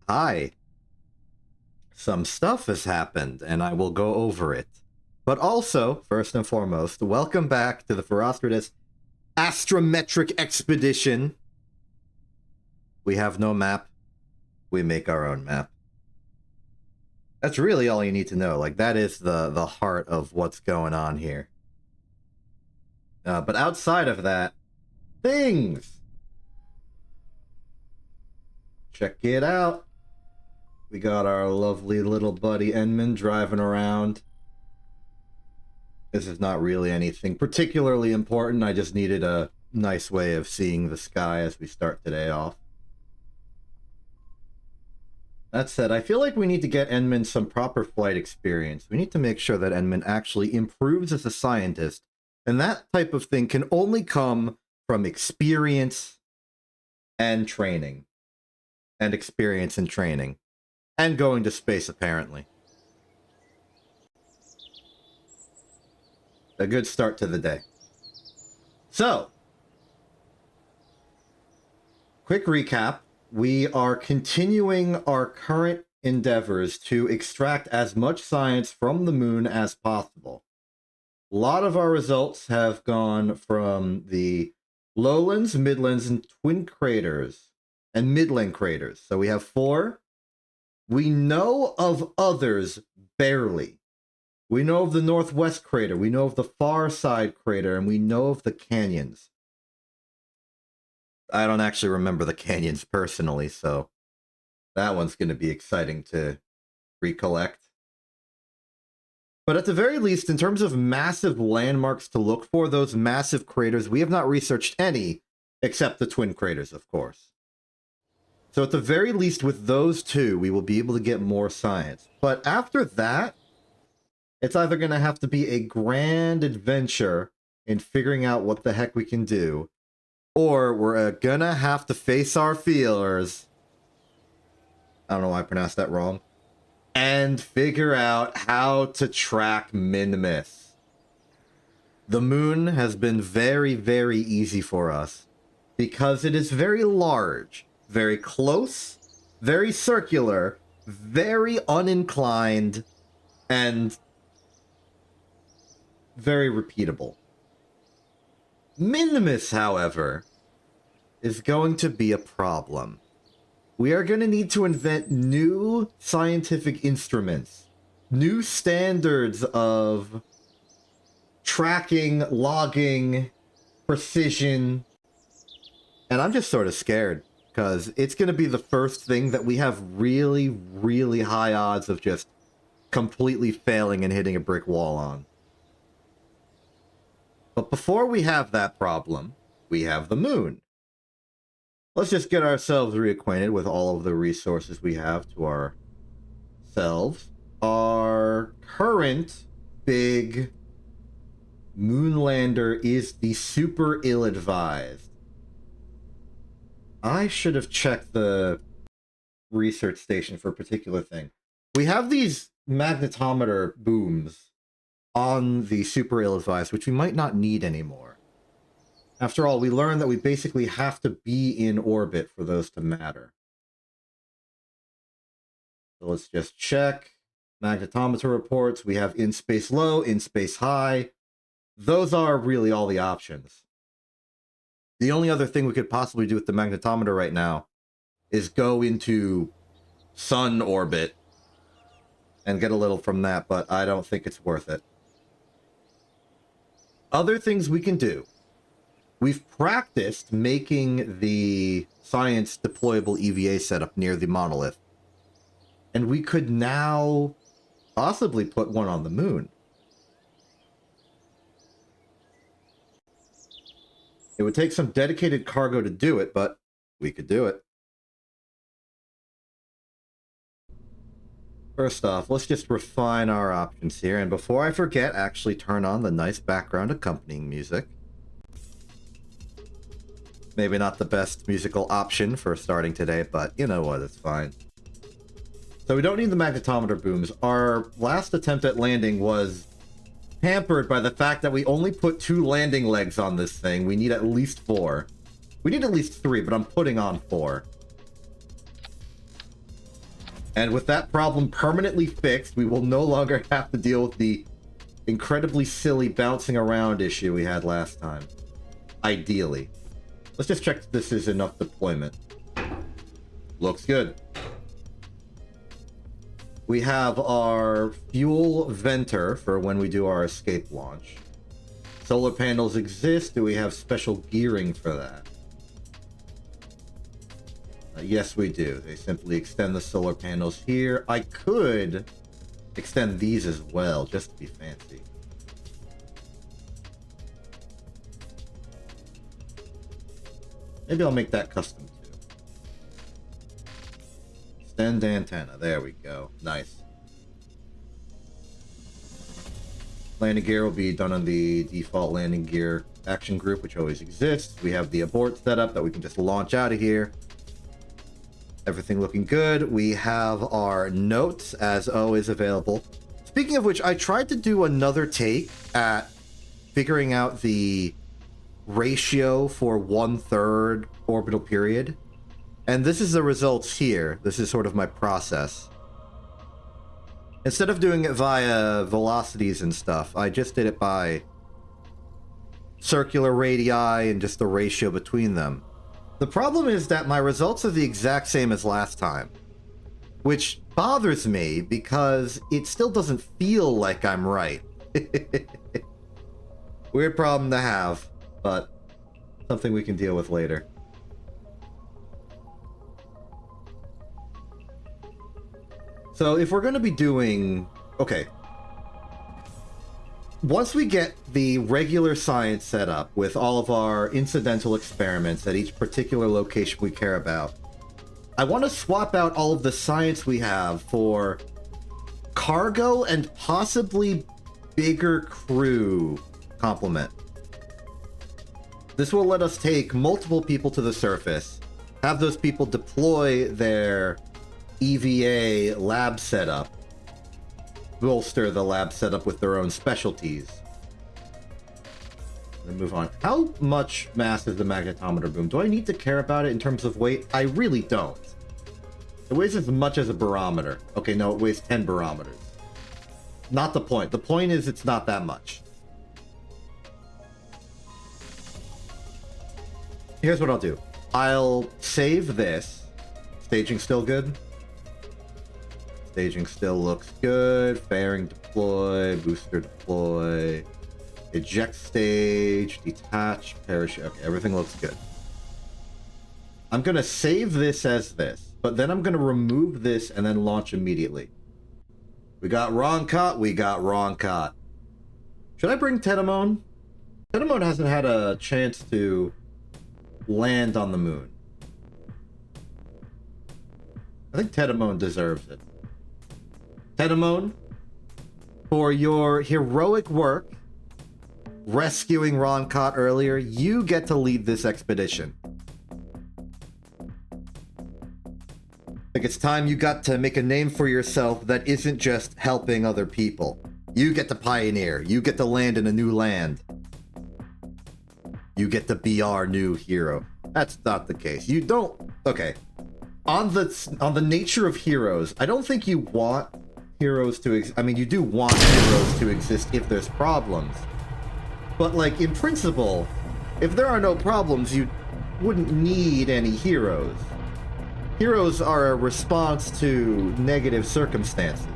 Hi. Some stuff has happened, and I will go over it. But also, first and foremost, welcome back to the Ferocious Astrometric Expedition. We have no map. We make our own map. That's really all you need to know. Like, that is the heart of what's going on here. But outside of that, things! Check it out. We got our lovely little buddy Enman driving around. This is not really anything particularly important. I just needed a nice way of seeing the sky as we start today off. That said, I feel like we need to get Enman some proper flight experience. We need to make sure that Enman actually improves as a scientist. And that type of thing can only come from experience and training. And experience and training. And going to space, apparently. A good start to the day. So, quick recap. We are continuing our current endeavors to extract as much science from the moon as possible. A lot of our results have gone from the lowlands, midlands, and twin craters, and midland craters. So we have 4. We know of others barely. We know of the northwest crater, we know of the far side crater, and we know of the canyons. I don't actually remember the canyons personally, so that one's going to be exciting to recollect. But at the very least, in terms of massive landmarks to look for, those massive craters, we have not researched any, except the twin craters, of course. So at the very least, with those 2, we will be able to get more science. But after that, it's either going to have to be a grand adventure in figuring out what the heck we can do, or we're going to have to face our feelers. I don't know why I pronounced that wrong. And figure out how to track Minimus. The moon has been very, very easy for us because it is very large, very close, very circular, very uninclined, and very repeatable. Minimus, however, is going to be a problem. We are going to need to invent new scientific instruments, new standards of tracking, logging, precision, and I'm just sort of scared because it's going to be the first thing that we have really, really high odds of just completely failing and hitting a brick wall on. But before we have that problem, we have the moon. Let's just get ourselves reacquainted with all of the resources we have to ourselves. Our current big moonlander is the super ill-advised. I should have checked the research station for a particular thing. We have these magnetometer booms on the super ill-advised, which we might not need anymore. After all, we learned that we basically have to be in orbit for those to matter. So let's just check. Magnetometer reports. We have in space low, in space high. Those are really all the options. The only other thing we could possibly do with the magnetometer right now is go into sun orbit and get a little from that, but I don't think it's worth it. Other things we can do. We've practiced making the science deployable EVA setup near the monolith. And we could now possibly put one on the moon. It would take some dedicated cargo to do it, but we could do it. First off, let's just refine our options here. And before I forget, actually turn on the nice background accompanying music. Maybe not the best musical option for starting today, but you know what, it's fine. So we don't need the magnetometer booms. Our last attempt at landing was hampered by the fact that we only put 2 landing legs on this thing. We need at least 4. We need at least 3, but I'm putting on 4. And with that problem permanently fixed, we will no longer have to deal with the incredibly silly bouncing around issue we had last time. Ideally. Let's just check if this is enough deployment. Looks good. We have our fuel venter for when we do our escape launch. Solar panels exist. Do we have special gearing for that? Yes, we do. They simply extend the solar panels here. I could extend these as well, just to be fancy. Maybe I'll make that custom too. Extend antenna. There we go. Nice. Landing gear will be done on the default landing gear action group, which always exists. We have the abort setup that we can just launch out of here. Everything looking good. We have our notes, as always, available. Speaking of which, I tried to do another take at figuring out the ratio for 1/3 orbital period. And this is the results here. This is sort of my process. Instead of doing it via velocities and stuff, I just did it by circular radii and just the ratio between them. The problem is that my results are the exact same as last time, which bothers me because it still doesn't feel like I'm right. Weird problem to have, but something we can deal with later. So if we're going to be doing... Okay. Once we get the regular science set up with all of our incidental experiments at each particular location we care about, I want to swap out all of the science we have for cargo and possibly bigger crew complement. This will let us take multiple people to the surface, have those people deploy their EVA lab setup, bolster the lab setup with their own specialties. Then move on. How much mass is the magnetometer boom? Do I need to care about it in terms of weight? I really don't. It weighs as much as a barometer. Okay, no, it weighs 10 barometers. Not the point. The point is it's not that much. Here's what I'll do. I'll save this. Staging still good? Staging still looks good. Fairing deploy. Booster deploy. Eject stage. Detach. Parachute. Okay, everything looks good. I'm going to save this as this, but then I'm going to remove this and then launch immediately. We got wrong caught. We got wrong caught. Should I bring Tetamone? Tetamone hasn't had a chance to land on the moon. I think Tetamone deserves it. Tetamone, for your heroic work rescuing Ron Cott earlier, you get to lead this expedition. I think it's time you got to make a name for yourself that isn't just helping other people. You get to pioneer. You get to land in a new land. You get to be our new hero. That's not the case. You don't... Okay. On the nature of heroes, I don't think you want heroes to... I mean, you do want heroes to exist if there's problems. But, like, in principle, if there are no problems, you wouldn't need any heroes. Heroes are a response to negative circumstances.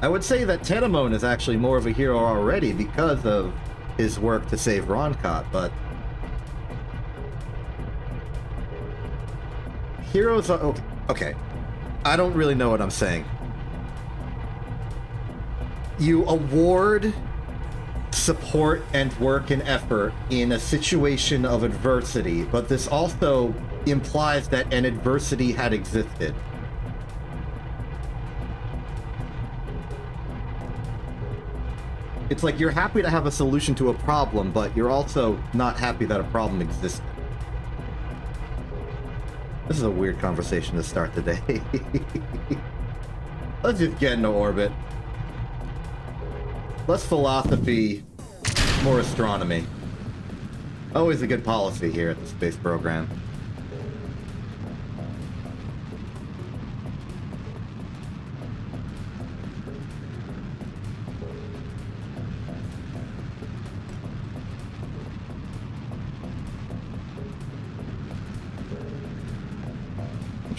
I would say that Tetamone is actually more of a hero already because of his work to save Roncott, but heroes are... Okay. I don't really know what I'm saying. You award support and work and effort in a situation of adversity, but this also implies that an adversity had existed. It's like you're happy to have a solution to a problem, but you're also not happy that a problem existed. This is a weird conversation to start the day. Let's just get into orbit. Less philosophy, more astronomy. Always a good policy here at the space program.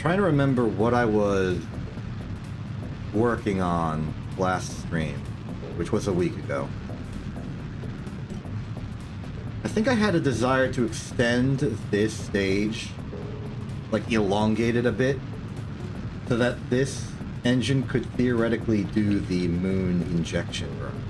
trying to remember what I was working on last stream, which was a week ago. I think I had a desire to extend this stage, like elongate it a bit, so that this engine could theoretically do the moon injection run.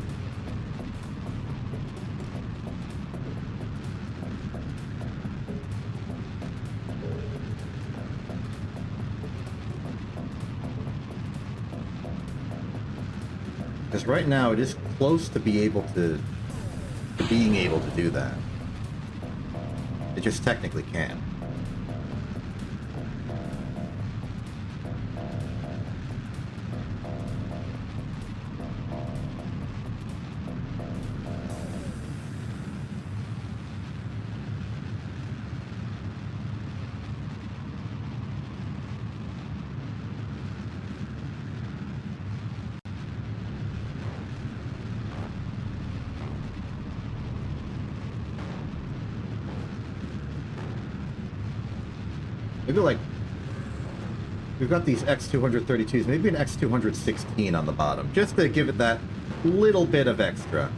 Because right now it is close to being able to do that. It just technically can't. Maybe like, we've got these X232s, maybe an X216 on the bottom, just to give it that little bit of extra.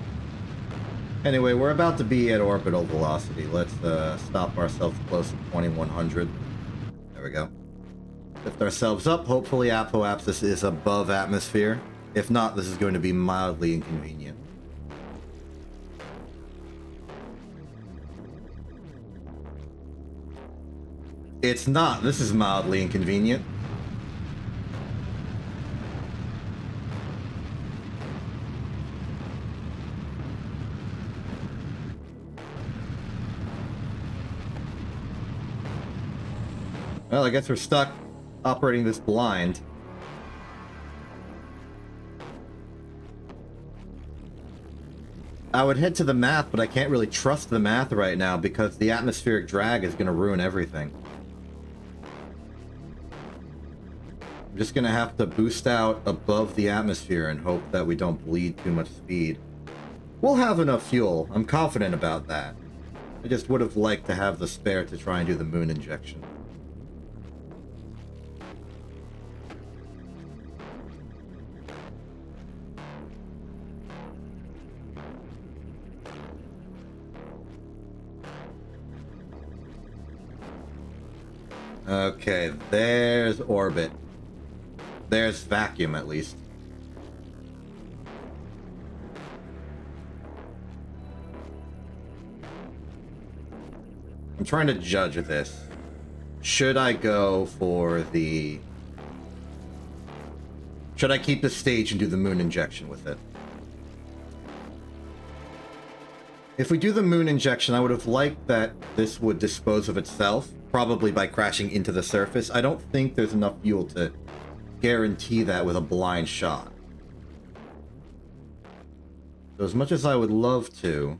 Anyway, we're about to be at orbital velocity. Let's stop ourselves close to 2100. There we go. Lift ourselves up. Hopefully apoapsis is above atmosphere. If not, this is going to be mildly inconvenient. It's not. This is mildly inconvenient. Well, I guess we're stuck operating this blind. I would head to the math, but I can't really trust the math right now because the atmospheric drag is going to ruin everything. I'm just going to have to boost out above the atmosphere and hope that we don't bleed too much speed. We'll have enough fuel. I'm confident about that. I just would have liked to have the spare to try and do the moon injection. Okay, there's orbit. There's vacuum, at least. I'm trying to judge this. Should I go for the... Should I keep the stage and do the moon injection with it? If we do the moon injection, I would have liked that this would dispose of itself, probably by crashing into the surface. I don't think there's enough fuel to guarantee that with a blind shot. So as much as I would love to,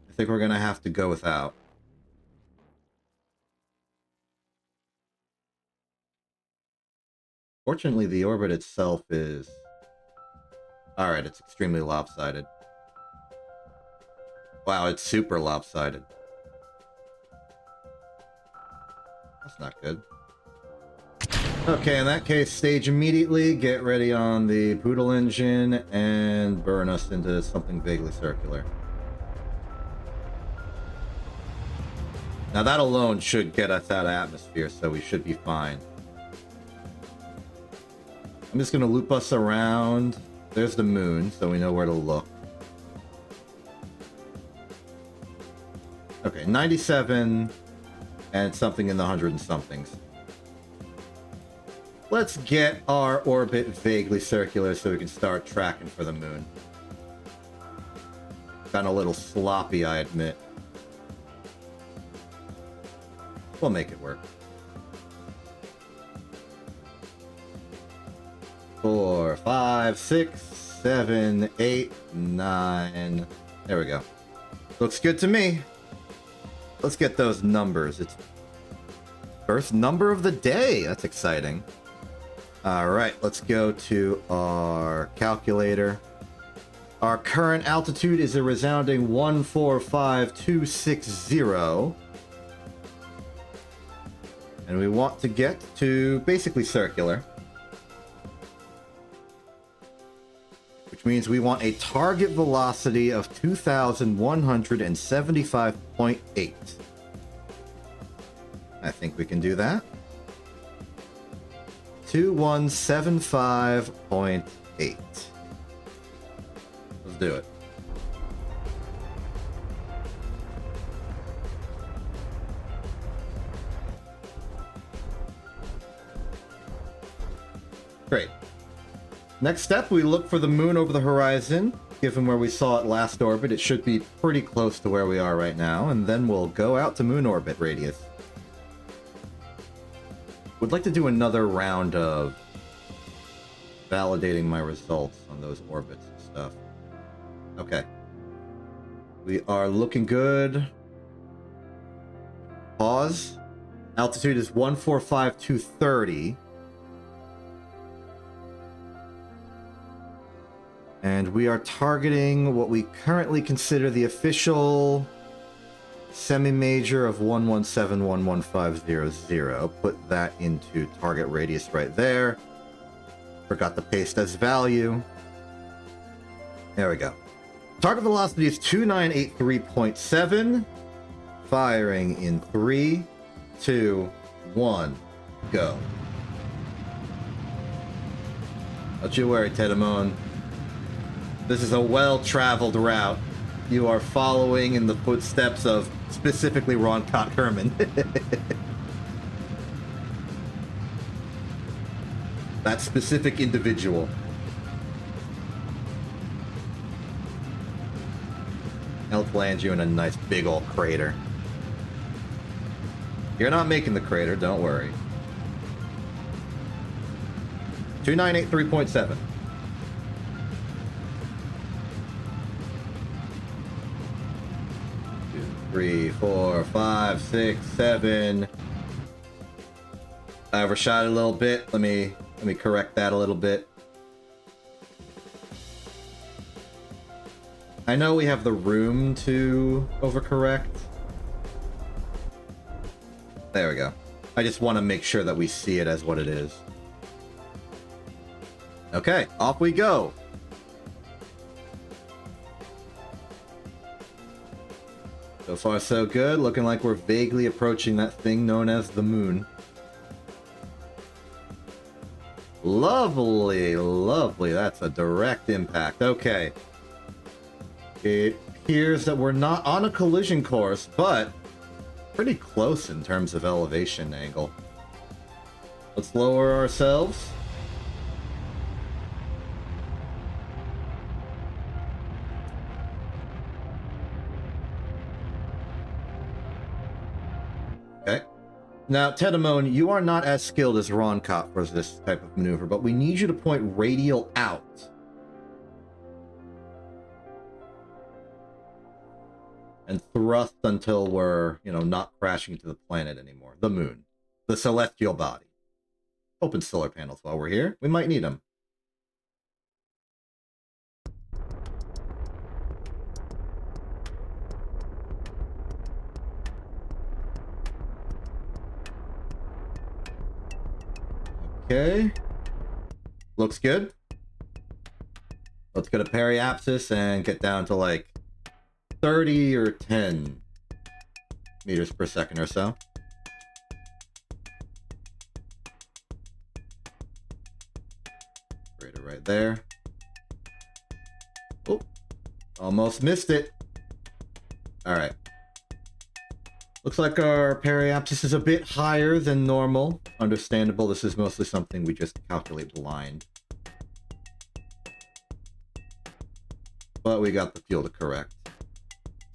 I think we're going to have to go without. Fortunately, the orbit itself is... Alright, it's extremely lopsided. Wow, it's super lopsided. That's not good. Okay, in that case, stage immediately, get ready on the Poodle engine, and burn us into something vaguely circular. Now that alone should get us out of atmosphere, so we should be fine. I'm just gonna loop us around. There's the moon, so we know where to look. Okay, 97, and something in the 100 and somethings. Let's get our orbit vaguely circular so we can start tracking for the moon. Got a little sloppy, I admit. We'll make it work. 4, 5, 6, 7, 8, 9. There we go. Looks good to me. Let's get those numbers. It's first number of the day. That's exciting. All right, let's go to our calculator. Our current altitude is a resounding 145,260. And we want to get to basically circular. Which means we want a target velocity of 2,175.8. I think we can do that. 2175.8. Let's do it. Great. Next step, we look for the moon over the horizon. Given where we saw it last orbit, it should be pretty close to where we are right now, and then we'll go out to moon orbit radius. Would like to do another round of validating my results on those orbits and stuff. Okay. We are looking good. Pause. Altitude is 145,230. And we are targeting what we currently consider the official semi-major of 117-11500. Put that into target radius right there. Forgot to paste as value. There we go. Target velocity is 2983.7. Firing in 3, 2, 1, go. Don't you worry, Tedamon. This is a well-traveled route. You are following in the footsteps of specifically Ron Cott Herman. That specific individual. He'll land you in a nice big old crater. You're not making the crater, don't worry. 2983.7. 3, 4, 5, 6, 7. I overshot it a little bit. Let me correct that a little bit. I know we have the room to overcorrect. There we go. I just want to make sure that we see it as what it is. Okay, off we go. So far, so good. Looking like we're vaguely approaching that thing known as the moon. Lovely, lovely. That's a direct impact. Okay. It appears that we're not on a collision course, but pretty close in terms of elevation angle. Let's lower ourselves. Okay. Now, Tedamon, you are not as skilled as Ron Cott for this type of maneuver, but we need you to point radial out. And thrust until we're, not crashing into the planet anymore. The moon. The celestial body. Open solar panels while we're here. We might need them. Okay. Looks good. Let's go to periapsis and get down to like 30 or 10 meters per second or so. Right there. Oh, almost missed it. All right. Looks like our periapsis is a bit higher than normal. Understandable. This is mostly something we just calculate blind. But we got the fuel to correct.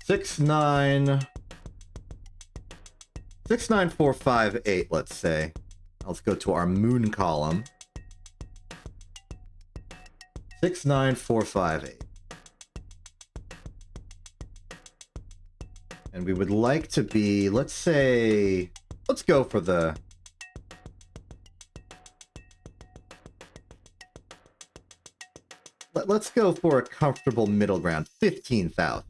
69458, let's say. Let's go to our moon column. 69458. And we would like to be, let's say, let's go for the... Let's go for a comfortable middle ground, 15,000.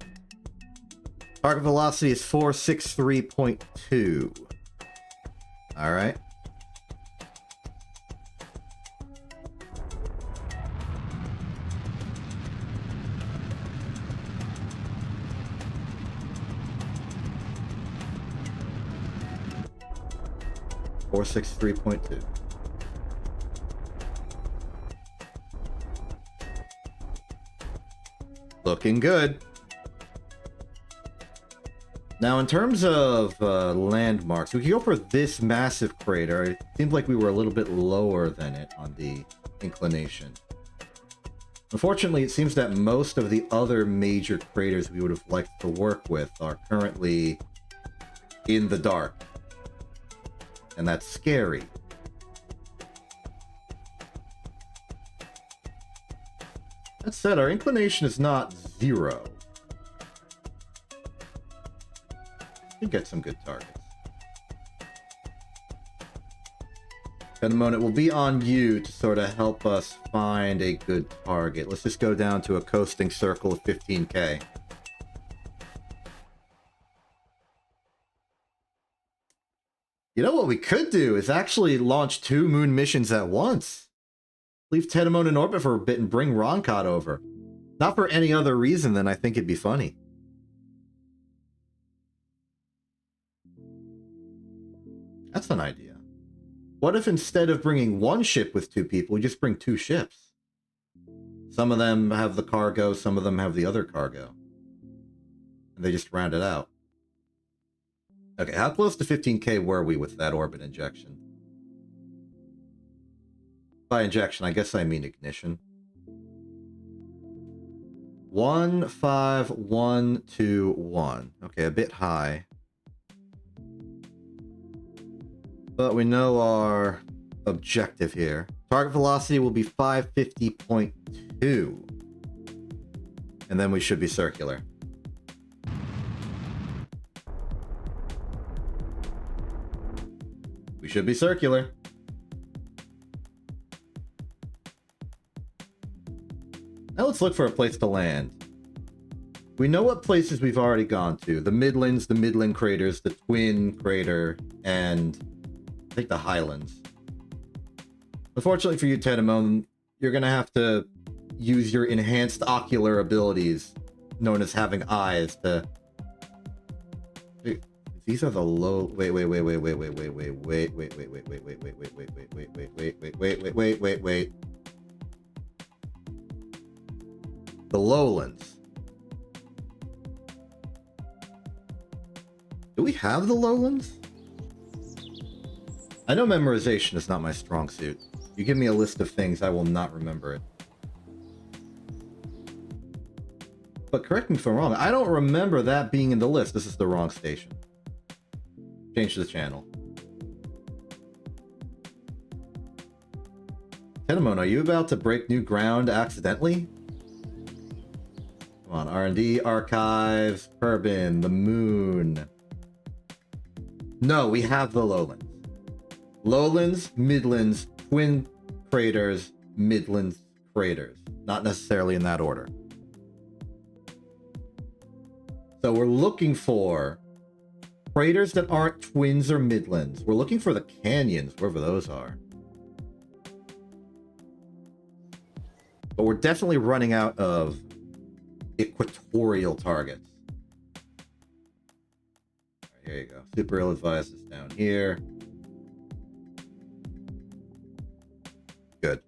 Target velocity is 463.2. All right. .463.2. Looking good. Now, in terms of landmarks, we can go for this massive crater. It seems like we were a little bit lower than it on the inclination. Unfortunately, it seems that most of the other major craters we would have liked to work with are currently in the dark. And that's scary. That said, our inclination is not 0. We get some good targets. In a moment, it will be on you to sort of help us find a good target. Let's just go down to a coasting circle of 15K. You know what we could do is actually launch 2 moon missions at once. Leave Tenamon in orbit for a bit and bring Roncott over. Not for any other reason than I think it'd be funny. That's an idea. What if instead of bringing 1 ship with 2 people, we just bring 2 ships? Some of them have the cargo, some of them have the other cargo. And they just round it out. Okay, how close to 15K were we with that orbit injection? By injection, I guess I mean ignition. 15121. Okay, a bit high. But we know our objective here. Target velocity will be 550.2. And then we should be circular. We should be circular. Now let's look for a place to land. We know what places we've already gone to. The Midlands, the Midland craters, the Twin crater, and I think the Highlands. Unfortunately for you, Tenamon, you're going to have to use your enhanced ocular abilities, known as having eyes, to... These are the low... Wait. The lowlands. Do we have the lowlands? I know memorization is not my strong suit. You give me a list of things, I will not remember it. But correct me if I'm wrong, I don't remember that being in the list. This is the wrong station. Change the channel. Tenamon, are you about to break new ground accidentally? Come on, R&D, archives, Kerbin, the moon. No, we have the lowlands. Lowlands, Midlands, Twin craters, Midlands craters. Not necessarily in that order. So we're looking for craters that aren't twins or Midlands. We're looking for the canyons, wherever those are. But we're definitely running out of equatorial targets. All right, here you go. Super ill-advised is down here. Good.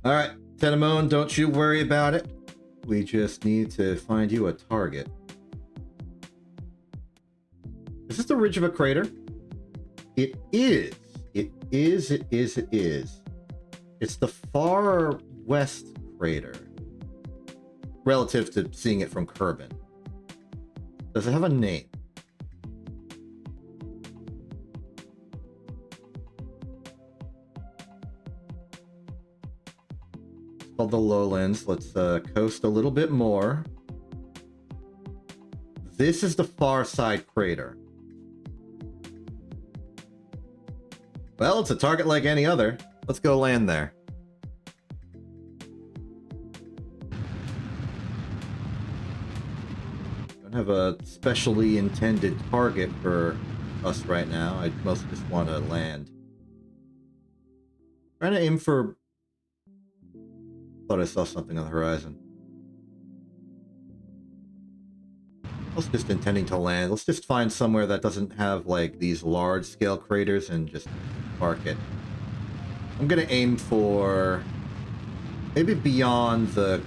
All right, Tenamon, don't you worry about it. We just need to find you a target. Is this the ridge of a crater? It is. It is. It's the far west crater. Relative to seeing it from Kerbin. Does it have a name? It's called the Lowlands. Let's coast a little bit more. This is the far side crater. Well, it's a target like any other. Let's go land there. have a specially intended target for us right now. I mostly just want to land. Trying to aim for... Thought I saw something on the horizon. I was just intending to land. Let's just find somewhere that doesn't have, like, these large-scale craters and just park it. I'm gonna aim for... maybe beyond the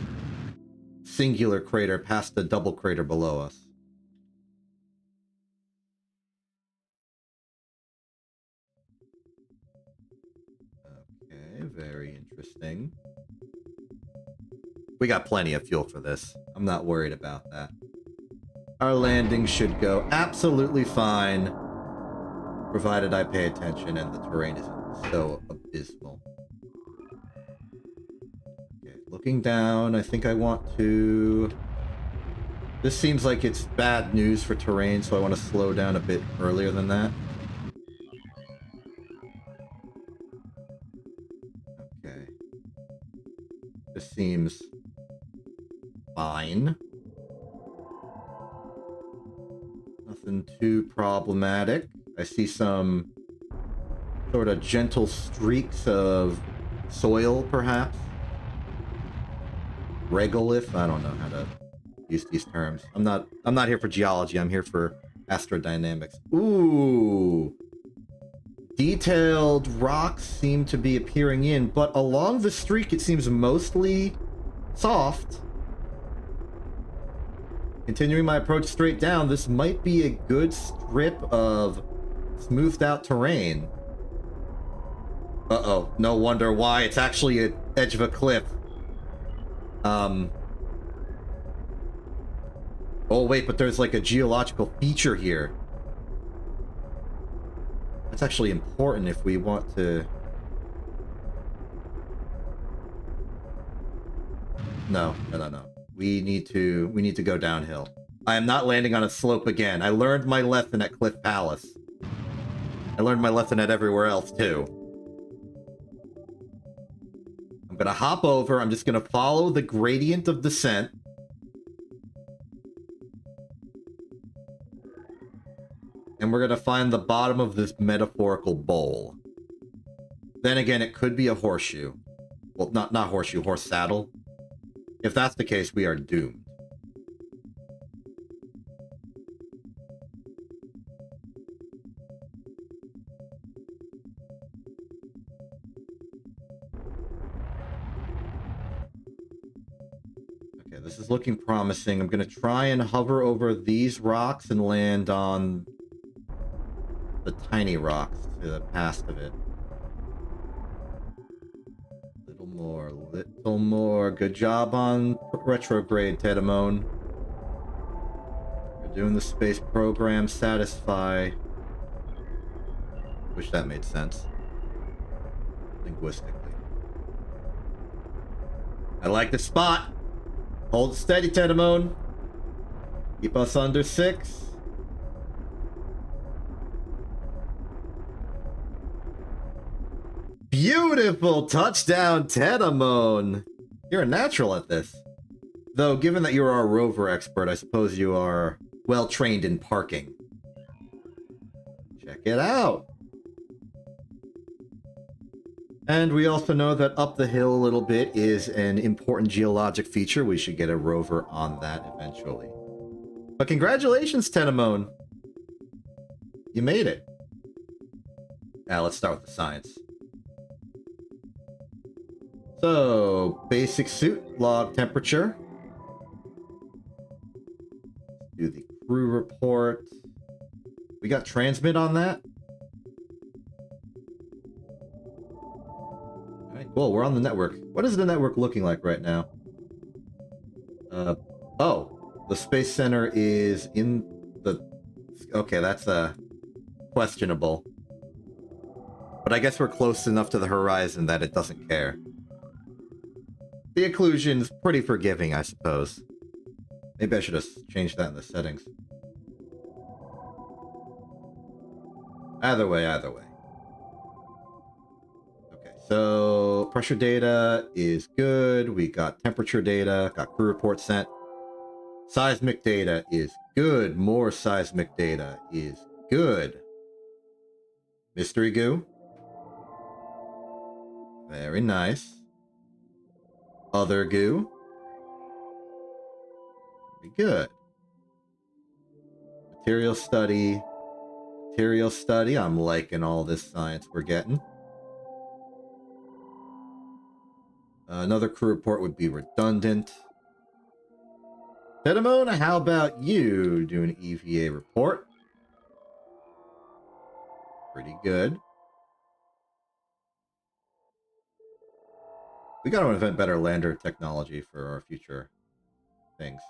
singular crater, past the double crater below us. Okay, very interesting. We got plenty of fuel for this. I'm not worried about that. Our landing should go absolutely fine, provided I pay attention and the terrain isn't so abysmal. Okay, looking down, I think I want to... This seems like it's bad news for terrain, so I want to slow down a bit earlier than that. Okay. This seems fine. Nothing too problematic. I see some sort of gentle streaks of soil, perhaps. Regolith? I don't know how to use these terms. I'm not here for geology, I'm here for astrodynamics. Ooh! Detailed rocks seem to be appearing in, but along the streak it seems mostly soft. Continuing my approach straight down, this might be a good strip of smoothed out terrain. Uh-oh, no wonder why. It's actually an edge of a cliff. Oh wait, but there's like a geological feature here. That's actually important if we want to... No. We need to go downhill. I am not landing on a slope again. I learned my lesson at Cliff Palace. I learned my lesson at everywhere else too. I'm gonna hop over. I'm just gonna follow the gradient of descent. And we're gonna find the bottom of this metaphorical bowl. Then again, it could be a horseshoe. Well, not horseshoe, horse saddle. If that's the case, we are doomed. Okay, this is looking promising. I'm gonna try and hover over these rocks and land on the tiny rocks to the past of it. Little more. Good job on retrograde, Tedamone. You're doing the space program. Satisfy. Wish that made sense. Linguistically. I like the spot. Hold steady, Tedamone. Keep us under 6. Beautiful touchdown, Tedamone. You're a natural at this. Though, given that you're our rover expert, I suppose you are well trained in parking. Check it out. And we also know that up the hill a little bit is an important geologic feature. We should get a rover on that eventually. But congratulations, Tedamone. You made it. Now let's start with the science. So, basic suit, log temperature. Do the crew report. We got transmit on that? Alright, cool, we're on the network. What is the network looking like right now? Oh, the Space Center is in the... Okay, that's, questionable. But I guess we're close enough to the horizon that it doesn't care. The occlusion's pretty forgiving, I suppose. Maybe I should have changed that in the settings. Either way. Okay, so pressure data is good. We got temperature data, got crew report sent. Seismic data is good. More seismic data is good. Mystery goo. Very nice. Other goo. Very good. Material study. Material study. I'm liking all this science we're getting. Another crew report would be redundant. Pedamone, how about you do an EVA report? Pretty good. We gotta invent better lander technology for our future things.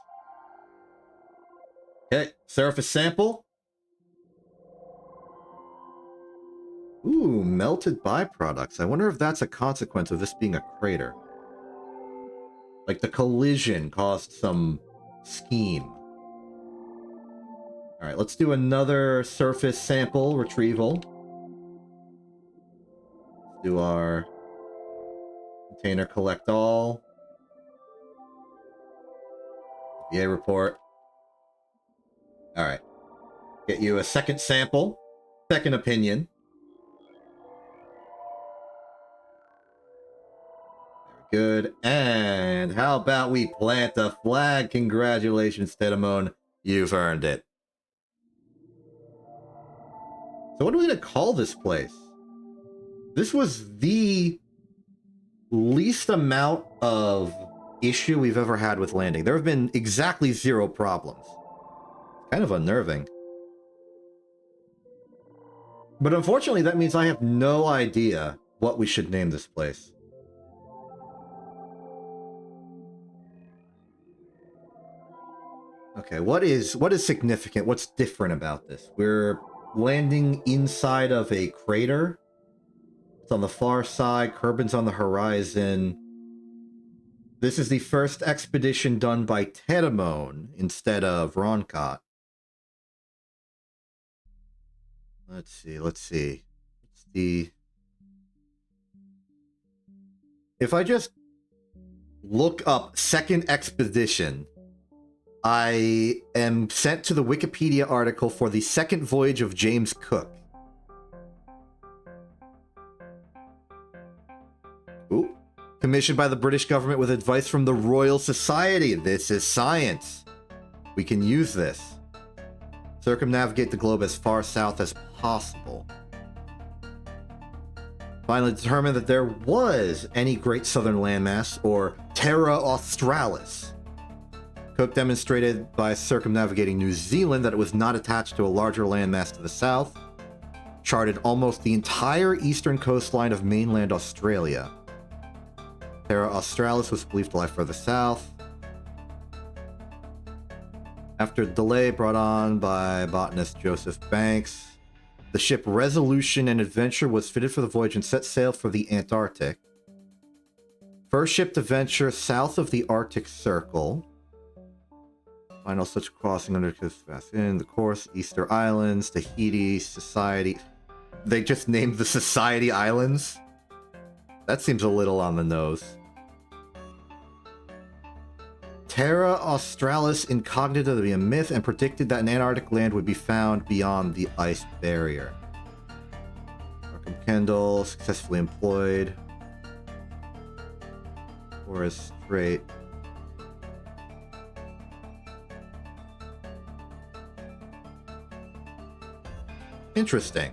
Okay, surface sample. Ooh, melted byproducts. I wonder if that's a consequence of this being a crater. Like the collision caused some scheme. Alright, let's do another surface sample retrieval. Let's do our container collect all. EVA report. Alright. Get you a second sample. Second opinion. Very good. And how about we plant a flag? Congratulations, Tedamone. You've earned it. So what are we going to call this place? This was the least amount of issue we've ever had with landing. There have been exactly 0 problems. Kind of unnerving. But unfortunately, that means I have no idea what we should name this place. Okay, what is significant? What's different about this? We're landing inside of a crater. It's on the far side. Kerbin's on the horizon. This is the first expedition done by Tedamone instead of Roncott. Let's see. What's the... If I just look up second expedition, I am sent to the Wikipedia article for the second voyage of James Cook. Ooh. Commissioned by the British government with advice from the Royal Society. This is science. We can use this. Circumnavigate the globe as far south as possible. Finally determined that there was any Great Southern Landmass, or Terra Australis. Cook demonstrated by circumnavigating New Zealand that it was not attached to a larger landmass to the south. Charted almost the entire eastern coastline of mainland Australia. Terra Australis was believed to lie further south. After delay brought on by botanist Joseph Banks, the ship Resolution and Adventure was fitted for the voyage and set sail for the Antarctic. First ship to venture south of the Arctic Circle. Final such crossing under the course, Easter Islands, Tahiti, Society. They just named the Society Islands? That seems a little on the nose. Terra Australis incognita to be a myth and predicted that an Antarctic land would be found beyond the ice barrier. Markham Kendall successfully employed. Torres Strait. Interesting.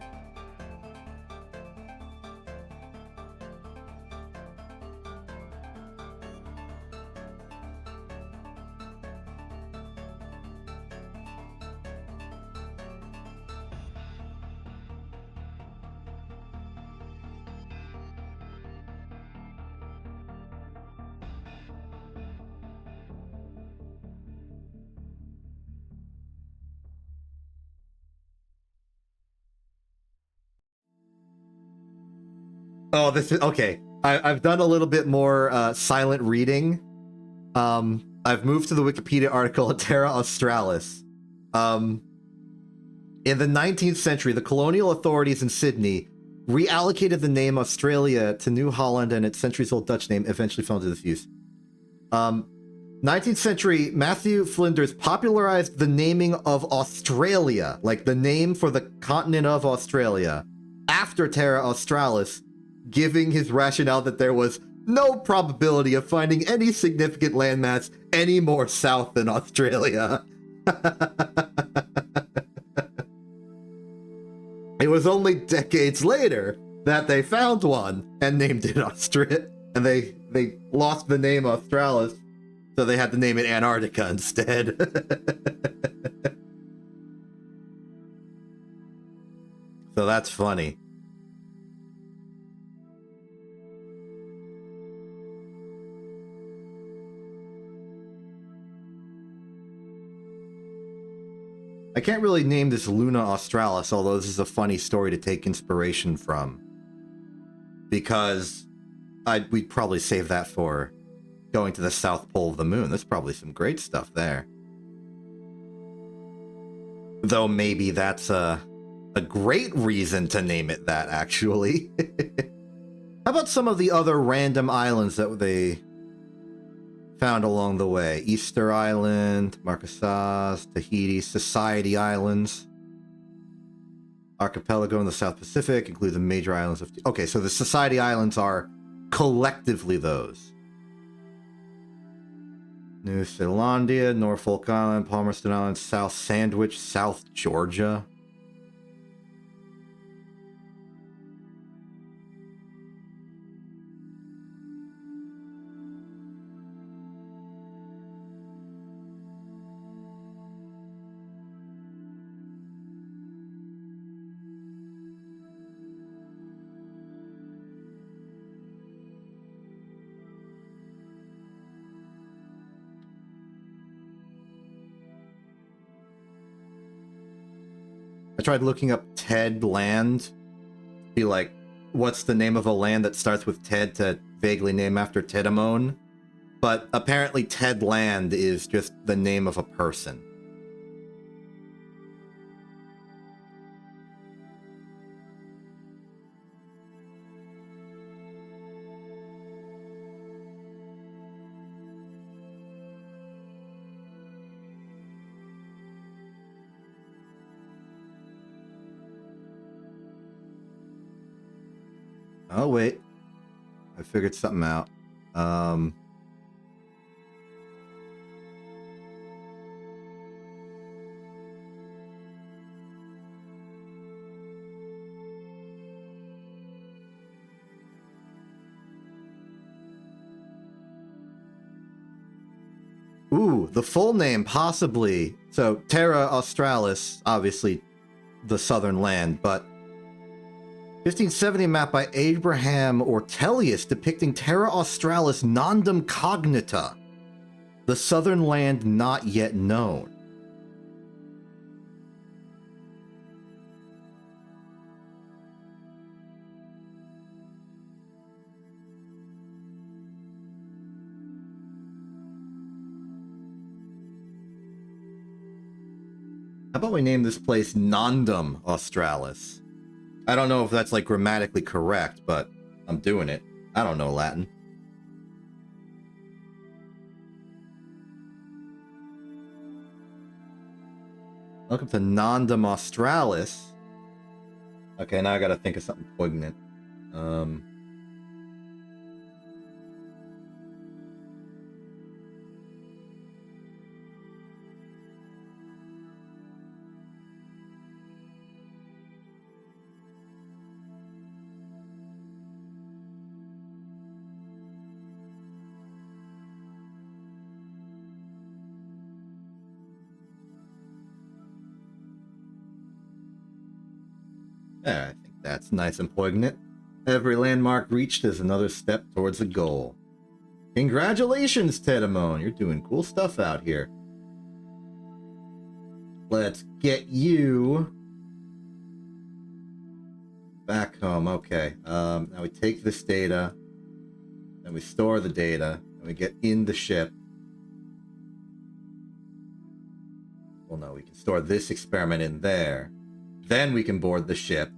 Oh, this is okay. I've done a little bit more silent reading. I've moved to the Wikipedia article at Terra Australis. In the 19th century, the colonial authorities in Sydney reallocated the name Australia to New Holland, and its centuries-old Dutch name eventually fell into disuse. Now 19th century, Matthew Flinders popularized the naming of Australia, like the name for the continent of Australia, after Terra Australis, giving his rationale that there was no probability of finding any significant landmass any more south than Australia. It was only decades later that they found one and named it Australia, and they lost the name Australis, so they had to name it Antarctica instead. So that's funny. I can't really name this Luna Australis, although this is a funny story to take inspiration from. Because we'd probably save that for going to the South Pole of the Moon. There's probably some great stuff there. Though maybe that's a great reason to name it that, actually. How about some of the other random islands that they found along the way? Easter Island, Marquesas, Tahiti, Society Islands. Archipelago in the South Pacific includes the major islands of... Okay, so the Society Islands are collectively those. New Zealandia, Norfolk Island, Palmerston Island, South Sandwich, South Georgia. I tried looking up Ted Land. Be like, what's the name of a land that starts with Ted to vaguely name after Tedamone? But apparently Ted Land is just the name of a person. Oh, wait. I figured something out. Ooh, the full name, possibly. So, Terra Australis, obviously the southern land, but 1570 map by Abraham Ortelius depicting Terra Australis Nondum Cognita, the southern land not yet known. How about we name this place Nondum Australis? I don't know if that's like grammatically correct, but I'm doing it. I don't know Latin. Welcome to Nondum Australis. Okay, now I gotta think of something poignant. I think that's nice and poignant. Every landmark reached is another step towards a goal. Congratulations, Tedamone. You're doing cool stuff out here. Let's get you back home. Okay. Now we take this data, then we store the data, and we get in the ship. Well, no, we can store this experiment in there. Then we can board the ship.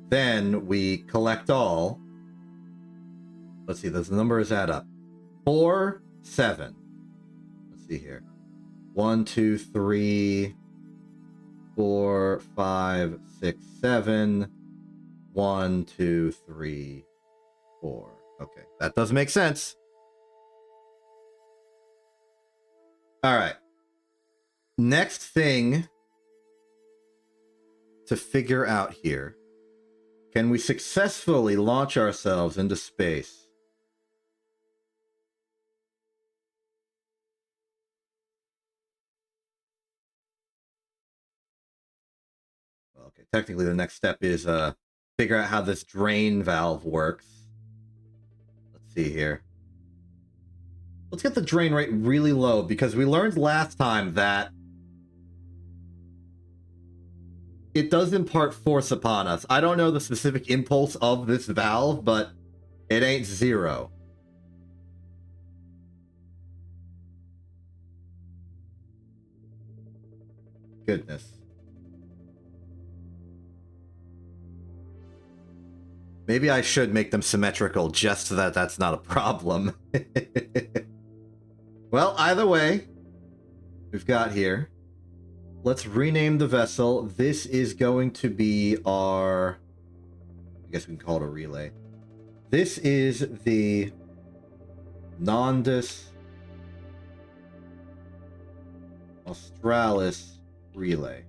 Then we collect all. Let's see, those numbers add up. 4, 7. see here. 1, 2, 3, 4, 5, 6, 7. 1, 2, 3, 4. Okay, that does make sense. All right. Next thing to figure out here. Can we successfully launch ourselves into space? Okay, technically the next step is figure out how this drain valve works. Let's see here. Let's get the drain rate really low, because we learned last time that it does impart force upon us. I don't know the specific impulse of this valve, but it ain't 0. Goodness. Maybe I should make them symmetrical just so that that's not a problem. Well, either way, we've got here. Let's rename the vessel. This is going to be our... I guess we can call it a relay. This is the Nondus Australis relay.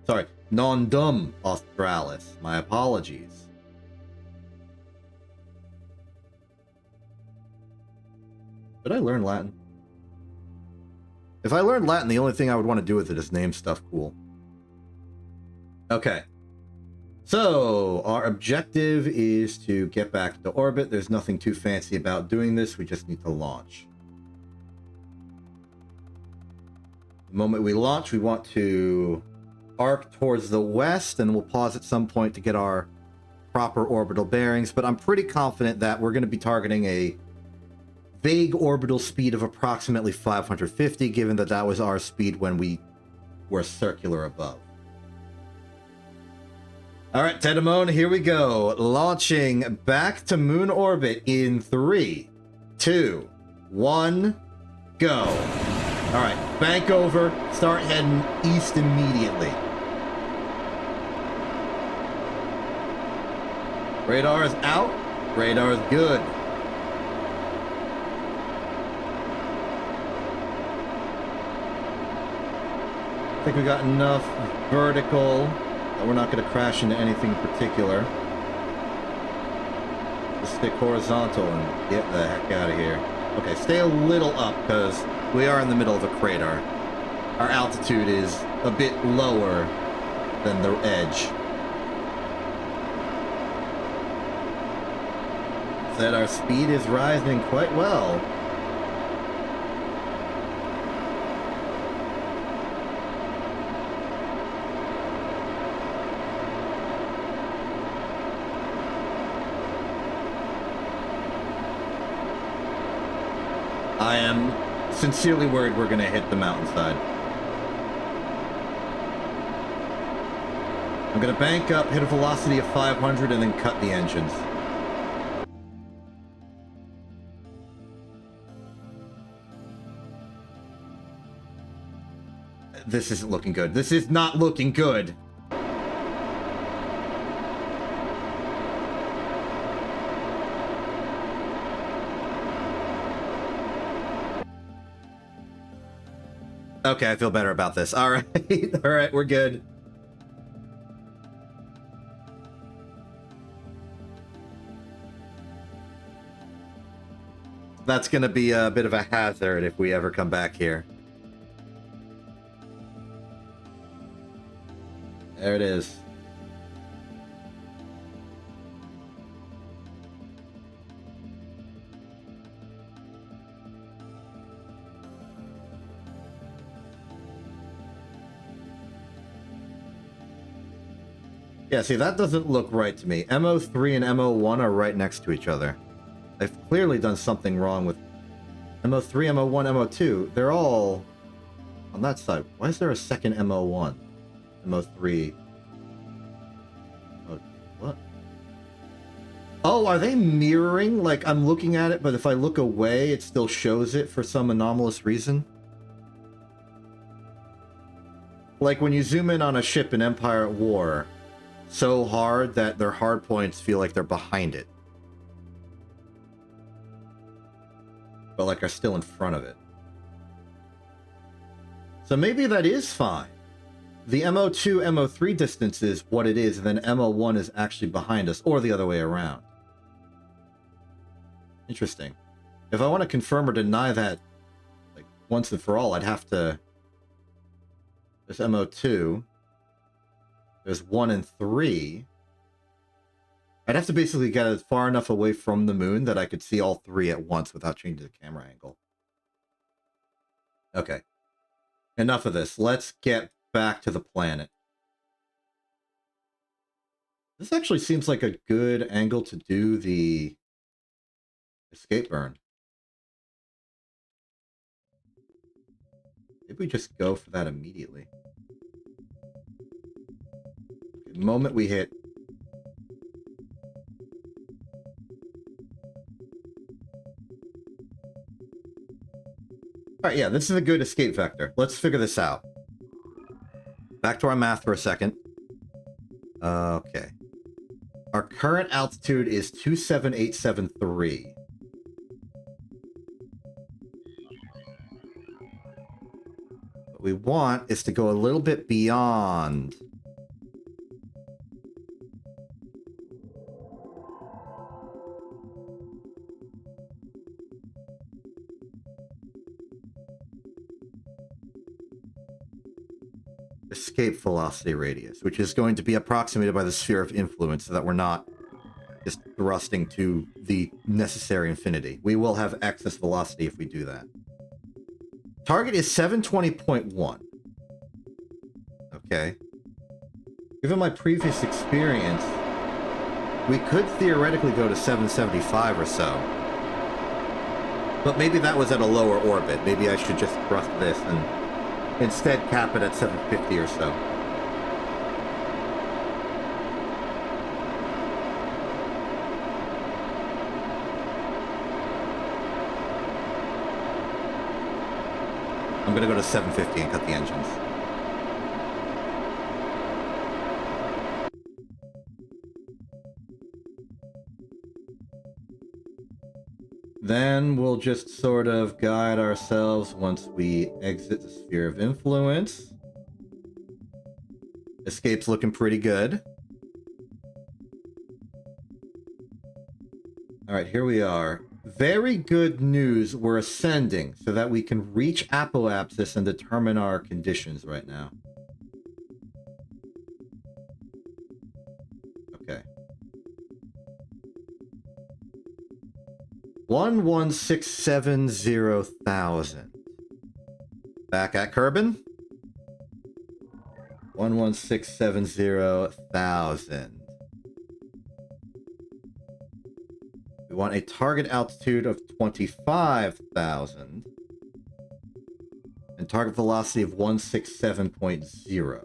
Sorry, Nondum Australis. My apologies. Did I learn Latin? If I learned Latin, the only thing I would want to do with it is name stuff cool. Okay. So, our objective is to get back to orbit. There's nothing too fancy about doing this. We just need to launch. The moment we launch, we want to arc towards the west, and we'll pause at some point to get our proper orbital bearings. But I'm pretty confident that we're going to be targeting a vague orbital speed of approximately 550, given that that was our speed when we were circular above. All right, Tedamone, here we go. Launching back to moon orbit in 3, 2, 1, go. All right, bank over, start heading east immediately. Radar is out, radar is good. I think we got enough vertical that we're not going to crash into anything in particular. Just stick horizontal and get the heck out of here. Okay, stay a little up because we are in the middle of a crater. Our altitude is a bit lower than the edge. Said our speed is rising quite well. I am sincerely worried we're going to hit the mountainside. I'm going to bank up, hit a velocity of 500, and then cut the engines. This isn't looking good. This is not looking good. Okay, I feel better about this. All right. All right, we're good. That's going to be a bit of a hazard if we ever come back here. There it is. Yeah, see, that doesn't look right to me. MO3 and MO1 are right next to each other. They've clearly done something wrong with MO3, MO1, MO2. They're all on that side. Why is there a second MO1? MO3. Oh, what? Oh, are they mirroring? Like, I'm looking at it, but if I look away, it still shows it for some anomalous reason? Like, when you zoom in on a ship in Empire at War, so hard that their hard points feel like they're behind it. But, like, are still in front of it. So maybe that is fine. The MO2, MO3 distance is what it is, and then MO1 is actually behind us, or the other way around. Interesting. If I want to confirm or deny that, like, once and for all, I'd have to... There's MO2. There's 1 and 3. I'd have to basically get it far enough away from the moon that I could see all 3 at once without changing the camera angle. Okay. Enough of this. Let's get back to the planet. This actually seems like a good angle to do the escape burn. Maybe we just go for that immediately. The moment we hit... Alright, yeah, this is a good escape vector. Let's figure this out. Back to our math for a second. Okay. Our current altitude is 27873. What we want is to go a little bit beyond. Escape velocity radius, which is going to be approximated by the sphere of influence so that we're not just thrusting to the necessary infinity. We will have excess velocity if we do that. Target is 720.1. Okay. Given my previous experience, we could theoretically go to 775 or so. But maybe that was at a lower orbit. Maybe I should just thrust this and instead cap it at 750 or so. I'm gonna go to 750 and cut the engines. Then we'll just sort of guide ourselves once we exit the sphere of influence. Escape's looking pretty good. Alright, here we are. Very good news, we're ascending so that we can reach apoapsis and determine our conditions right now. Okay. 11670,000. Back at Kerbin. 11670,000. We want a target altitude of 25,000. And target velocity of 167.0.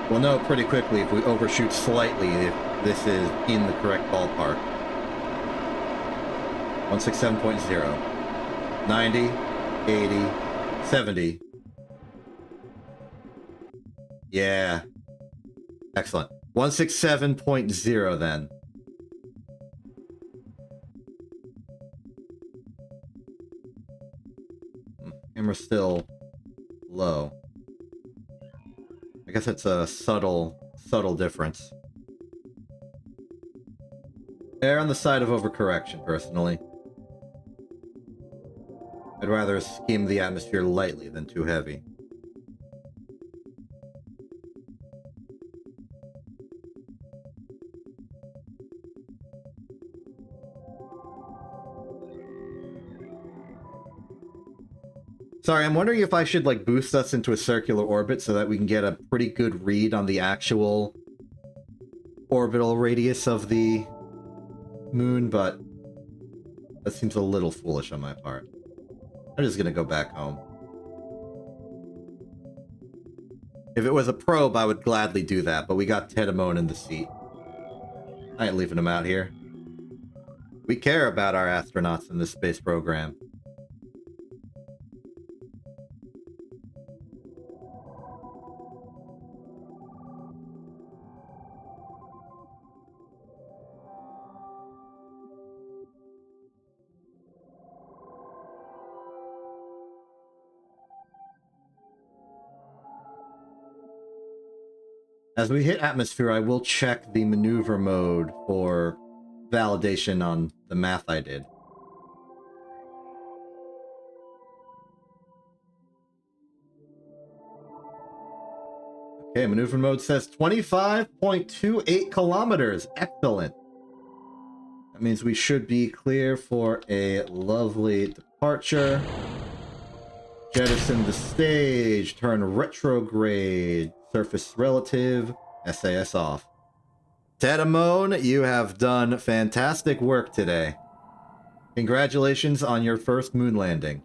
We'll know pretty quickly if we overshoot slightly if this is in the correct ballpark. 167.0. 90, 80, 70. Yeah. Excellent. 167.0 then. Camera's still low. I guess it's a subtle difference. Err on the side of overcorrection, personally. I'd rather skim the atmosphere lightly than too heavy. Sorry, I'm wondering if I should, like, boost us into a circular orbit so that we can get a pretty good read on the actual orbital radius of the moon, but that seems a little foolish on my part. I'm just gonna go back home. If it was a probe, I would gladly do that, but we got Tedamone in the seat. I ain't leaving him out here. We care about our astronauts in this space program. As we hit atmosphere, I will check the maneuver mode for validation on the math I did. Okay, maneuver mode says 25.28 kilometers. Excellent. That means we should be clear for a lovely departure. Jettison the stage, turn retrograde, surface relative, SAS off. Tedamone, you have done fantastic work today. Congratulations on your first moon landing.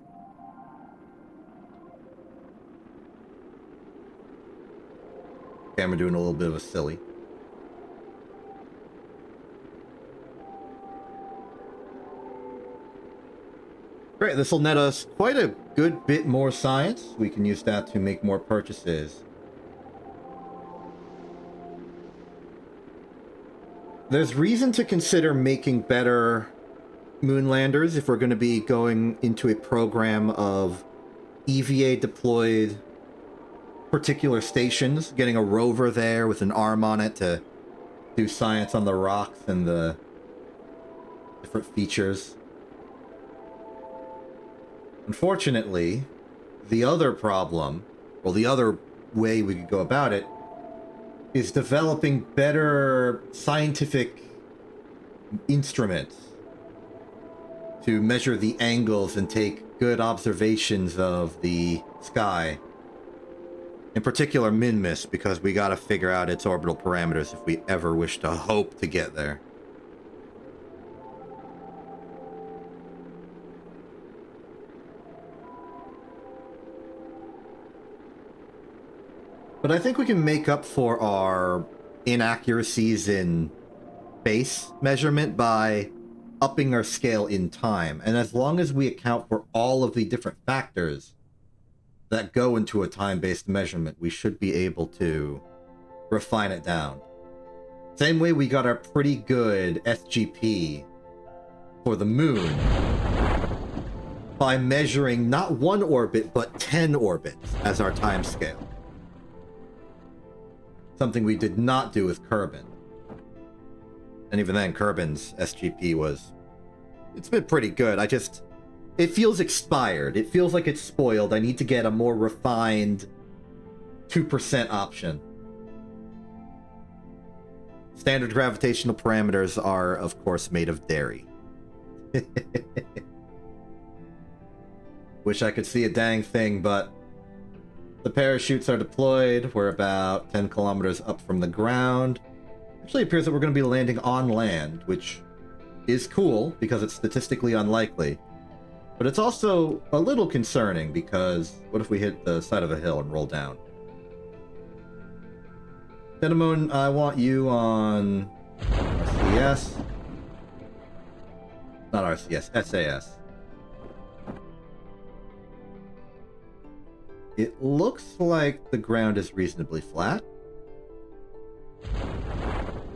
Camera doing a little bit of a silly. Great, this will net us quite a good bit more science. We can use that to make more purchases. There's reason to consider making better moon landers if we're going to be going into a program of EVA deployed particular stations, getting a rover there with an arm on it to do science on the rocks and the different features. Unfortunately, the other problem, well, the other way we could go about it, is developing better scientific instruments to measure the angles and take good observations of the sky. In particular, Minmus, because we gotta figure out its orbital parameters if we ever wish to hope to get there. But I think we can make up for our inaccuracies in base measurement by upping our scale in time. And as long as we account for all of the different factors that go into a time-based measurement, we should be able to refine it down. Same way we got our pretty good SGP for the moon by measuring not one orbit, but 10 orbits as our time scale. Something we did not do with Kerbin. And even then, Kerbin's SGP was... It's been pretty good. It feels expired. It feels like it's spoiled. I need to get a more refined 2% option. Standard gravitational parameters are, of course, made of dairy. Wish I could see a dang thing, but the parachutes are deployed. We're about 10 kilometers up from the ground. Actually appears that we're going to be landing on land, which is cool because it's statistically unlikely. But it's also a little concerning because what if we hit the side of a hill and roll down? Tedamone, I want you on RCS. Not RCS, SAS. It looks like the ground is reasonably flat.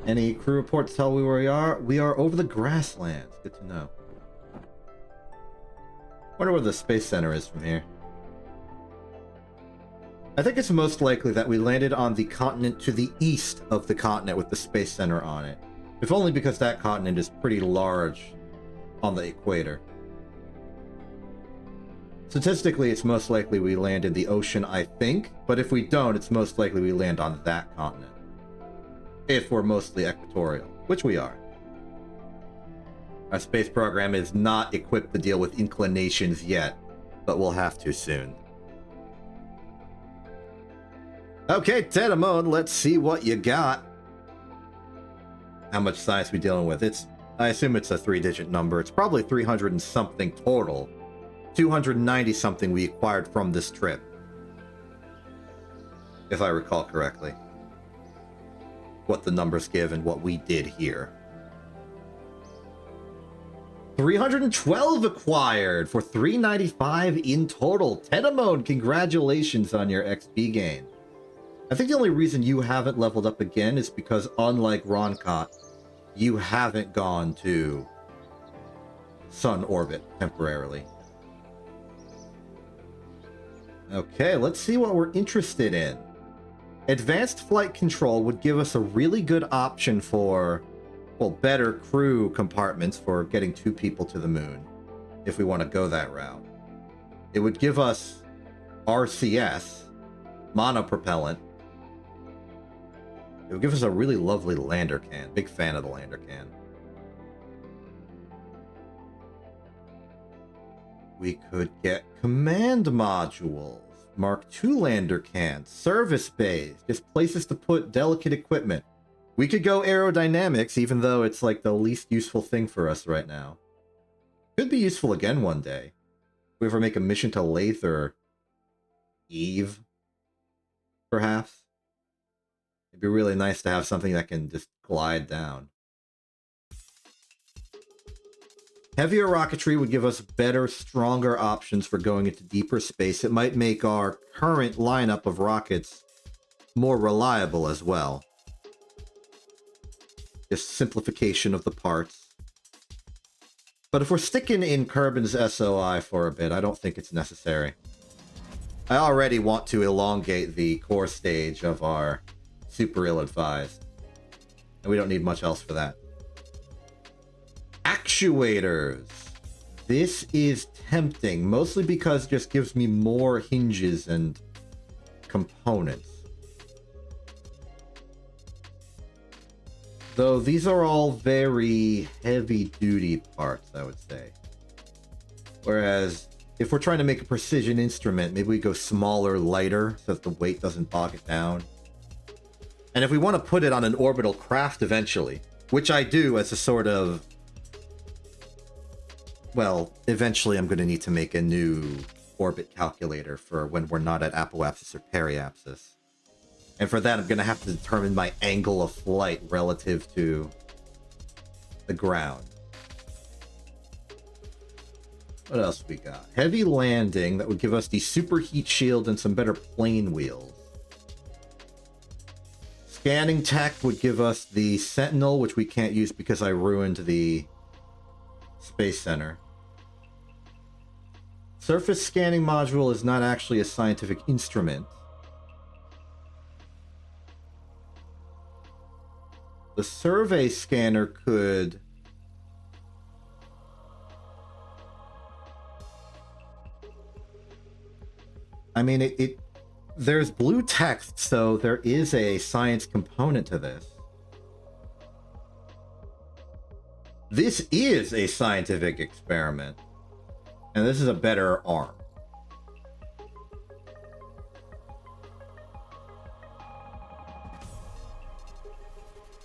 Any crew reports tell me where we are? We are over the grasslands. Good to know. Wonder where the space center is from here. I think it's most likely that we landed on the continent to the east of the continent with the space center on it. If only because that continent is pretty large on the equator. Statistically, it's most likely we land in the ocean, I think, but if we don't, it's most likely we land on that continent. If we're mostly equatorial, which we are. Our space program is not equipped to deal with inclinations yet, but we'll have to soon. Okay, Tedamone, let's see what you got. How much science we dealing with? I assume it's a 3-digit number. It's probably 300 and something total. 290 something we acquired from this trip. if I recall correctly. What the numbers give and what we did here. 312 acquired for 395 in total. Tenamone, congratulations on your XP gain. I think the only reason you haven't leveled up again is because, unlike Roncott, you haven't gone to Sun orbit temporarily. Okay, let's see what we're interested in. Advanced flight control would give us a really good option for, well, better crew compartments for getting 2 people to the moon, if we want to go that route. It would give us RCS, monopropellant. It would give us a really lovely lander can. Big fan of the lander can. We could get command modules. Mark II lander cans, service bays, just places to put delicate equipment. We could go aerodynamics, even though it's like the least useful thing for us right now. Could be useful again one day. If we ever make a mission to Lathe or Eve, perhaps. It'd be really nice to have something that can just glide down. Heavier rocketry would give us better, stronger options for going into deeper space. It might make our current lineup of rockets more reliable as well. Just simplification of the parts. But if we're sticking in Kerbin's SOI for a bit, I don't think it's necessary. I already want to elongate the core stage of our super ill-advised. And we don't need much else for that. Actuators. This is tempting, mostly because it just gives me more hinges and components. Though these are all very heavy-duty parts, I would say. Whereas, if we're trying to make a precision instrument, maybe we go smaller, lighter, so that the weight doesn't bog it down. And if we want to put it on an orbital craft eventually, which I do as a sort of... Well, eventually I'm going to need to make a new orbit calculator for when we're not at apoapsis or periapsis. And for that, I'm going to have to determine my angle of flight relative to the ground. What else we got? Heavy landing, that would give us the superheat shield and some better plane wheels. Scanning tech would give us the Sentinel, which we can't use because I ruined the Space Center. Surface scanning module is not actually a scientific instrument. The survey scanner could... I mean, there's blue text, so there is a science component to this. This is a scientific experiment. And this is a better arm.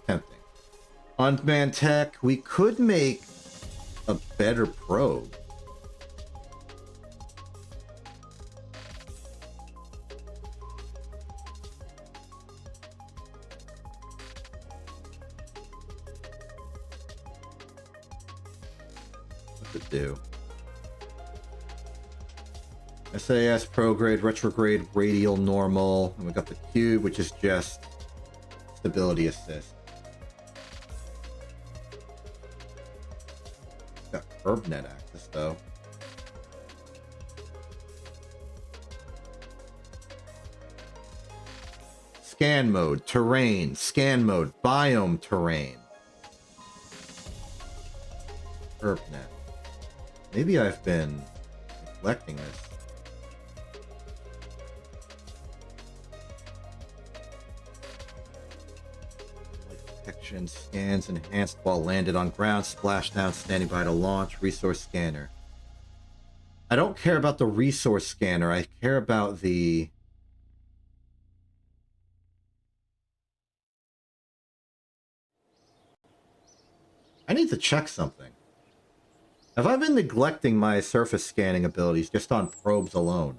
Tempting. Unmanned tech, we could make a better probe. What's it do? SAS, prograde, retrograde, radial, normal. And we got the cube, which is just stability assist. Got curb net access, though. Scan mode, terrain, scan mode, biome, terrain. Curb net. Maybe I've been neglecting this. Detection, scans enhanced while landed on ground, splashdown, standing by to launch, resource scanner. I don't care about the resource scanner, I care about the... I need to check something. Have I been neglecting my surface scanning abilities just on probes alone?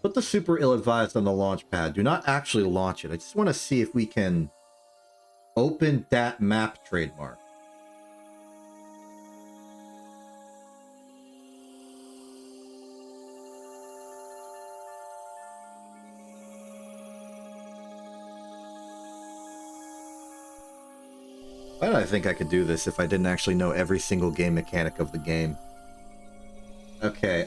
Put the super ill-advised on the launch pad. Do not actually launch it. I just want to see if we can open that map trademark. Why did I think I could do this if I didn't actually know every single game mechanic of the game? Okay,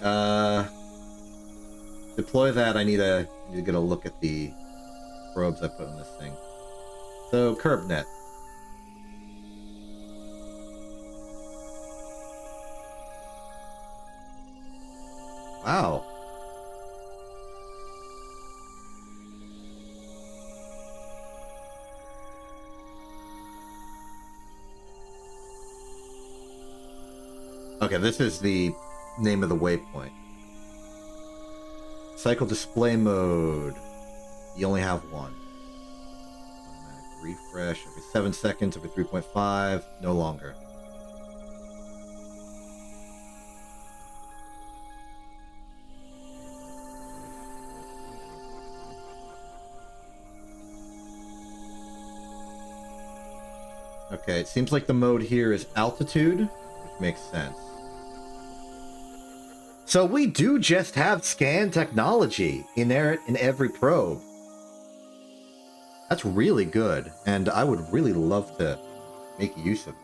deploy that. I need to get a look at the probes I put in this thing. So, curb net. Wow. Okay, this is the name of the waypoint. Cycle display mode. You only have one. Automatic refresh every 7 seconds, every 3.5. No longer. Okay, it seems like the mode here is altitude, which makes sense. So we do just have scan technology inherent in every probe. That's really good, and I would really love to make use of it.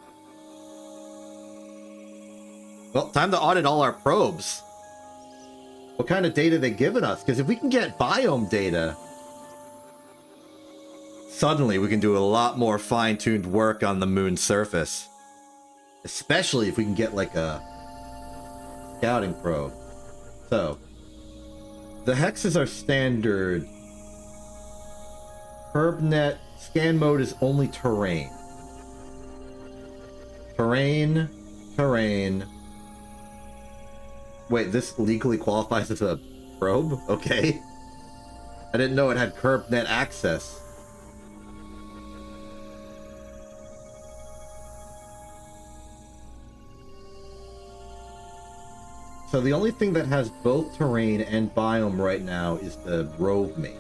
Well, time to audit all our probes. What kind of data they giving us? Because if we can get biome data, suddenly we can do a lot more fine-tuned work on the moon's surface. Especially if we can get like a scouting probe. So, the hexes are standard. HerbNet scan mode is only terrain. Terrain, terrain. Wait, this legally qualifies as a probe? Okay. I didn't know it had HerbNet access. So the only thing that has both terrain and biome right now is the Rove Mate.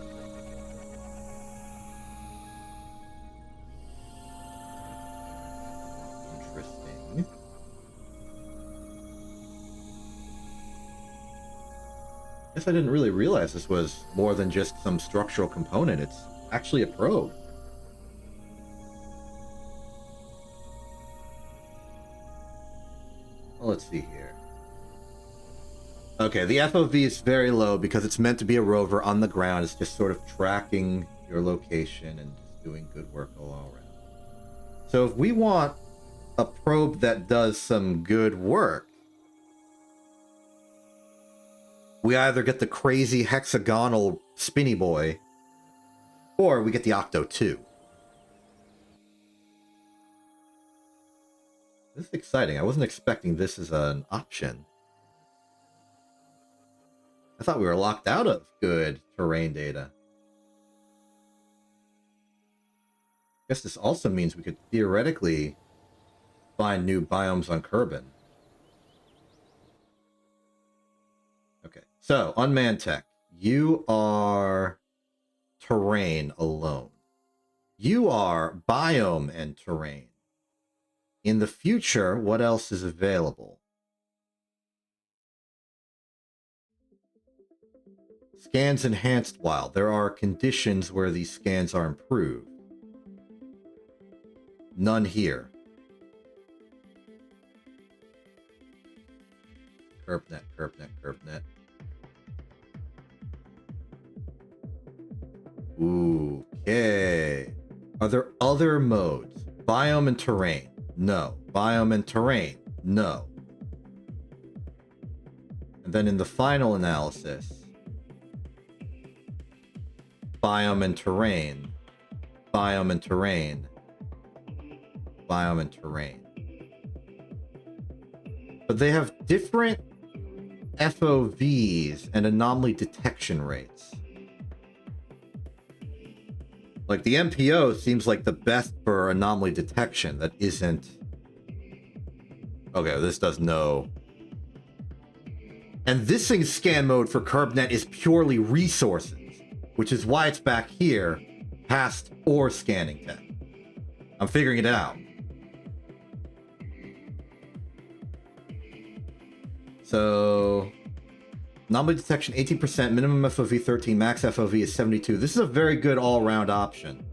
Interesting. Guess I didn't really realize this was more than just some structural component. It's actually a probe. Well, let's see here. Okay, the FOV is very low because it's meant to be a rover on the ground. It's just sort of tracking your location and just doing good work all around. So if we want a probe that does some good work, we either get the crazy hexagonal spinny boy, or we get the Octo 2. This is exciting. I wasn't expecting this as an option. I thought we were locked out of good terrain data. I guess this also means we could theoretically find new biomes on Kerbin. Okay, so unmanned tech. You are terrain alone. You are biome and terrain. In the future, what else is available? Scans enhanced wild. There are conditions where these scans are improved. None here. CurbNet, CurbNet, CurbNet. Okay. Are there other modes? Biome and terrain? No. Biome and terrain? No. And then in the final analysis, biome and terrain, biome and terrain, biome and terrain. But they have different FOVs and anomaly detection rates. Like the MPO seems like the best for anomaly detection. That isn't... Okay, this does no And this thing's scan mode for CurbNet is purely resources, which is why it's back here, past ore scanning tech. I'm figuring it out. So, anomaly detection 18%, minimum FOV 13, max FOV is 72. This is a very good all-around option.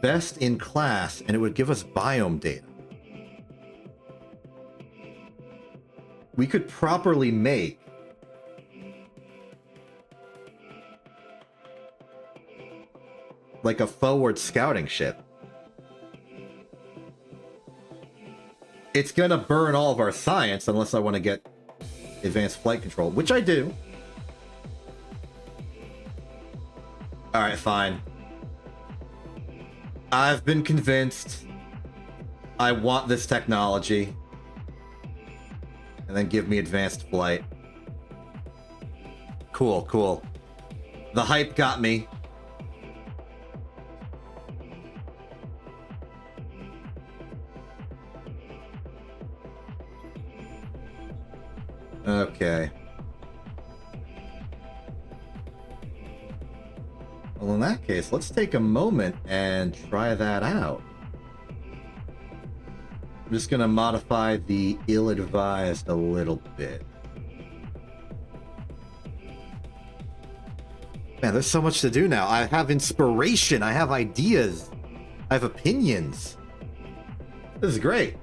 Best in class, and it would give us biome data. We could properly make like a forward scouting ship. It's gonna burn all of our science unless I want to get advanced flight control, which I do. Alright, fine. I've been convinced. I want this technology. And then give me advanced flight. Cool, cool. The hype got me. Okay. Well, in that case, let's take a moment and try that out. I'm just gonna modify the ill-advised a little bit. Man, there's so much to do now. I have inspiration. I have ideas. I have opinions. This is great.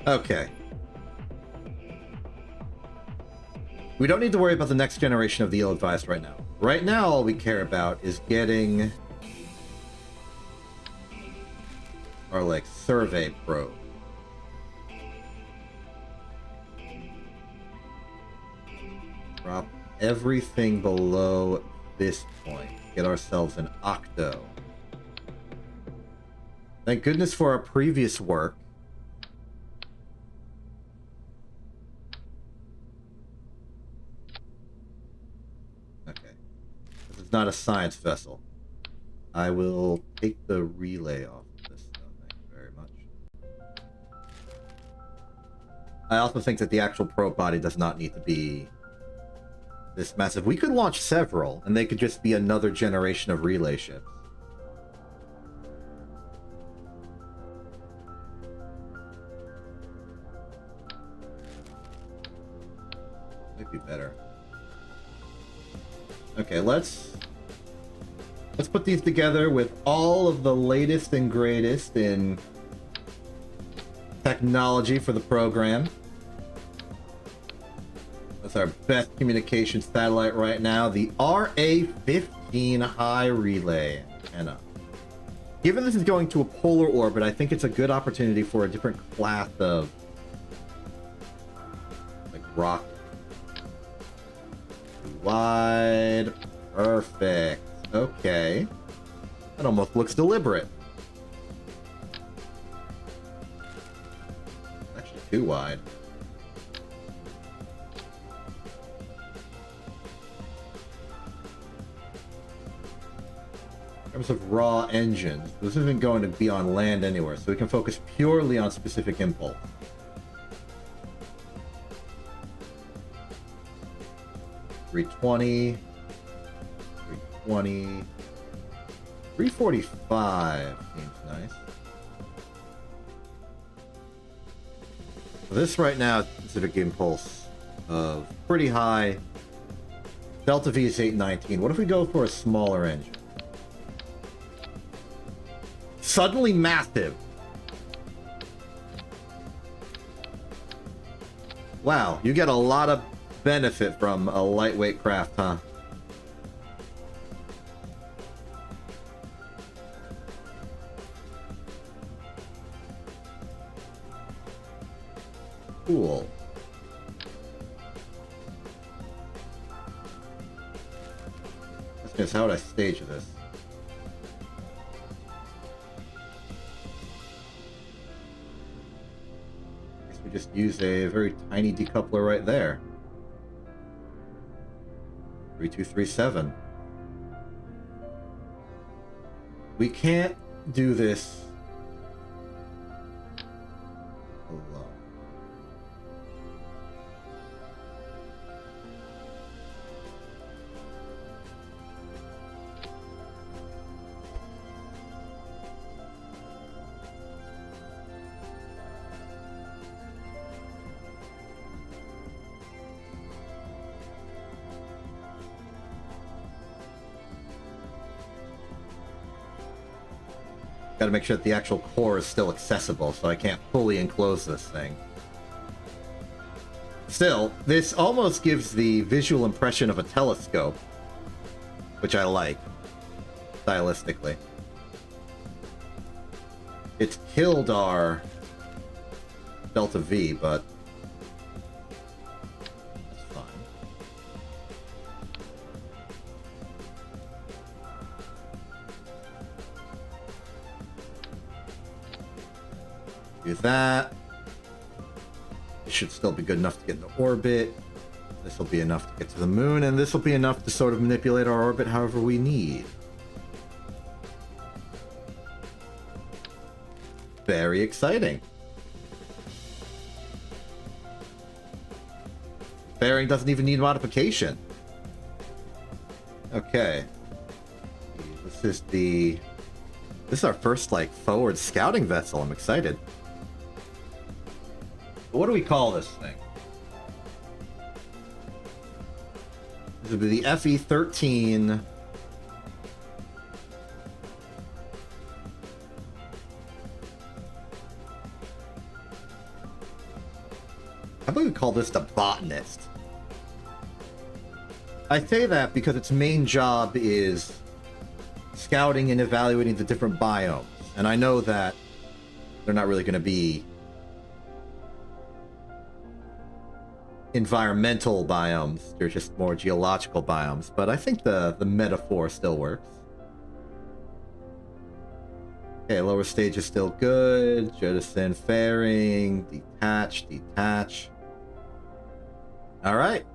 Okay. We don't need to worry about the next generation of the ill-advised right now. Right now, all we care about is getting our, like, survey probe. Drop everything below this point. Get ourselves an octo. Thank goodness for our previous work. Okay. This is not a science vessel. I will take the relay off of this stuff. Thank you very much. I also think that the actual probe body does not need to be this massive. We could launch several, and they could just be another generation of relay ships. Might be better. Okay, let's put these together with all of the latest and greatest in technology for the program. That's our best communication satellite right now, the RA-15 high relay antenna. Given this is going to a polar orbit, I think it's a good opportunity for a different class of, like, rocket. Wide. Perfect. Okay. That almost looks deliberate. Actually, too wide. In terms of raw engines, this isn't going to be on land anywhere, so we can focus purely on specific impulse. $320, $320, $345 seems nice. This right now, specific impulse of pretty high. Delta V is 819. What if we go for a smaller engine? Suddenly massive. Wow, you get a lot of benefit from a lightweight craft, huh? Cool. That's just how would I stage this? I guess we just use a very tiny decoupler right there. 3237. We can't do this Gotta make sure that the actual core is still accessible, so I can't fully enclose this thing. Still, this almost gives the visual impression of a telescope, which I like, stylistically. It's killed our Delta V, but that's fine. Do that. It should still be good enough to get into orbit. This will be enough to get to the moon, and this will be enough to sort of manipulate our orbit however we need. Very exciting. Fairing doesn't even need modification. Okay. This is our first, like, forward scouting vessel. I'm excited. What do we call this thing? This would be the FE-13. How about we call this the Botanist? I say that because its main job is scouting and evaluating the different biomes. And I know that they're not really going to be environmental biomes. They're just more geological biomes. But I think the metaphor still works. Okay, lower stage is still good. Jettison, fairing, detach. All right.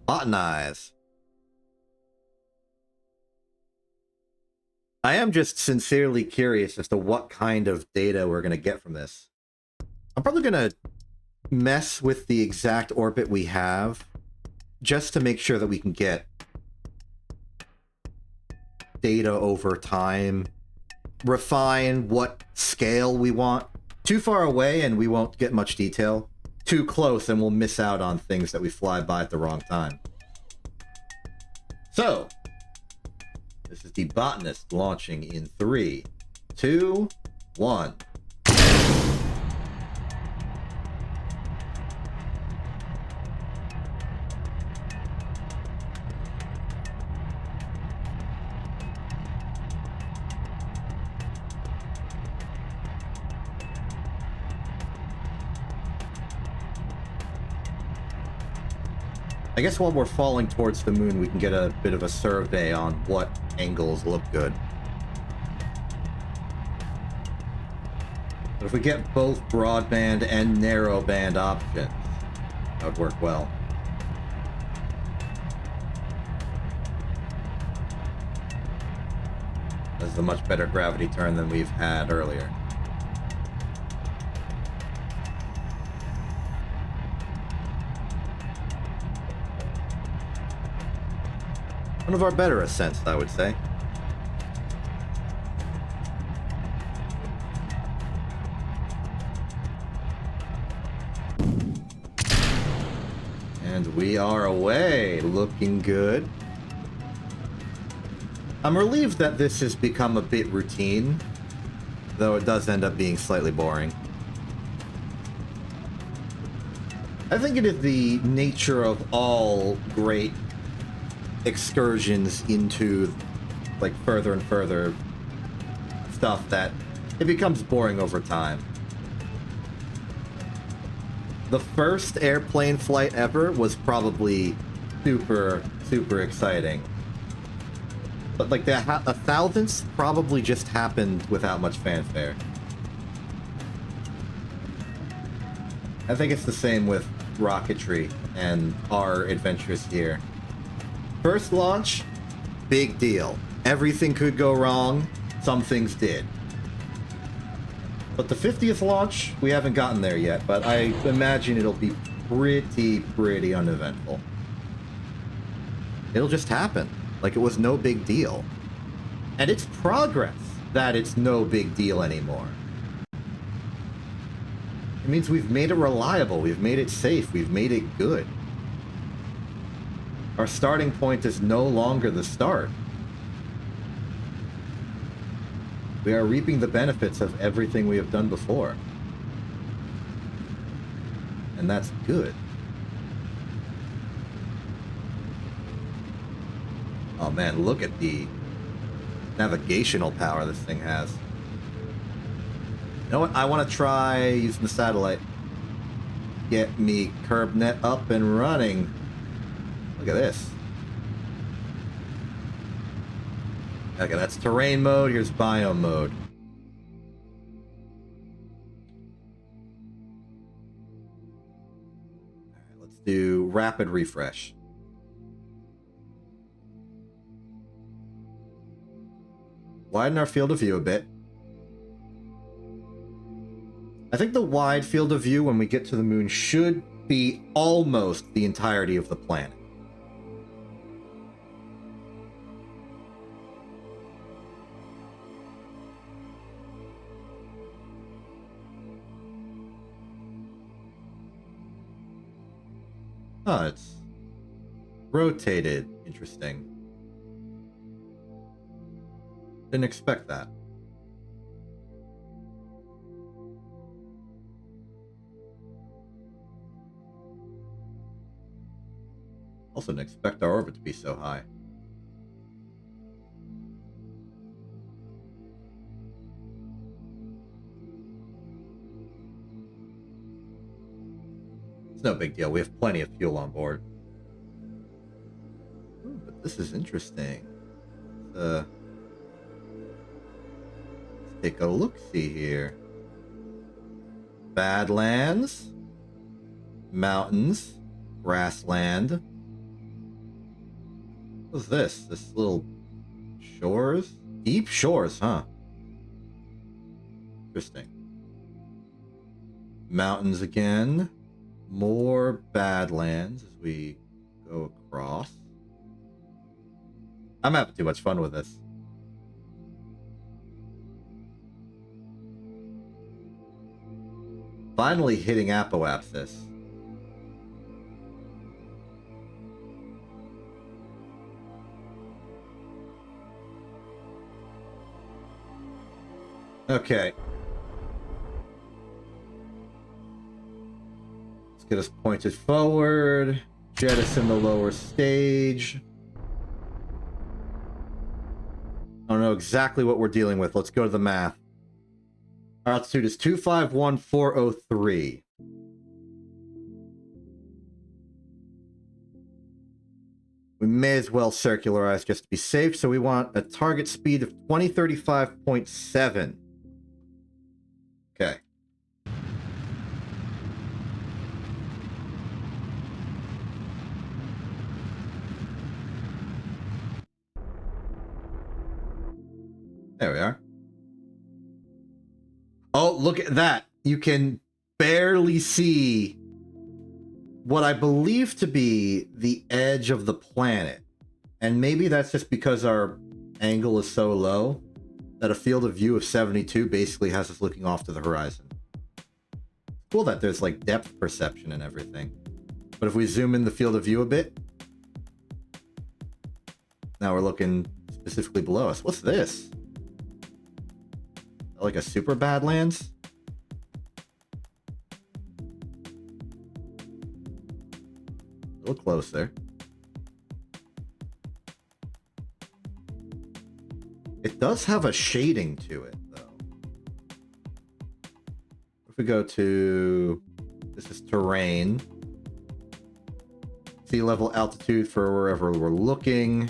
Botanize. I am just sincerely curious as to what kind of data we're going to get from this. I'm probably going to mess with the exact orbit we have just to make sure that we can get data over time, refine what scale we want. Too far away and we won't get much detail. Too close and we'll miss out on things that we fly by at the wrong time. So, this is the Botanist launching in 3, 2, 1. I guess while we're falling towards the moon, we can get a bit of a survey on what angles look good. But if we get both broadband and narrowband options, that would work well. This is a much better gravity turn than we've had earlier. One of our better ascents, I would say. And we are away, looking good. I'm relieved that this has become a bit routine, though it does end up being slightly boring. I think it is the nature of all great excursions into like further and further stuff that it becomes boring over time. The first airplane flight ever was probably super exciting, but like the 1000th probably just happened without much fanfare. I think it's the same with rocketry and our adventures here. First launch, big deal. Everything could go wrong. Some things did. But the 50th launch, we haven't gotten there yet, but I imagine it'll be pretty uneventful. It'll just happen, like it was no big deal. And it's progress that it's no big deal anymore. It means we've made it reliable, we've made it safe, we've made it good. Our starting point is no longer the start. We are reaping the benefits of everything we have done before. And that's good. Oh man, look at the navigational power this thing has. You know what? I want to try using the satellite. Get me curb net up and running. Look at this. Okay, that's terrain mode. Here's biome mode. All right, let's do rapid refresh. Widen our field of view a bit. I think the wide field of view when we get to the moon should be almost the entirety of the planet. Oh, it's rotated. Interesting. Didn't expect that. Also didn't expect our orbit to be so high. It's no big deal. We have plenty of fuel on board. Ooh, but this is interesting. Let's take a look-see here. Badlands, mountains, grassland. What's this? This little shores? Deep shores, huh? Interesting. Mountains again. More badlands as we go across. I'm having too much fun with this. Finally hitting apoapsis. Okay. Let's get us pointed forward. Jettison the lower stage. I don't know exactly what we're dealing with. Let's go to the math. Our altitude is 251,403. We may as well circularize just to be safe, so we want a target speed of 2035.7. Okay. There we are. Oh, look at that. You can barely see what I believe to be the edge of the planet. And maybe that's just because our angle is so low that a field of view of 72 basically has us looking off to the horizon. Cool that there's like depth perception and everything. But if we zoom in the field of view a bit, now we're looking specifically below us. What's this? Like a super badlands? A little closer. It does have a shading to it, though. If we go to... This is terrain. Sea level altitude for wherever we're looking.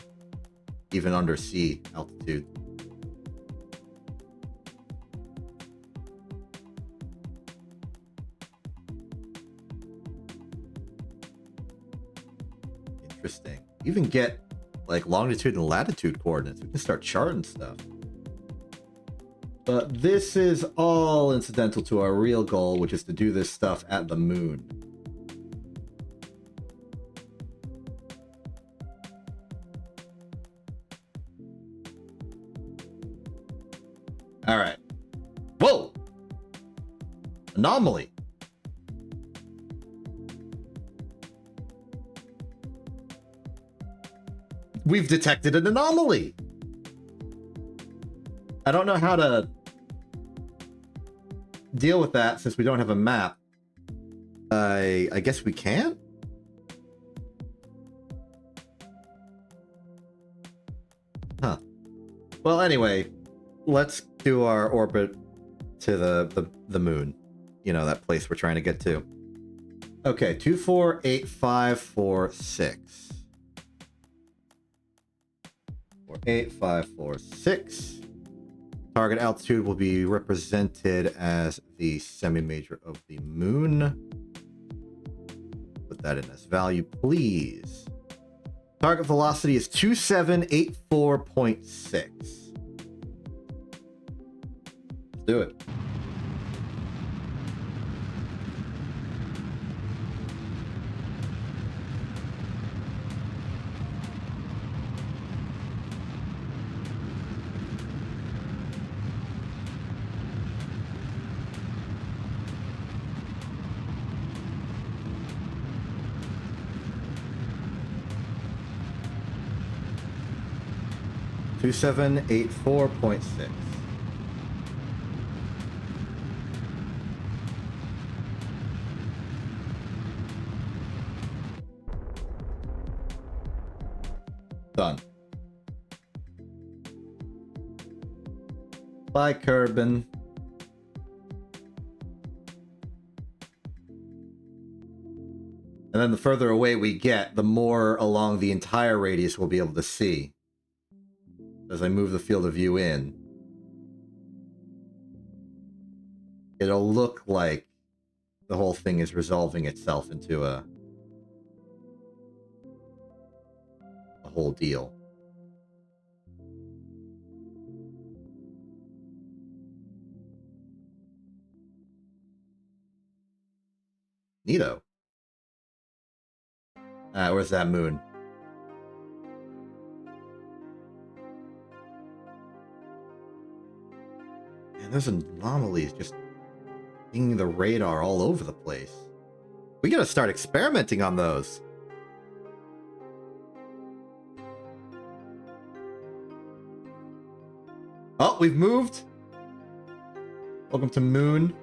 Even under sea altitude. Interesting. You even get like longitude and latitude coordinates. We can start charting stuff. But this is all incidental to our real goal, which is to do this stuff at the moon. All right. Whoa! Anomaly. We've detected an anomaly. I don't know how to deal with that since we don't have a map. I guess we can? Huh. Well, anyway, let's do our orbit to the moon. You know, that place we're trying to get to. Okay, 248546. 48546. Target altitude will be represented as the semi-major of the moon. Put that in as value, please. Target velocity is 2784.6. Let's do it. Two 2784.6. Done. Bye, Kerbin. And then the further away we get, the more along the entire radius we'll be able to see. As I move the field of view in, it'll look like the whole thing is resolving itself into a whole deal. Neato. Where's that moon? Man, there's anomalies just pinging the radar all over the place. We gotta start experimenting on those. Oh, we've moved. Welcome to Moon.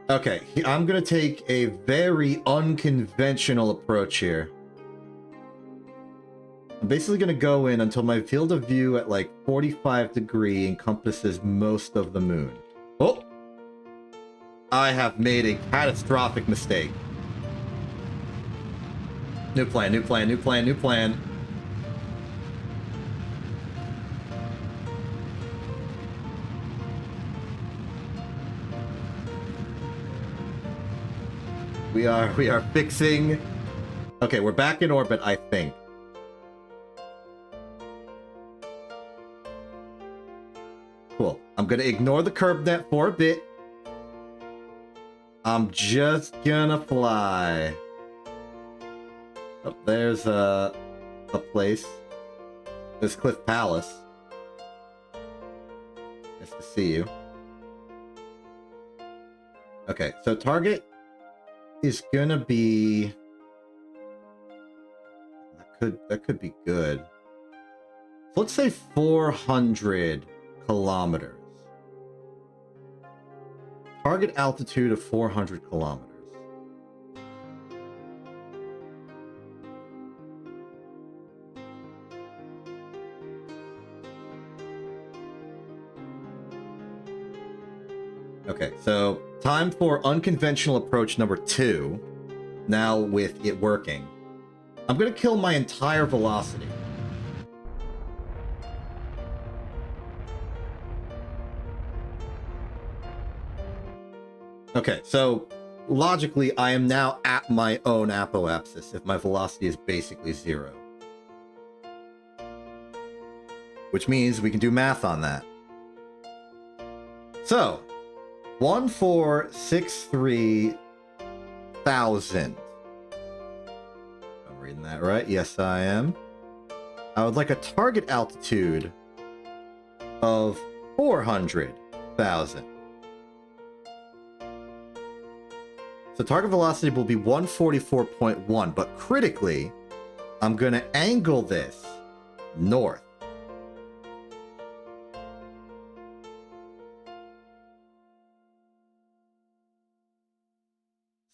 Okay, I'm gonna take a very unconventional approach here. I'm basically gonna go in until my field of view at like 45 degree encompasses most of the moon. Oh! I have made a catastrophic mistake. New plan, new plan, new plan, new plan. We are fixing... Okay, we're back in orbit, I think. Cool. I'm gonna ignore the curb net for a bit. I'm just gonna fly. Oh, there's a place. There's Cliff Palace. Nice to see you. Okay, so target is gonna be... That could be good. So let's say 400 kilometers. Target altitude of 400 kilometers. Okay, so time for unconventional approach number 2. Now with it working. I'm gonna kill my entire velocity. Okay, so logically, I am now at my own apoapsis if my velocity is basically 0. Which means we can do math on that. So, 1463,000. I'm reading that right? Yes, I am. I would like a target altitude of 400,000. So target velocity will be 144.1, but critically, I'm going to angle this north.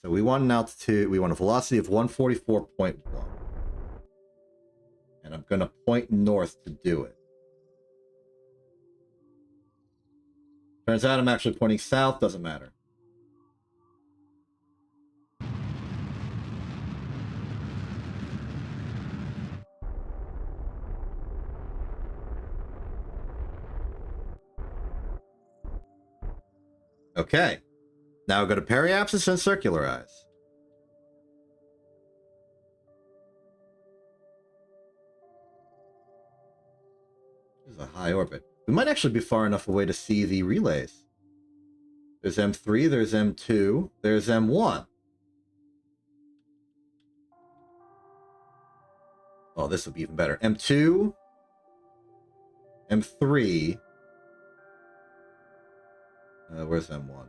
So we want an altitude, we want a velocity of 144.1. And I'm going to point north to do it. Turns out I'm actually pointing south, doesn't matter. Okay. Now go to periapsis and circularize. This is a high orbit. We might actually be far enough away to see the relays. There's M3, there's M2, there's M1. Oh, this would be even better. M2, M3. Where's M1?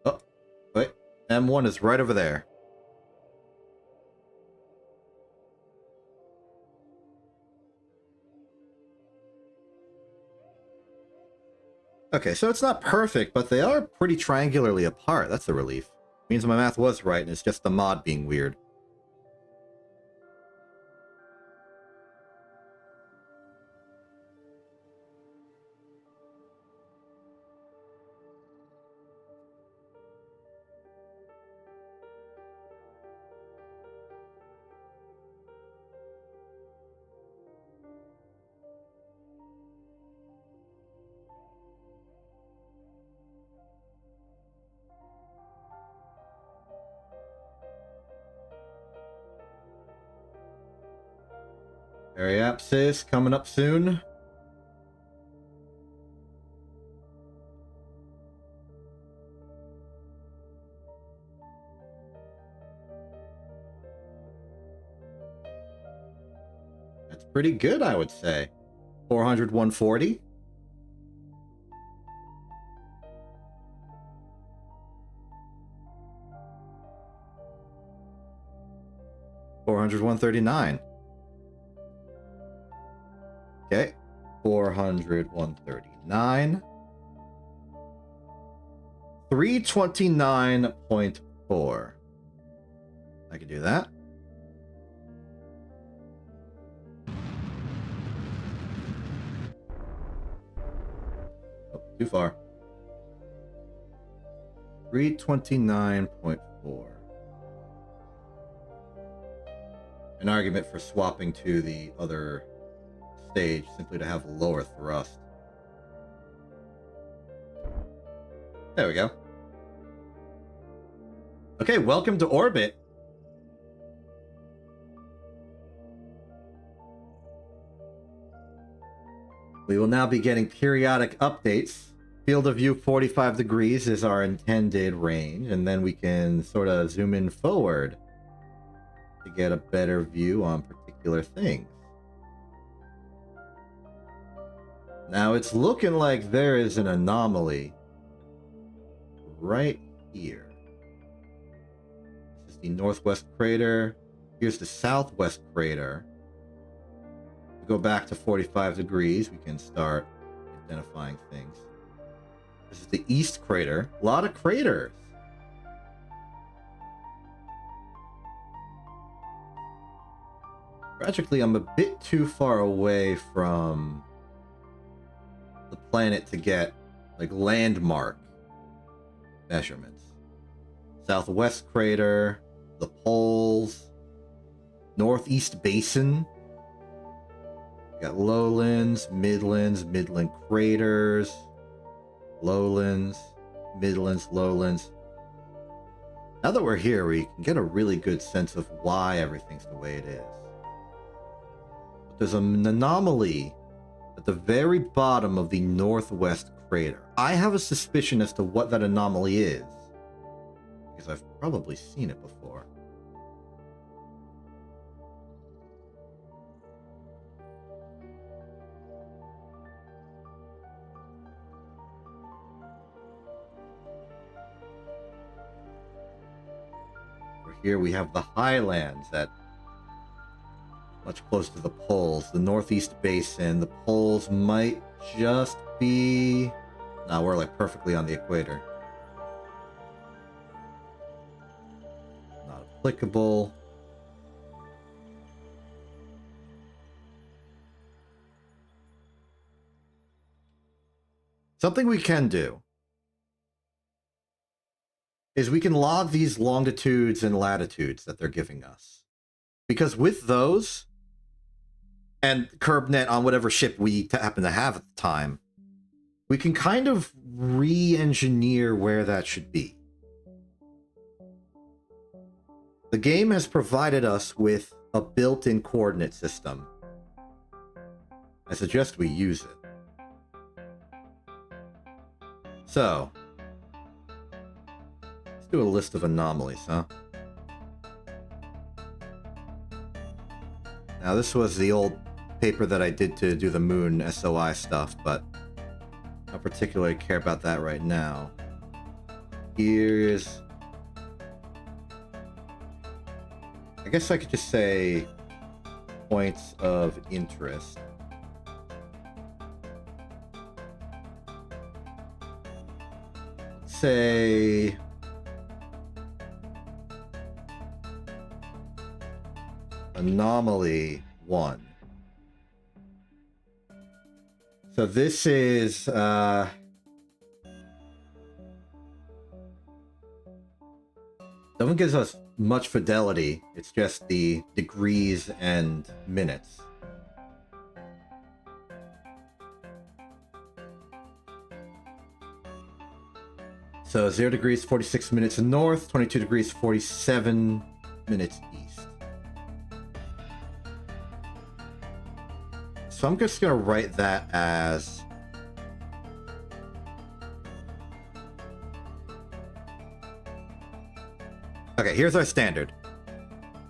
Oh, wait. M1 is right over there. Okay, so it's not perfect, but they are pretty triangularly apart. That's a relief. Means my math was right, and it's just the mod being weird. Periapsis coming up soon. That's pretty good, I would say. 400, 140. $400, 139. Okay. 400, 139. 329.4. I can do that. Oh, too far. 329.4. An argument for swapping to the other stage simply to have lower thrust. There we go. Okay, welcome to orbit. We will now be getting periodic updates. Field of view 45 degrees is our intended range, and then we can sort of zoom in forward to get a better view on particular things. Now it's looking like there is an anomaly right here. This is the northwest crater. Here's the southwest crater. We go back to 45 degrees. We can start identifying things. This is the east crater. A lot of craters. Tragically, I'm a bit too far away from the planet to get like landmark measurements. Southwest crater, the poles, northeast basin. We got lowlands, midland craters, lowlands, midlands, lowlands. Now that we're here, we can get a really good sense of why everything's the way it is. But there's an anomaly at the very bottom of the northwest crater. I have a suspicion as to what that anomaly is, because I've probably seen it before. Over here we have the highlands at much closer to the poles. The northeast basin, the poles might just be... No, we're like perfectly on the equator. Not applicable. Something we can do is we can log these longitudes and latitudes that they're giving us. Because with those, and CurbNet on whatever ship we happen to have at the time, we can kind of re-engineer where that should be. The game has provided us with a built-in coordinate system. I suggest we use it. So, let's do a list of anomalies, huh? Now, this was the old paper that I did to do the moon SOI stuff, but I don't particularly care about that right now. Here's... I guess I could just say points of interest. Say... Anomaly 1. So this is... No one gives us much fidelity. It's just the degrees and minutes. So 0 degrees, 46 minutes north, 22 degrees, 47 minutes east. So I'm just going to write that as... Okay, here's our standard.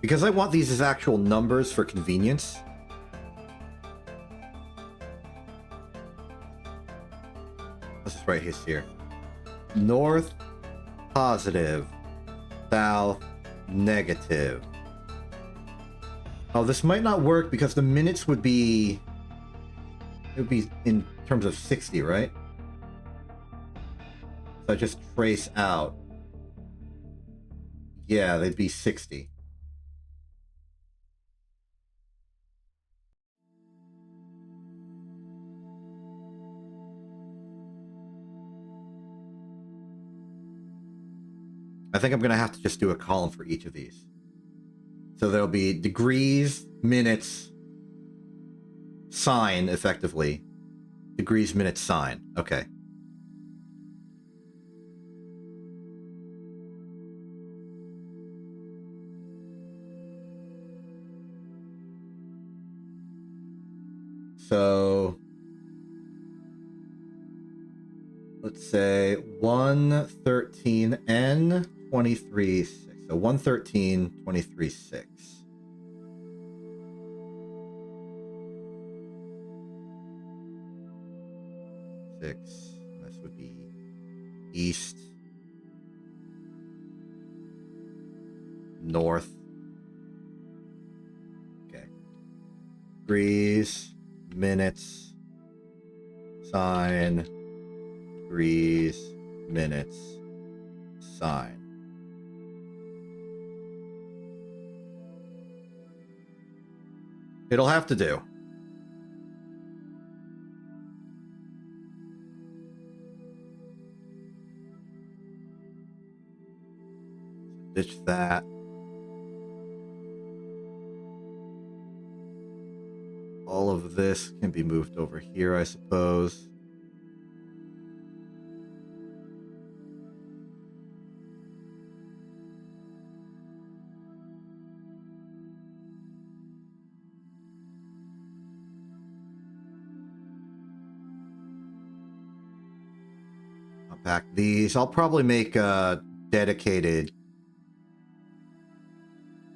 Because I want these as actual numbers for convenience. Let's just write his here. North, positive. South, negative. Oh, this might not work because the minutes would be... It would be in terms of 60, right? So I just trace out. Yeah, they'd be 60. I think I'm going to have to just do a column for each of these. So there'll be degrees, minutes, sign, effectively. Degrees, minutes, sign. Okay. So let's say 113 N 23 6. So 113 23 6. This would be east, north. Okay. Degrees, minutes, sign, degrees, minutes, sign. It'll have to do. Ditch that. All of this can be moved over here, I suppose. I'll pack these. I'll probably make a dedicated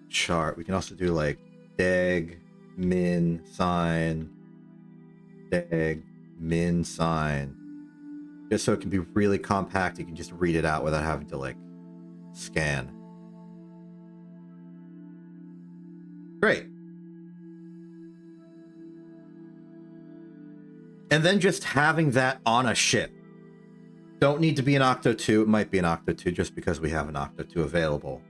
chart. We can also do like deg, min, sign, deg, min, sign. Just so it can be really compact. You can just read it out without having to like scan. Great. And then just having that on a ship. Don't need to be an Octo 2. It might be an Octo 2 just because we have an Octo 2 available.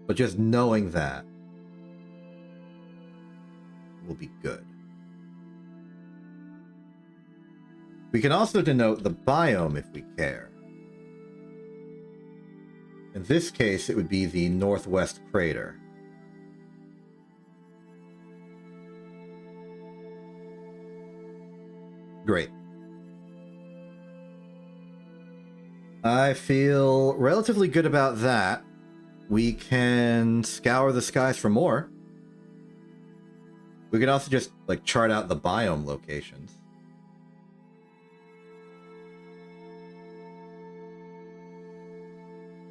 But just knowing that will be good. We can also denote the biome if we care. In this case, it would be the Northwest Crater. Great. I feel relatively good about that. We can scour the skies for more. We can also just, like, chart out the biome locations.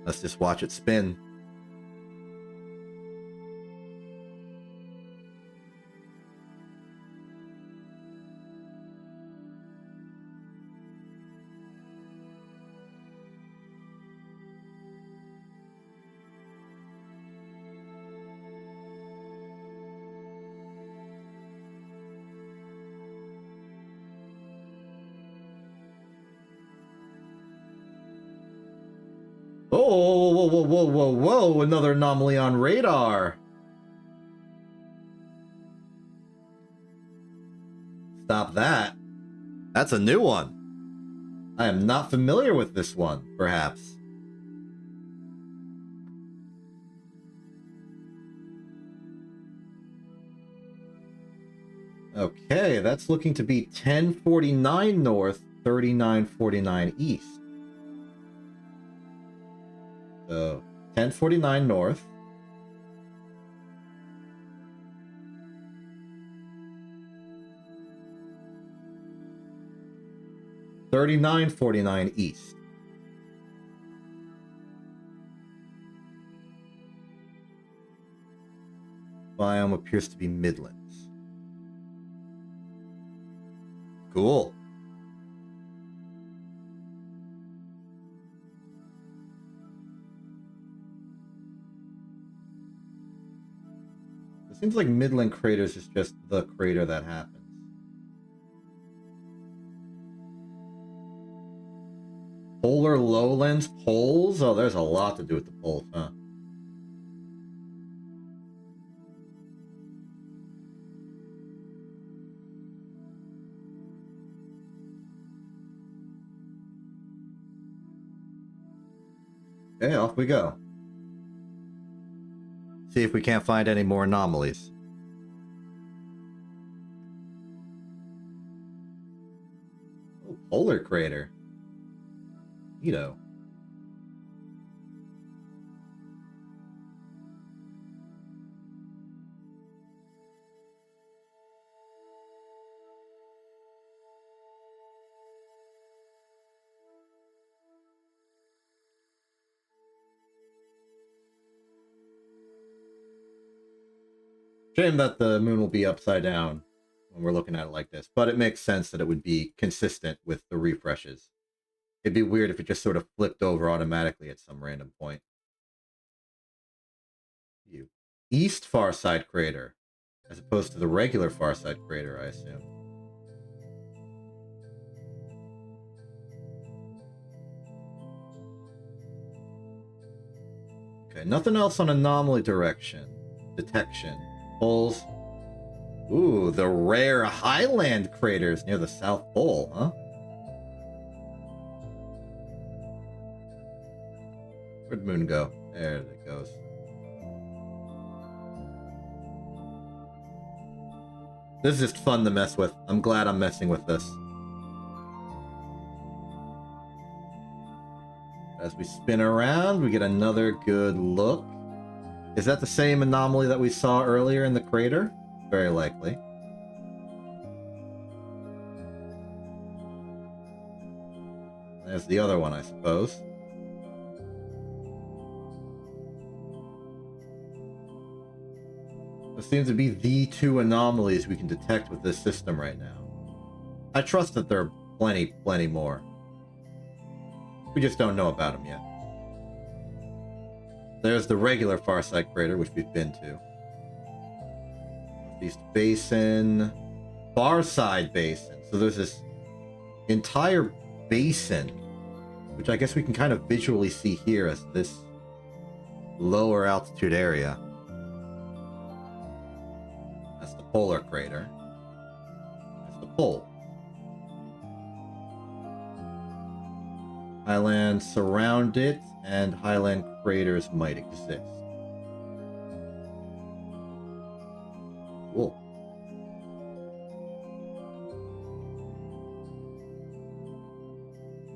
Let's just watch it spin. Oh, whoa, whoa, whoa, whoa, whoa, another anomaly on radar. Stop that. That's a new one. I am not familiar with this one, perhaps. Okay, that's looking to be 1049 north, 3949 east. So, 1049 north. $39.49 east. Biome appears to be Midlands. Cool. It seems like Midland Craters is just the crater that happens. Polar lowlands, poles? Oh, there's a lot to do with the poles, huh? Okay, off we go. See if we can't find any more anomalies. Oh, polar crater. Neato. Shame that the moon will be upside down when we're looking at it like this, but it makes sense that it would be consistent with the refreshes. It'd be weird if it just sort of flipped over automatically at some random point. East Farside Crater, as opposed to the regular Farside Crater, I assume. Okay, nothing else on anomaly detection. Poles. Ooh, the rare highland craters near the South Pole, huh? Where'd the moon go? There it goes. This is just fun to mess with. I'm glad I'm messing with this. As we spin around, we get another good look. Is that the same anomaly that we saw earlier in the crater? Very likely. There's the other one, I suppose. There seems to be the two anomalies we can detect with this system right now. I trust that there are plenty more. We just don't know about them yet. There's the regular Farside Crater, which we've been to. Northeast Basin, far side basin. So there's this entire basin, which I guess we can kind of visually see here as this lower altitude area. That's the polar crater. That's the pole. Highlands surround it, and highland craters might exist. Cool.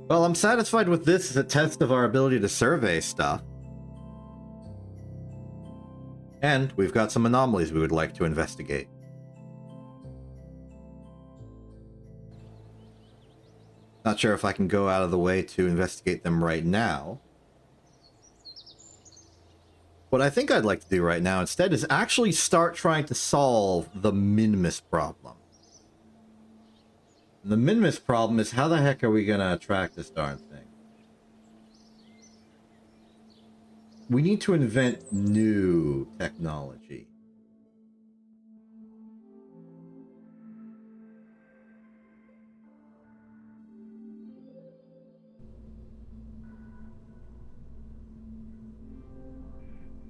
Well, I'm satisfied with this as a test of our ability to survey stuff. And we've got some anomalies we would like to investigate. Not sure if I can go out of the way to investigate them right now. What I think I'd like to do right now instead is actually start trying to solve the minimus problem. And the minimus problem is, how the heck are we going to track this darn thing? We need to invent new technology.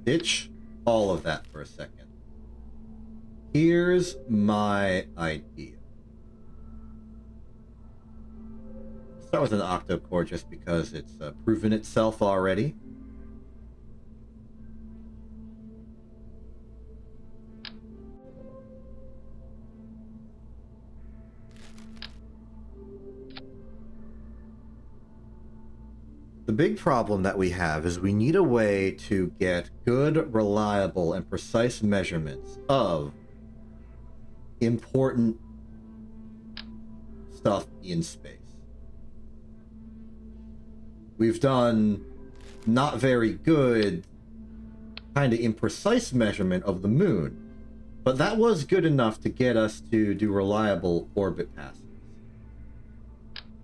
Ditch all of that for a second. Here's my idea. Start with an octo-core just because it's proven itself already. The big problem that we have is we need a way to get good, reliable, and precise measurements of important stuff in space. We've done not very good, kind of imprecise measurement of the moon, but that was good enough to get us to do reliable orbit passes.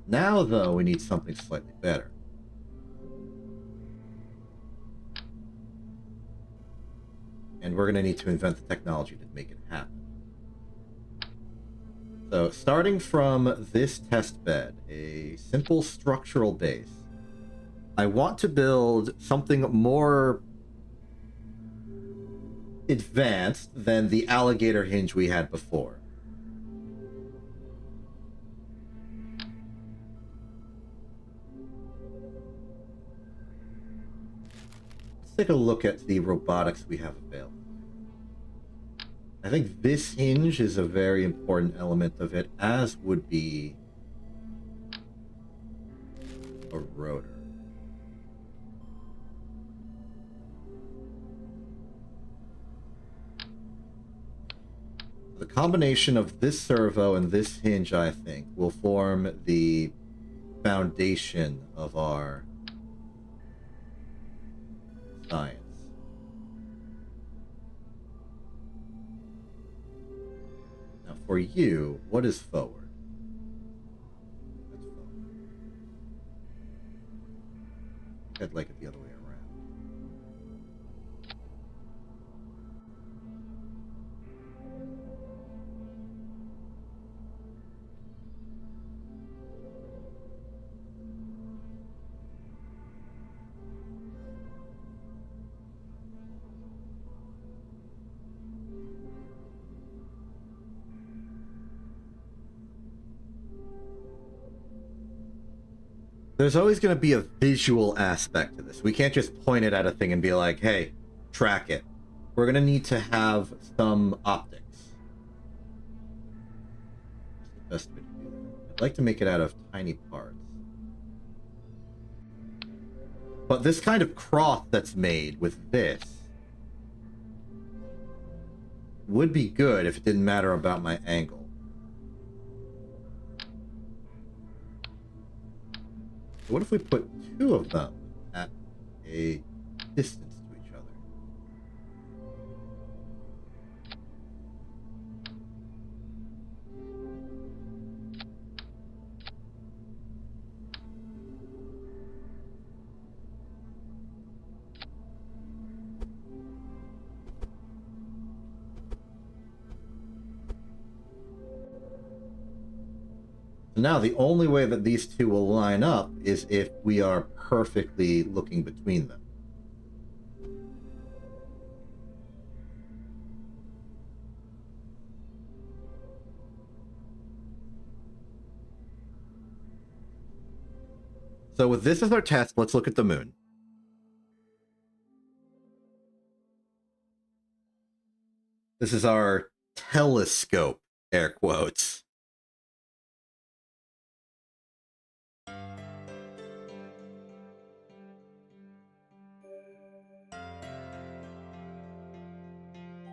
Now, though, we need something slightly better. And we're going to need to invent the technology to make it happen. So, starting from this test bed, a simple structural base, I want to build something more advanced than the alligator hinge we had before. Let's take a look at the robotics we have available. I think this hinge is a very important element of it, as would be a rotor. The combination of this servo and this hinge, I think, will form the foundation of our science. Now, for you, what is forward? That's forward. I'd like it the other way around. There's always going to be a visual aspect to this. We can't just point it at a thing and be like, hey, track it. We're going to need to have some optics. That's the best way to do that. I'd like to make it out of tiny parts. But this kind of cross that's made with this would be good if it didn't matter about my angle. What if we put two of them at a distance to each other? So now the only way that these two will line up is if we are perfectly looking between them. So with this as our test, let's look at the moon. This is our telescope, air quotes.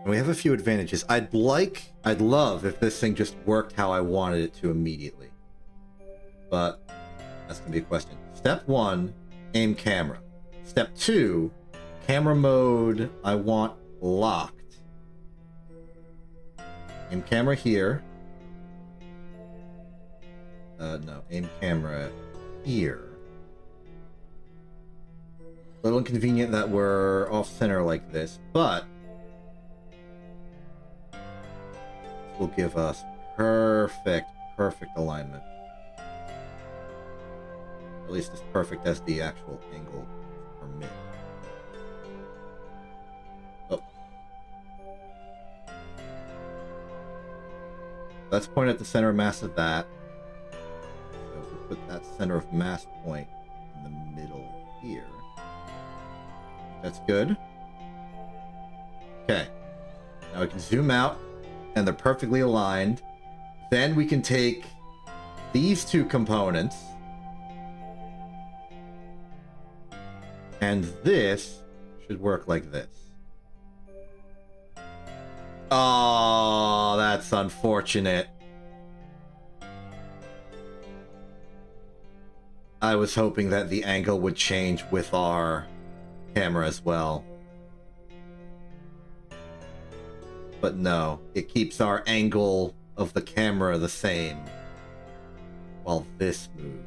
And we have a few advantages. I'd love if this thing just worked how I wanted it to immediately. But that's gonna be a question. Step 1, aim camera. Step 2, camera mode I want locked. Aim camera here. No, aim camera here. A little inconvenient that we're off center like this, but this will give us perfect alignment. At least as perfect as the actual angle permit. Oh. Let's point at the center of mass of that. So if we put that center of mass point in the middle here. That's good. Okay. Now we can zoom out, and they're perfectly aligned. Then we can take these two components, and this should work like this. Oh, that's unfortunate. I was hoping that the angle would change with our camera as well. But no, it keeps our angle of the camera the same while this moves.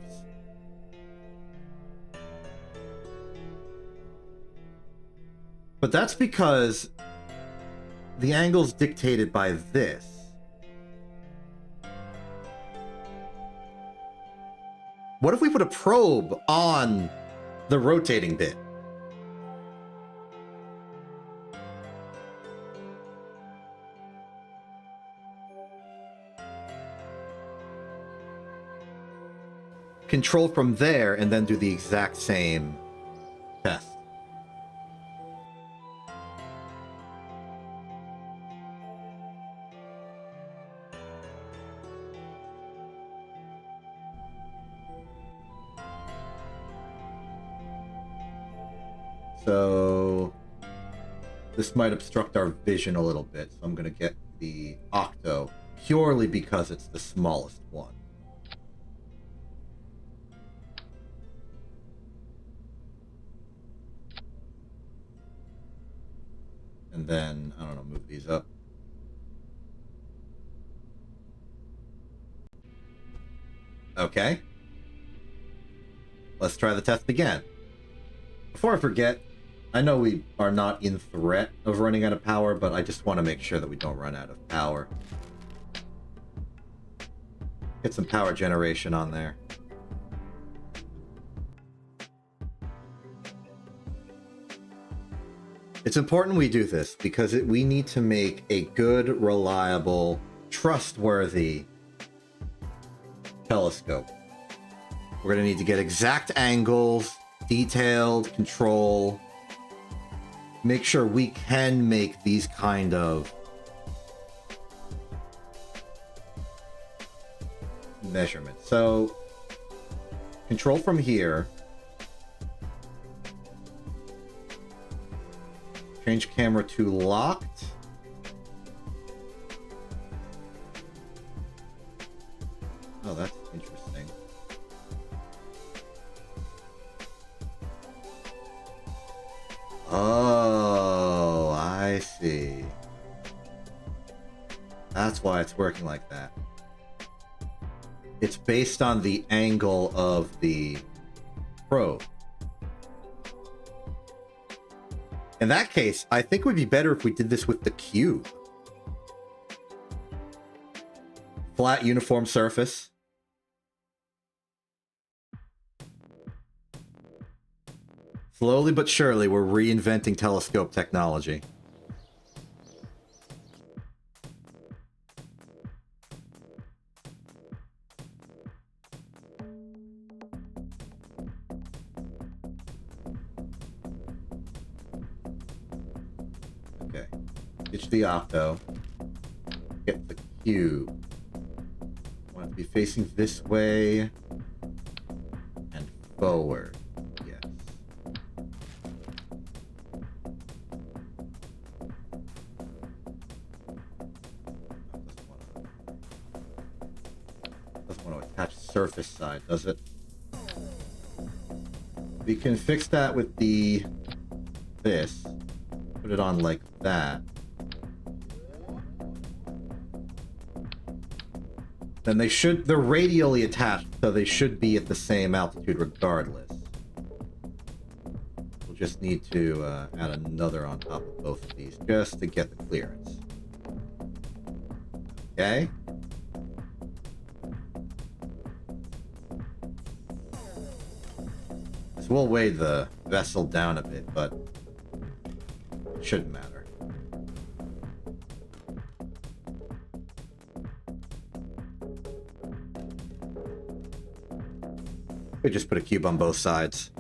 But that's because the angle's dictated by this. What if we put a probe on the rotating bit? Control from there and then do the exact same test. So this might obstruct our vision a little bit, so I'm going to get the octo purely because it's the smallest one. And then, I don't know, move these up. Okay. Let's try the test again. Before I forget, I know we are not in threat of running out of power, but I just want to make sure that we don't run out of power. Get some power generation on there. It's important we do this because we need to make a good, reliable, trustworthy telescope. We're going to need to get exact angles, detailed control, make sure we can make these kind of measurements. So, control from here. Change camera to locked. Oh, that's interesting. Oh, I see. That's why it's working like that. It's based on the angle of the probe. In that case, I think it would be better if we did this with the cube. Flat, uniform surface. Slowly but surely, we're reinventing telescope technology. Okay. Ditch the opto. Get the cube. Want it to be facing this way and forward. Yes. Doesn't want to attach surface side, does it? We can fix that with this. Put it on like that. Then they're radially attached, so they should be at the same altitude regardless. We'll just need to add another on top of both of these, just to get the clearance. Okay? This will weigh the vessel down a bit, but it shouldn't matter. We just put a cube on both sides.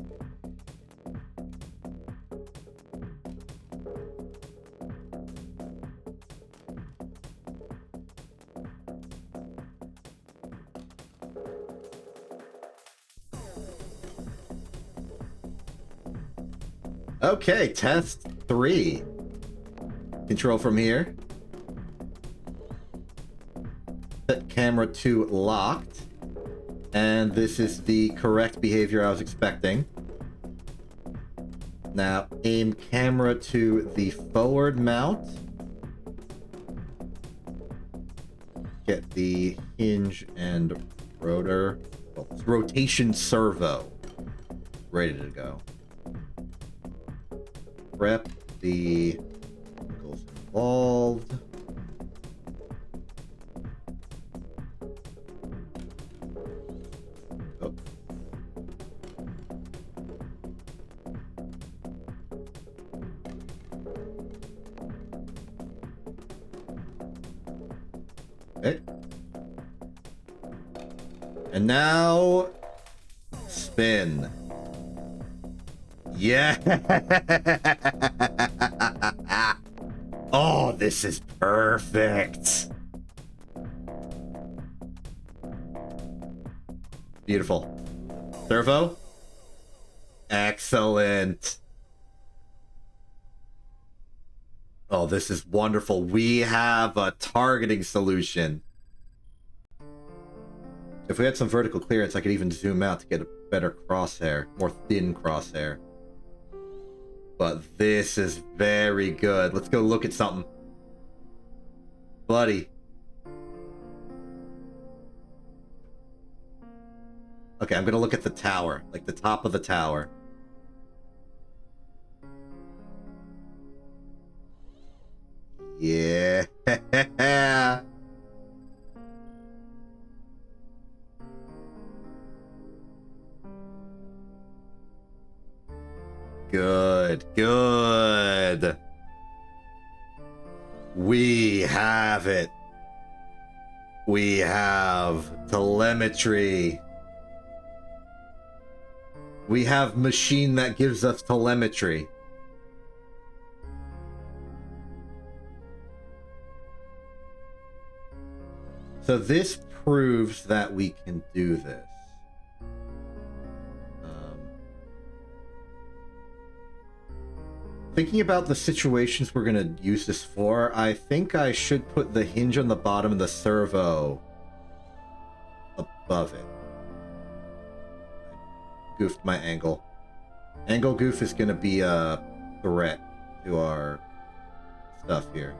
Okay, test 3. Control from here. Set camera to locked. And this is the correct behavior I was expecting. Now, aim camera to the forward mount. Get the hinge and rotor. Well, it's rotation servo. Ready to go. Prep the chemicals involved. Oh. Okay. And now spin. Yeah. Oh, this is perfect. Beautiful. Servo. Excellent. Oh, this is wonderful. We have a targeting solution. If we had some vertical clearance, I could even zoom out to get a better crosshair, more thin crosshair. But this is very good. Let's go look at something. Buddy. Okay, I'm gonna look at the tower, like the top of the tower. Yeah. Good, good. We have it. We have telemetry. We have machine that gives us telemetry. So this proves that we can do this. Thinking about the situations we're going to use this for, I think I should put the hinge on the bottom and the servo above it. I goofed my angle. Angle goof is going to be a threat to our stuff here.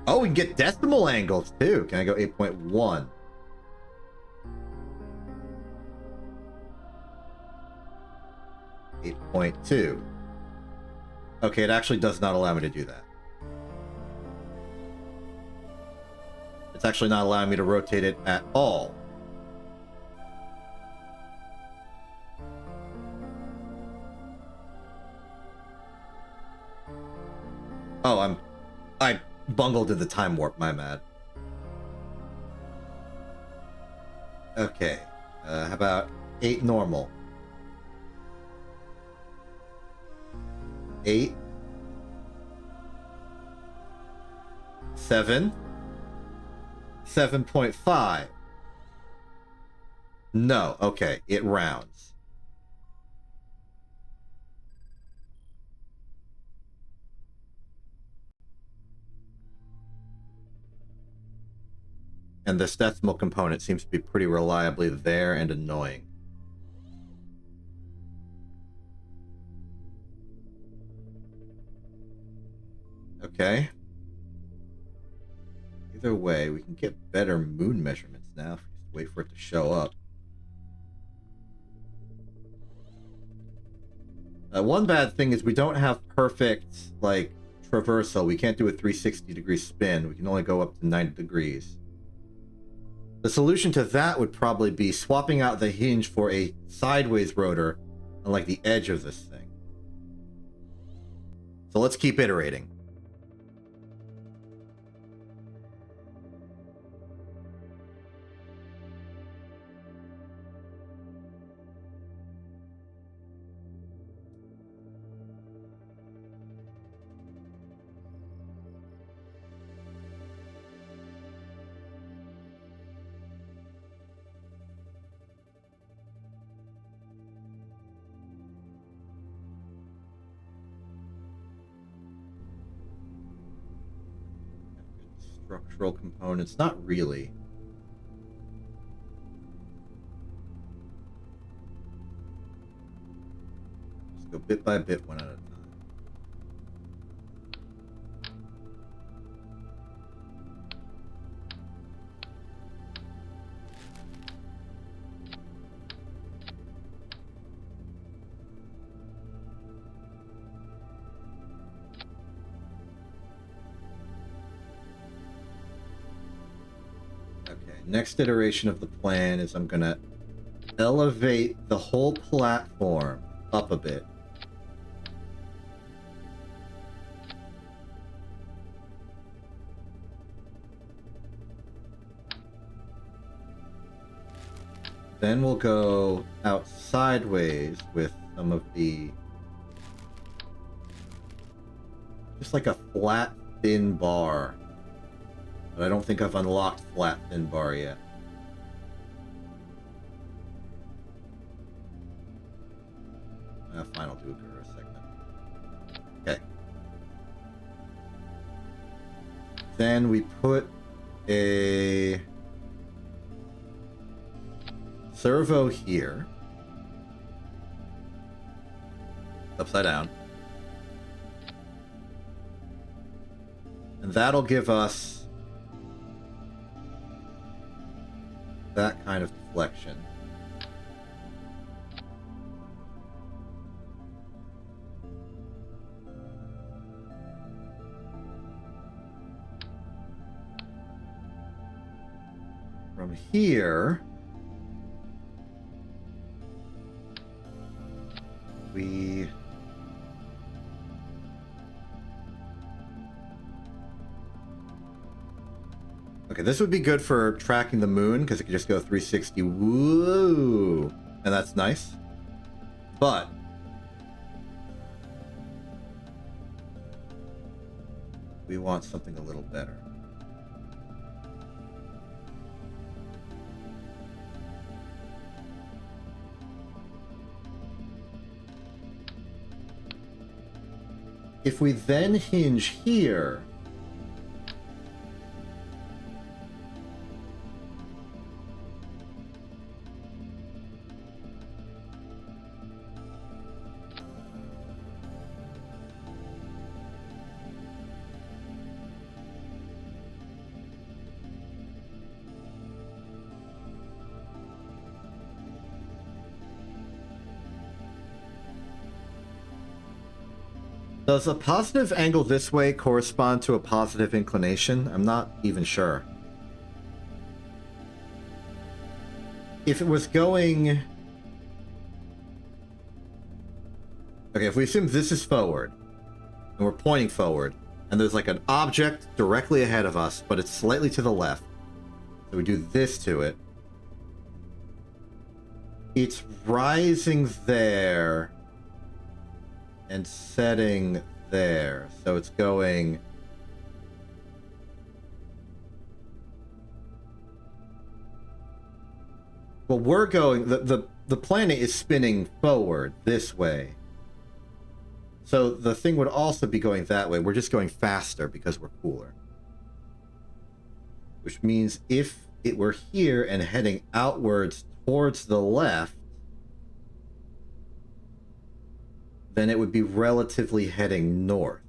Oh, we can get decimal angles too. Can I go 8.1? 8.2. Okay, it actually does not allow me to do that. It's actually not allowing me to rotate it at all. Oh, I bungled in the time warp, my bad. Okay, how about 8 normal? 8 7 7.5. No, okay, it rounds. And this decimal component seems to be pretty reliably there and annoying. Okay. Either way, we can get better moon measurements now if we just wait for it to show up. One bad thing is we don't have perfect, like, traversal. We can't do a 360-degree spin. We can only go up to 90 degrees. The solution to that would probably be swapping out the hinge for a sideways rotor on, like, the edge of this thing. So let's keep iterating. Structural components, not really. Just go bit by bit, one at a time. Next iteration of the plan is I'm gonna elevate the whole platform up a bit. Then we'll go out sideways with some of the... just like a flat, thin bar. But I don't think I've unlocked flat thin bar yet. Fine, I'll do it for a second. Okay. Then we put a servo here. Upside down. And that'll give us that kind of deflection. From here, we... okay, this would be good for tracking the moon, because it could just go 360, woo, and that's nice. But we want something a little better. If we then hinge here, does a positive angle this way correspond to a positive inclination? I'm not even sure. if it was going... Okay, if we assume this is forward, and we're pointing forward, and there's like an object directly ahead of us, but it's slightly to the left, so we do this to it, it's rising there and setting there, so it's going... Well, we're going... The planet is spinning forward this way. So the thing would also be going that way. We're just going faster because we're cooler. Which means if it were here and heading outwards towards the left, then it would be relatively heading north.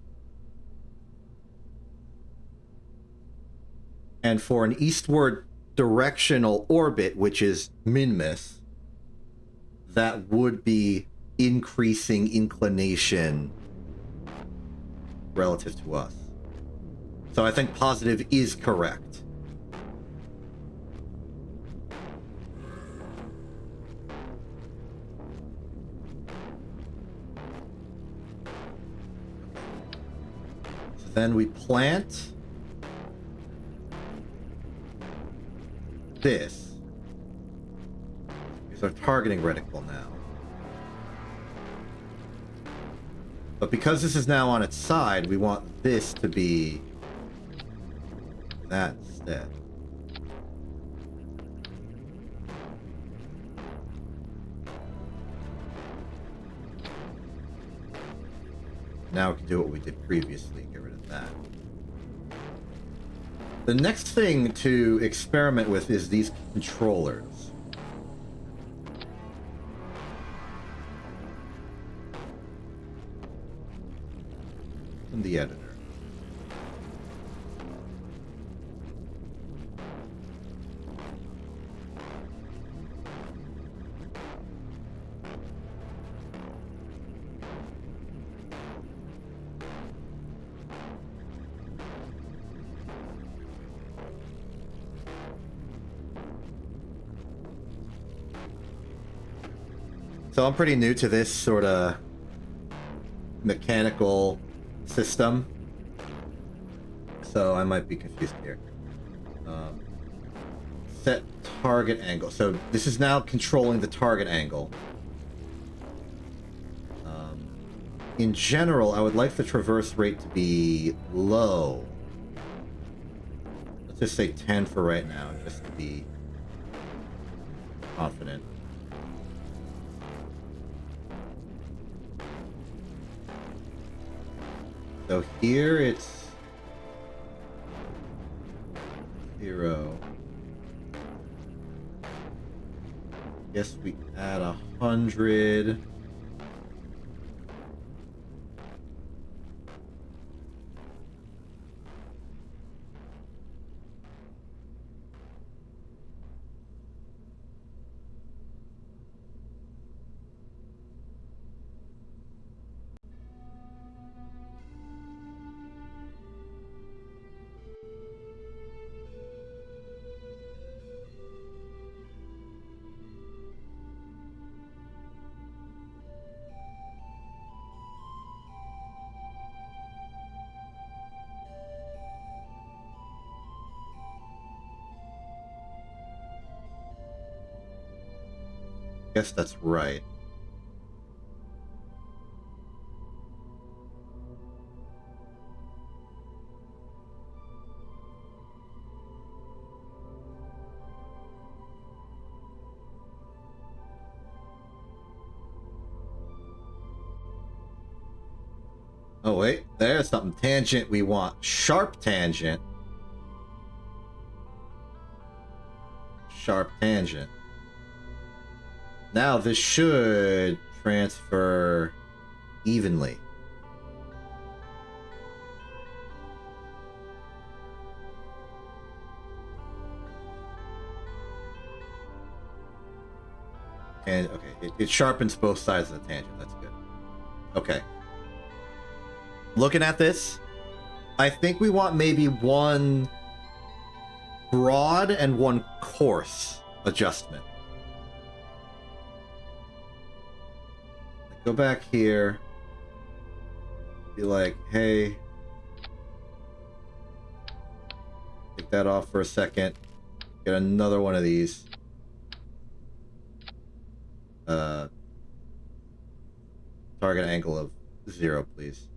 And for an eastward directional orbit, which is Minmus, that would be increasing inclination relative to us. So I think positive is correct. So then we plant this. It's our targeting reticle now. But because this is now on its side, we want this to be that instead. Now we can do what we did previously, get rid of that. The next thing to experiment with is these controllers. The editor. So I'm pretty new to this sort of mechanical system, so I might be confused here. Set target angle. So this is now controlling the target angle. In general, I would like the traverse rate to be low. Let's just say 10 for right now, just to be confident. So here it's 0. Guess we add 100. Guess that's right. Oh wait, there's something. Tangent we want. Sharp tangent. Sharp tangent. Now this should transfer evenly. And okay, it sharpens both sides of the tangent. That's good. Okay. Looking at this, I think we want maybe one broad and one coarse adjustment. Go back here. Be like, hey, take that off for a second. Get another one of these. Target angle of 0, please.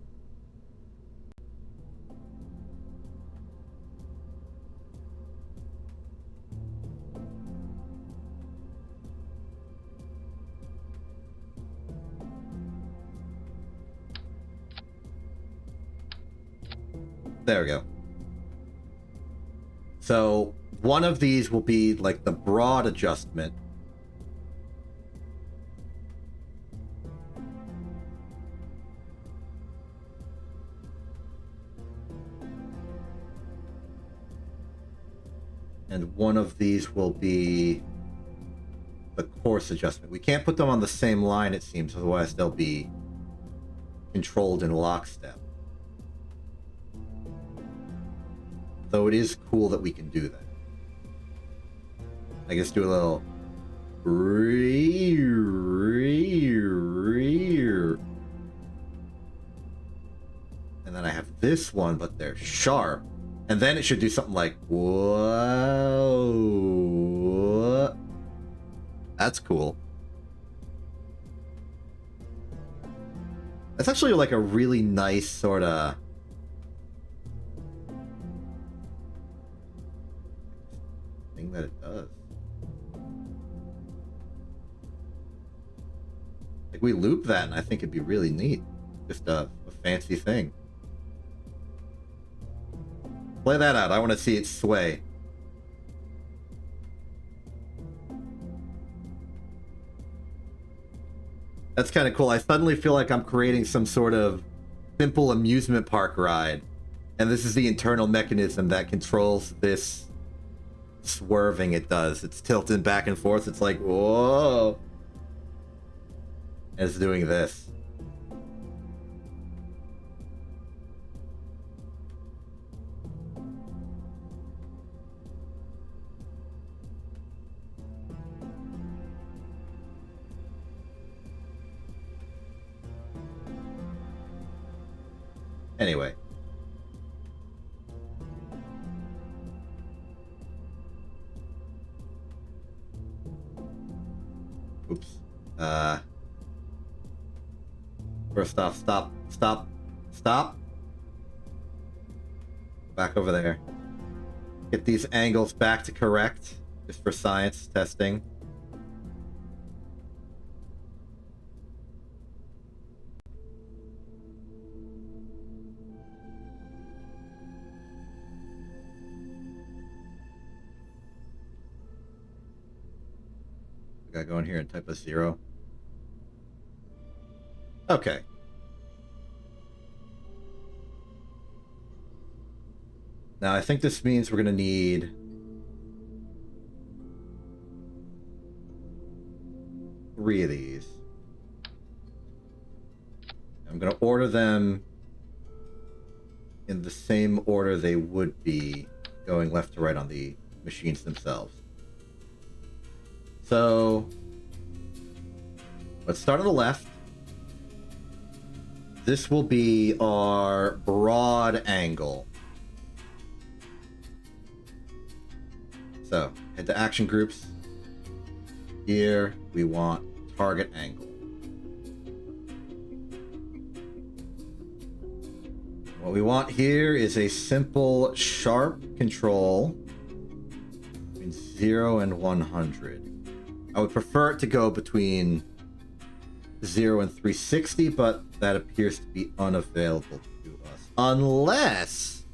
There we go. So one of these will be like the broad adjustment. And one of these will be the course adjustment. We can't put them on the same line, it seems, otherwise they'll be controlled in lockstep. Though it is cool that we can do that. I guess do a little... And then I have this one, but they're sharp. And then it should do something like, whoa. That's cool. That's actually like a really nice sort of... thing that it does. Like, we loop that and I think it'd be really neat. Just a fancy thing. Play that out. I want to see it sway. That's kind of cool. I suddenly feel like I'm creating some sort of simple amusement park ride. And this is the internal mechanism that controls this swerving it does. It's tilting back and forth. It's like, whoa. And it's doing this. Anyway. Oops. First off, stop. Back over there. Get these angles back to correct, just for science testing. We gotta go in here and type a 0. Okay. Now I think this means we're gonna need 3 of these. I'm gonna order them in the same order they would be going left to right on the machines themselves. So let's start on the left. This will be our broad angle. So head to action groups. Here we want target angle. What we want here is a simple sharp control between 0 and 100. I would prefer it to go between 0 and 360, but that appears to be unavailable to us. Unless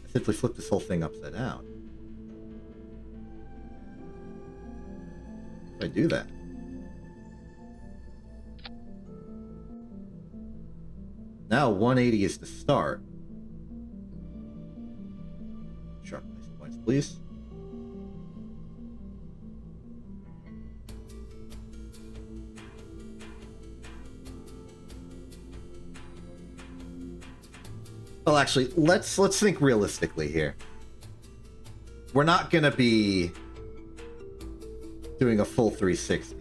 I simply flip this whole thing upside down. If I do that. Now 180 is the start. Sharpness points, please. Well, actually, let's think realistically here. We're not gonna be doing a full 360.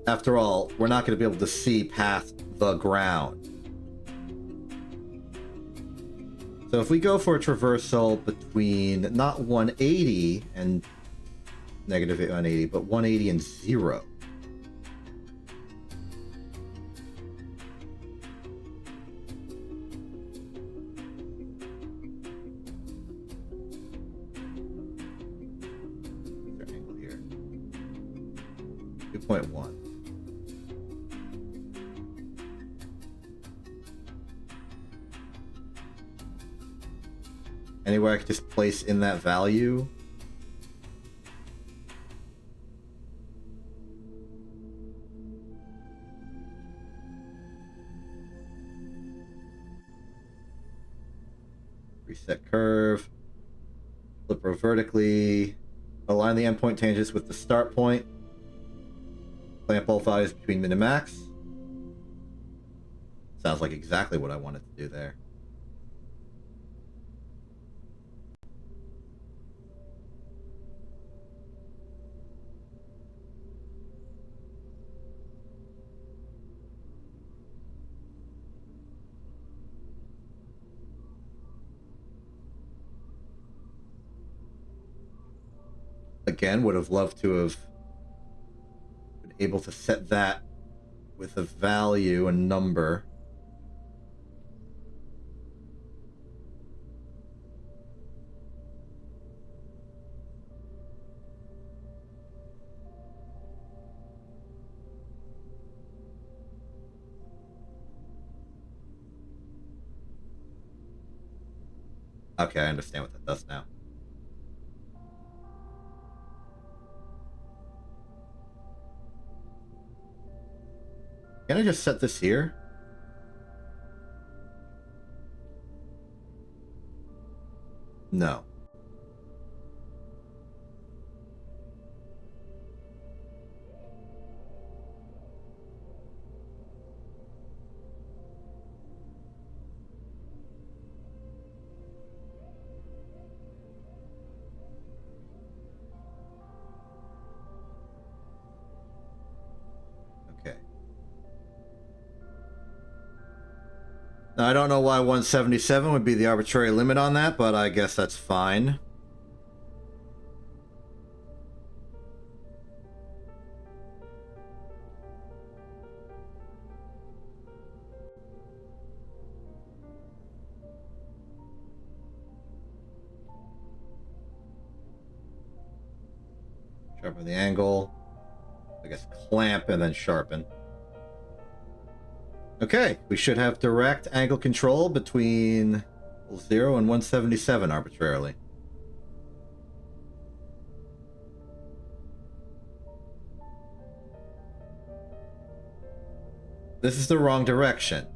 After all, we're not going to be able to see past the ground. So if we go for a traversal between not 180 and negative 180, but 180 and 0. What's our angle here? 2.1. Anywhere I could just place in that value. Reset curve. Flip row vertically. Align the endpoint tangents with the start point. Clamp both values between min and max. Sounds like exactly what I wanted to do there. Again, would have loved to have been able to set that with a value, a number. Okay, I understand what that does now. Can I just set this here? No. Okay. Now, I don't know why 177 would be the arbitrary limit on that, but I guess that's fine. Sharpen the angle. I guess clamp and then sharpen. Okay, we should have direct angle control between 0 and 177 arbitrarily. This is the wrong direction.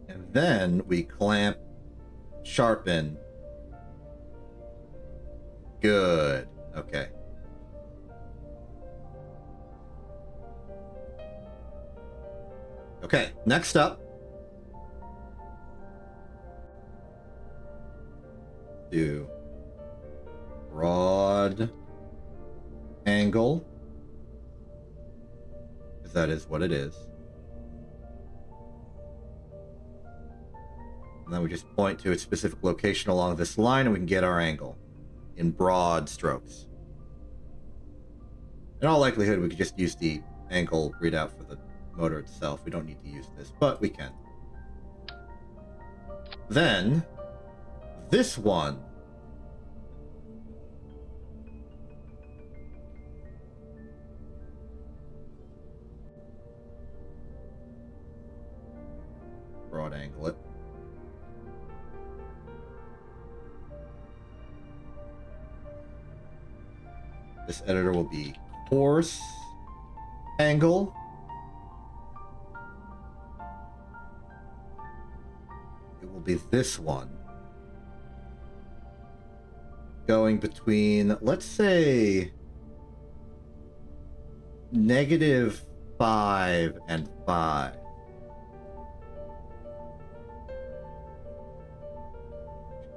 And then we clamp, sharpen. Good. Okay. Okay, next up. Do broad angle, because that is what it is. And then we just point to a specific location along this line and we can get our angle in broad strokes. In all likelihood, we could just use the angle readout for the motor itself. We don't need to use this, but we can. Then, this one. Broad angle it. This editor will be coarse angle. It will be this one. Going between, let's say, -5 and 5.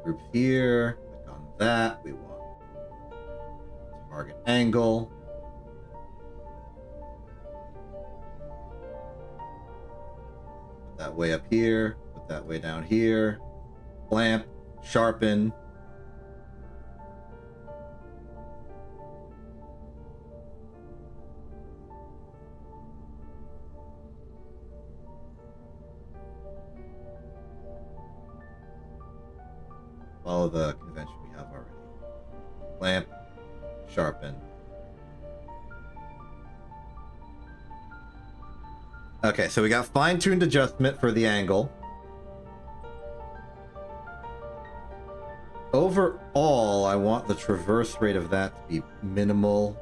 Group here, click on that. We want target angle. Put that way up here, put that way down here. Clamp, sharpen. Follow the convention we have already. Clamp, sharpen. Okay, so we got fine-tuned adjustment for the angle. Overall, I want the traverse rate of that to be minimal.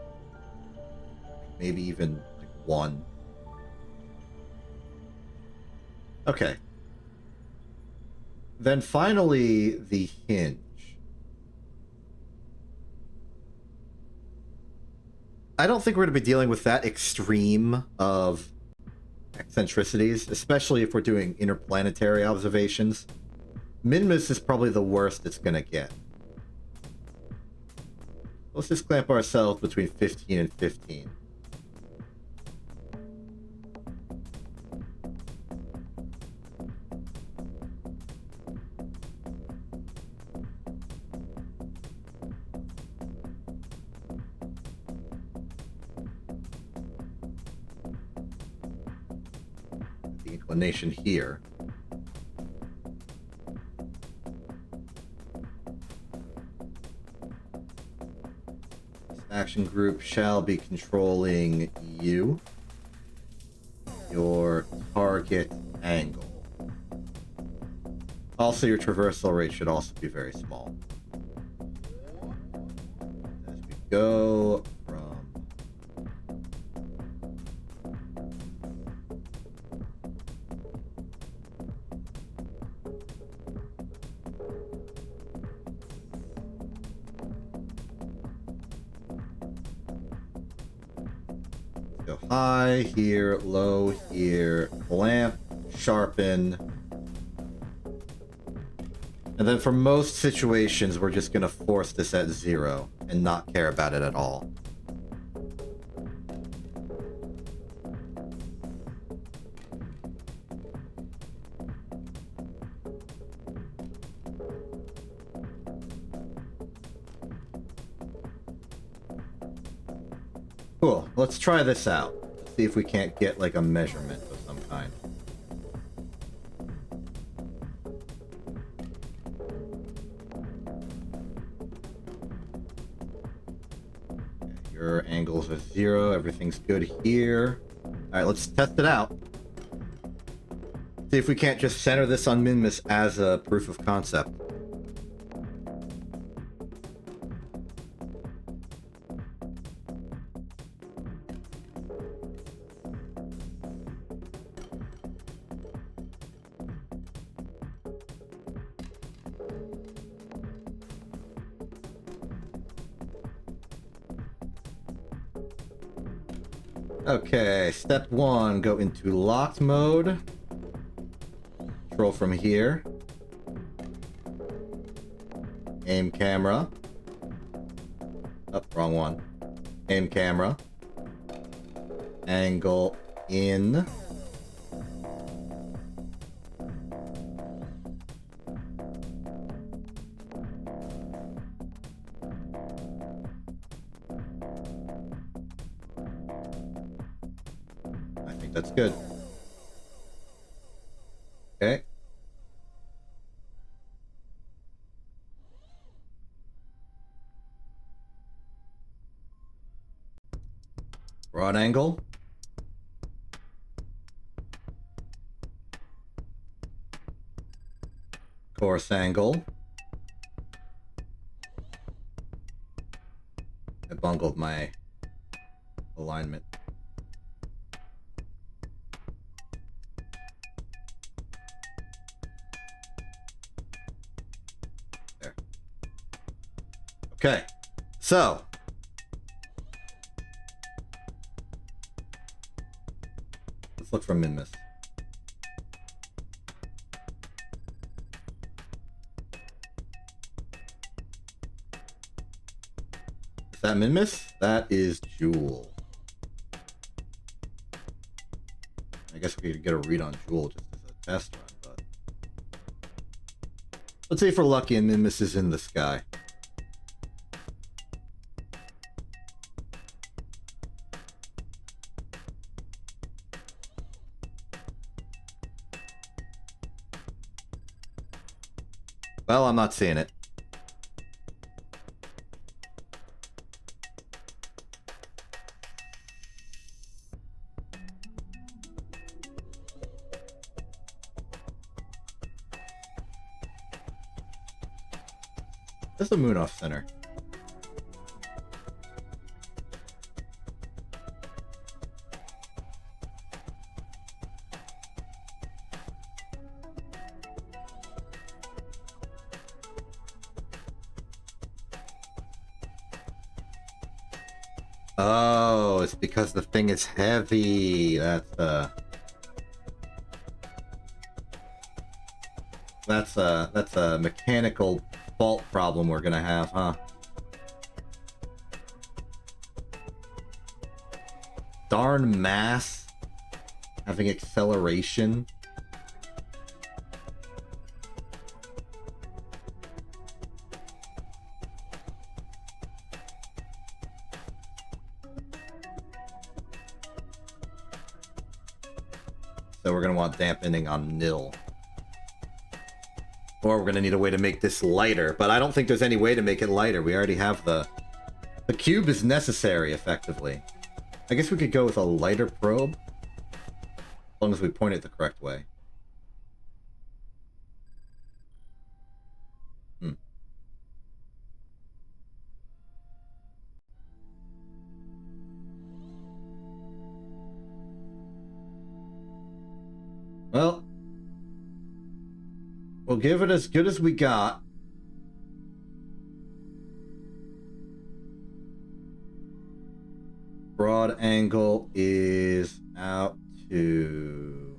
Maybe even like 1. Okay. Then finally, the hinge. I don't think we're going to be dealing with that extreme of eccentricities, especially if we're doing interplanetary observations. Minmus is probably the worst it's going to get. Let's just clamp ourselves between 15 and 15. The inclination here. Action group shall be controlling you, your target angle. Also, your traversal rate should also be very small. As we go from go high here, low here, clamp, sharpen. And then for most situations, we're just going to force this at 0 and not care about it at all. Cool. Let's try this out. Let's see if we can't get like a measurement of some kind. Okay, your angles are 0. Everything's good here. All right, let's test it out. See if we can't just center this on Minmus as a proof of concept. Okay, step 1, go into locked mode. Control from here. Aim camera. Oh, wrong one. Aim camera. Angle in. That's good. Okay. Broad angle. Course angle. I bungled my alignment. Okay, so let's look for min-miss. Is that min-miss? That is Jewel. I guess we could get a read on Jewel just as a test run, but let's see if we're lucky and min-miss is in the sky. Well, I'm not seeing it. That's the moon off center. Oh, it's because the thing is heavy. That's a mechanical fault problem we're gonna have, huh? Darn mass having acceleration. So we're gonna want dampening on nil. Or we're gonna need a way to make this lighter, but I don't think there's any way to make it lighter. We already have the cube is necessary, effectively. I guess we could go with a lighter probe, as long as we point it the correct way. Well, we'll give it as good as we got. Broad angle is out to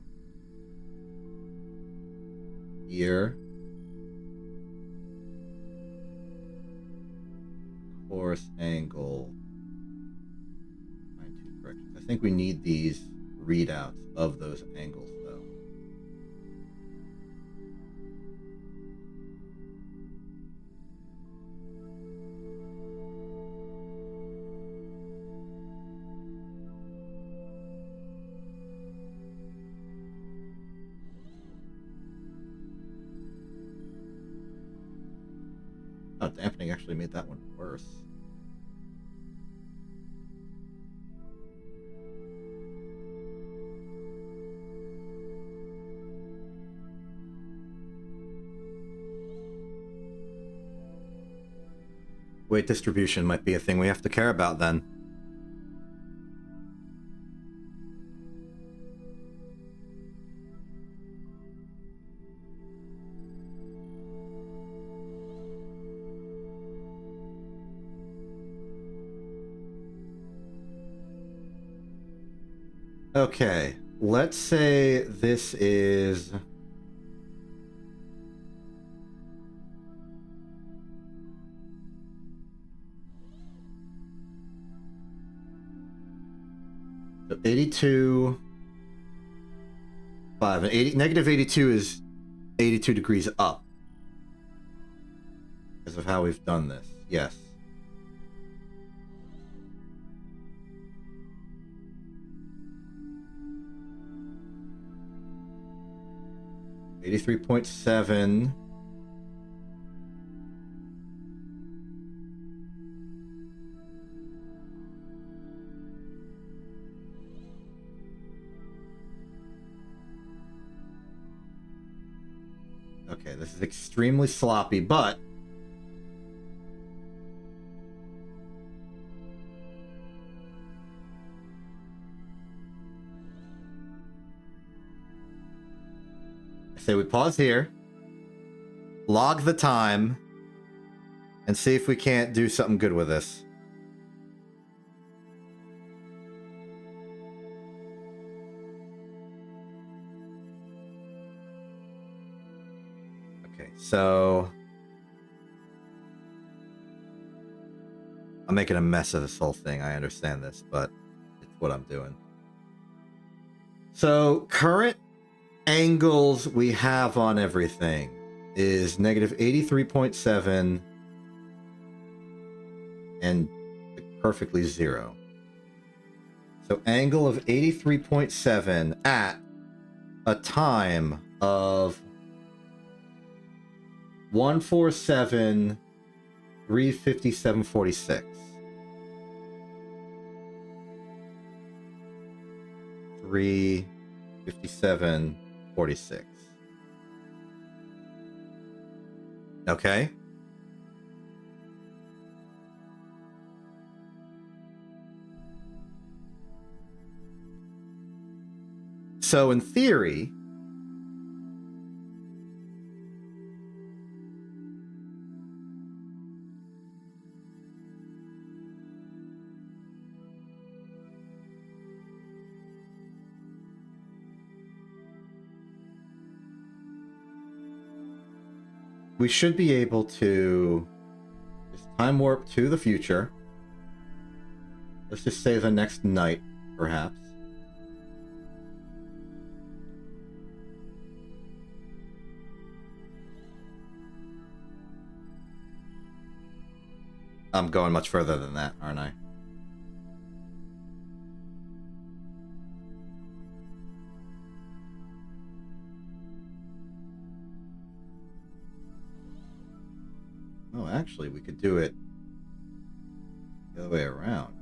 here. Course angle. Find two corrections. I think we need these readouts of those angles, though. Oh, dampening actually made that one worse. Weight distribution might be a thing we have to care about then. Okay, let's say this is... So 82... 5, and 80, negative 82 is 82 degrees up. Because of how we've done this, yes. $83.7. Okay, this is extremely sloppy, but I say we pause here, log the time, and see if we can't do something good with this. Okay, so I'm making a mess of this whole thing. I understand this, but it's what I'm doing. So current angles we have on everything is negative 83.7 and perfectly 0. So angle of 83.7 at a time of 147 357.46. 357.46. Okay. So in theory, we should be able to just time warp to the future. Let's just say the next night, perhaps. I'm going much further than that, aren't I? Oh, actually, we could do it the other way around.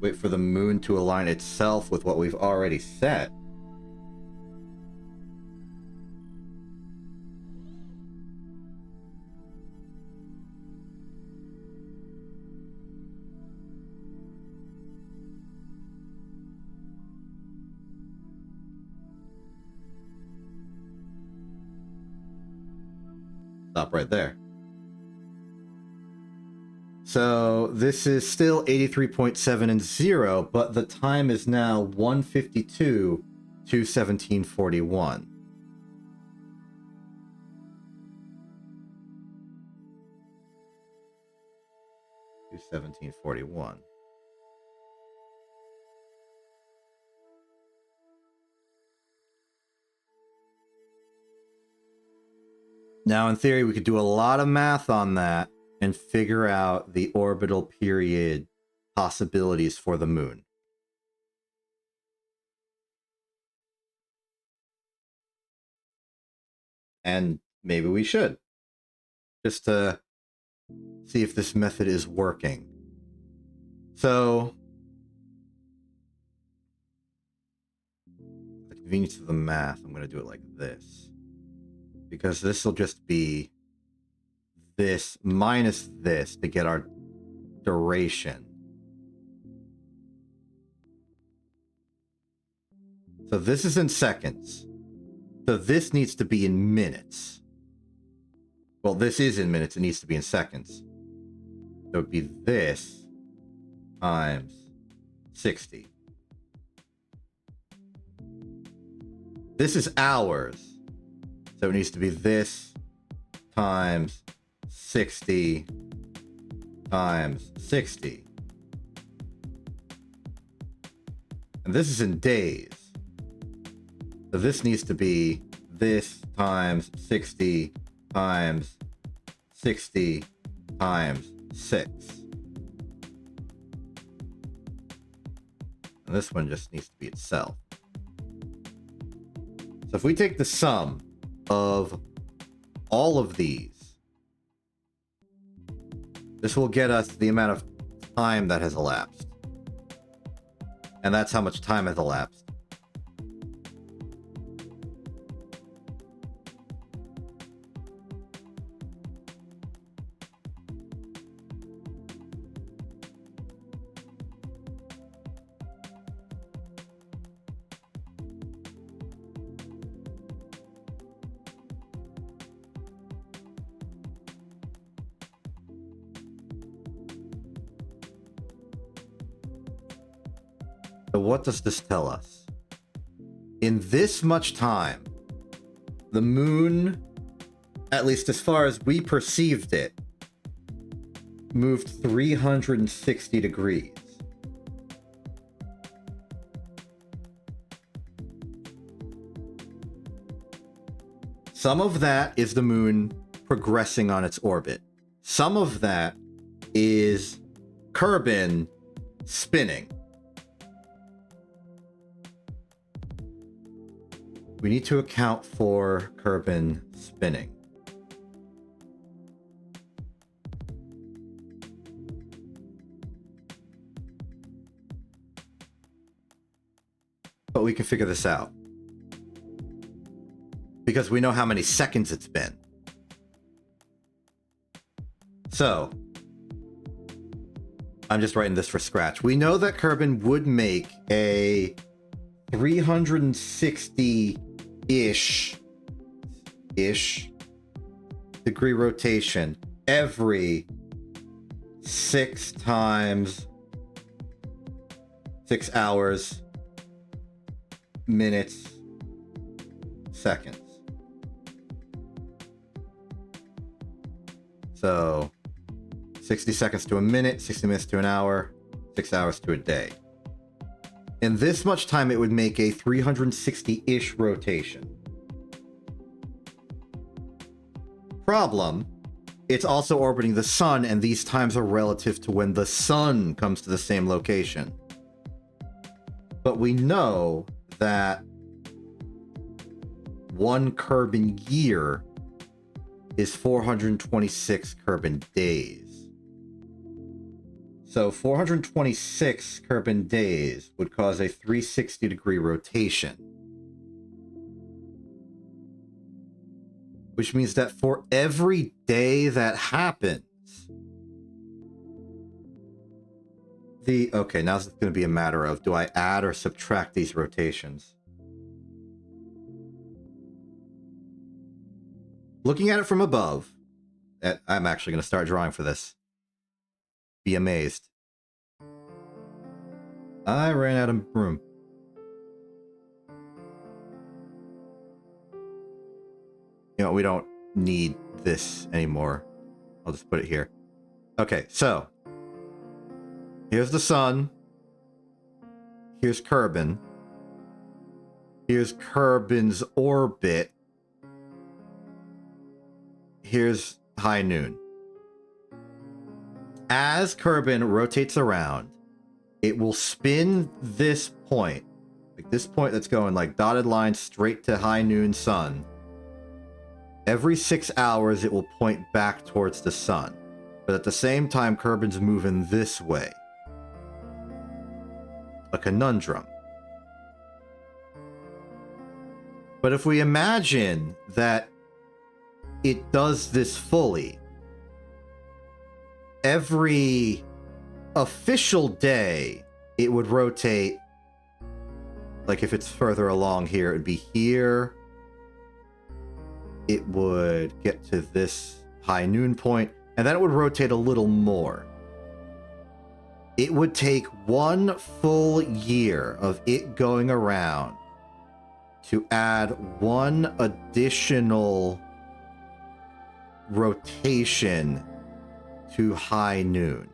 Wait for the moon to align itself with what we've already set. Stop right there. So this is still 83.7 and 0, but the time is now 1:52 to 17:41. To 17:41. Now, in theory, we could do a lot of math on that and figure out the orbital period possibilities for the moon. And maybe we should, just to see if this method is working. So, the convenience of the math, I'm going to do it like this. Because this will just be this minus this to get our duration. So this is in seconds. So this needs to be in minutes. Well, this is in minutes. It needs to be in seconds. So it would be this times 60. This is hours. So it needs to be this times 60 times 60. And this is in days. So this needs to be this times 60 times 60 times 6. And this one just needs to be itself. So if we take the sum of all of these, this will get us the amount of time that has elapsed. And that's how much time has elapsed. So what does this tell us? In this much time, the moon, at least as far as we perceived it, moved 360 degrees. Some of that is the moon progressing on its orbit. Some of that is Kerbin spinning. We need to account for Kerbin spinning. But we can figure this out, because we know how many seconds it's been. So, I'm just writing this for scratch. We know that Kerbin would make a 360-ish degree rotation every 6 times 6 hours, minutes, seconds. So 60 seconds to a minute, 60 minutes to an hour, 6 hours to a day. In this much time, it would make a 360-ish rotation. Problem, it's also orbiting the sun, and these times are relative to when the sun comes to the same location. But we know that one Kerbin year is 426 Kerbin days. So 426 Kerbin days would cause a 360-degree rotation. Which means that for every day that happens, okay, now it's going to be a matter of, do I add or subtract these rotations? Looking at it from above, I'm actually going to start drawing for this. Be amazed. I ran out of room. You know, we don't need this anymore. I'll just put it here. Okay, so here's the sun. Here's Kerbin. Here's Kerbin's orbit. Here's high noon. As Kerbin rotates around, it will spin this point, like this point that's going like dotted line straight to high noon sun. Every 6 hours, it will point back towards the sun. But at the same time, Kerbin's moving this way. A conundrum. But if we imagine that it does this fully, every official day, it would rotate, like if it's further along here, it'd be here. It would get to this high noon point, and then it would rotate a little more. It would take 1 full year of it going around to add 1 additional rotation to high noon.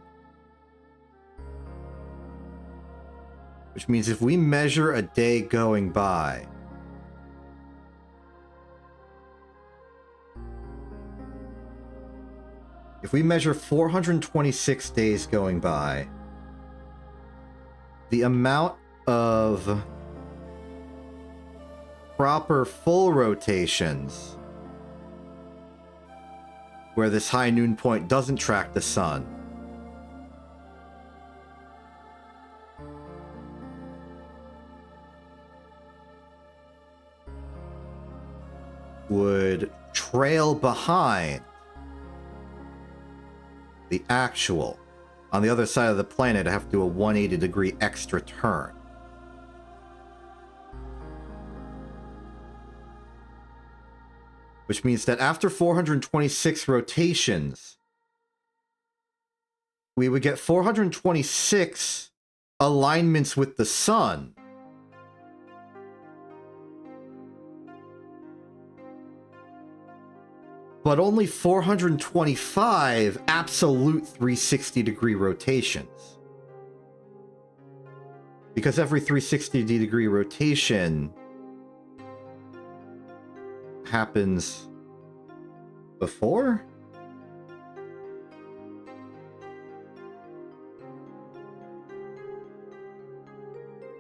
Which means if we measure a day going by, if we measure 426 days going by, the amount of proper full rotations where this high noon point doesn't track the sun would trail behind the actual. On the other side of the planet, I have to do a 180-degree extra turn. Which means that after 426 rotations, we would get 426 alignments with the sun. But only 425 absolute 360-degree rotations. Because every 360-degree rotation happens before?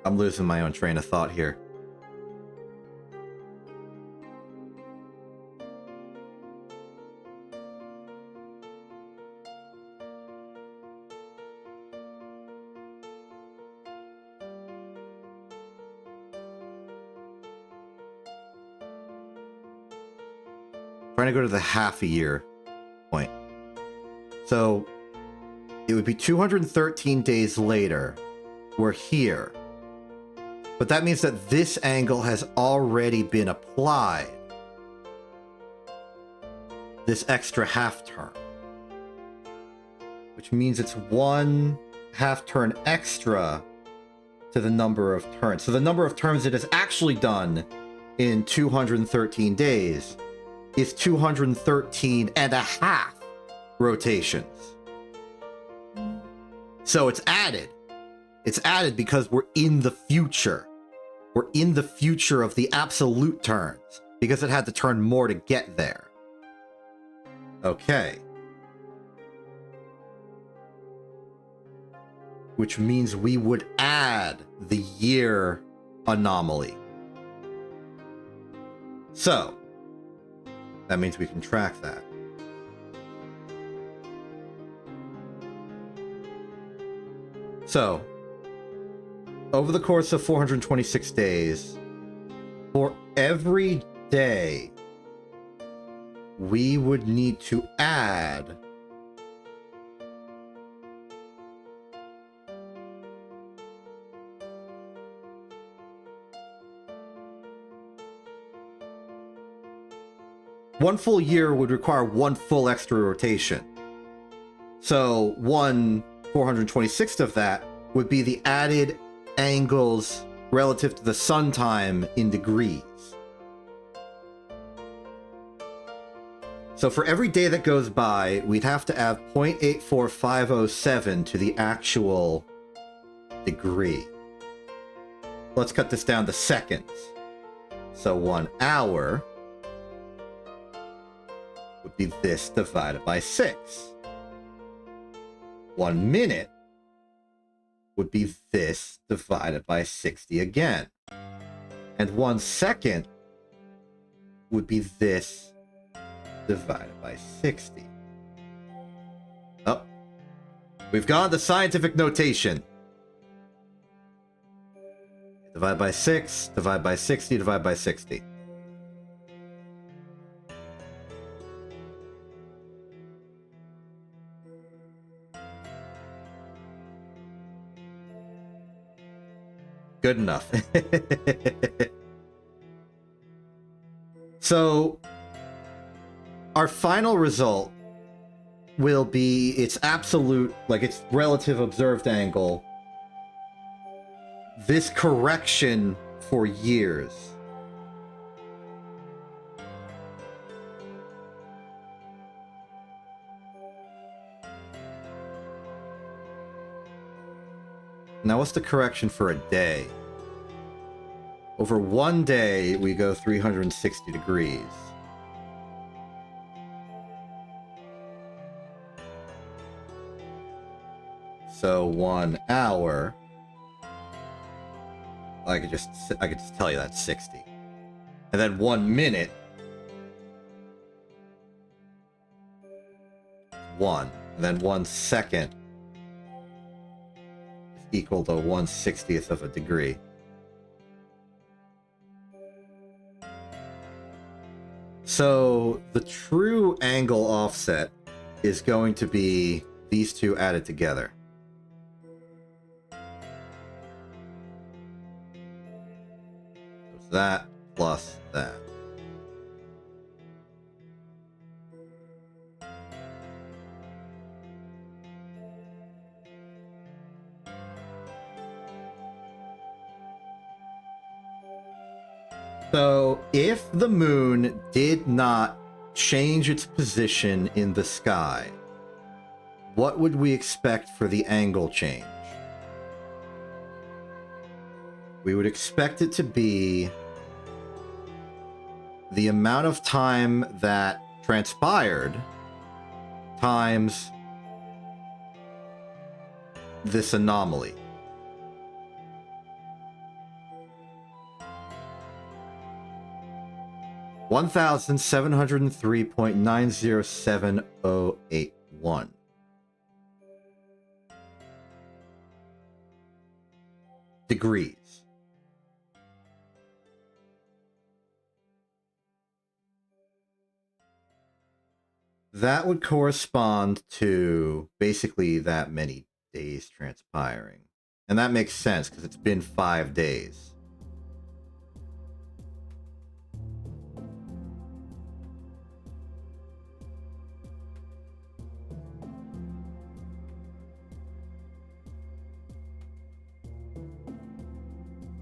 I'm losing my own train of thought here. Trying to go to the half a year point. So it would be 213 days later. We're here. But that means that this angle has already been applied. This extra half turn. Which means it's 1 half turn extra to the number of turns. So the number of turns it has actually done in 213 days is 213 and a half rotations. So it's added. It's added because we're in the future. We're in the future of the absolute turns because it had to turn more to get there. Okay. Which means we would add the year anomaly. So, that means we can track that. So, over the course of 426 days, for every day, we would need to add one full year would require one full extra rotation. So 1/426th of that would be the added angles relative to the sun time in degrees. So for every day that goes by, we'd have to add 0.84507 to the actual degree. Let's cut this down to seconds. So 1 hour would be this divided by 6. 1 minute would be this divided by 60 again. And 1 second would be this divided by 60. Oh, we've gone to scientific notation. Divide by 6, divide by 60, divide by 60. Good enough. So, our final result will be its absolute, like its relative observed angle, this correction for years. Now, what's the correction for a day? Over 1 day, we go 360 degrees. So 1 hour, I could just tell you that's 60. And then 1 minute, 1. And then 1 second is equal to 1/60th of a degree. So the true angle offset is going to be these two added together. So that plus that. So if the moon did not change its position in the sky, what would we expect for the angle change? We would expect it to be the amount of time that transpired times this anomaly. $1,703.907081 degrees. That would correspond to basically that many days transpiring. And that makes sense because it's been 5 days.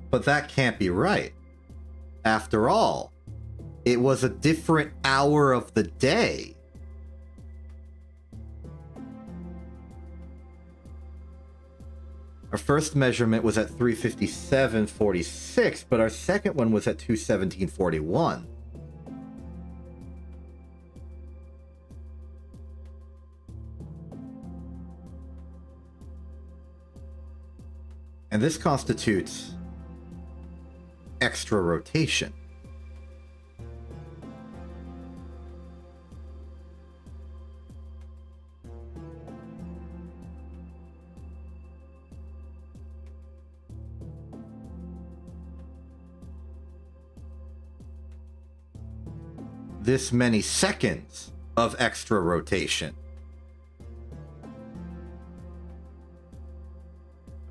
But that can't be right. After all, it was a different hour of the day. Our first measurement was at 357.46, but our second one was at 217.41. And this constitutes extra rotation. This many seconds of extra rotation.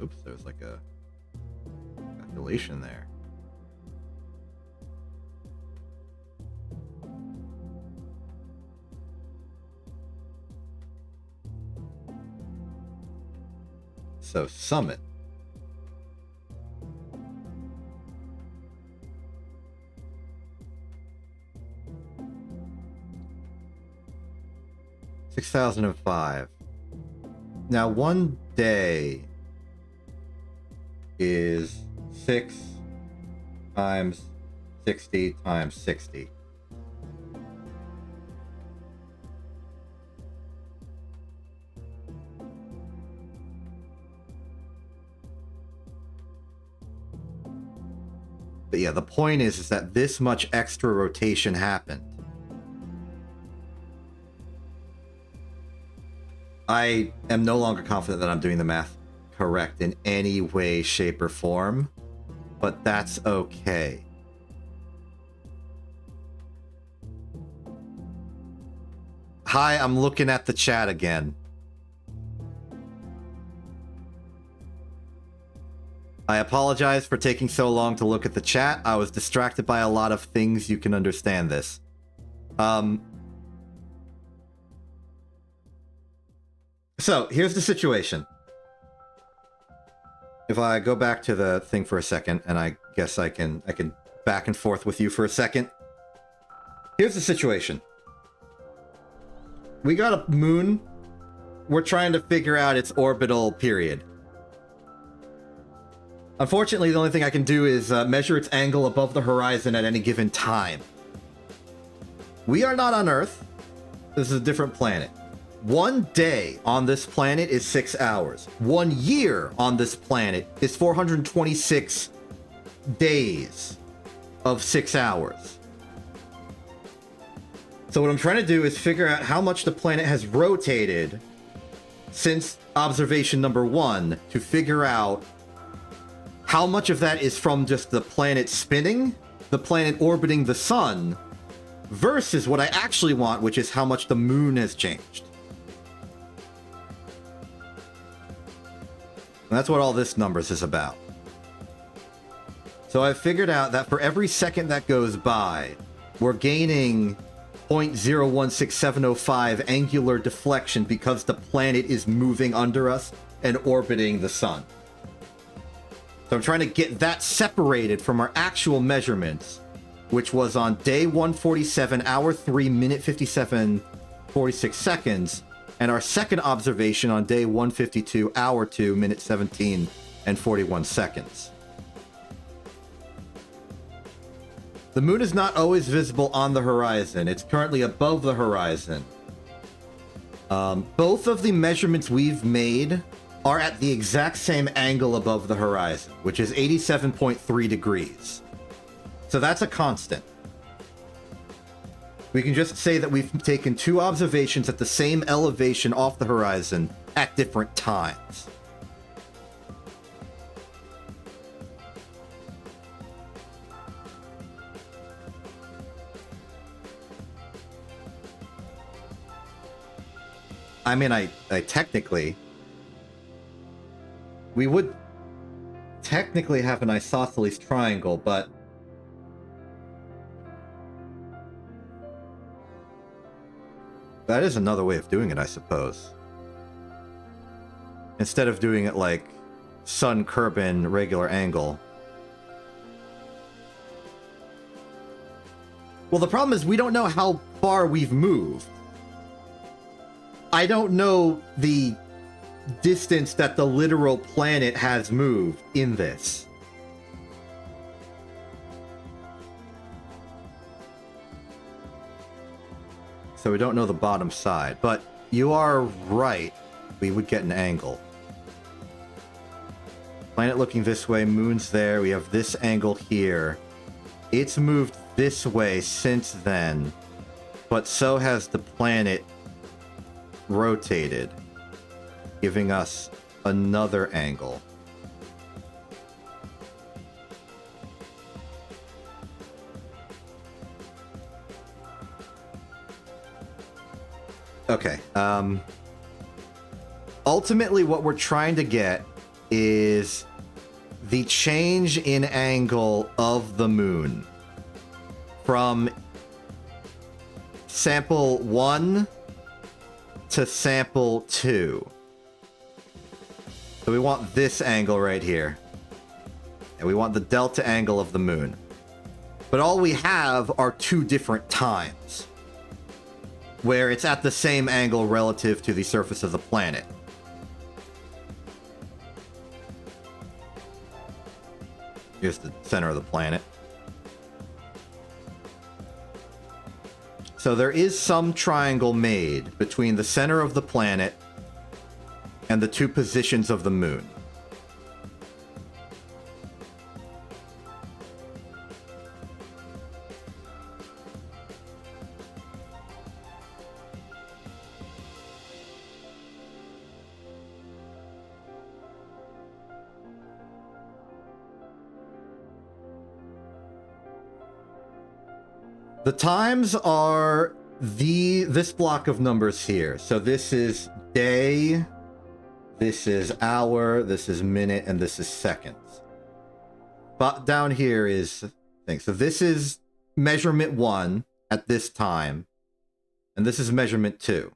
Oops, there's like a calculation there. So summit. $6,005. Now 1 day is 6 times 60 times 60. But yeah, the point is that this much extra rotation happened. I am no longer confident that I'm doing the math correct in any way, shape, or form, but that's okay. Hi, I'm looking at the chat again. I apologize for taking so long to look at the chat. I was distracted by a lot of things. You can understand this. So here's the situation. If I go back to the thing for a second, and I guess I can back and forth with you for a second. Here's the situation. We got a moon. We're trying to figure out its orbital period. Unfortunately, the only thing I can do is measure its angle above the horizon at any given time. We are not on Earth. This is a different planet. 1 day on this planet is 6 hours. 1 year on this planet is 426 days of 6 hours. So what I'm trying to do is figure out how much the planet has rotated since observation number 1 to figure out how much of that is from just the planet spinning, the planet orbiting the sun, versus what I actually want, which is how much the moon has changed. And that's what all this numbers is about. So I've figured out that for every second that goes by, we're gaining 0.016705 angular deflection because the planet is moving under us and orbiting the sun. So I'm trying to get that separated from our actual measurements which was on day 147, hour 3, minute 57, 46 seconds, and our second observation on day 152, hour 2, minute 17, and 41 seconds. The moon is not always visible on the horizon. It's currently above the horizon. Both of the measurements we've made are at the exact same angle above the horizon, which is 87.3 degrees. So that's a constant. We can just say that we've taken 2 observations at the same elevation off the horizon at different times. I mean, I technically... We would technically have an isosceles triangle, but... That is another way of doing it, I suppose. Instead of doing it like sun, Kerbin, regular angle. Well, the problem is we don't know how far we've moved. I don't know the distance that the literal planet has moved in this. So we don't know the bottom side, but you are right. We would get an angle. Planet looking this way, moon's there. We have this angle here. It's moved this way since then, but so has the planet rotated, giving us another angle. Okay. Ultimately, what we're trying to get is the change in angle of the moon from sample 1 to sample 2. So we want this angle right here. And we want the delta angle of the moon. But all we have are 2 different times, where it's at the same angle relative to the surface of the planet. Here's the center of the planet. So there is some triangle made between the center of the planet and the 2 positions of the moon. The times are this block of numbers here. So this is day, this is hour, this is minute, and this is seconds. But down here is thing. So this is measurement 1 at this time, and this is measurement 2.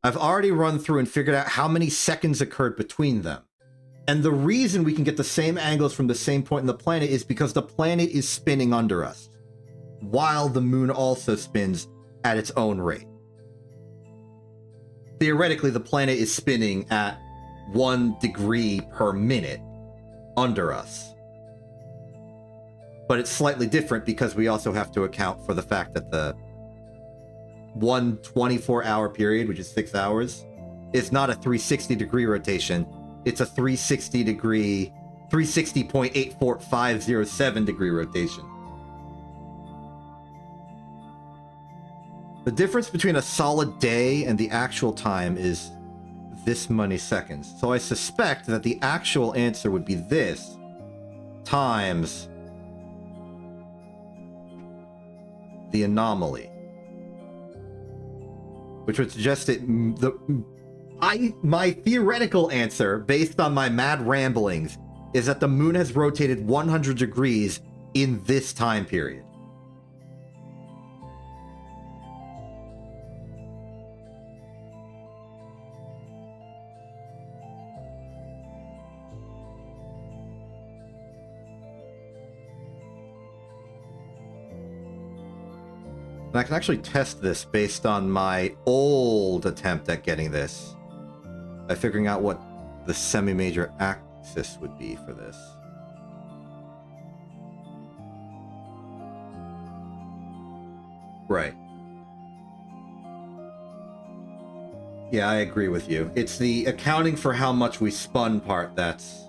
I've already run through and figured out how many seconds occurred between them. And the reason we can get the same angles from the same point in the planet is because the planet is spinning under us, while the moon also spins at its own rate. Theoretically, the planet is spinning at 1 degree per minute under us. But it's slightly different because we also have to account for the fact that the 1 24-hour period, which is 6 hours, is not a 360-degree rotation. It's a 360.84507 degree rotation. The difference between a solid day and the actual time is this many seconds. So I suspect that the actual answer would be this times the anomaly, which would suggest that my theoretical answer, based on my mad ramblings, is that the moon has rotated 100 degrees in this time period. And I can actually test this based on my old attempt at getting this. By figuring out what the semi-major axis would be for this. Right. Yeah, I agree with you. It's the accounting for how much we spun part that's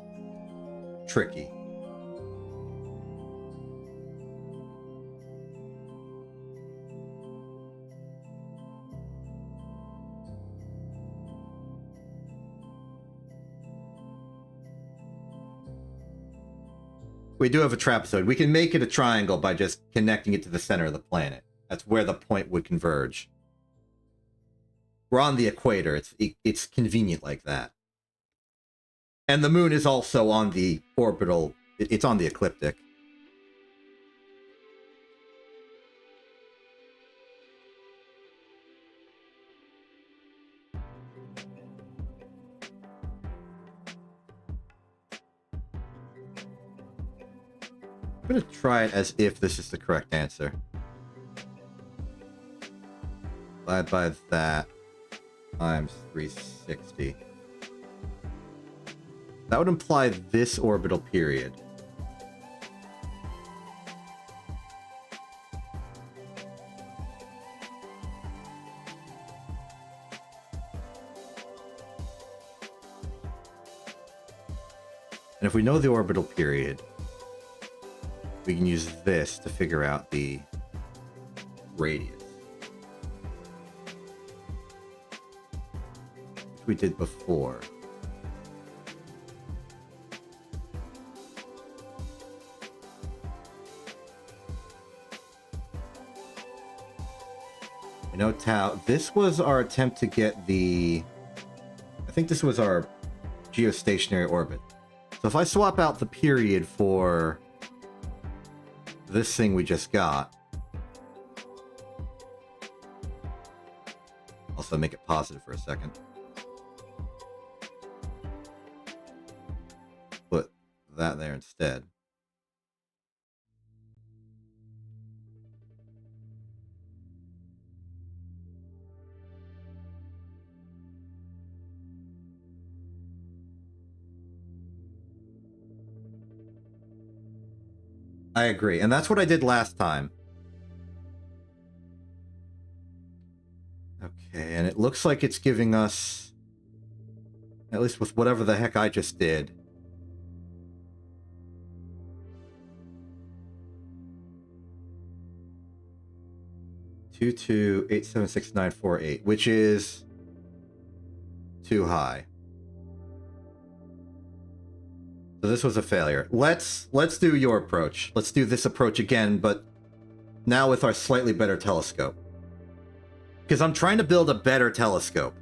tricky. We do have a trapezoid. We can make it a triangle by just connecting it to the center of the planet. That's where the point would converge. We're on the equator. It's convenient like that. And the moon is also on the orbital. It's on the ecliptic. I'm going to try it as if this is the correct answer. Divide by that times 360. That would imply this orbital period. And if we know the orbital period, we can use this to figure out the radius. Which we did before. You know, Tau, this was our attempt to get the... I think this was our geostationary orbit. So if I swap out the period for this thing we just got, also make it positive for a second. Put that there instead. I agree, and that's what I did last time. Okay, and it looks like it's giving us, at least with whatever the heck I just did, (22876,948), which is too high. So this was a failure. Let's do your approach. Let's do this approach again, but now with our slightly better telescope. Because I'm trying to build a better telescope.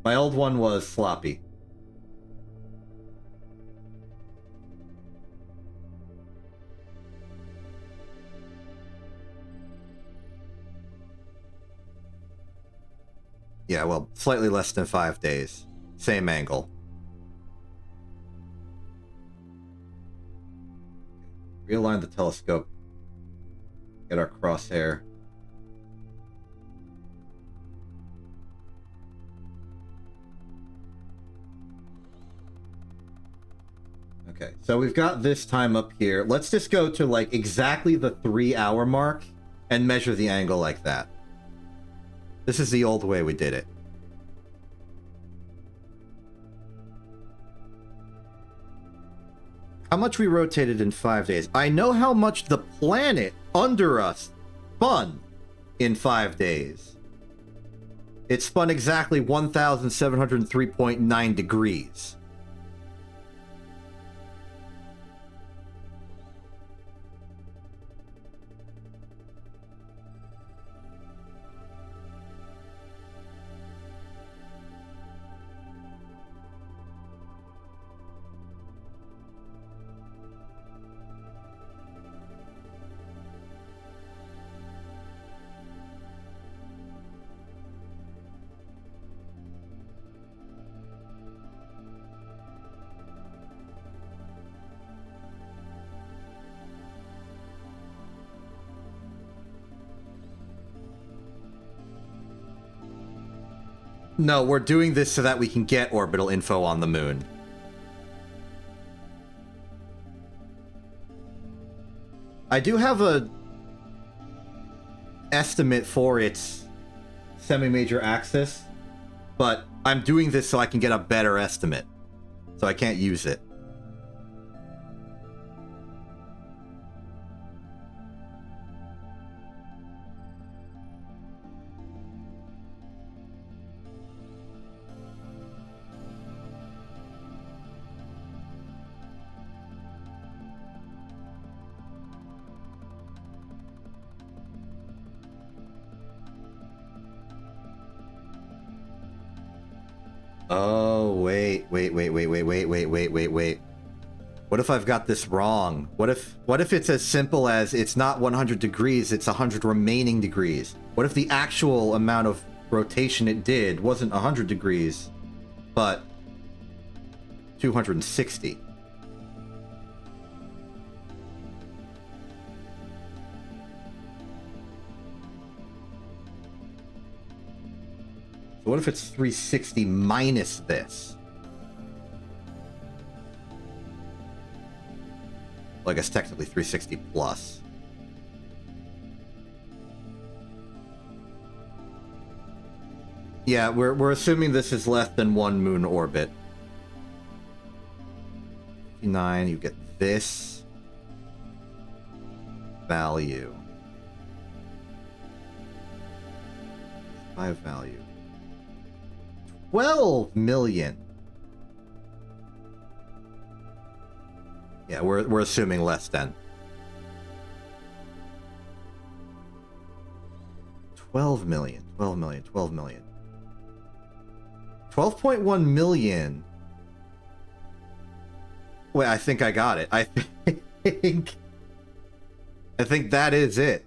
My old one was sloppy. Yeah, well, slightly less than 5 days. Same angle. Realign the telescope. Get our crosshair. Okay, so we've got this time up here. Let's just go to like exactly the 3-hour mark and measure the angle like that. This is the old way we did it. How much we rotated in 5 days. I know how much the planet under us spun in 5 days. It spun exactly 1,703.9 degrees. No, we're doing this so that we can get orbital info on the moon. I do have a estimate for its semi-major axis, but I'm doing this so I can get a better estimate. So I can't use it. Oh, wait. What if I've got this wrong? What if it's as simple as it's not 100 degrees, it's 100 remaining degrees? What if the actual amount of rotation it did wasn't 100 degrees, but 260? So what if it's 360 minus this? Well, I guess technically 360 plus. Yeah, we're assuming this is less than one moon orbit. 9, you get this value. 5 value. 12 million. Yeah, we're assuming less than 12 million. 12.1 million. Wait, I think I got it. I think that is it.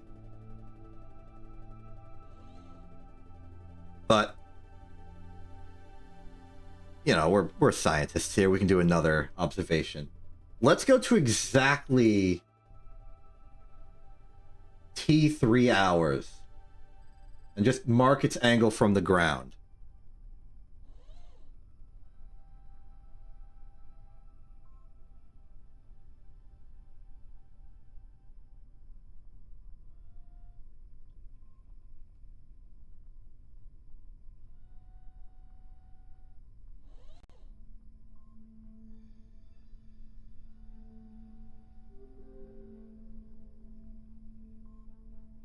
But you know, we're scientists here. We can do another observation. Let's go to exactly T3 hours and just mark its angle from the ground.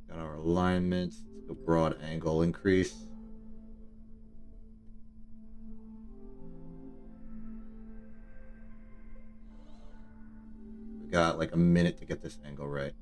Got our alignments. Let's go broad angle increase. We got like a minute to get this angle right.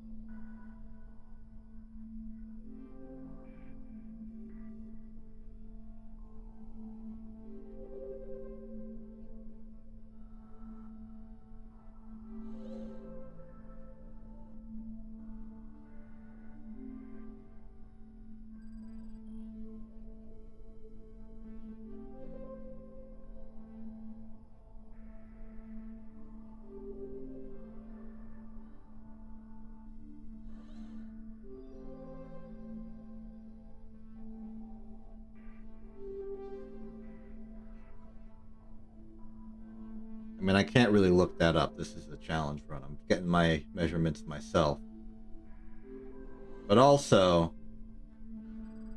I mean, I can't really look that up. This is a challenge run. I'm getting my measurements myself. But also,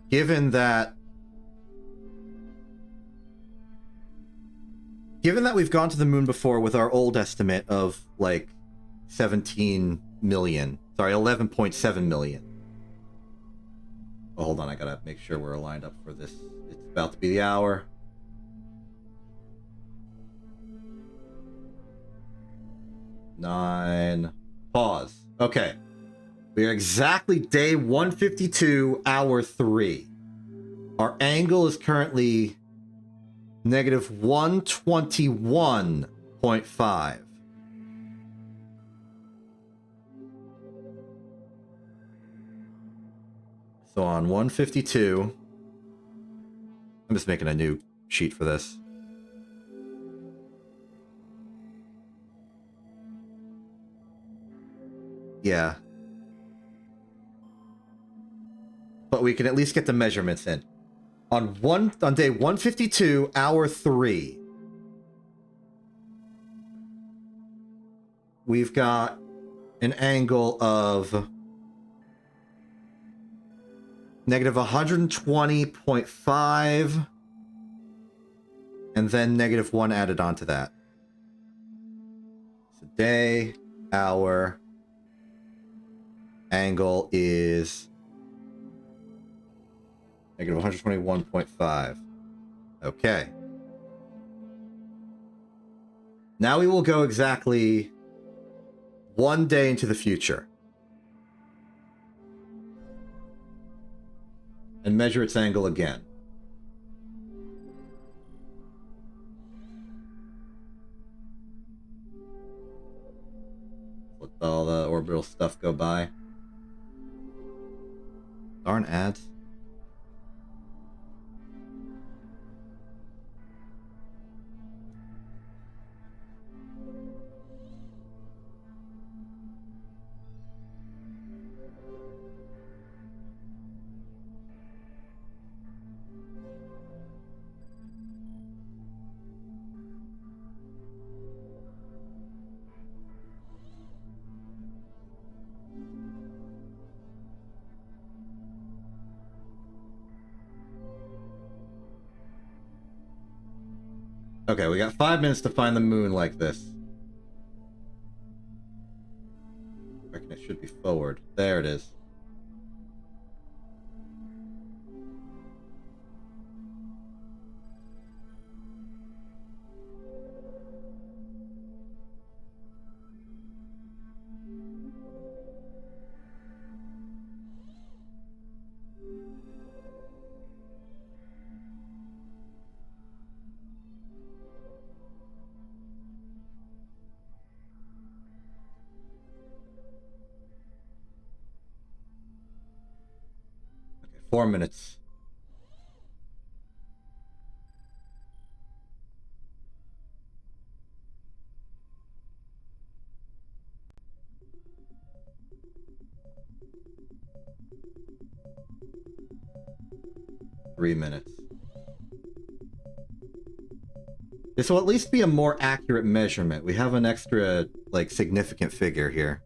given that we've gone to the moon before with our old estimate of like 17 million, sorry, 11.7 million. Oh, hold on, I gotta make sure we're aligned up for this. It's about to be the hour. Nine. Pause. Okay. We are exactly day 152, hour 3. Our angle is currently negative 121.5. So on 152, I'm just making a new sheet for this. Yeah. But we can at least get the measurements in. On day 152, hour 3, we've got an angle of negative 120.5, and then negative 1 added onto that. So day, hour, angle is negative 121.5. Okay. Now we will go exactly 1 day into the future and measure its angle again. Let all the orbital stuff go by. Darn ads. Okay, we got 5 minutes to find the moon like this. I reckon it should be forward. There it is. Okay, 4 minutes. Three minutes. This will at least be a more accurate measurement. We have an extra, like, significant figure here.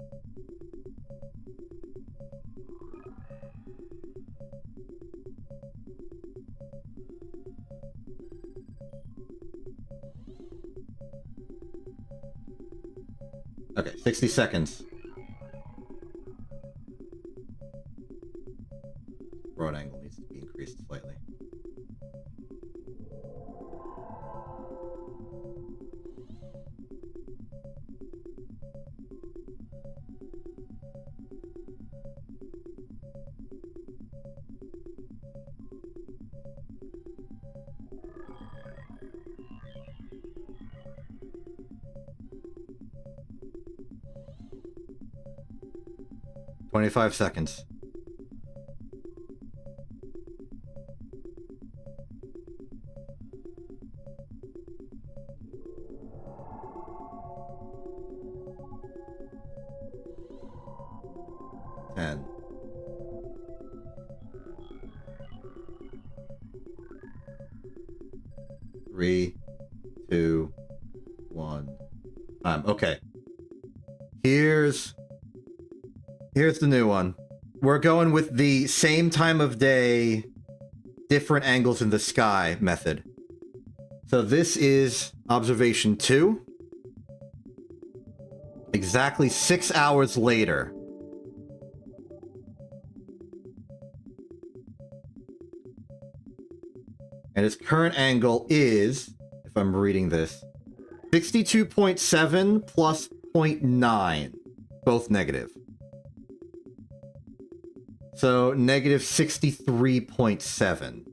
Okay, 60 seconds. Broad angle needs to be increased slightly. "25 seconds. Ten. 3, 2, 1. Okay. Here's the new one. We're going with the same time of day, different angles in the sky method. So this is observation 2. Exactly 6 hours later. And its current angle is, if I'm reading this, 62.7 plus 0.9. Both negative. So negative 63.7.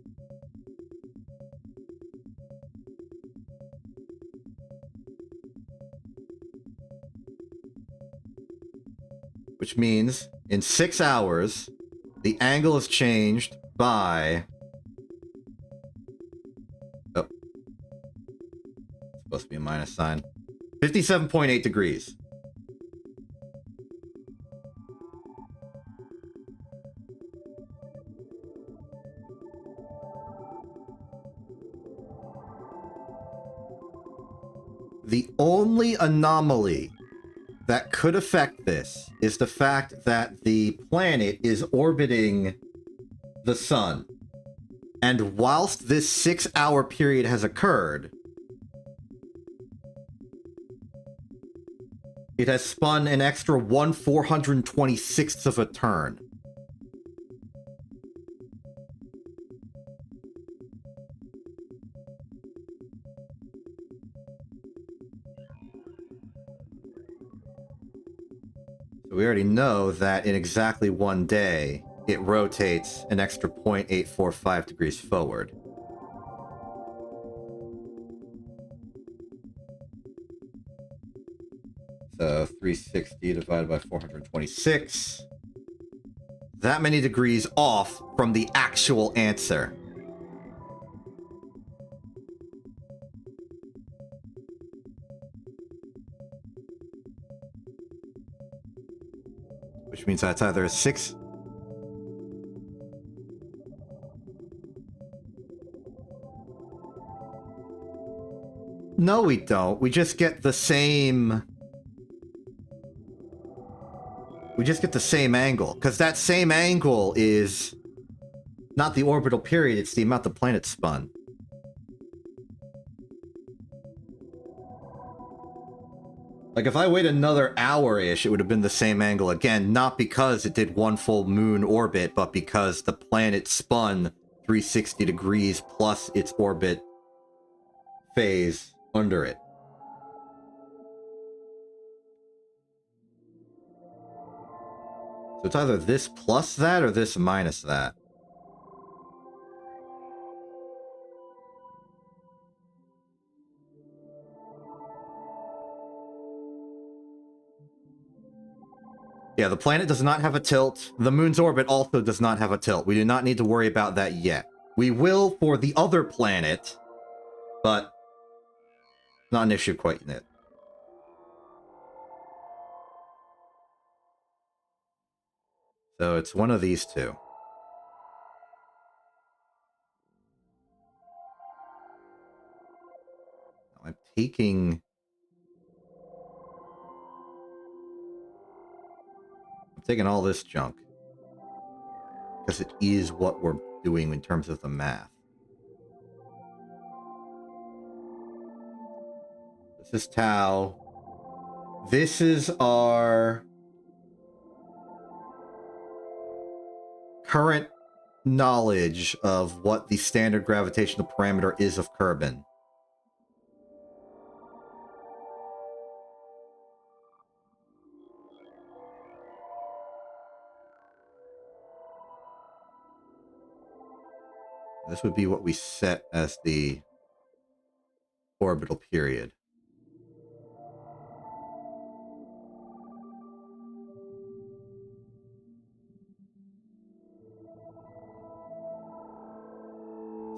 Which means in 6 hours, the angle is changed by... Oh. It's supposed to be a minus sign. 57.8 degrees. the only anomaly that could affect this is the fact that the planet is orbiting the sun. And whilst this 6-hour period has occurred, it has spun an extra 1/426th of a turn. So we already know that in exactly 1 day, it rotates an extra 0.845 degrees forward. So 360 divided by 426. That many degrees off from the actual answer. Which means that's either a 6... No, we don't. We just get the same... We just get the same angle. Because that same angle is not the orbital period, it's the amount the planet spun. Like, if I wait another hour-ish, it would have been the same angle again, not because it did one full moon orbit, but because the planet spun 360 degrees plus its orbit phase under it. So it's either this plus that or this minus that. Yeah, the planet does not have a tilt. The moon's orbit also does not have a tilt. We do not need to worry about that yet. We will for the other planet, but not an issue quite yet. So it's one of these two. I'm taking all this junk because it is what we're doing in terms of the math. This is tau. This is our current knowledge of what the standard gravitational parameter is of Kerbin. This would be what we set as the orbital period.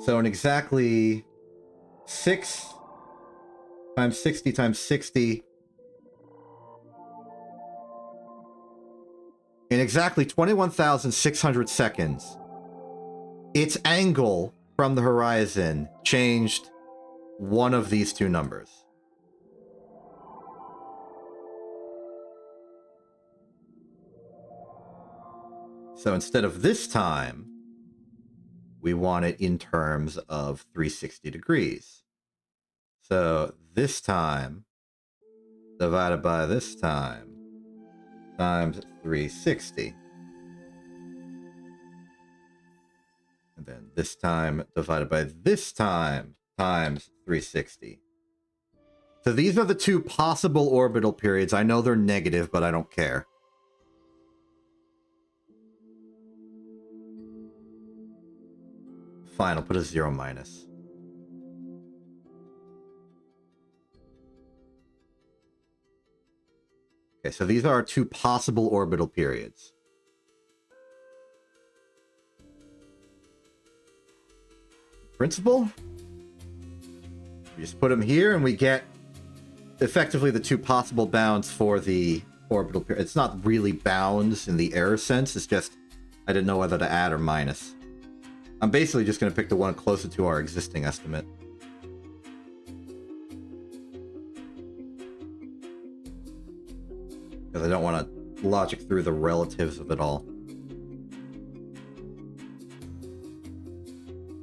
So in exactly 6 times 60 times 60, in exactly 21,600 seconds, its angle from the horizon changed one of these two numbers. So instead of this time, we want it in terms of 360 degrees. So this time divided by this time times 360. And then this time divided by this time times 360. So these are the two possible orbital periods. I know they're negative, but I don't care. Fine, I'll put a 0 minus. Okay, so these are our two possible orbital periods. Principle? We just put them here and we get effectively the two possible bounds for the orbital period. It's not really bounds in the error sense, it's just I didn't know whether to add or minus. I'm basically just going to pick the one closer to our existing estimate. Because I don't want to logic through the relatives of it all.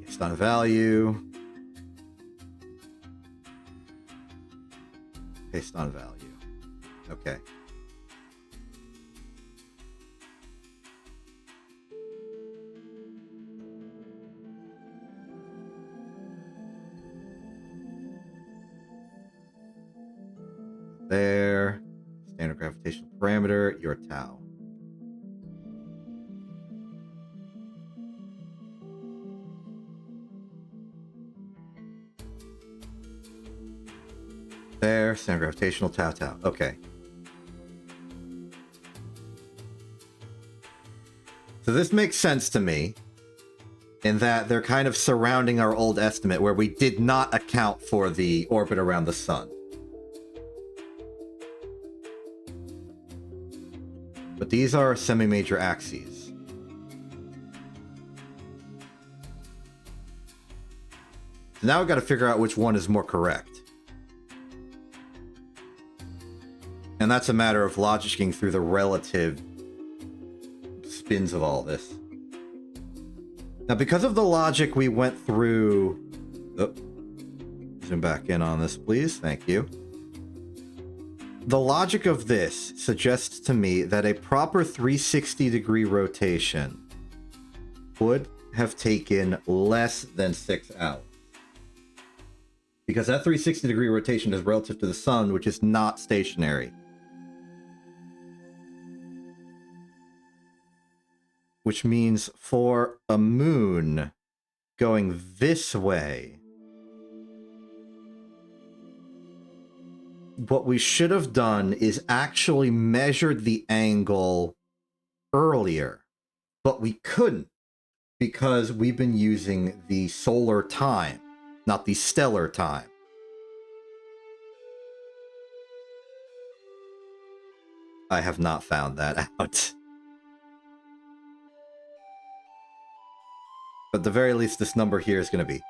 Based on value. Based on value. Okay. There. Standard gravitational parameter, your tau. There, standard gravitational tau. Okay. So this makes sense to me in that they're kind of surrounding our old estimate where we did not account for the orbit around the sun. But these are semi-major axes. So now we've got to figure out which one is more correct. And that's a matter of logicking through the relative spins of all this. Now, because of the logic we went through... Oh, zoom back in on this, please. Thank you. The logic of this suggests to me that a proper 360-degree rotation would have taken less than 6 hours. Because that 360-degree rotation is relative to the sun, which is not stationary. Which means for a moon going this way, what we should have done is actually measured the angle earlier, but we couldn't because we've been using the solar time, not the stellar time. I have not found that out. But at the very least, this number here is going to be.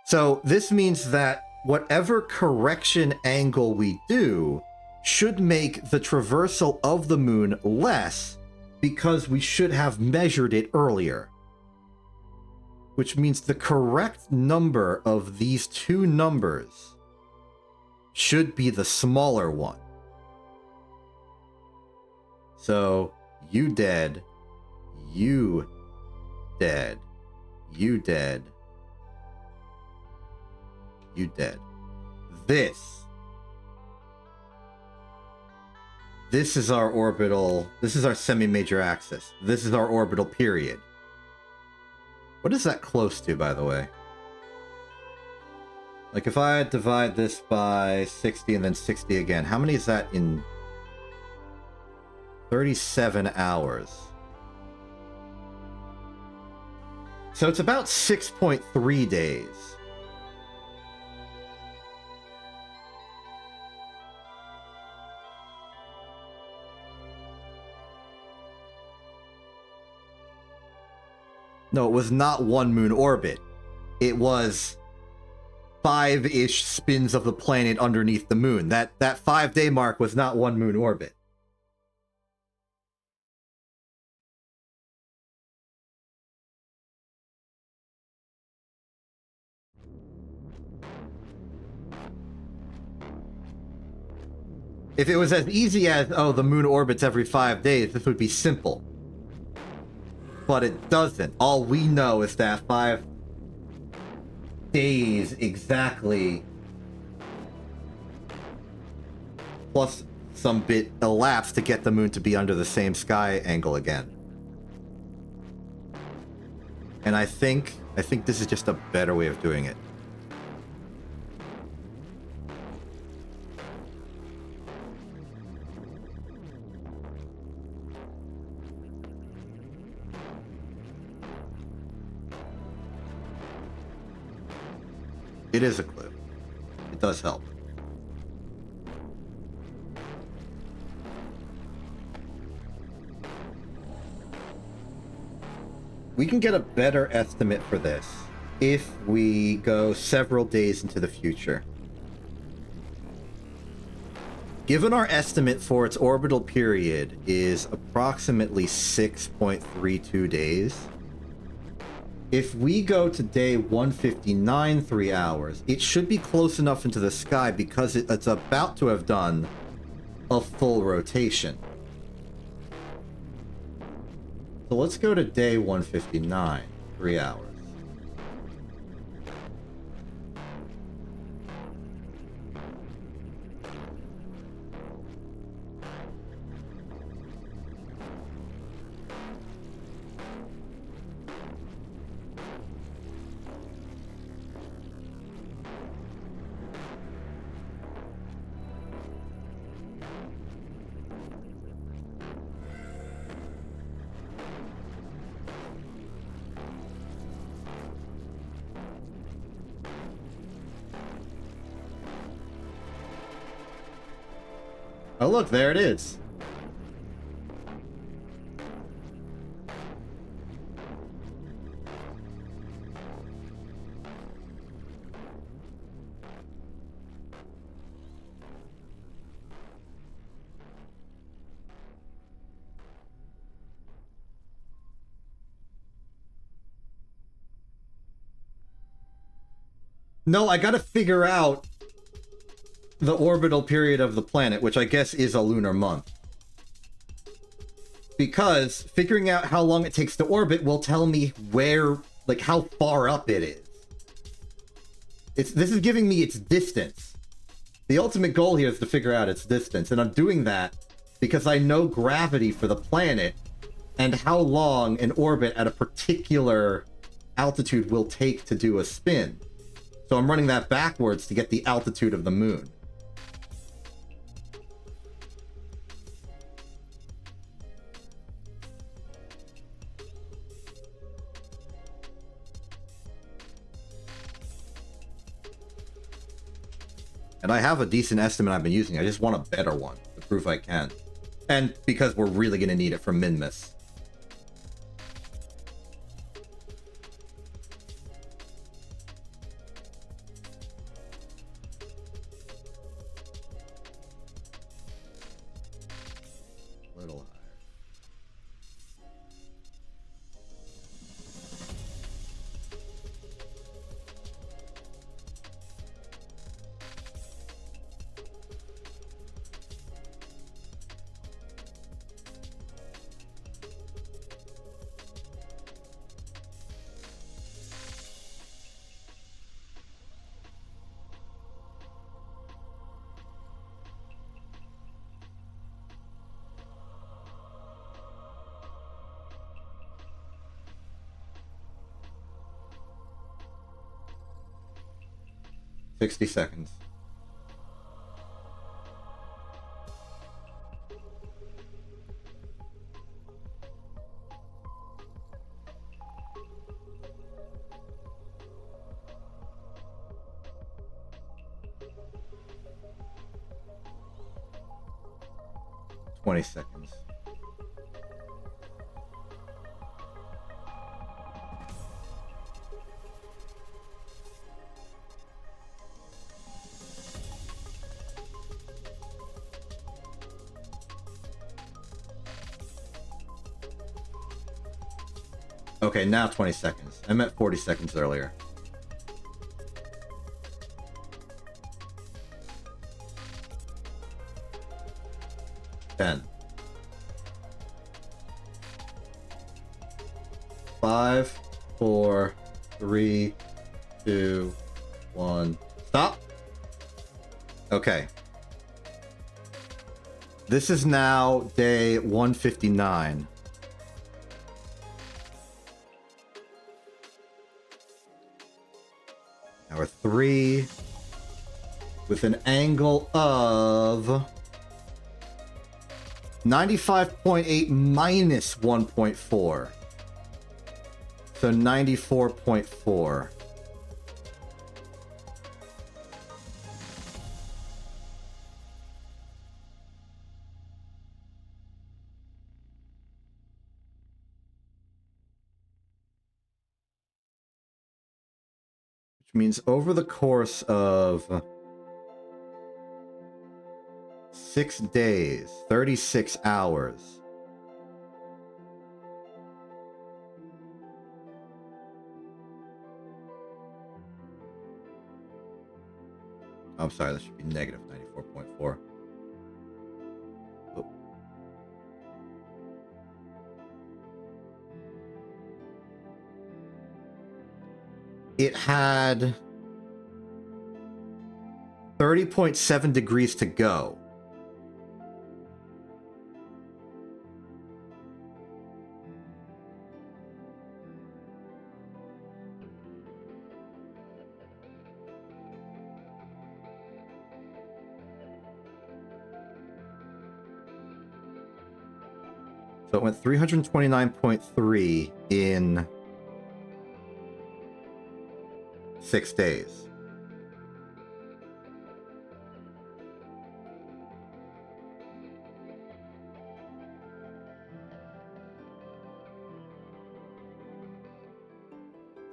So this means that whatever correction angle we do should make the traversal of the moon less because we should have measured it earlier. Which means the correct number of these two numbers should be the smaller one. So, you dead, you dead, you dead, you dead. This is our orbital, this is our semi-major axis. This is our orbital period. What is that close to, by the way? Like, if I divide this by 60 and then 60 again, how many is that in 37 hours? So it's about 6.3 days. No, it was not one moon orbit. It was 5-ish spins of the planet underneath the moon. That 5-day mark was not one moon orbit. If it was as easy as, oh, the moon orbits every 5 days, this would be simple. But it doesn't. All we know is that 5 days exactly, plus some bit elapsed to get the moon to be under the same sky angle again. And I think this is just a better way of doing it. It is a clue. It does help. We can get a better estimate for this if we go several days into the future. Given our estimate for its orbital period is approximately 6.32 days, if we go to day 159 3 hours, it should be close enough into the sky because it's about to have done a full rotation. So let's go to day 159, 3 hours. Oh, look, there it is. No, I gotta figure out the orbital period of the planet, which I guess is a lunar month. Because figuring out how long it takes to orbit will tell me where, like, how far up it is. This is giving me its distance. The ultimate goal here is to figure out its distance, and I'm doing that because I know gravity for the planet and how long an orbit at a particular altitude will take to do a spin. So I'm running that backwards to get the altitude of the moon. And I have a decent estimate I've been using. I just want a better one to prove I can. And because we're really going to need it from Minmus. A little higher. $60 seconds. $20 seconds. Okay, now 20 seconds. I meant 40 seconds earlier. Ten. 5, 4, 3, 2, 1. Stop. Okay. This is now day 159. Hour 3 with an angle of 95.8 minus 1.4. So 94.4. Which means over the course of 6 days, 36 hours. Oh, I'm sorry, that should be negative 94.4. Oh. It had 30.7 degrees to go. So it went 329.3 in 6 days.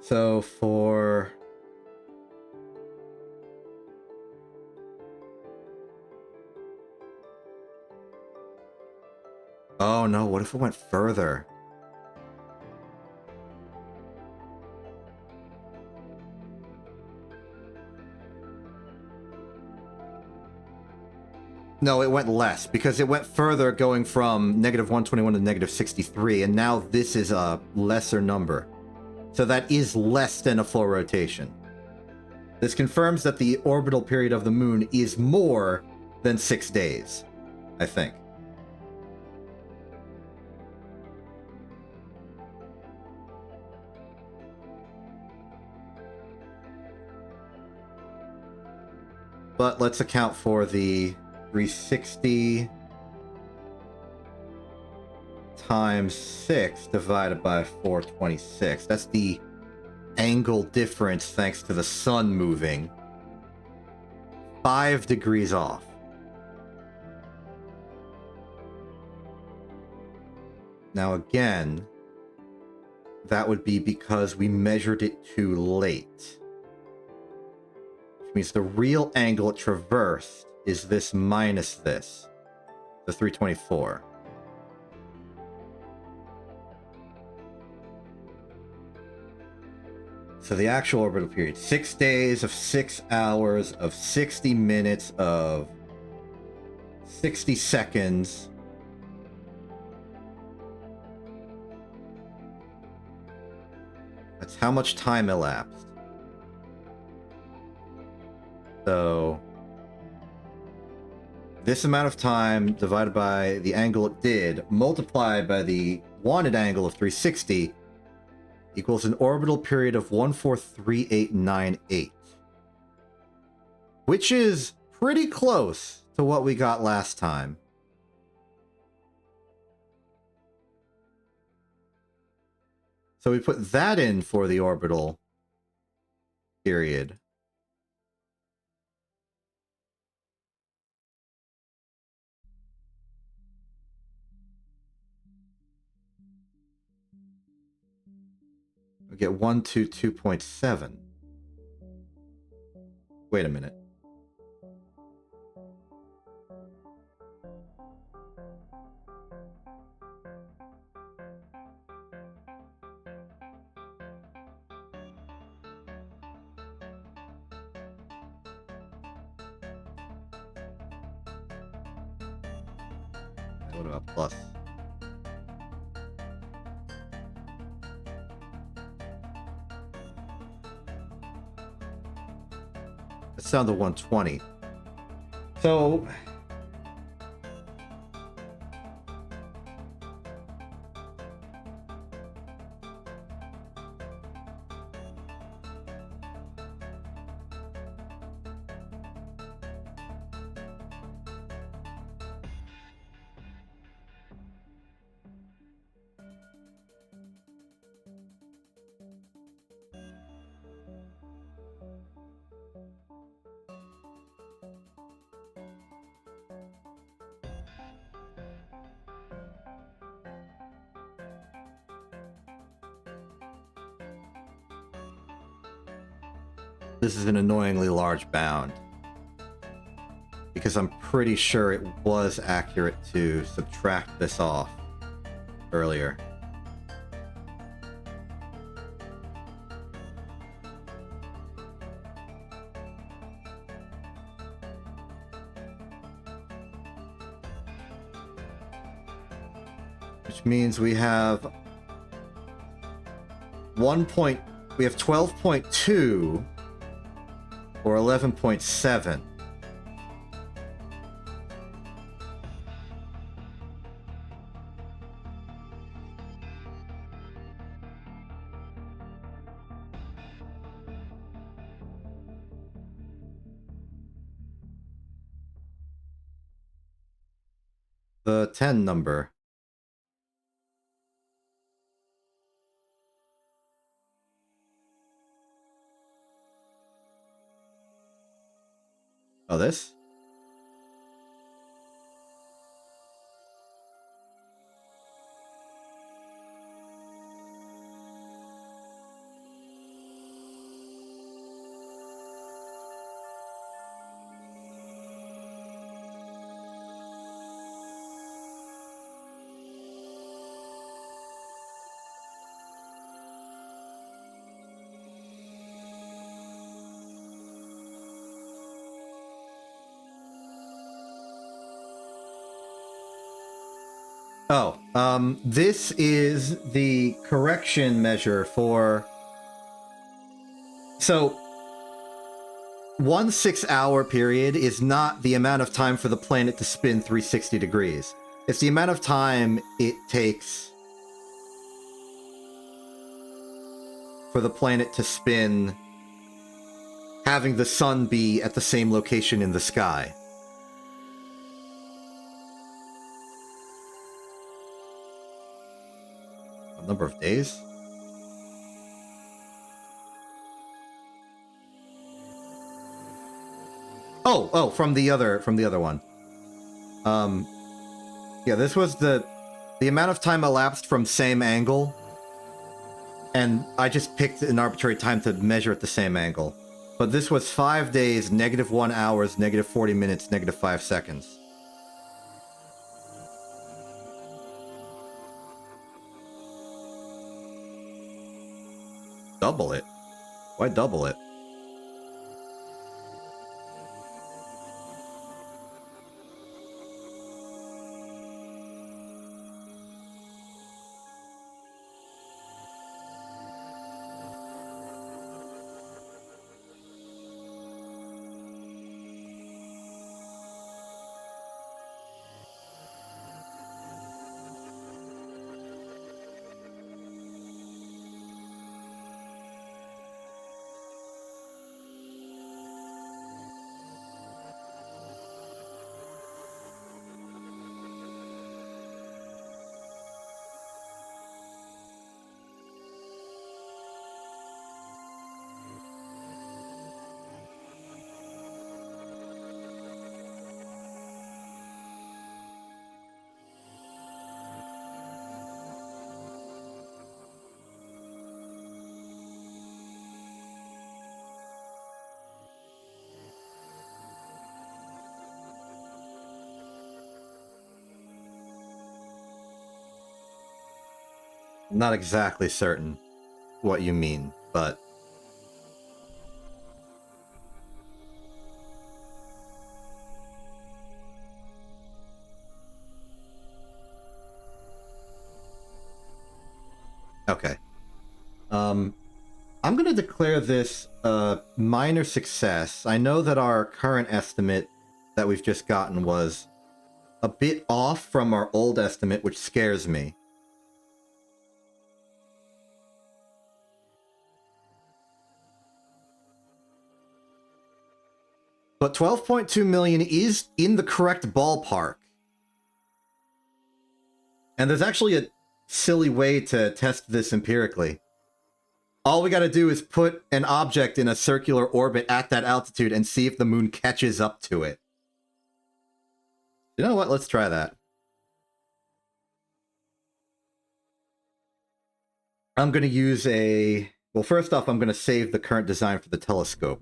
So for... Oh no, what if it went further? No, it went less, because it went further, going from negative 121 to negative 63, and now this is a lesser number. So that is less than a full rotation. This confirms that the orbital period of the moon is more than 6 days, I think. But let's account for the 360 times 6 divided by 426. That's the angle difference thanks to the sun moving. 5 degrees off. Now again, that would be because we measured it too late. Which means the real angle it traversed is this minus this, the 324. So the actual orbital period, 6 days of 6 hours of 60 minutes of 60 seconds. That's how much time elapsed. So this amount of time divided by the angle it did, multiplied by the wanted angle of 360, equals an orbital period of 143898. Which is pretty close to what we got last time. So we put that in for the orbital period. We get 122.7. Wait a minute. What about plus? It's down to 120. So this is an annoyingly large bound. because I'm pretty sure it was accurate to subtract this off earlier. Which means we have 12.2 or 11.7. The 10 number. Oh, this? Oh, this is the correction measure for... So, 1 6-hour period is not the amount of time for the planet to spin 360 degrees. It's the amount of time it takes for the planet to spin, having the sun be at the same location in the sky. A number of days? Oh, from the other one. Yeah, this was the amount of time elapsed from same angle, and I just picked an arbitrary time to measure at the same angle. But this was 5 days, -1 hours, -40 minutes, -5 seconds. Double it? Why double it? Not exactly certain what you mean, but... Okay. I'm gonna declare this a minor success. I know that our current estimate that we've just gotten was a bit off from our old estimate, which scares me. But 12.2 million is in the correct ballpark. And there's actually a silly way to test this empirically. All we gotta do is put an object in a circular orbit at that altitude and see if the moon catches up to it. You know what? Let's try that. I'm gonna use a... Well, first off, I'm gonna save the current design for the telescope.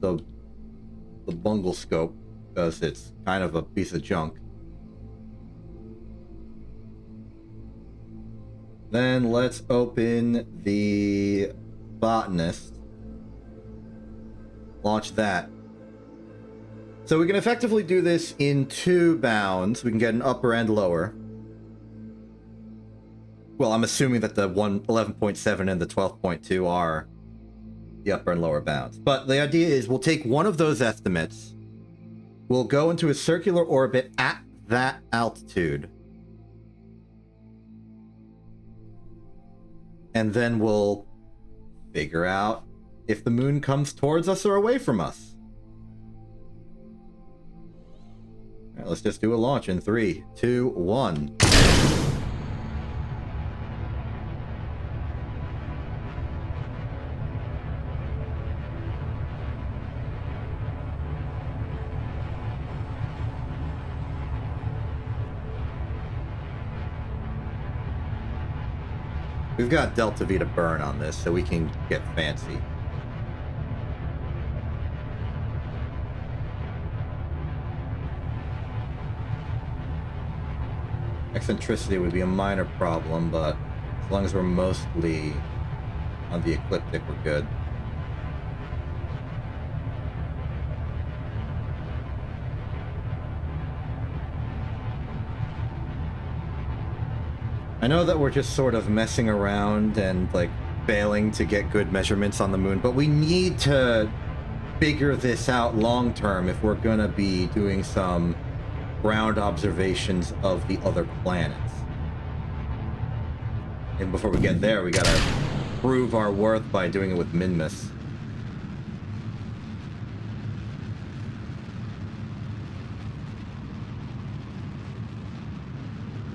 the bungle scope, because it's kind of a piece of junk. Then let's open the botanist. Launch that. So we can effectively do this in 2 bounds. We can get an upper and lower. Well, I'm assuming that the 11.7 and the 12.2 are the upper and lower bounds. But the idea is we'll take one of those estimates. We'll go into a circular orbit at that altitude. And then we'll figure out if the moon comes towards us or away from us. All right, let's just do a launch in 3, 2, 1. We've got Delta V to burn on this, so we can get fancy. Eccentricity would be a minor problem, but as long as we're mostly on the ecliptic, we're good. I know that we're just sort of messing around and like failing to get good measurements on the moon, but we need to figure this out long term if we're gonna be doing some ground observations of the other planets. And before we get there, we gotta prove our worth by doing it with Minmus.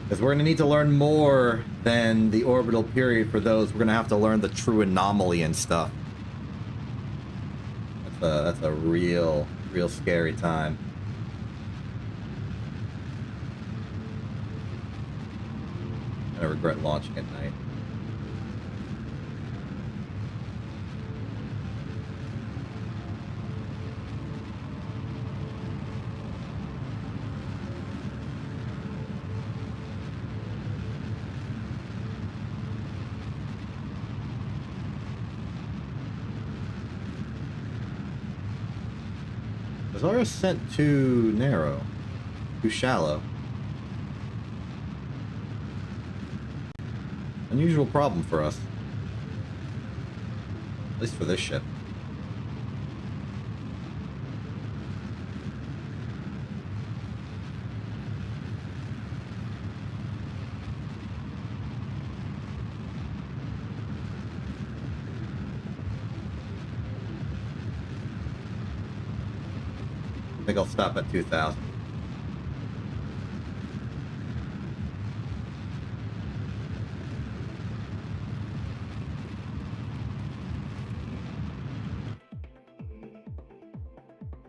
Because we're going to need to learn more than the orbital period for those. We're going to have to learn the true anomaly and stuff. That's a real scary time. I regret launching at night. Was our ascent too narrow? Too shallow? Unusual problem for us. At least for this ship. I think I'll stop at 2,000.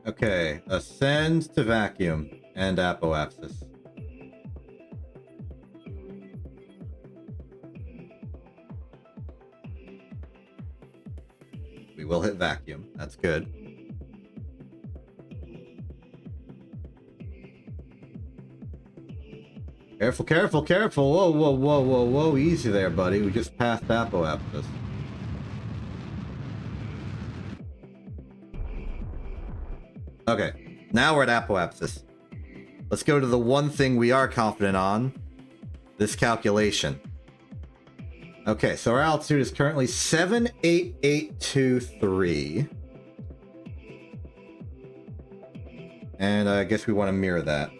Okay, ascend to vacuum and apoapsis. We will hit vacuum. That's good. Careful, careful, careful. Whoa, whoa, whoa, whoa, whoa. Easy there, buddy. We just passed apoapsis. Okay, now we're at apoapsis. Let's go to the one thing we are confident on. This calculation. Okay, so our altitude is currently 78823. And I guess we want to mirror that.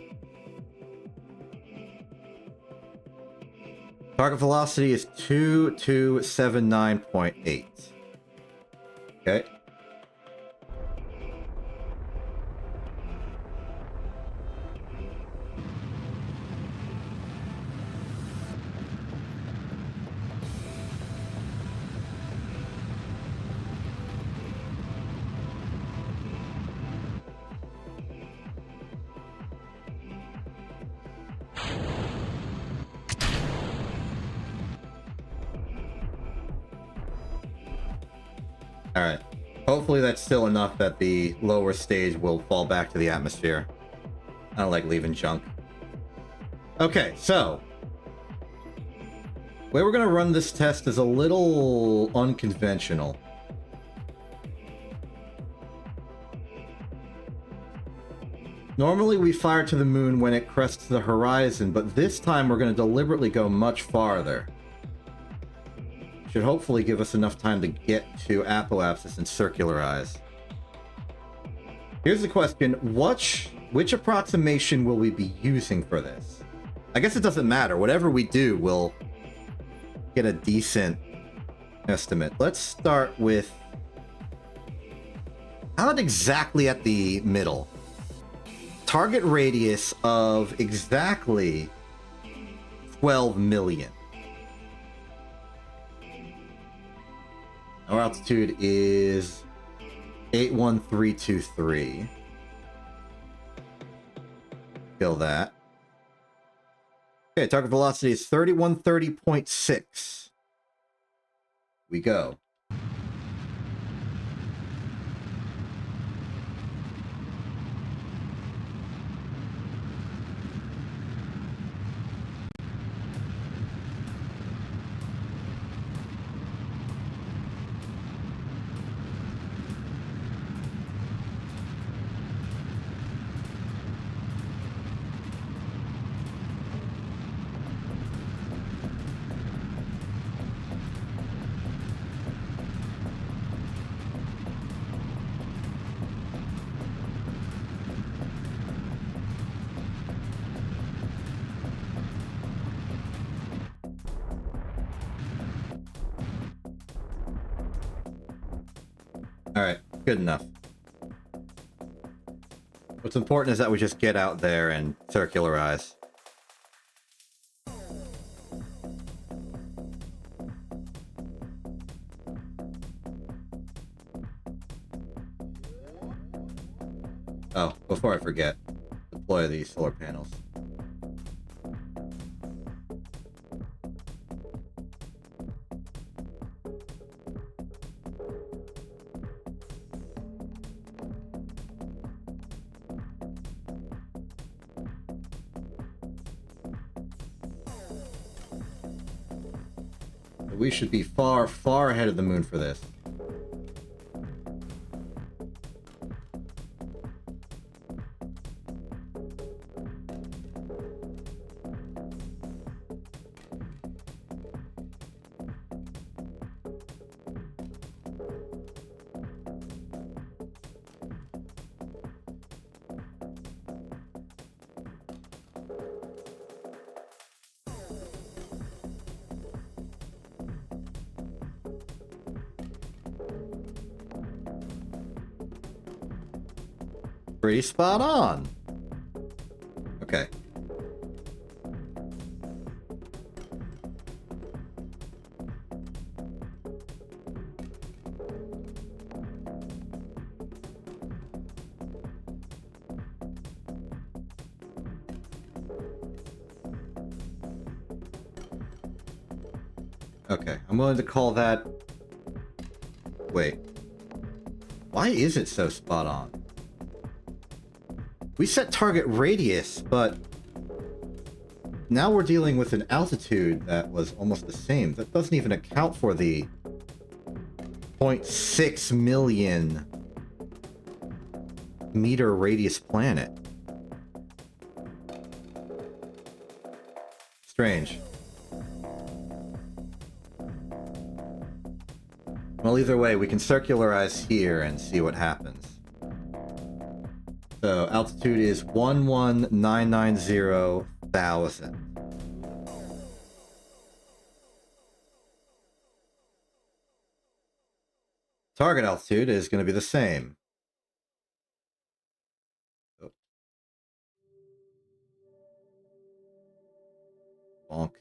Target velocity is 2279.8. Okay. All right. Hopefully that's still enough that the lower stage will fall back to the atmosphere. I don't like leaving junk. Okay, so the way we're going to run this test is a little unconventional. Normally we fire to the moon when it crests the horizon, but this time we're going to deliberately go much farther. Should hopefully give us enough time to get to apoapsis and circularize. Here's the question, which approximation will we be using for this? I guess it doesn't matter. Whatever we do, we'll get a decent estimate. Let's start with... how about exactly at the middle? Target radius of exactly 12 million. Our altitude is 81323. Kill that. Okay, target velocity is 3130.6. We go. Alright, good enough. What's important is that we just get out there and circularize. Oh, before I forget, deploy these solar panels. We should be far, far ahead of the moon for this. Pretty spot on. Okay. Okay, I'm willing to call that... Wait. Why is it so spot on? We set target radius, but now we're dealing with an altitude that was almost the same. That doesn't even account for the 0.6 million meter radius planet. Strange. Well, either way, we can circularize here and see what happens. So, altitude is 11990,000. Target altitude is going to be the same. Oh. Bonk.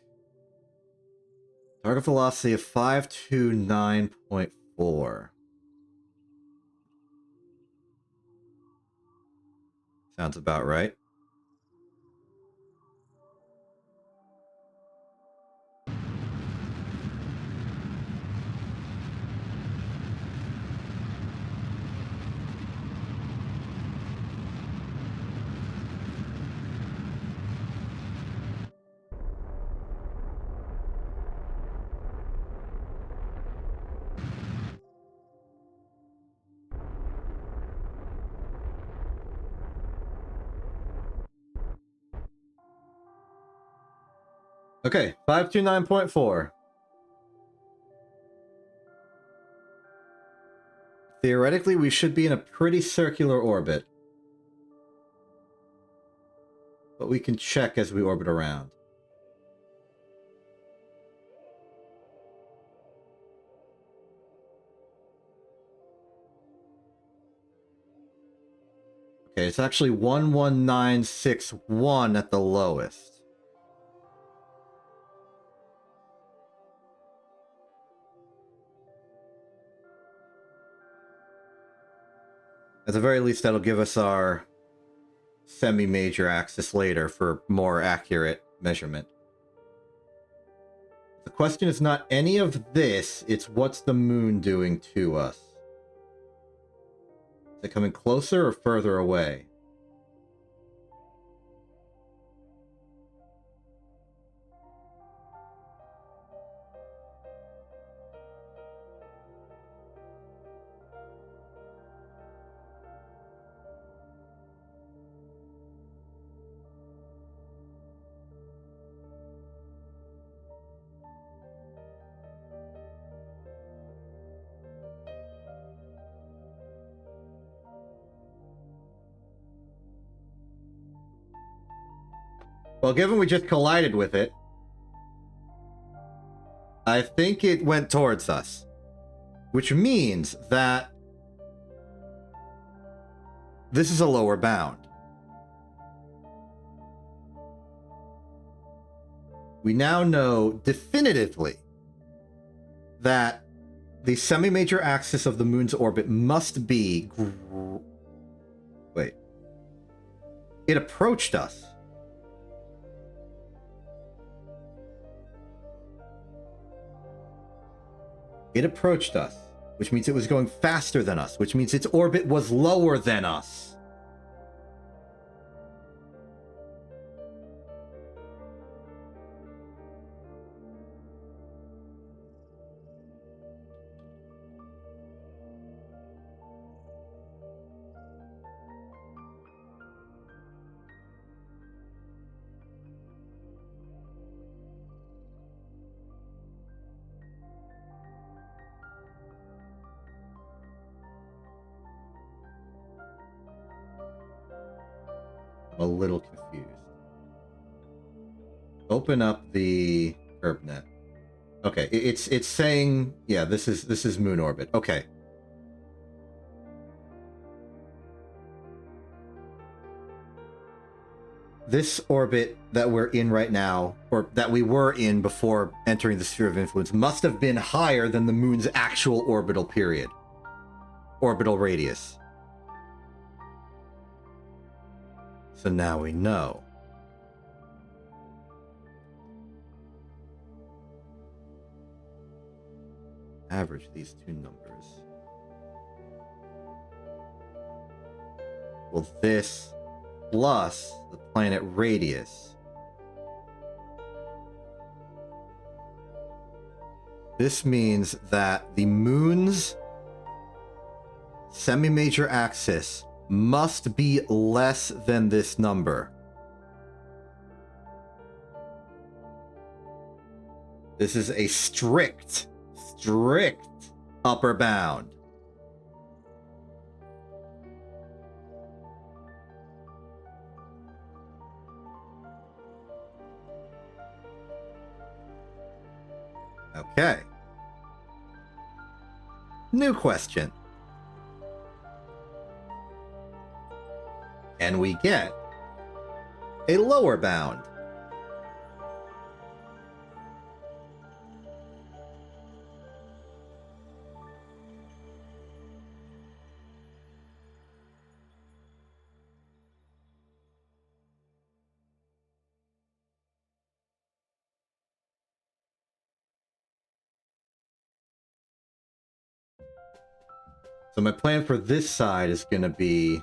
Target velocity of 529.4. Sounds about right. Okay, 529.4. Theoretically, we should be in a pretty circular orbit. But we can check as we orbit around. Okay, it's actually 11961 at the lowest. At the very least, that'll give us our semi-major axis later for more accurate measurement. The question is not any of this, it's what's the moon doing to us? Is it coming closer or further away? Well, given we just collided with it, I think it went towards us. Which means that this is a lower bound. We now know definitively that the semi-major axis of the moon's orbit must be... Wait. It approached us. It approached us, which means it was going faster than us, which means its orbit was lower than us. I'm a little confused. Open up the ErbNet. Okay, it's saying, yeah, this is moon orbit. Okay. This orbit that we're in right now, or that we were in before entering the sphere of influence, must have been higher than the moon's actual orbital period. Orbital radius. So now we know. Average these two numbers. Well, this plus the planet radius. This means that the moon's semi-major axis must be less than this number. This is a strict upper bound. Okay. New question. Can we get a lower bound? So my plan for this side is going to be...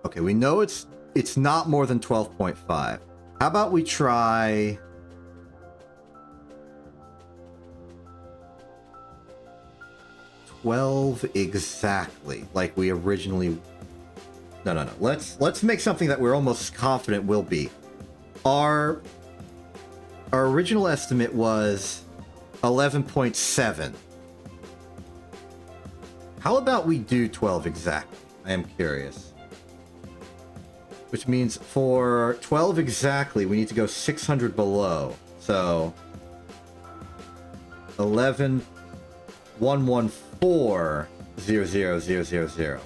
Okay, we know it's not more than 12.5. How about we try... 12 exactly, like we originally No. Let's make something that we're almost confident will be. Our original estimate was 11.7. How about we do 12 exactly? I am curious. Which means for 12 exactly, we need to go 600 below. So 11,114,000,000.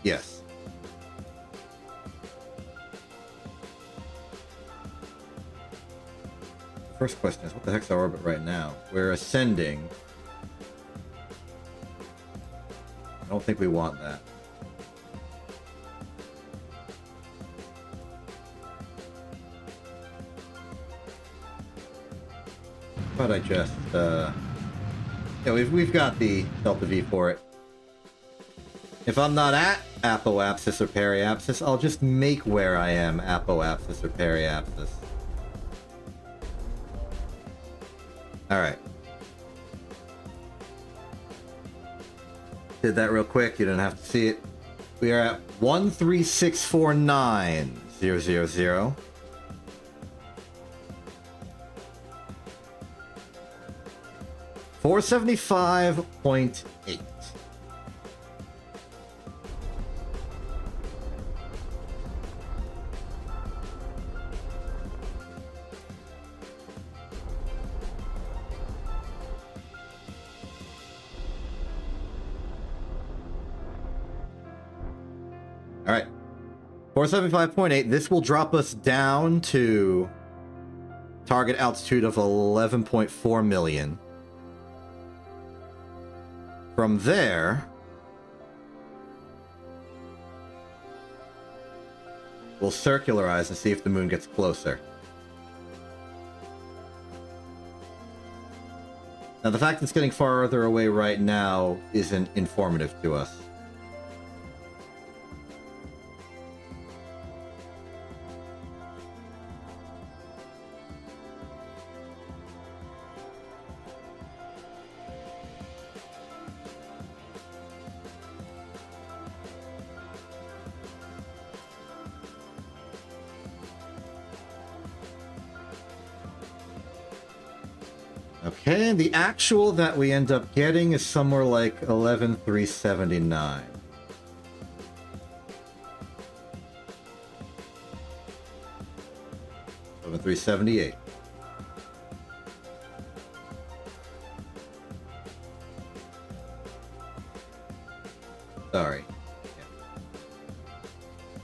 Yes. First question is, what the heck's our orbit right now? We're ascending. I don't think we want that. How about I just, yeah, we've got the Delta V for it. If I'm not at apoapsis or periapsis, I'll just make where I am apoapsis or periapsis. Alright. Did that real quick, you didn't have to see it. We are at 13649,000. 475.8. All right. 475.8. This will drop us down to target altitude of 11.4 million. From there, we'll circularize and see if the moon gets closer. Now, the fact it's getting farther away right now isn't informative to us. Okay, the actual that we end up getting is somewhere like 11,379. $11,378. Sorry. Yeah.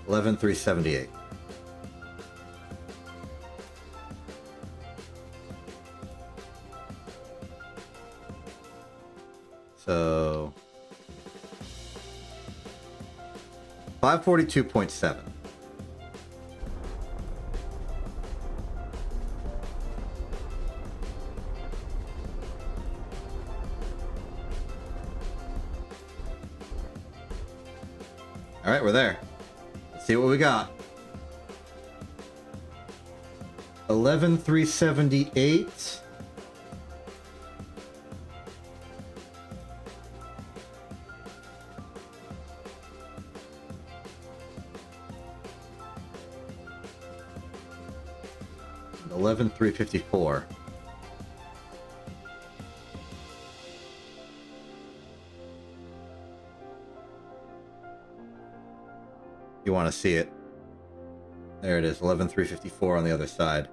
11,378. So 542.7. All right, we're there. Let's see what we got. 11,378. $11,354. You want to see it? There it is, 11,354 on the other side.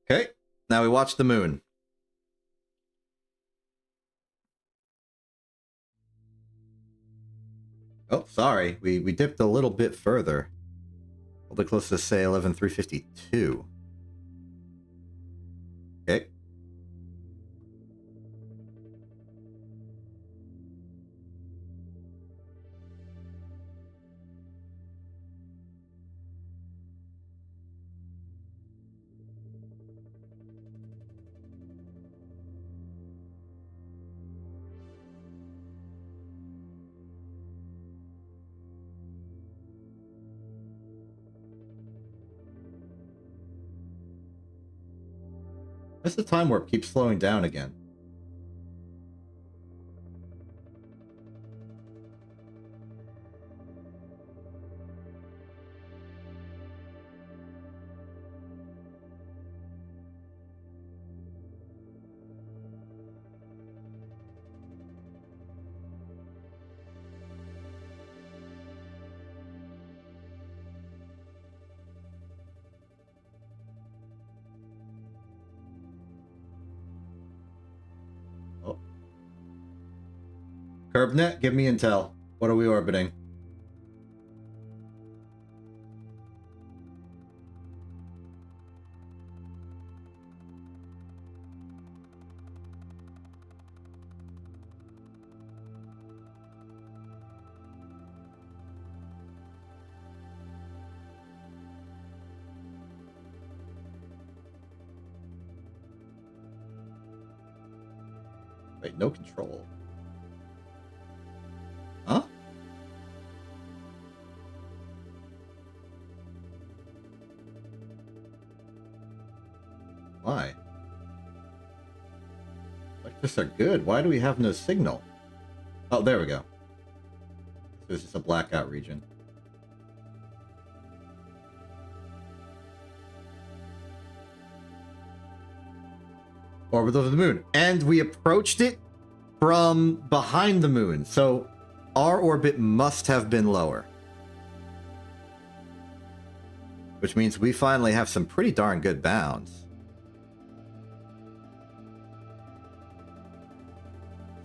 Okay, now we watch the moon. Oh, sorry, we dipped a little bit further. A little bit closer to say 11,352. Okay. Why's the time warp keep slowing down again? CurbNet, give me intel. What are we orbiting? Wait, no control. Huh? Why? Electrics are good. Why do we have no signal? Oh, there we go. So it's just a blackout region. Orbit of the moon. And we approached it from behind the moon. So our orbit must have been lower. Which means we finally have some pretty darn good bounds.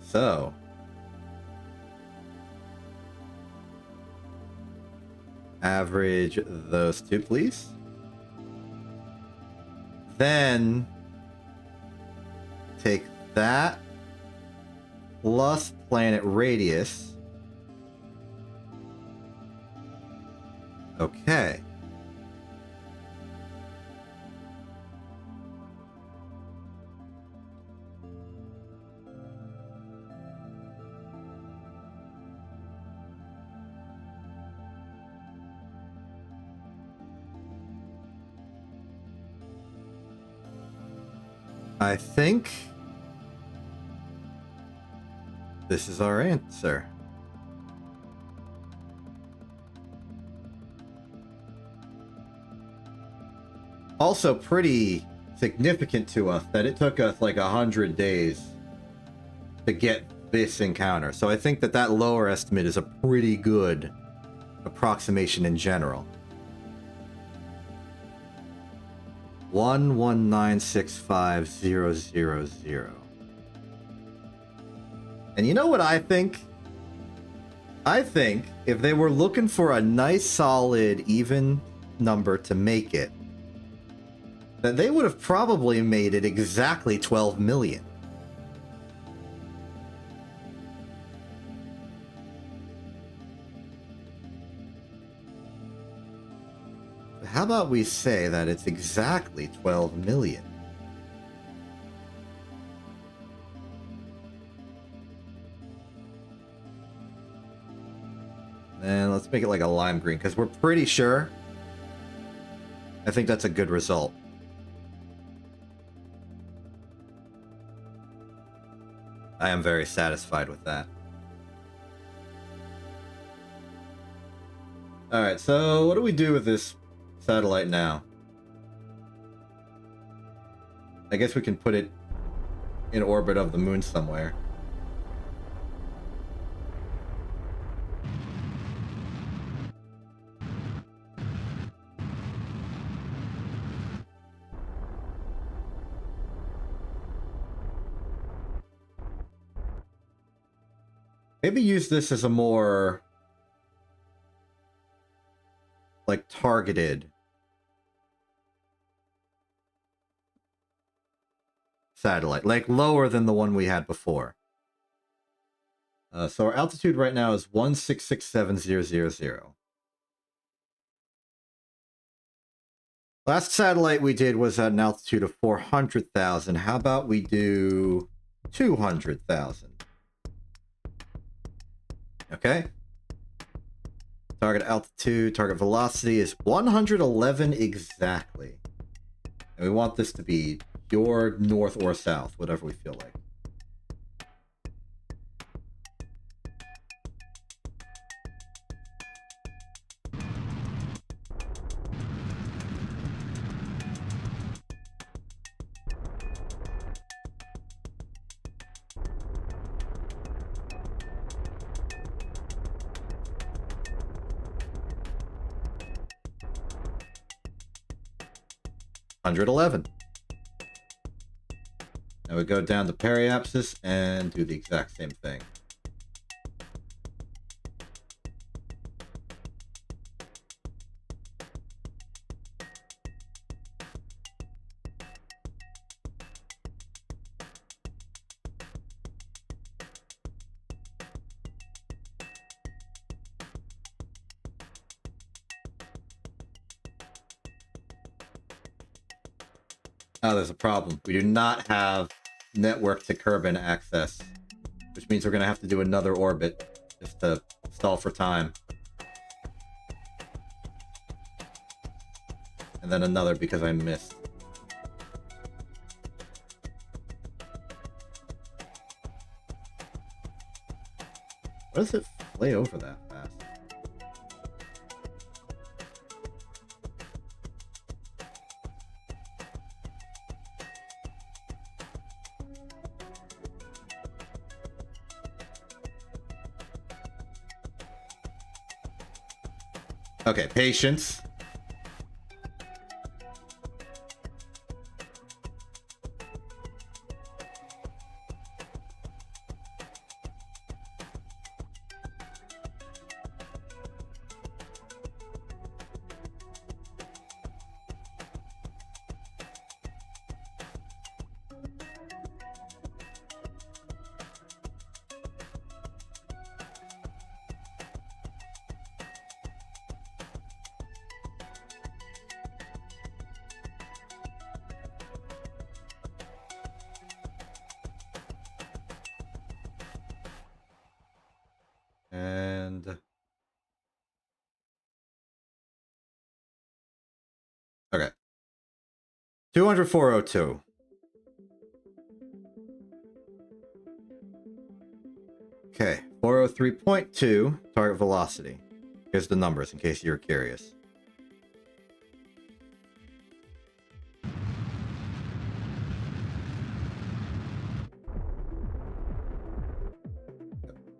So, average those two, please. Then take that plus planet radius. Okay. I think this is our answer. Also pretty significant to us that it took us like 100 days to get this encounter. So I think that that lower estimate is a pretty good approximation in general. 11965,000. And you know what I think? I think if they were looking for a nice, solid, even number to make it, that they would have probably made it exactly 12 million. How about we say that it's exactly 12 million? And let's make it like a lime green, because we're pretty sure. I think that's a good result. I am very satisfied with that. Alright, so what do we do with this satellite now? I guess we can put it in orbit of the moon somewhere. Maybe use this as a more like targeted satellite, like lower than the one we had before. So our altitude right now is 1667000. Last satellite we did was at an altitude of 400,000. How about we do 200,000? Okay. Target altitude, target velocity is 111 exactly. And we want this to be You're north or south, whatever we feel like. $111. Now we go down to periapsis and do the exact same thing. Oh, there's a problem. We do not have network to Kerbin access, which means we're going to have to do another orbit just to stall for time. And then another because I missed. Why does it flay over that fast? Okay, patience. And okay, 204.02. Okay, 403.2 target velocity. Here's the numbers in case you're curious.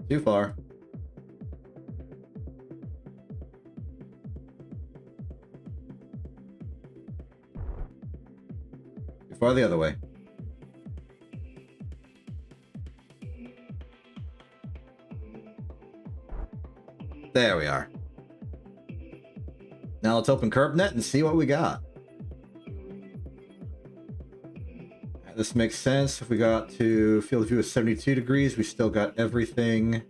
Too far. Too far the other way. There we are. Now let's open KerbNet and see what we got. This makes sense. If we got to field of view of 72 degrees, we still got everything.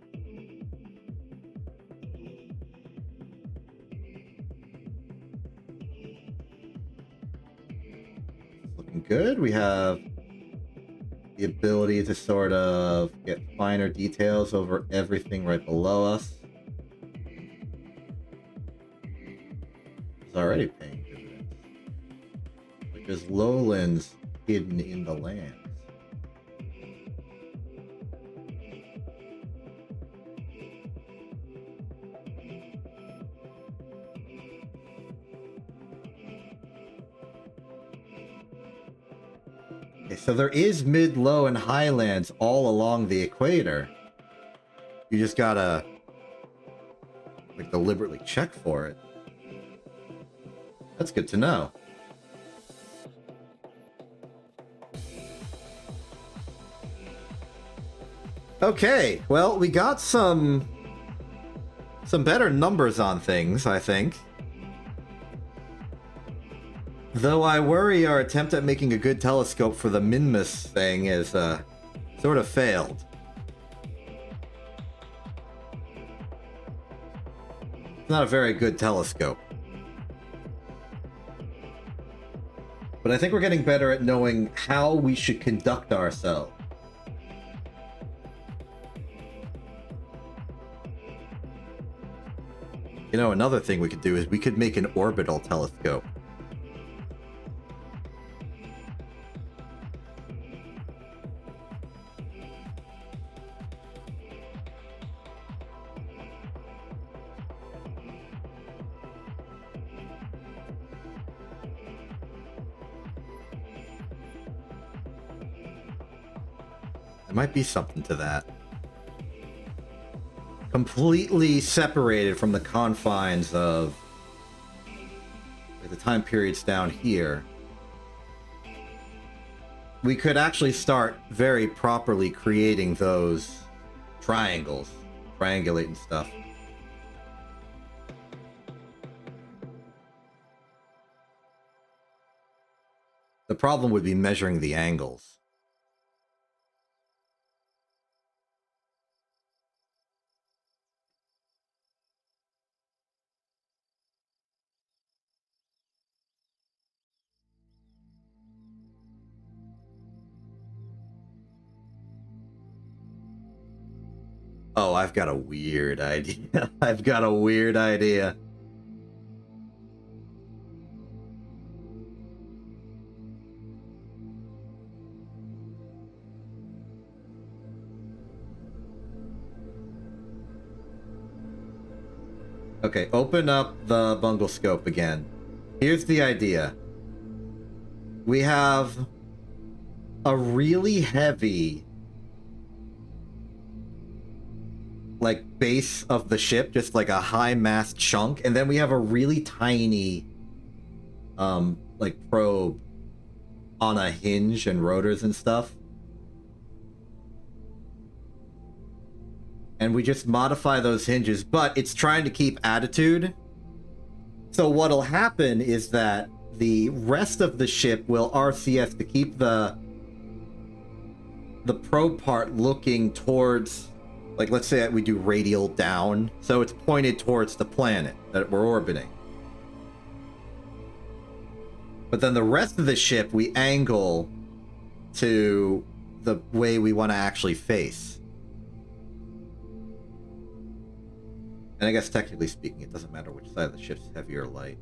Looking good. We have the ability to sort of get finer details over everything right below us. It's already paying dividends. Like there's lowlands hidden in the lands. Okay, so there is mid, low, and highlands all along the equator. You just gotta like deliberately check for it. That's good to know. Okay, well, we got some better numbers on things, I think. Though I worry our attempt at making a good telescope for the Minmus thing is sort of failed. It's not a very good telescope. But I think we're getting better at knowing how we should conduct ourselves. You know, another thing we could do is we could make an orbital telescope. There might be something to that. Completely separated from the confines of the time periods down here. We could actually start very properly creating those triangles, triangulating stuff. The problem would be measuring the angles. Oh, I've got a weird idea. I've got a weird idea. Okay, open up the bungle scope again. Here's the idea. We have a really heavy, like, base of the ship, just like a high mass chunk, and then we have a really tiny, like, probe on a hinge and rotors and stuff. And we just modify those hinges, but it's trying to keep attitude. So what'll happen is that the rest of the ship will RCS to keep the probe part looking towards, like, let's say we do radial down, so it's pointed towards the planet that we're orbiting. But then the rest of the ship we angle to the way we want to actually face. And I guess technically speaking, it doesn't matter which side of the ship's heavy or light.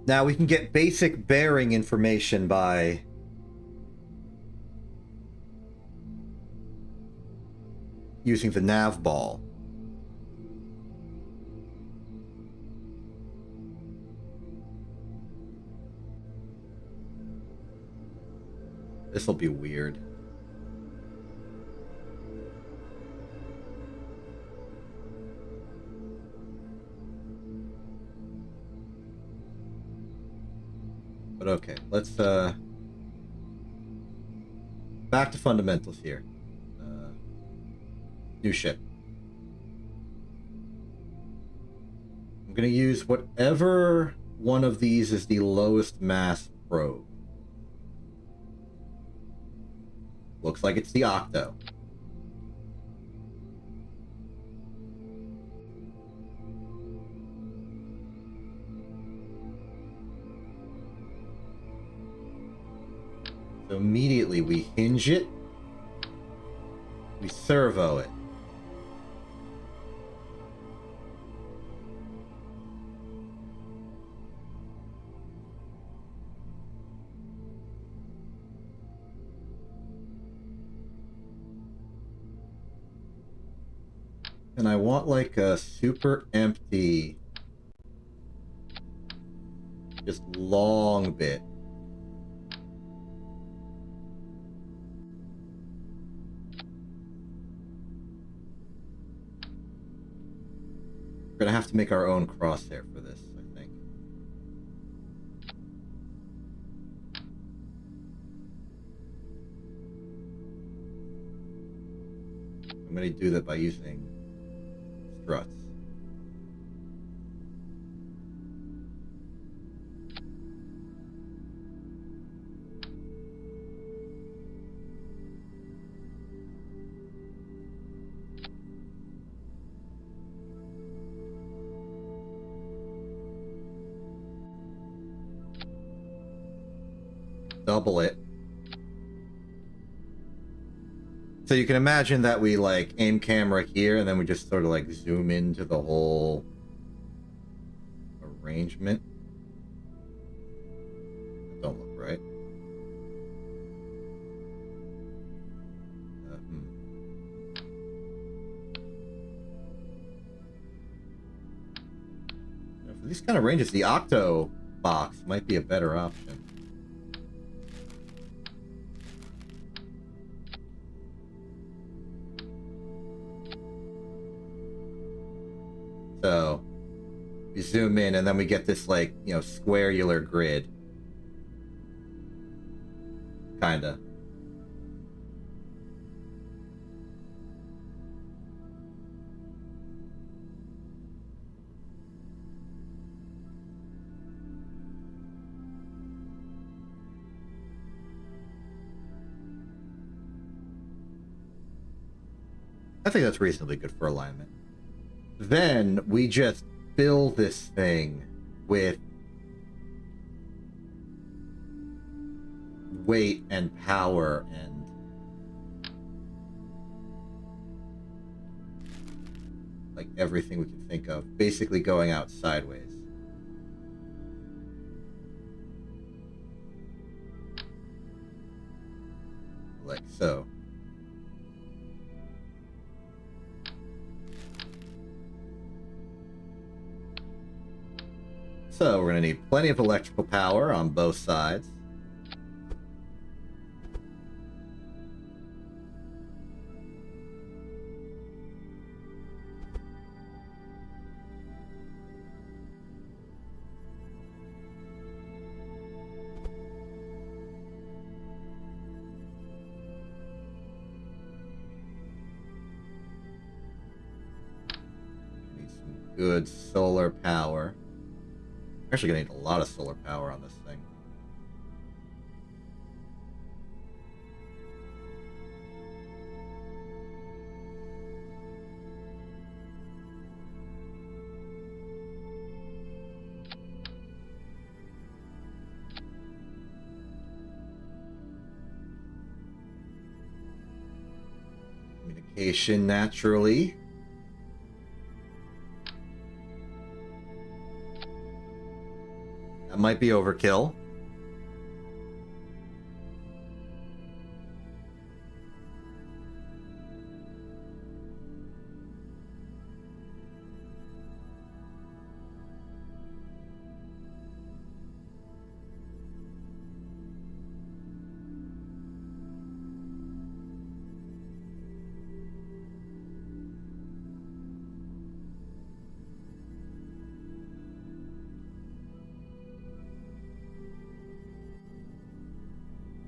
Now we can get basic bearing information by using the nav ball. This will be weird. But okay, let's back to fundamentals here. New ship. I'm gonna use whatever one of these is the lowest mass probe. Looks like it's the Octo. So immediately we hinge it, we servo it. And I want like a super empty, just long bit. We're gonna have to make our own crosshair for this, I think. I'm gonna do that by using struts. Double it. So you can imagine that we like aim camera here and then we just sort of like zoom into the whole arrangement. That don't look right. For these kind of ranges, the Octo box might be a better option. So we zoom in and then we get this, like, you know, squarular grid. Kinda. I think that's reasonably good for alignment. Then we just fill this thing with weight and power and like everything we can think of, basically going out sideways. Like so. So we're going to need plenty of electrical power on both sides. Need some good solar power. Actually gonna need a lot of solar power on this thing. Communication naturally. That might be overkill.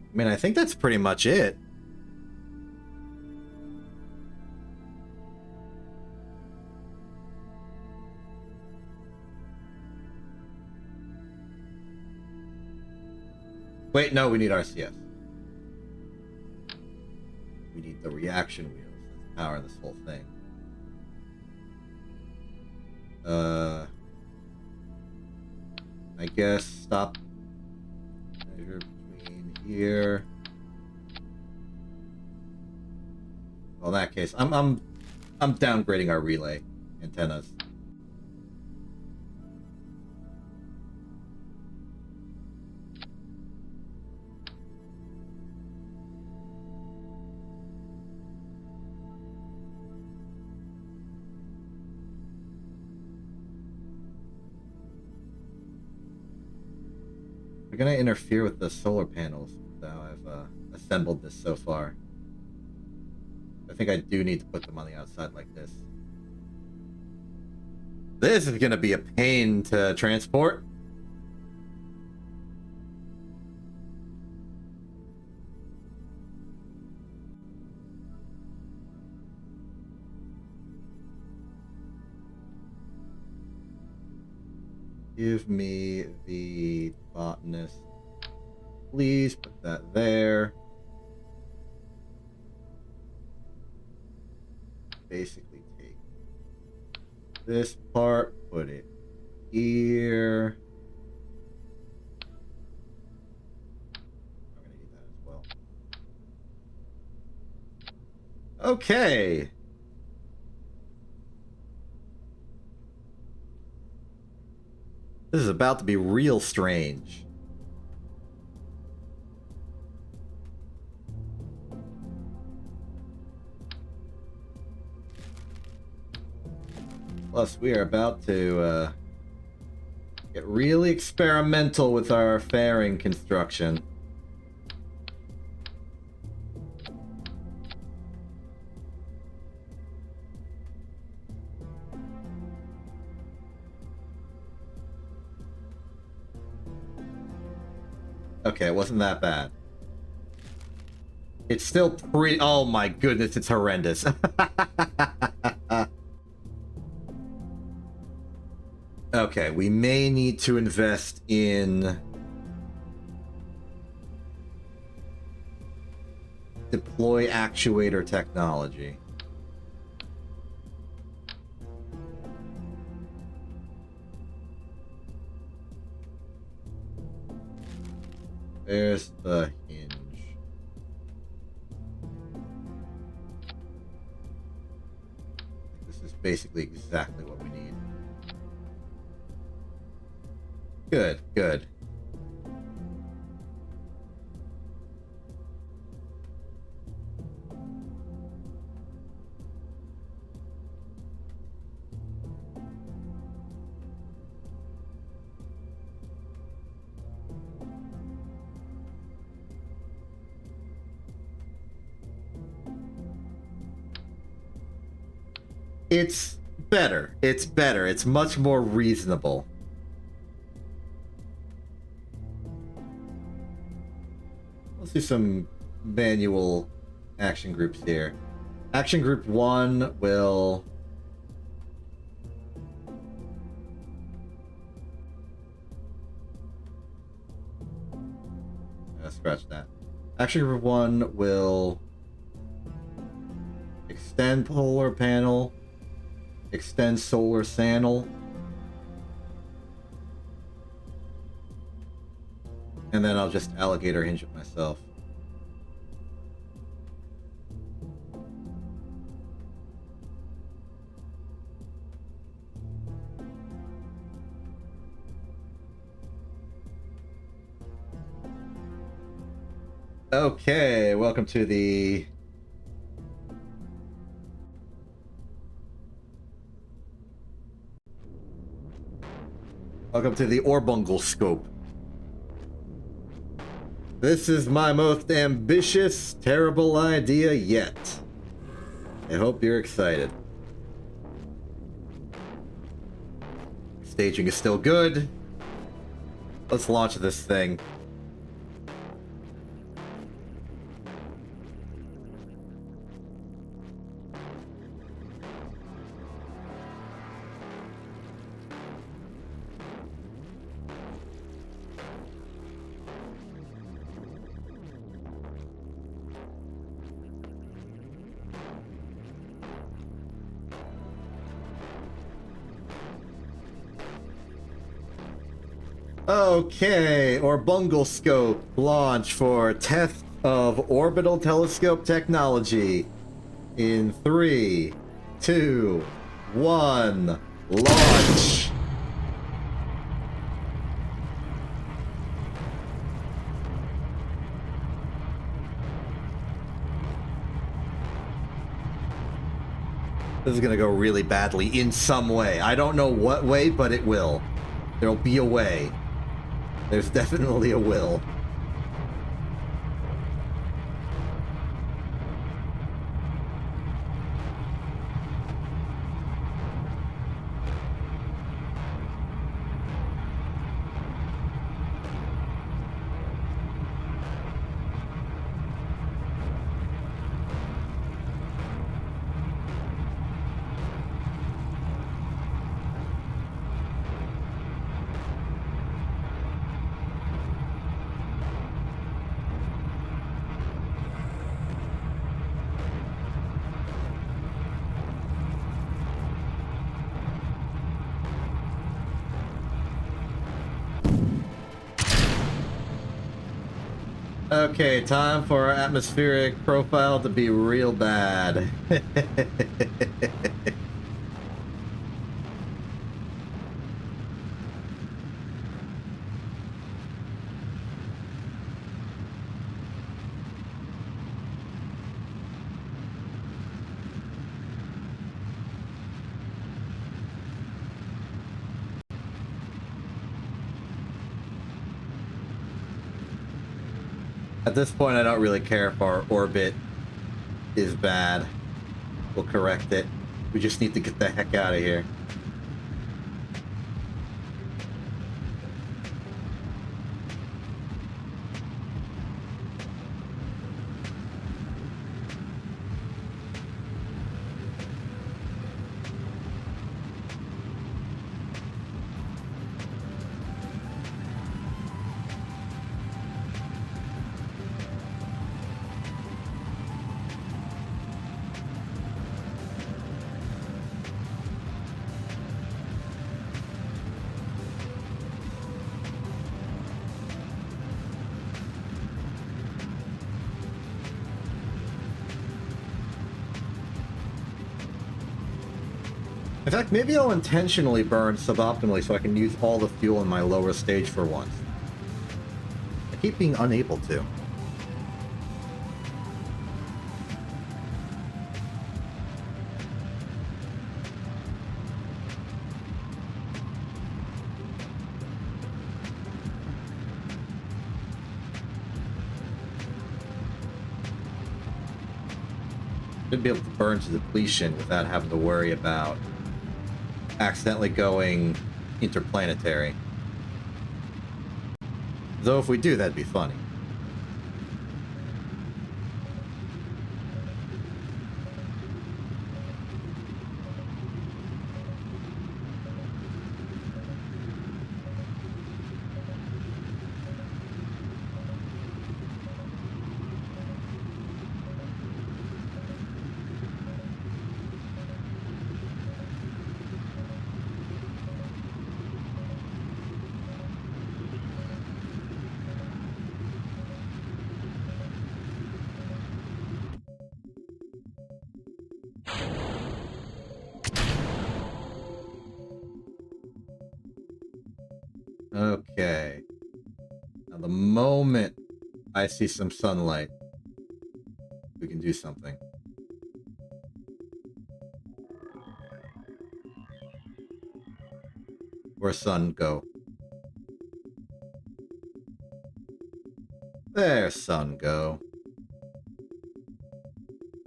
I mean, I think that's pretty much it. Wait, no, we need RCS. We need the reaction wheels that's powering this whole thing. I guess stop measure between here. Well, in that case, I'm downgrading our relay antennas. We're gonna interfere with the solar panels. How I've assembled this so far. I think I do need to put them on the outside like this. This is gonna be a pain to transport. Give me the botanist. Please put that there. Basically take this part, put it here. I'm gonna need that as well. Okay. This is about to be real strange. Plus, we are about to Get really experimental with our fairing construction. Okay, it wasn't that bad. It's still pretty... Oh my goodness, it's horrendous. Okay, we may need to invest in... deploy actuator technology. There's the hinge. This is basically exactly what we need. Good, good. It's better. It's better. It's much more reasonable. Let's do some manual action groups here. Action group 1 will... scratch that. Action group 1 will extend polar panel, extend solar channel, and then I'll just alligator hinge it myself. Okay, welcome to the... Welcome to the Orbungle scope. This is my most ambitious, terrible idea yet. I hope you're excited. Staging is still good. Let's launch this thing. Okay, Orbungle scope launch for test of orbital telescope technology in 3, 2, 1, launch. This is gonna go really badly in some way. I don't know what way, but it will. There'll be a way. There's definitely a will. Okay, time for our atmospheric profile to be real bad. At this point, I don't really care if our orbit is bad. We'll correct it. We just need to get the heck out of here. In fact, maybe I'll intentionally burn suboptimally so I can use all the fuel in my lower stage for once. I keep being unable to. Should be able to burn to depletion without having to worry about accidentally going interplanetary. Though if we do, that'd be funny. Okay. Now the moment I see some sunlight, we can do something. Where's sun go? There's sun go.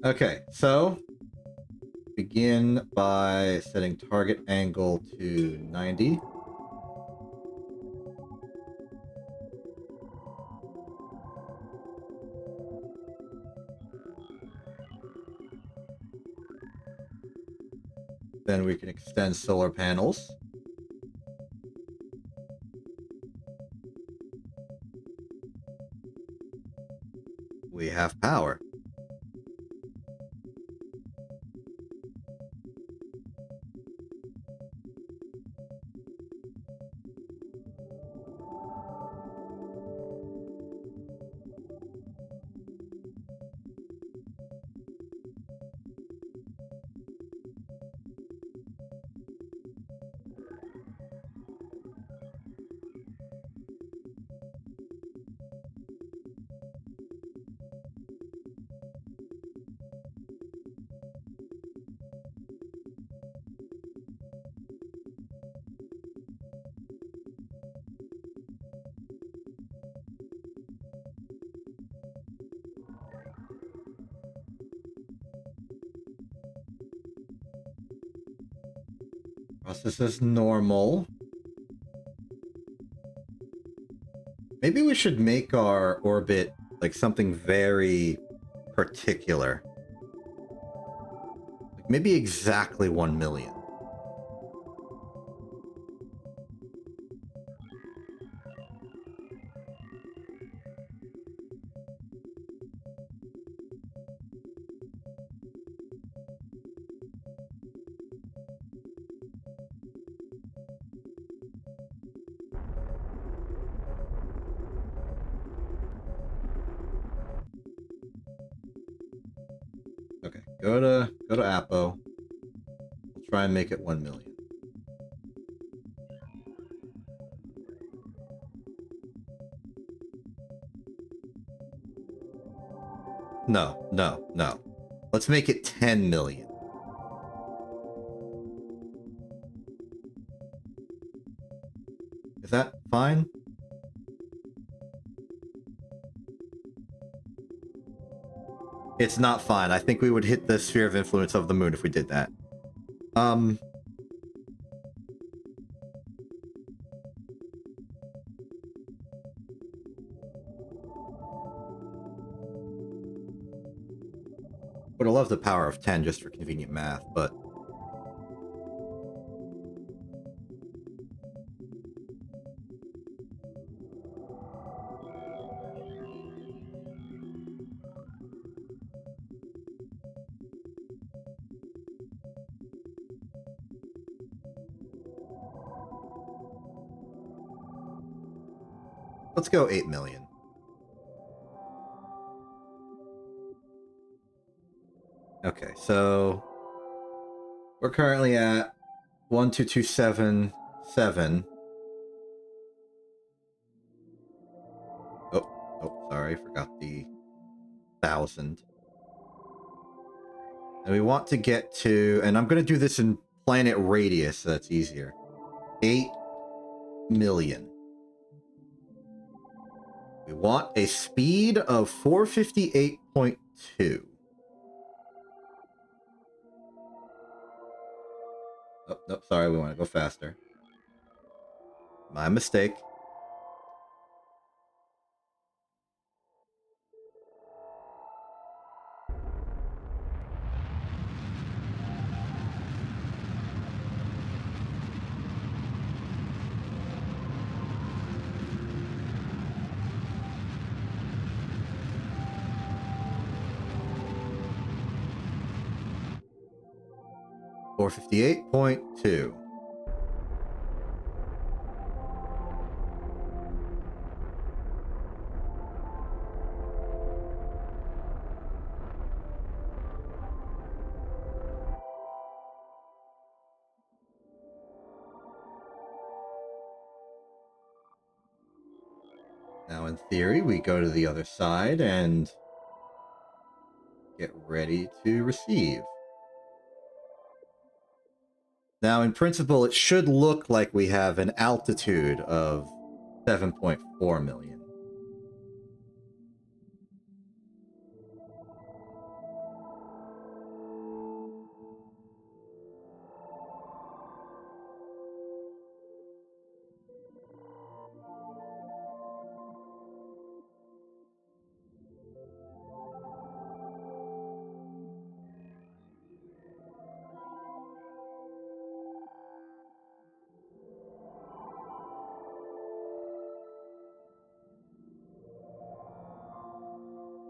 Okay, so begin by setting target angle to 90. Then we can extend solar panels. We have power. Process as normal. Maybe we should make our orbit like something very particular. Like maybe exactly 1 million. Okay, go to Apo. We'll try and make it 1 million. No, no, no. Let's make it 10 million. Is that fine? It's not fine. I think we would hit the sphere of influence of the moon if we did that. Would have loved the power of 10 just for convenient math, but... let's go 8 million. Okay, so... we're currently at 12277. Oh, sorry, forgot the 1,000. And we want to get to, and I'm going to do this in planet radius, so that's easier. 8 million. We want a speed of 458.2. Oh, no, sorry, we want to go faster. My mistake. $458.2. Now, in theory, we go to the other side and get ready to receive. Now, in principle, it should look like we have an altitude of 7.4 million.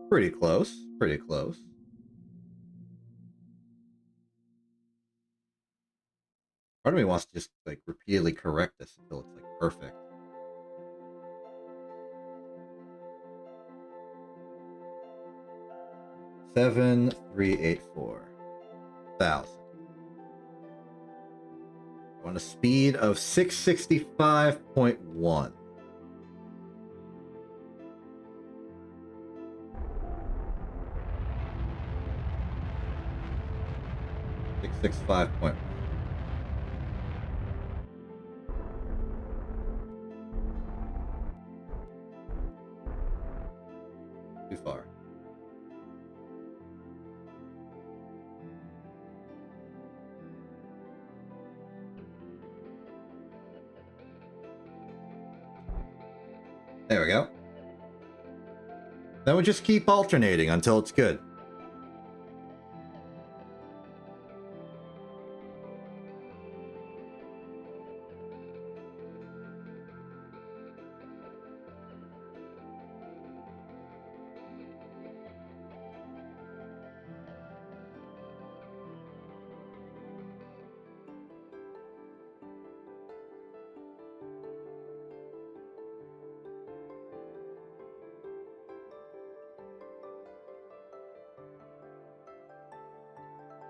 Pretty close. Pretty close. Part of me wants to just like repeatedly correct this until it's like perfect. Seven, 384,000. On a speed of 665.1. 665.1. Too far. There we go. Then we just keep alternating until it's good.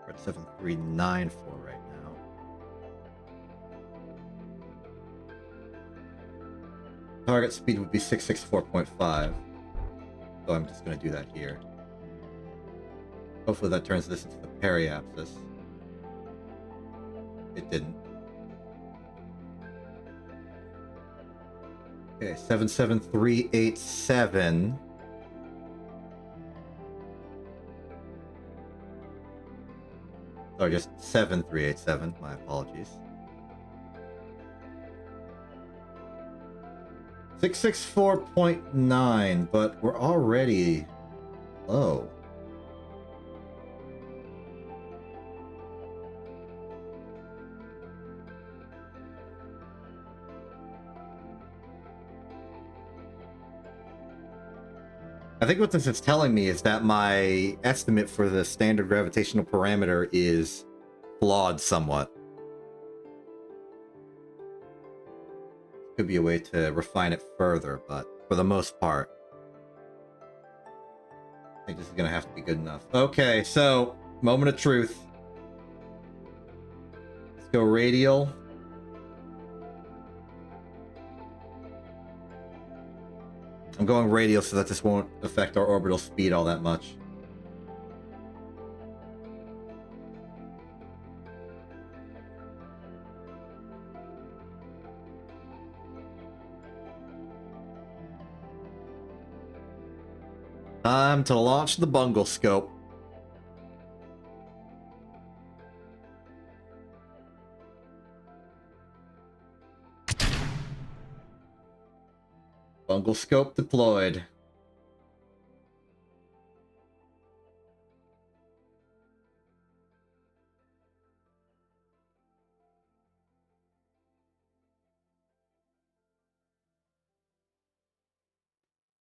We're at 7394 right now. Target speed would be 664.5. So I'm just going to do that here. Hopefully that turns this into the periapsis. It didn't. Okay, 77387. Or just 7387, my apologies. 664.9, but we're already low. I think what this is telling me is that my estimate for the standard gravitational parameter is flawed somewhat. Could be a way to refine it further, but for the most part, I think this is going to have to be good enough. Okay, so, moment of truth. Let's go radial. I'm going radial so that this won't affect our orbital speed all that much. Time to launch the bungle scope. Bungle scope deployed.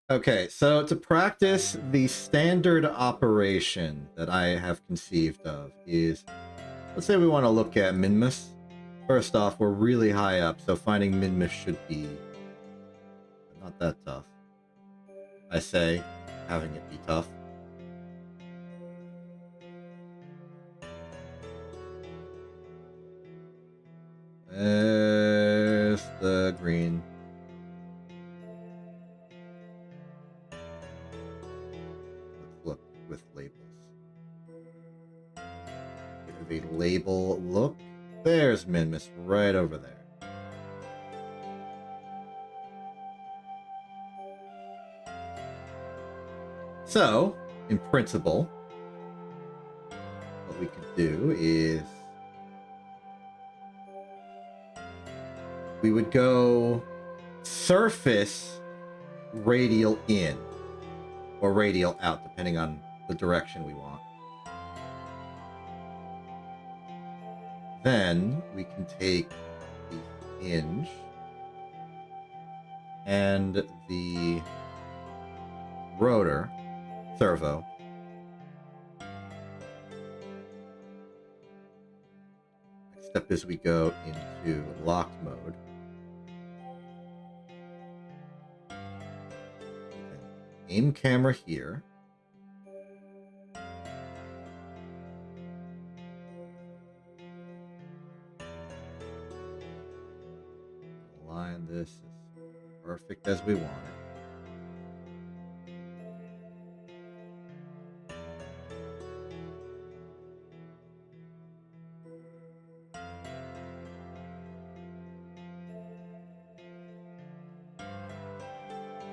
Okay, so to practice the standard operation that I have conceived of is, let's say we want to look at Minmus. First off, we're really high up, so finding Minmus should be not that tough. I say, having it be tough. There's the green. Let's look with labels. Give a label look. There's Minmus right over there. So, in principle, what we could do is we would go surface radial in or radial out, depending on the direction we want. Then we can take the hinge and the rotor servo. Next step is we go into locked mode. Aim camera here. Align this as perfect as we want it.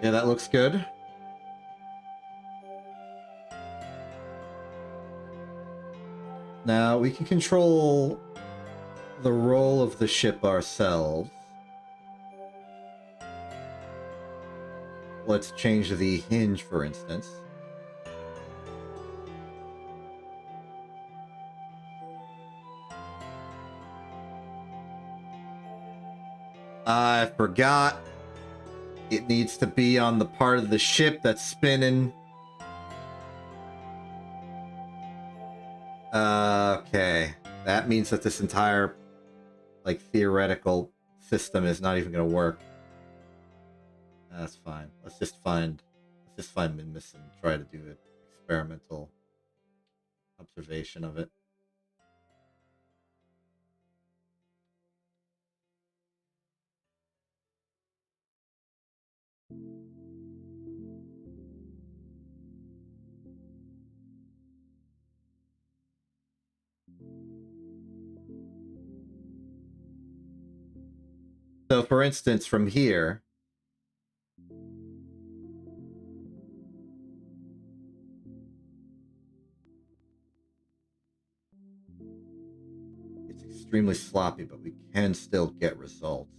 Yeah, that looks good. Now we can control the roll of the ship ourselves. Let's change the hinge, for instance. I forgot. It needs to be on the part of the ship that's spinning. Okay. That means that this entire, like, theoretical system is not even going to work. That's fine. Let's just find Minmus and try to do an experimental observation of it. So, for instance, from here, extremely sloppy, but we can still get results.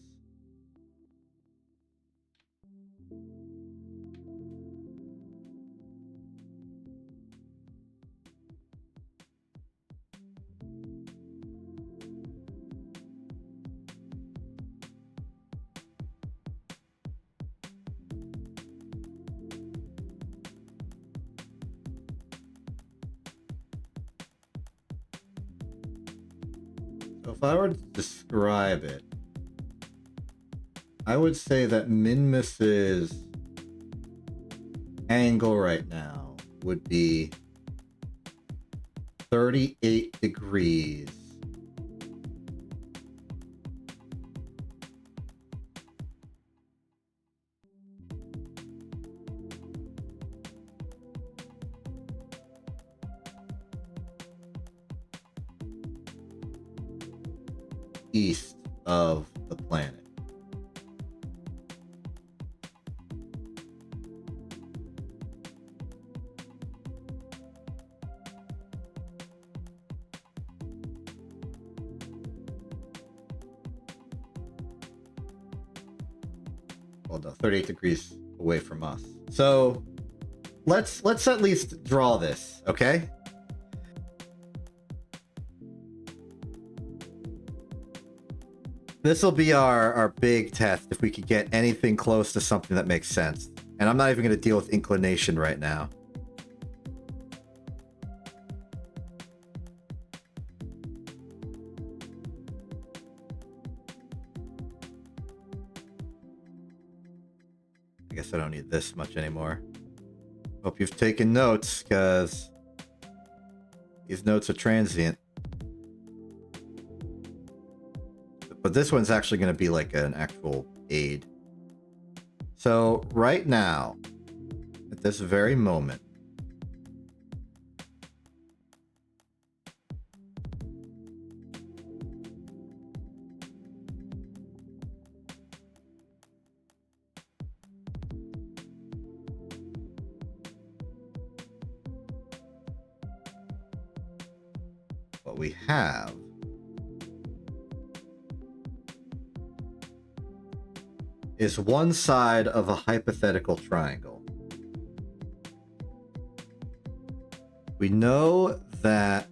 So if I were to describe it, I would say that Minmus's angle right now would be 38 degrees. East of the planet. Well, no, 38 degrees away from us. So let's at least draw this, okay? This will be our big test if we can get anything close to something that makes sense. And I'm not even going to deal with inclination right now. I guess I don't need this much anymore. Hope you've taken notes, because these notes are transient. But this one's actually going to be like an actual aid. So right now, at this very moment, what we have is one side of a hypothetical triangle. We know that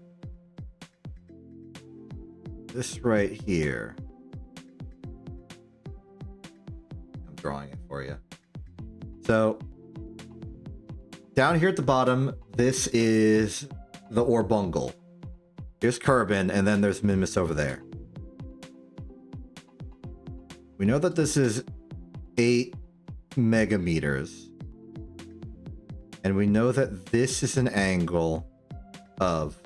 this right here, I'm drawing it for you. So down here at the bottom, this is the Orbungle. Here's Kerbin, and then there's Minmus over there. We know that this is 8 megameters. And we know that this is an angle of,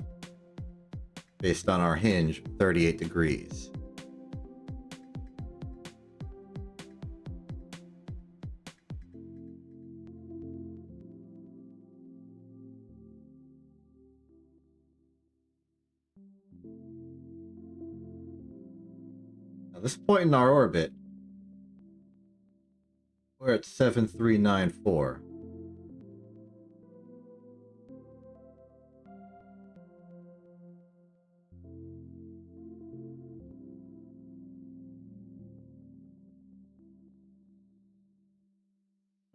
based on our hinge, 38 degrees. Now, this point in our orbit, we're at 7394.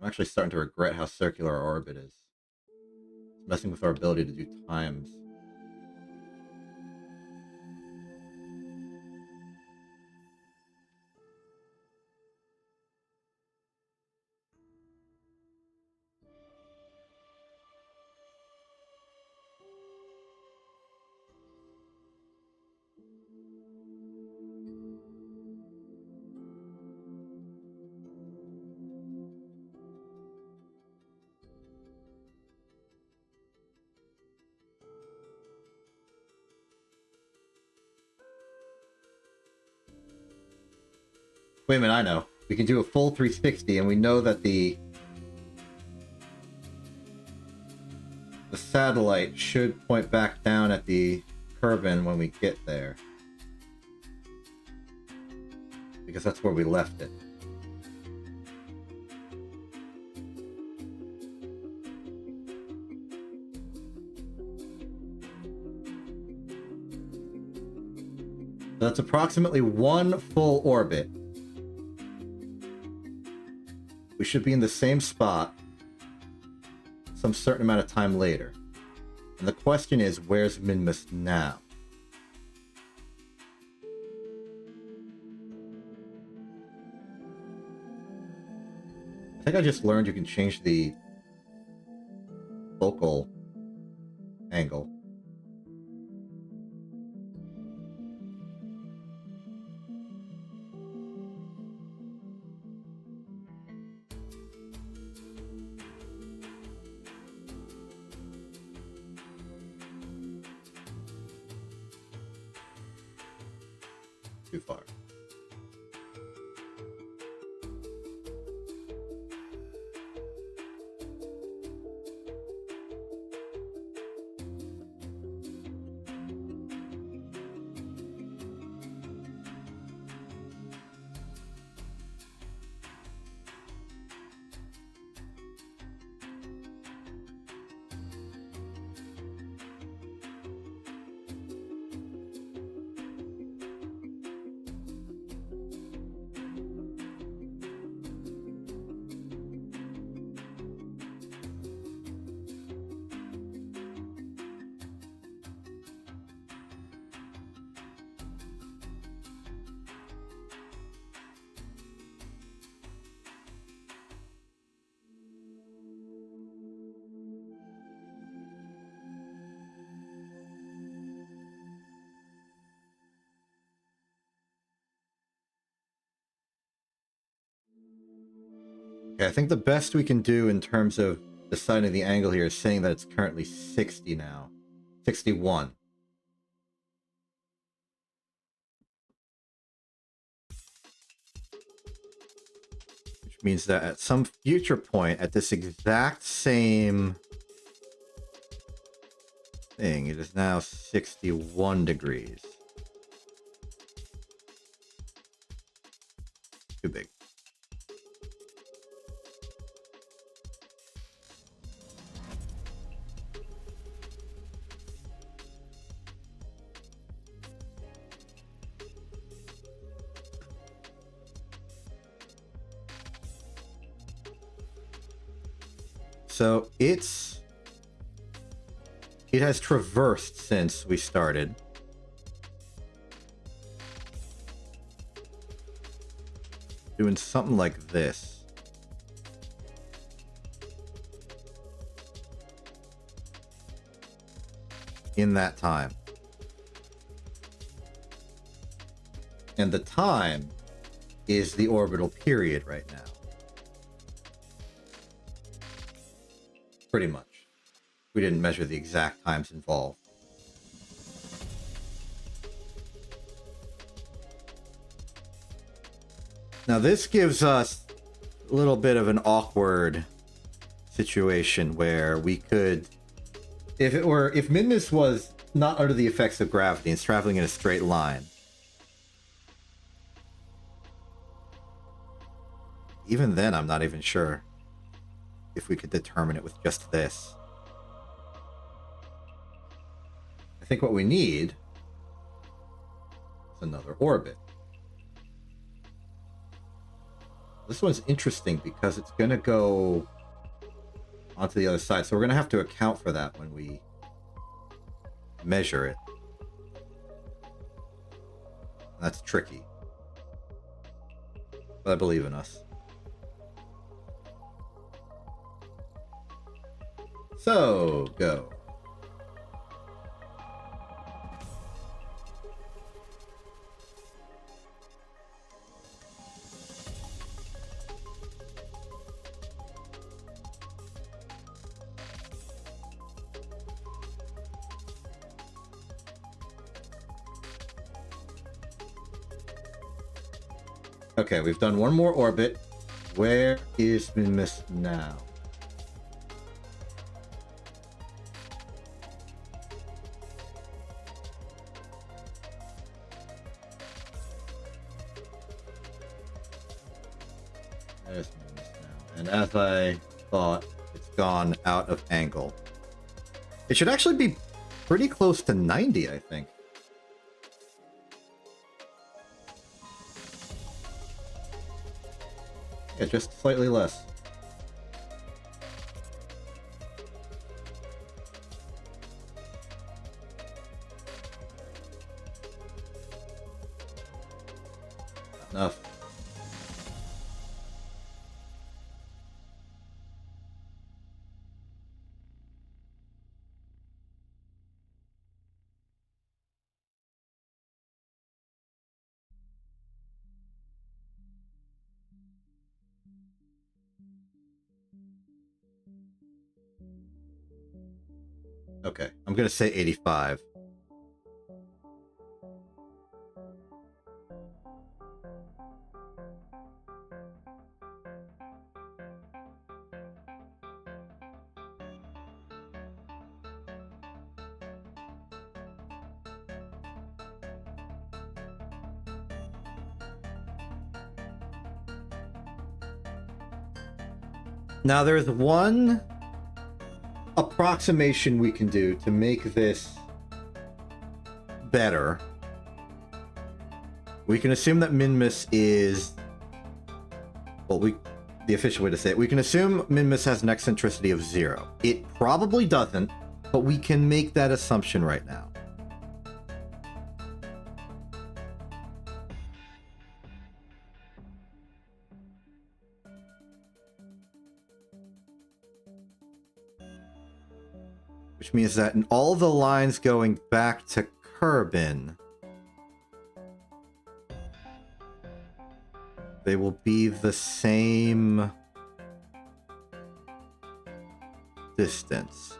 I'm actually starting to regret how circular our orbit is. It's messing with our ability to do times. Wait a minute, I know. We can do a full 360, and we know that the satellite should point back down at the Kerbin when we get there. Because that's where we left it. That's approximately one full orbit. We should be in the same spot some certain amount of time later. And the question is, where's Minmus now? I think I just learned you can change the focal angle. Too far. Okay, I think the best we can do in terms of deciding the angle here is saying that it's currently 60 now. 61. Which means that at some future point, at this exact same thing, it is now 61 degrees. Too big. So it has traversed since we started. Doing something like this. In that time. And the time is the orbital period right now. Pretty much. We didn't measure the exact times involved. Now this gives us a little bit of an awkward situation where we could, if Minmus was not under the effects of gravity and is traveling in a straight line, even then I'm not even sure if we could determine it with just this. I think what we need is another orbit. This one's interesting because it's going to go onto the other side. So we're going to have to account for that when we measure it. That's tricky. But I believe in us. So, go. Okay, we've done one more orbit. Where is Minmus now? There's Minmus now. And as I thought, it's gone out of angle. It should actually be pretty close to 90, I think. Yeah, just slightly less. Enough. Okay, I'm gonna say 85. Now there's one approximation we can do to make this better. We can assume that min-miss is... Well, the official way to say it. We can assume min-miss has an eccentricity of 0. It probably doesn't, but we can make that assumption right now. Which means that in all the lines going back to Kerbin, they will be the same distance.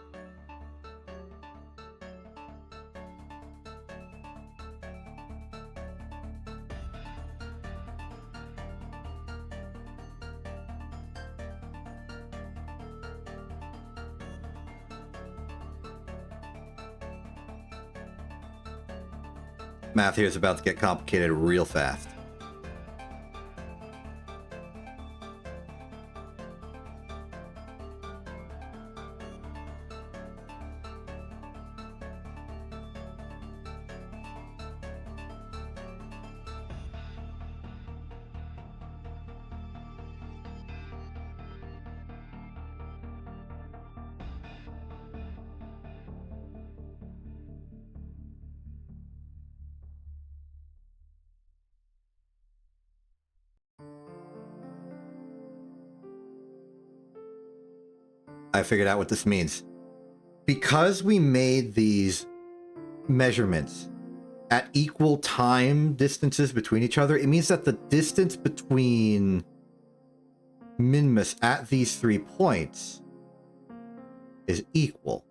Math here is about to get complicated real fast. I figured out what this means. Because we made these measurements at equal time distances between each other, it means that the distance between min-miss at these 3 points is equal.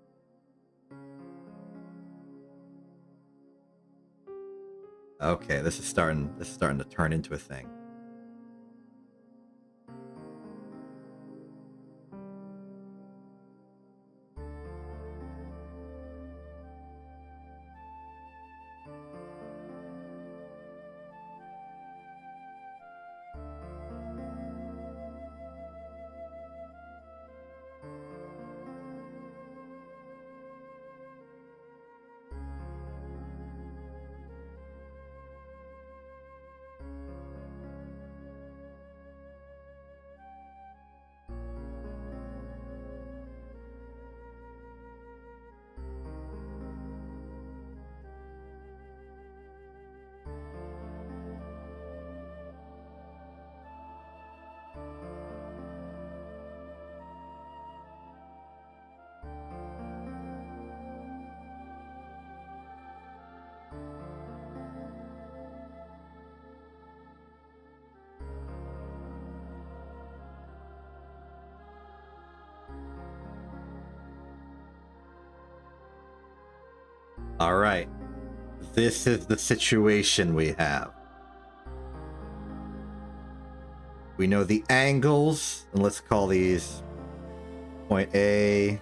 Okay, this is starting to turn into a thing. All right. This is the situation we have. We know the angles, and let's call these point A,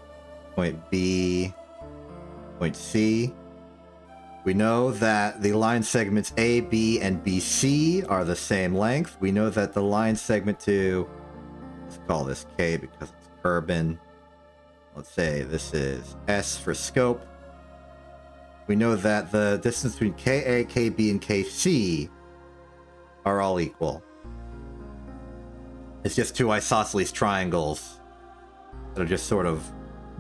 point B, point C. We know that the line segments A, B, and BC are the same length. We know that the line segment to, let's call this K because it's Kerbin. Let's say this is S for scope. We know that the distance between KA, KB, and KC are all equal. It's just two isosceles triangles that are just sort of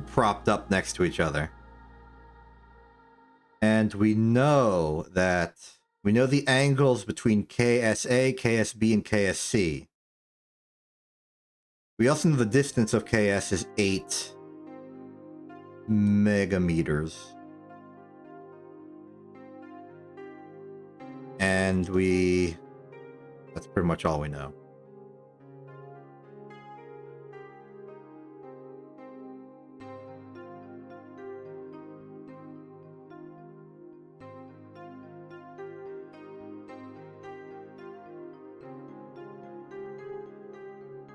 propped up next to each other. And we know the angles between KSA, KSB, and KSC. We also know the distance of KS is 8 megameters. And that's pretty much all we know.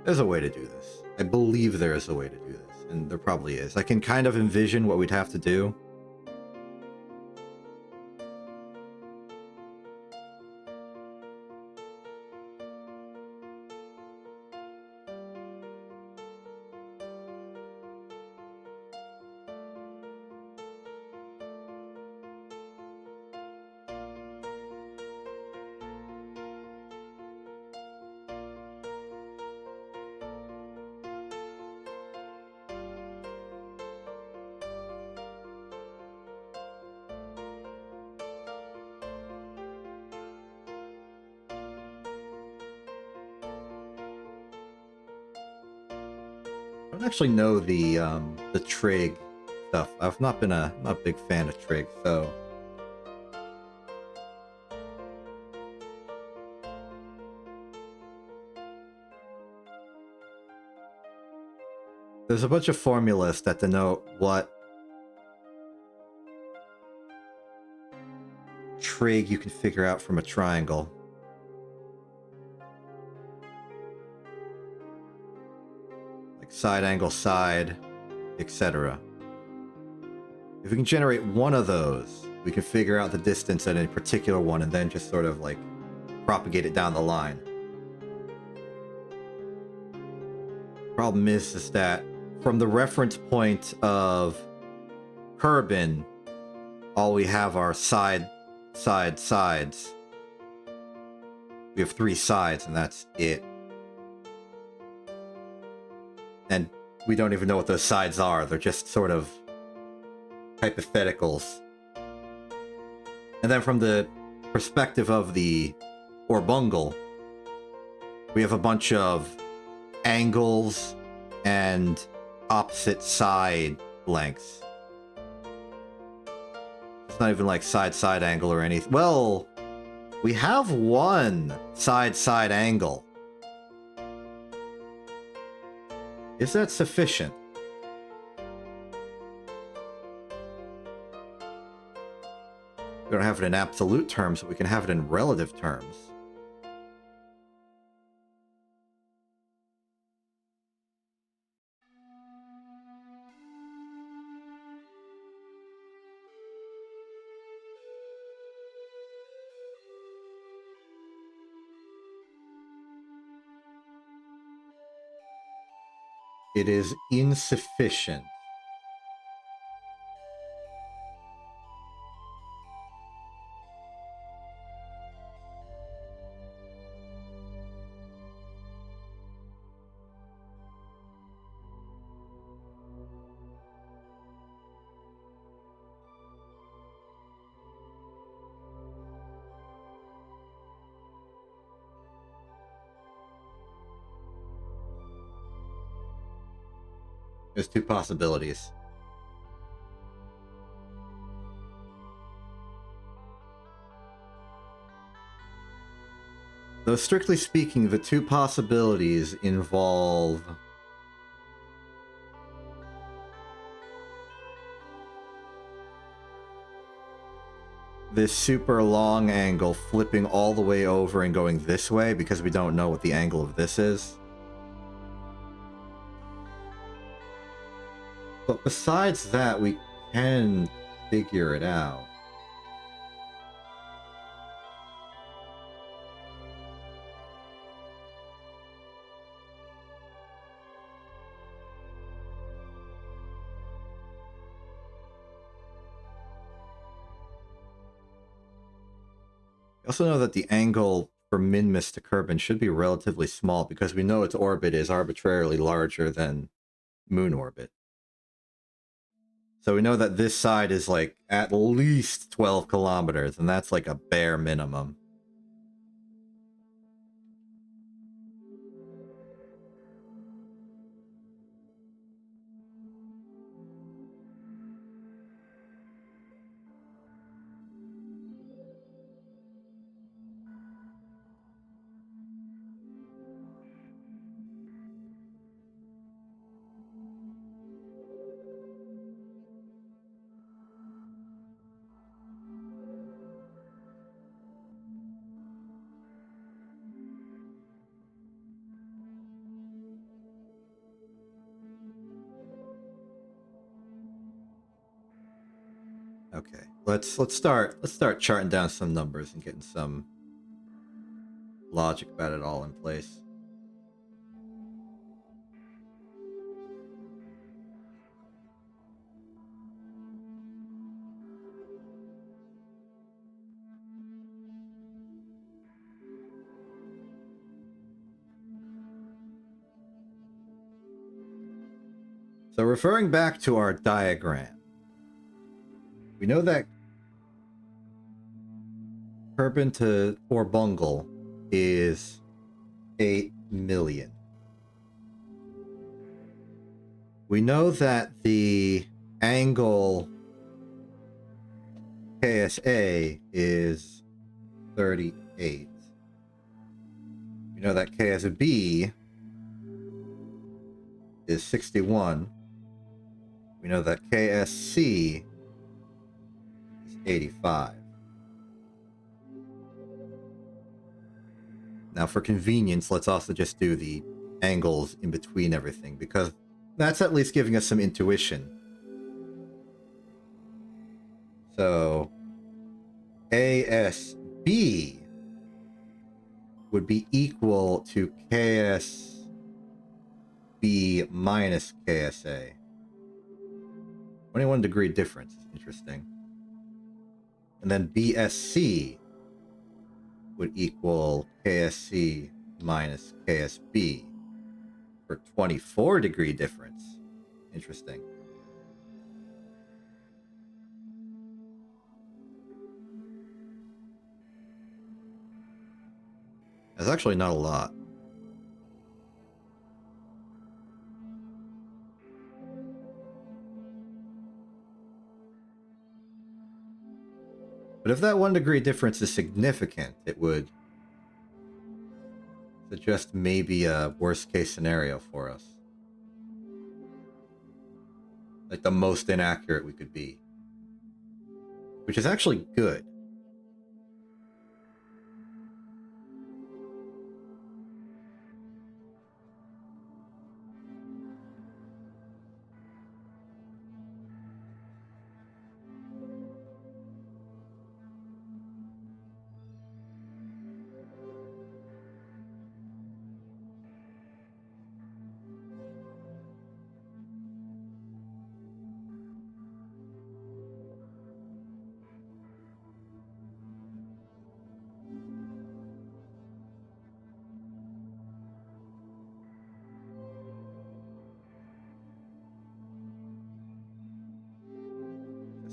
There's a way to do this. I believe there is a way to do this, and there probably is. I can kind of envision what we'd have to do. I don't actually know the trig stuff. I've not been a big fan of trig, so there's a bunch of formulas that denote what trig you can figure out from a triangle. Side angle, side, etc. If we can generate one of those, we can figure out the distance at a particular one and then just sort of like propagate it down the line. Problem is that from the reference point of Kerbin, all we have are sides. We have 3 sides and that's it. And we don't even know what those sides are. They're just sort of hypotheticals. And then from the perspective of the Orbungle, we have a bunch of angles and opposite side lengths. It's not even like side angle or anything. Well, we have one side angle. Is that sufficient? We don't have it in absolute terms, but we can have it in relative terms. It is insufficient. There's 2 possibilities. Though strictly speaking, the 2 possibilities involve this super long angle flipping all the way over and going this way because we don't know what the angle of this is. But besides that, we can figure it out. I also know that the angle for Minmus to Kerbin should be relatively small because we know its orbit is arbitrarily larger than moon orbit. So we know that this side is like at least 12 kilometers, and that's like a bare minimum. Okay, let's start charting down some numbers and getting some logic about it all in place. So referring back to our diagram, we know that Kerbin to Orbungle is 8 million. We know that the angle KSA is 38. We know that KSB is 61. We know that KSC is 85. Now, for convenience, let's also just do the angles in between everything, because that's at least giving us some intuition. So, ASB would be equal to KSB minus KSA. 21 degree difference. Interesting. And then BSC would equal KSC minus KSB for 24 degree difference. Interesting. That's actually not a lot. But if that 1 degree difference is significant, it would suggest maybe a worst case scenario for us. Like the most inaccurate we could be. Which is actually good.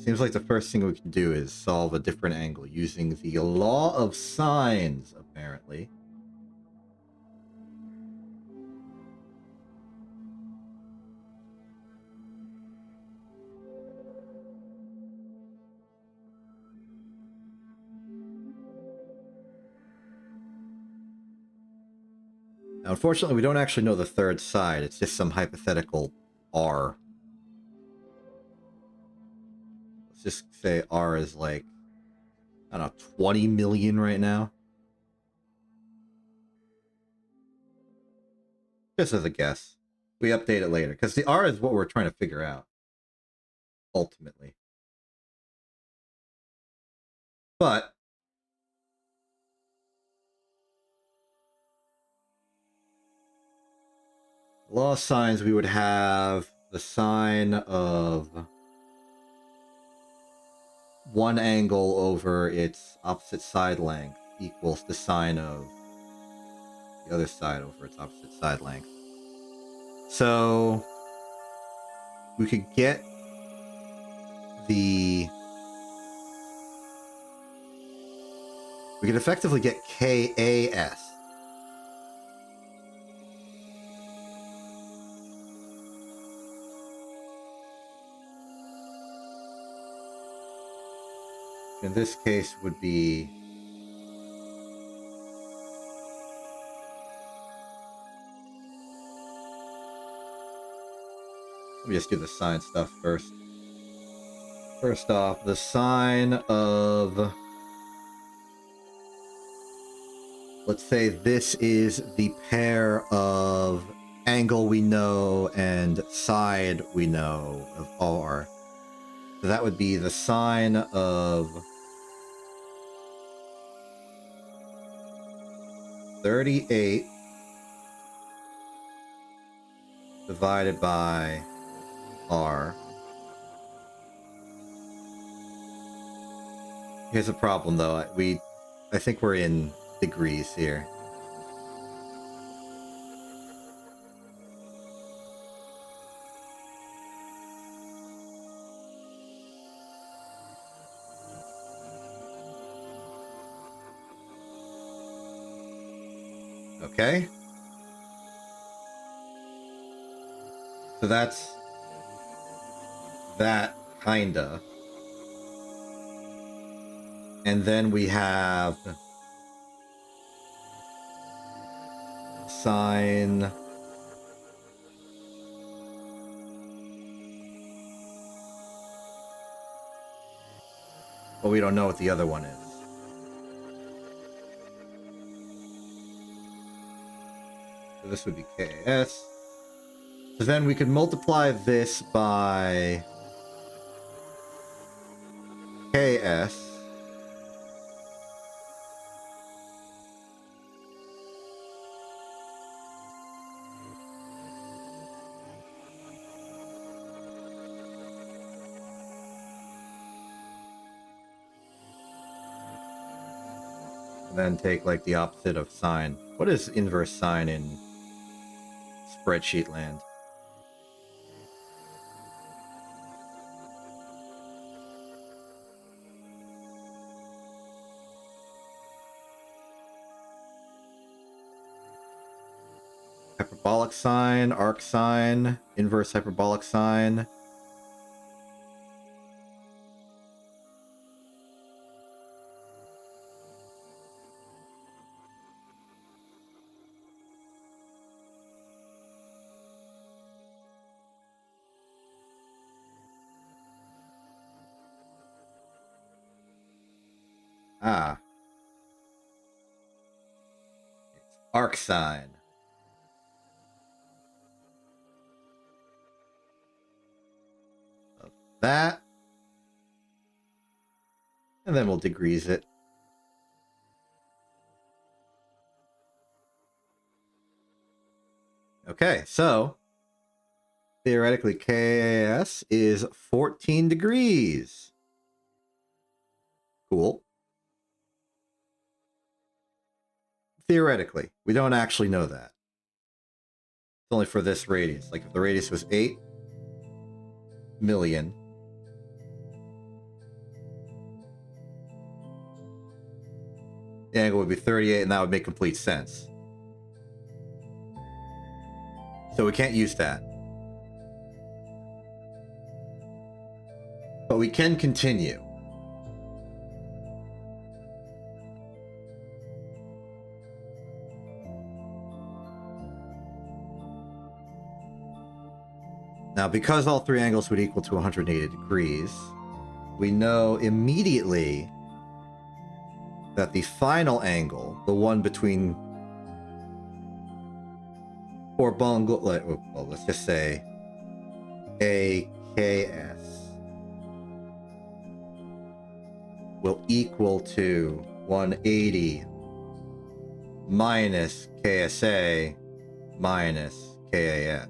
Seems like the first thing we can do is solve a different angle using the law of sines, apparently. Now, unfortunately, we don't actually know the third side. It's just some hypothetical R. Let's just say R is like, I don't know, 20 million right now. Just as a guess. We update it later, because the R is what we're trying to figure out, ultimately. But law of sines, we would have the sine of one angle over its opposite side length equals the sine of the other side over its opposite side length. So we could get we could effectively get KAS. In this case would be let me just do the sine stuff first. First off, the sine of, let's say this is the pair of angle we know and side we know of R. So that would be the sine of 38 divided by R. Here's a problem though. I think we're in degrees here. Okay. So that's that kinda. And then we have sine but we don't know what the other one is. So this would be KS. So then we could multiply this by KS. And then take like the opposite of sine. What is inverse sine in spreadsheet land? Hyperbolic sine, arc sine, inverse hyperbolic sine. Ah. It's arc sine. Of that. And then we'll degrees it. Okay, so theoretically KAS is 14 degrees. Cool. Theoretically, we don't actually know that. It's only for this radius. Like if the radius was 8 million, the angle would be 38, and that would make complete sense. So we can't use that. But we can continue. Now, because all three angles would equal to 180 degrees, we know immediately that the final angle, the one between, or bungle, well, let's just say AKS, will equal to 180 minus KSA minus KAF.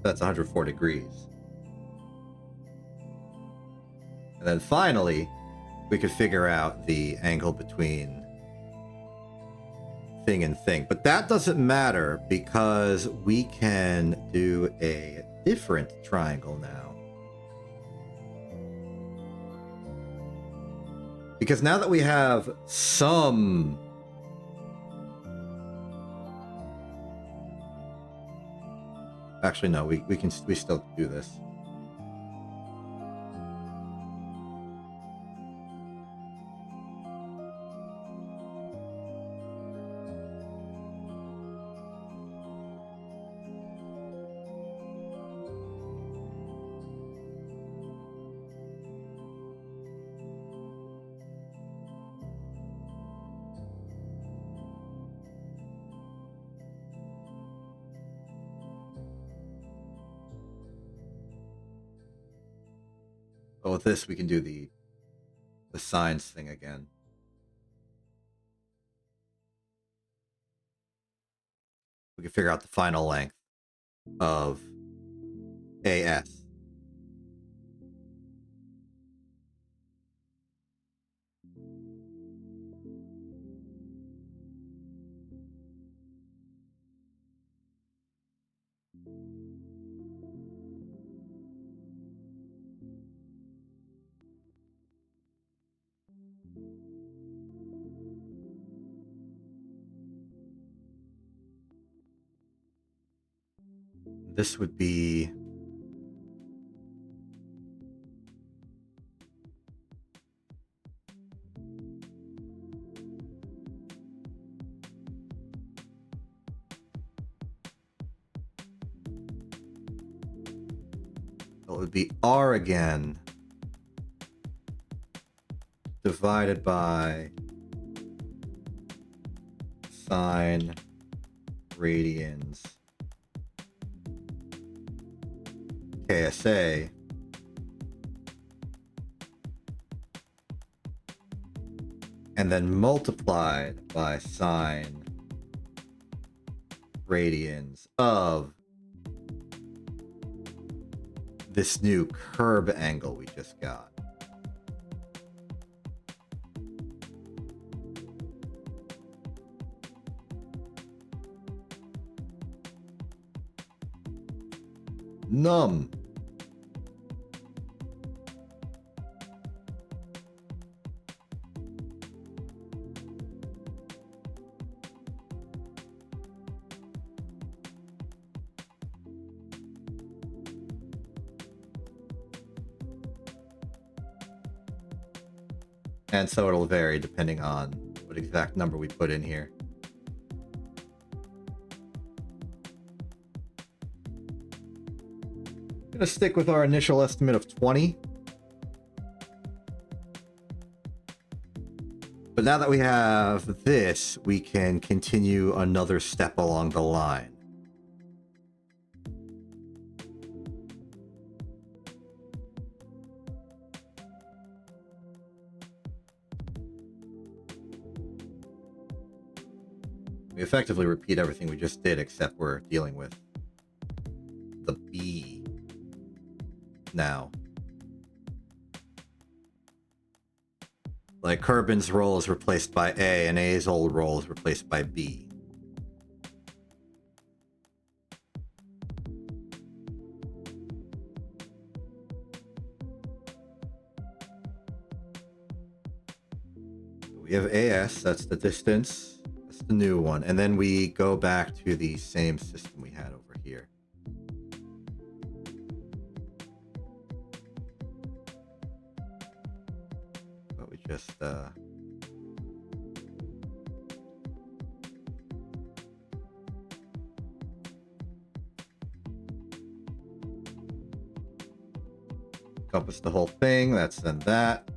That's 104 degrees. And then finally, we could figure out the angle between thing and thing. But that doesn't matter because we can do a different triangle now. Because now that we have some... Actually, no, we still do this. But with this, we can do the sines thing again. We can figure out the final length of AS. This would be... It would be R again, divided by sine radians KSA and then multiplied by sine radians of this new curb angle we just got. Num. And so it'll vary depending on what exact number we put in here. I'm gonna stick with our initial estimate of 20. But now that we have this, we can continue another step along the line. We effectively repeat everything we just did, except we're dealing with the B now. Like Kerbin's role is replaced by A, and A's old role is replaced by B. We have AS, that's the distance. That's the new one. And then we go back to the same system we had over here. But we just compass the whole thing. That's then that.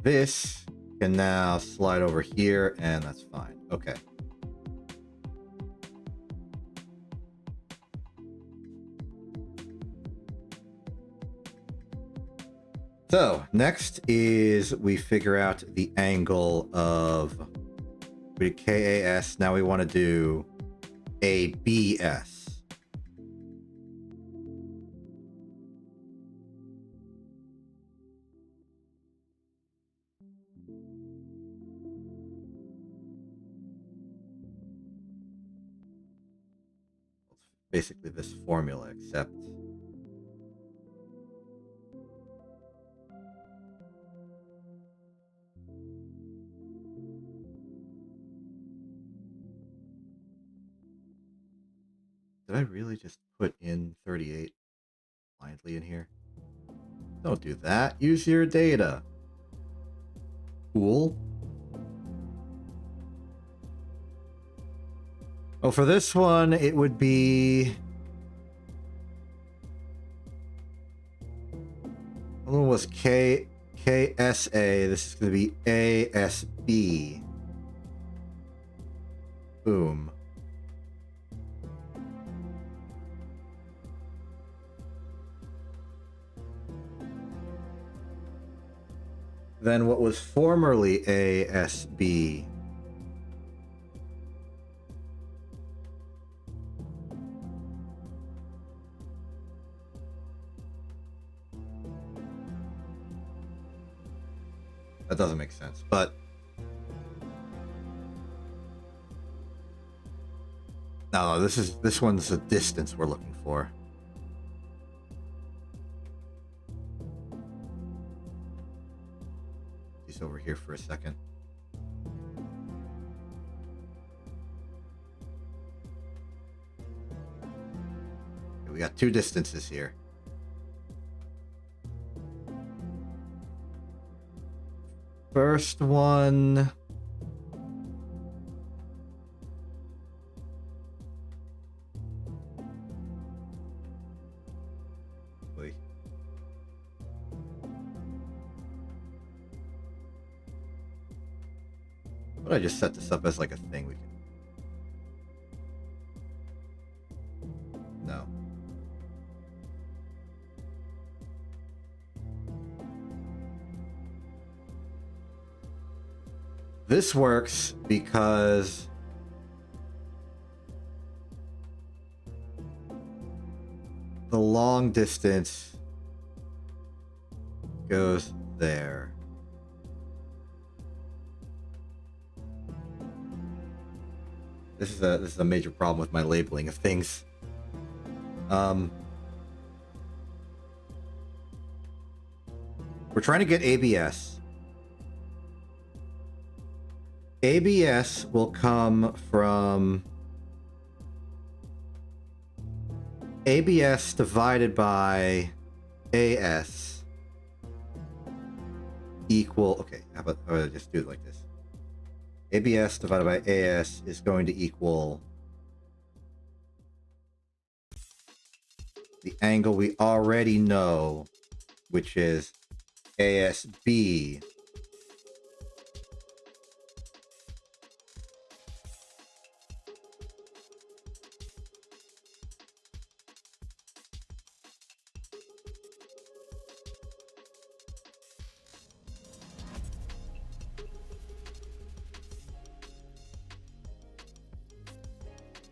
This can now slide over here, and that's fine. Okay. So next is we figure out the angle of we did KAS. Now we want to do ABS. It's basically this formula, except did I really just put in 38 blindly in here? Don't do that. Use your data. Cool. Oh, for this one, it would be... the one was KSA. This is going to be ASB. Boom. Then what was formerly ASB. That doesn't make sense, but no, this one's the distance we're looking for. He's over here for a second. Okay, we got two distances here. First one. Wait. What did I just set this up as like a thing we can? No. This works because the long distance goes there. This is a major problem with my labeling of things. We're trying to get ABS. ABS will come from ABS divided by AS equal, okay, how about just do it like this. ABS divided by AS is going to equal the angle we already know, which is ASB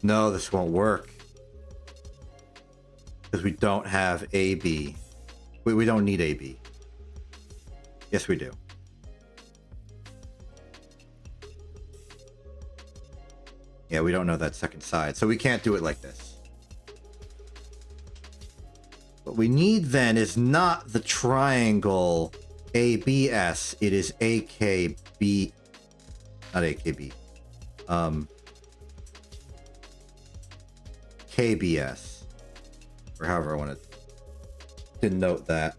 No, this won't work. Because we don't have AB. We don't need AB. Yes, we do. Yeah, we don't know that second side, so we can't do it like this. What we need then is not the triangle ABS, it is AKB, not AKB, KBS, or however I want to denote that.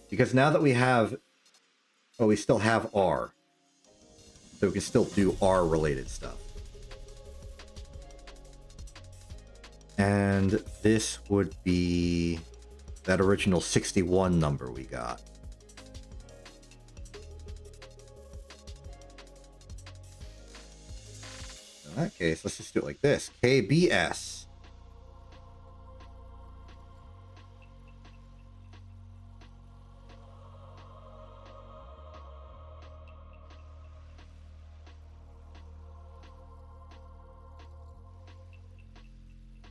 Because now that we have, oh, we still have R. So we can still do R-related stuff. And this would be that original 61 number we got. In that case, let's just do it like this. KBS.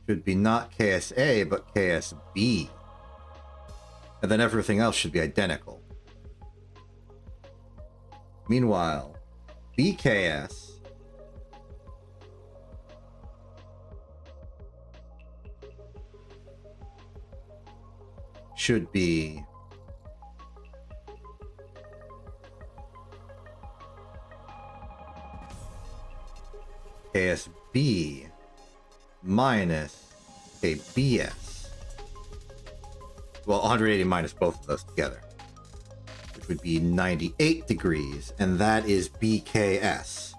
Should be not KSA, but KSB. And then everything else should be identical. Meanwhile, BKS should be KSB minus KBS. Well, 180 minus both of those together, which would be 98 degrees, and that is BKS.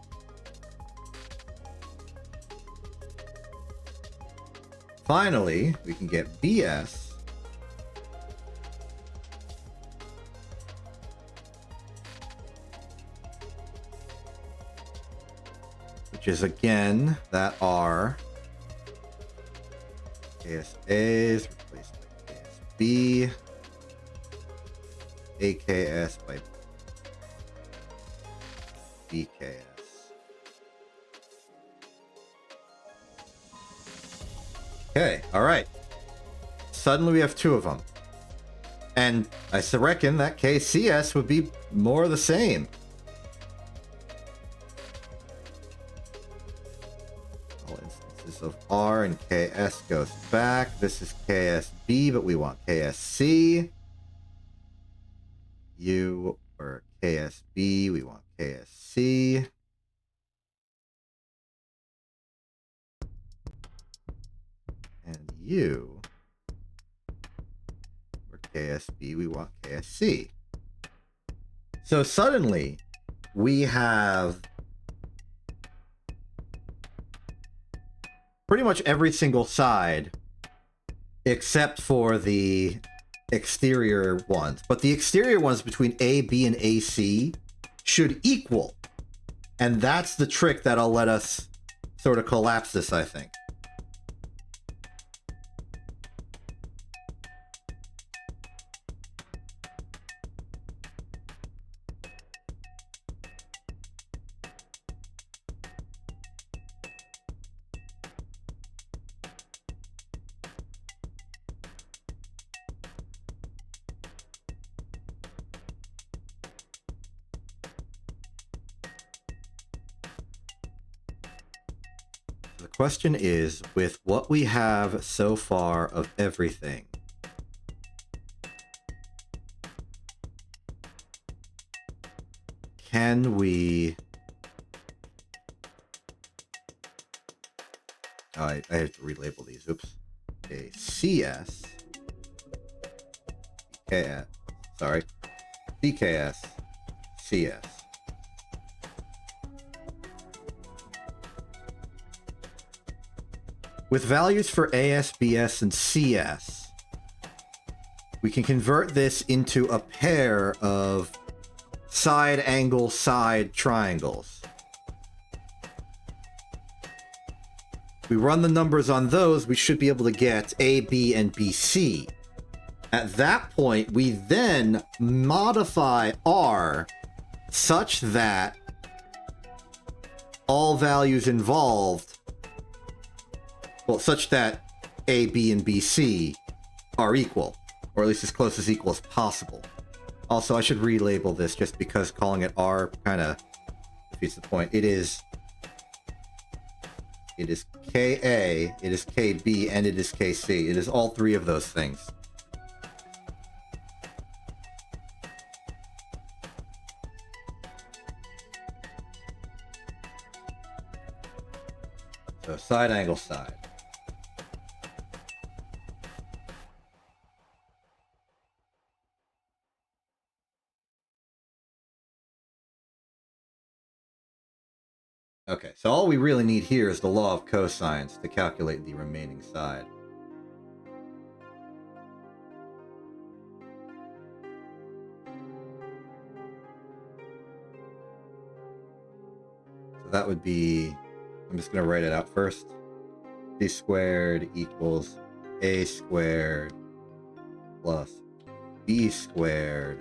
Finally, we can get BS which is again that R KSAs replaced by KSB, AKS by BKS. Okay, all right. Suddenly we have two of them. And I reckon that KCS would be more the same. All instances of R and KS goes back. This is KSB, but we want KSC. U or KSB, we want KSC. And U or KSB, we want KSC. So suddenly we have pretty much every single side except for the exterior ones. But the exterior ones between A, B, and AC should equal. And that's the trick that'll let us sort of collapse this, I think. The question is, with what we have so far of everything, can we... Oh, I have to relabel these. Oops. Okay, CS. BKS. Sorry. BKS. CS. With values for AS, BS, and CS, we can convert this into a pair of side angle side triangles. We run the numbers on those, we should be able to get A, B, and BC. At that point, we then modify R such that all values involved, well, such that A, B, and BC are equal, or at least as close as equal as possible. Also, I should relabel this just because calling it R kind of defeats the point. It is KA, it is KB, and it is KC. It is all three of those things. So side angle side. Okay, so all we really need here is the law of cosines to calculate the remaining side. So that would be, I'm just going to write it out first. C squared equals A squared plus B squared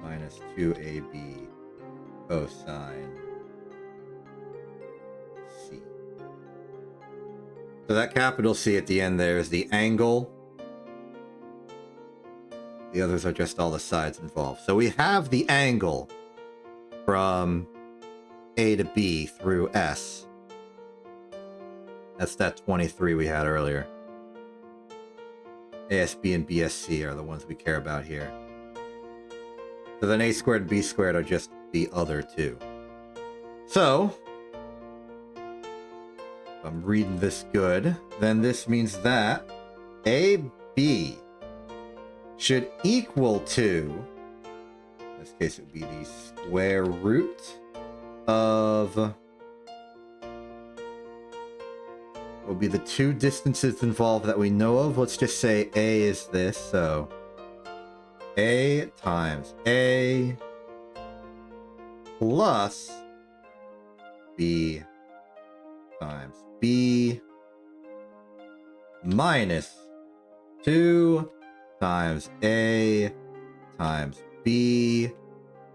minus 2AB cosine C. So that capital C at the end there is the angle. The others are just all the sides involved. So we have the angle from A to B through S. That's that 23 we had earlier. ASB and BSC are the ones we care about here. So then A squared and B squared are just the other two. So, if I'm reading this good, then this means that AB should equal to, in this case it would be the square root of, what will be the two distances involved that we know of. Let's just say A is this, so A times A plus B times B minus 2 times A times B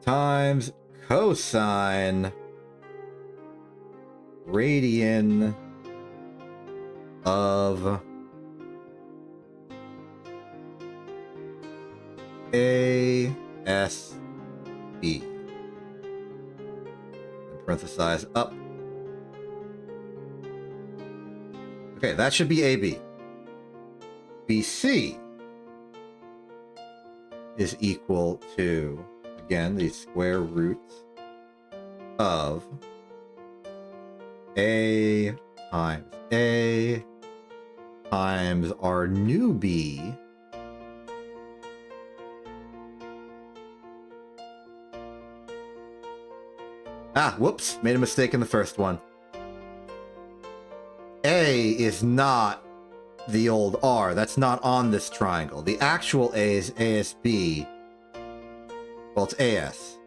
times cosine radian of ASB. And parenthesize up. Okay, that should be AB. BC is equal to, again, the square root of A times A times our new B whoops, made a mistake in the first one. A is not the old R. That's not on this triangle. The actual A is ASB. Well, it's AS.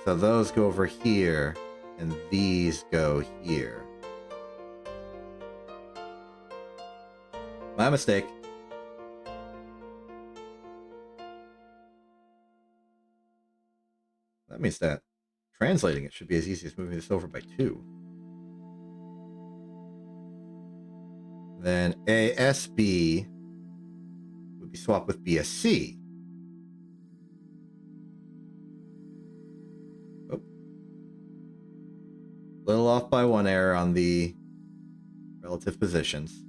So those go over here, and these go here. My mistake. That means that translating it should be as easy as moving this over by 2. Then ASB would be swapped with BSC. Oh. Little off by 1 error on the relative positions.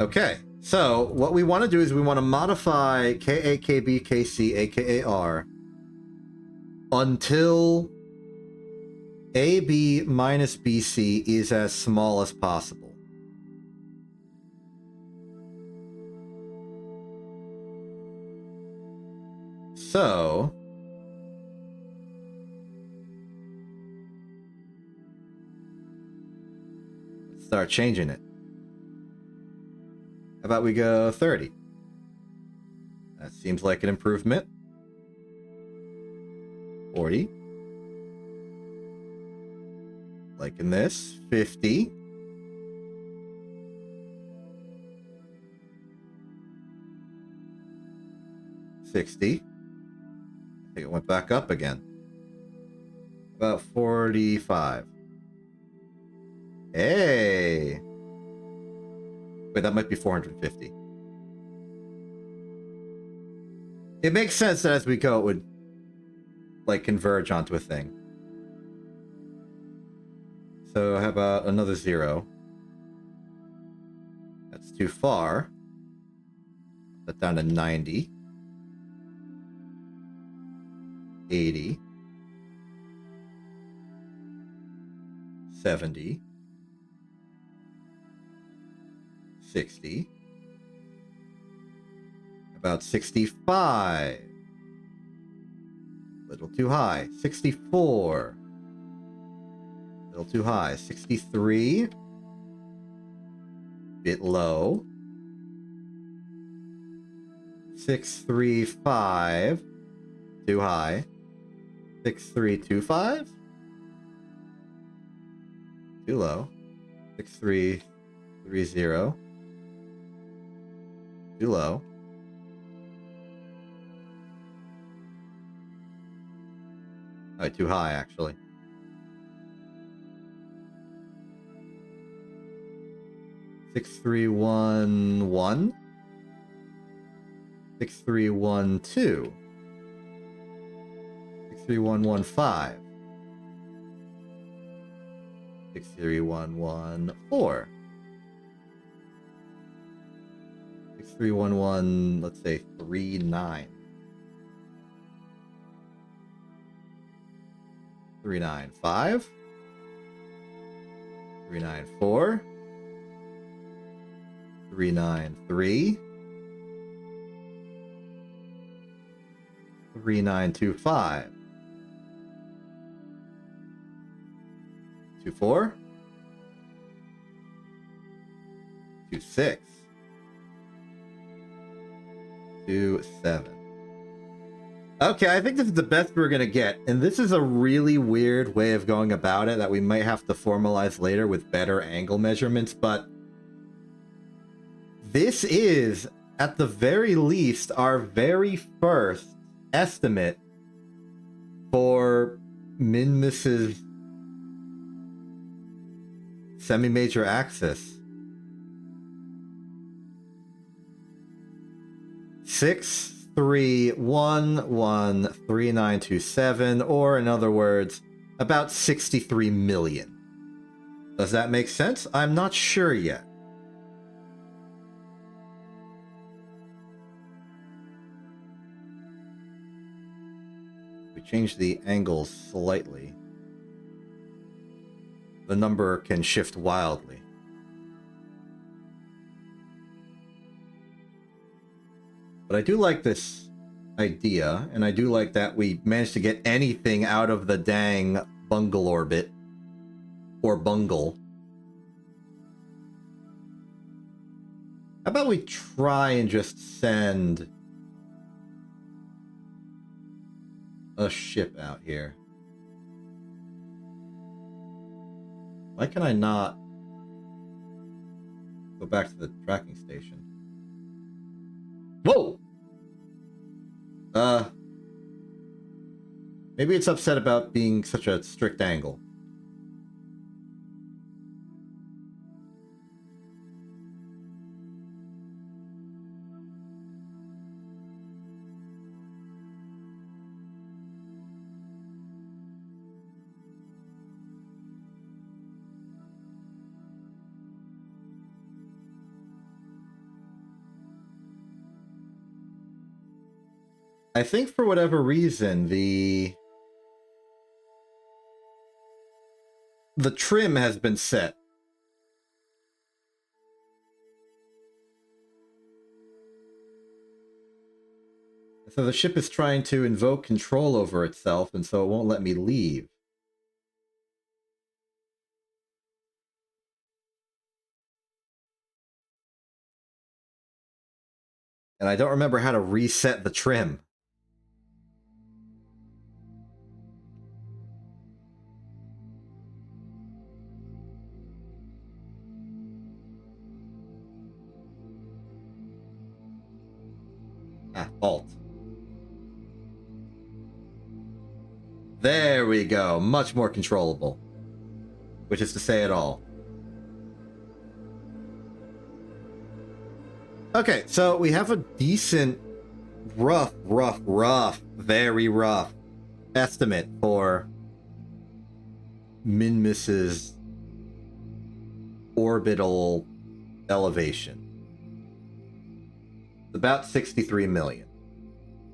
Okay, so what we want to do is we want to modify KA, KB, KC, aka R, until AB minus BC is as small as possible. So, let's start changing it. How about we go 30? That seems like an improvement. 40. Like in this, 50. 60. I think it went back up again. About 45. Hey! Wait, that might be 450. It makes sense that as we go, it would, like, converge onto a thing. So how about another 0? That's too far. Put that down to 90. 80. 70. 60. About 65. Little too high. 64. Little too high. 63. Bit low. 635. Too high. 6325. Too low. 6330. Too low. Oh, too high, actually. 6311. 6312. 63115. 63114. 6311, let's say 39. 395. 394. 393. 3925. 24. 26. 27. Okay, I think this is the best we're gonna get, and this is a really weird way of going about it that we might have to formalize later with better angle measurements, but this is, at the very least, our very first estimate for Minmus's semi-major axis. 631133927, or in other words, about 63 million. Does that make sense? I'm not sure yet. We change the angles slightly. The number can shift wildly. But I do like this idea, and I do like that we managed to get anything out of the dang bungle orbit. Or bungle. How about we try and just send a ship out here? Why can I not go back to the tracking station? Whoa! Maybe it's upset about being such a strict angle. I think for whatever reason, the trim has been set. So the ship is trying to invoke control over itself, and so it won't let me leave. And I don't remember how to reset the trim. Alt. There we go. Much more controllable. Which is to say it all. Okay, so we have a decent, rough, very rough estimate for Minmus's orbital elevation. About 63 million.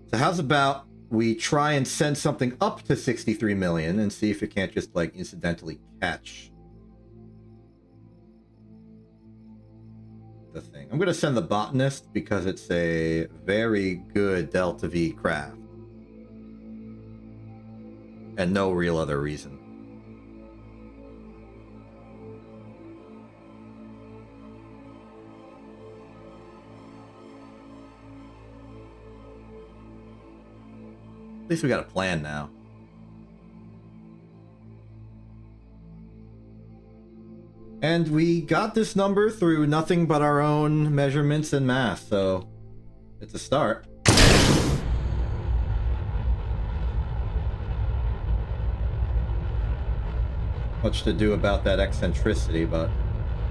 So how's about we try and send something up to 63 million and see if it can't just, like, incidentally catch the thing. I'm going to send the Botanist because it's a very good Delta V craft. And no real other reason. At least we got a plan now. And we got this number through nothing but our own measurements and math, so it's a start. Much to do about that eccentricity, but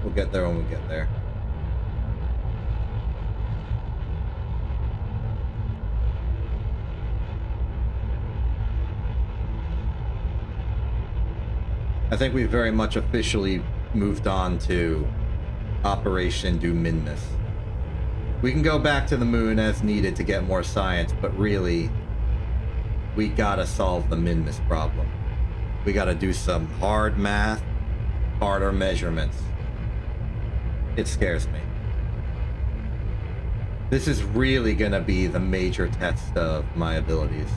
we'll get there when we get there. I think we've very much officially moved on to Operation Do Minmus. We can go back to the moon as needed to get more science, but really, we gotta solve the Minmus problem. We gotta do some hard math, harder measurements. It scares me. This is really gonna be the major test of my abilities.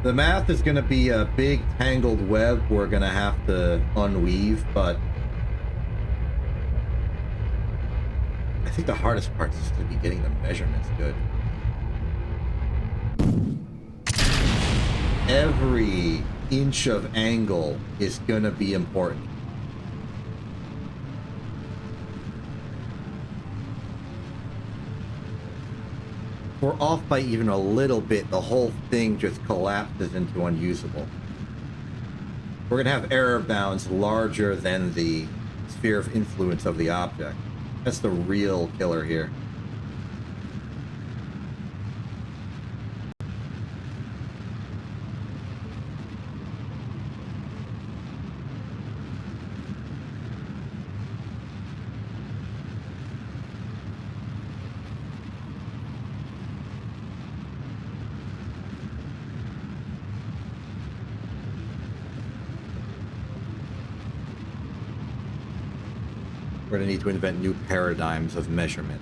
The math is gonna be a big tangled web we're gonna have to unweave, but I think the hardest part is gonna be getting the measurements good. Every inch of angle is gonna be important. If we're off by even a little bit, the whole thing just collapses into unusable. We're gonna have error bounds larger than the sphere of influence of the object. That's the real killer here. We're going to need to invent new paradigms of measurement.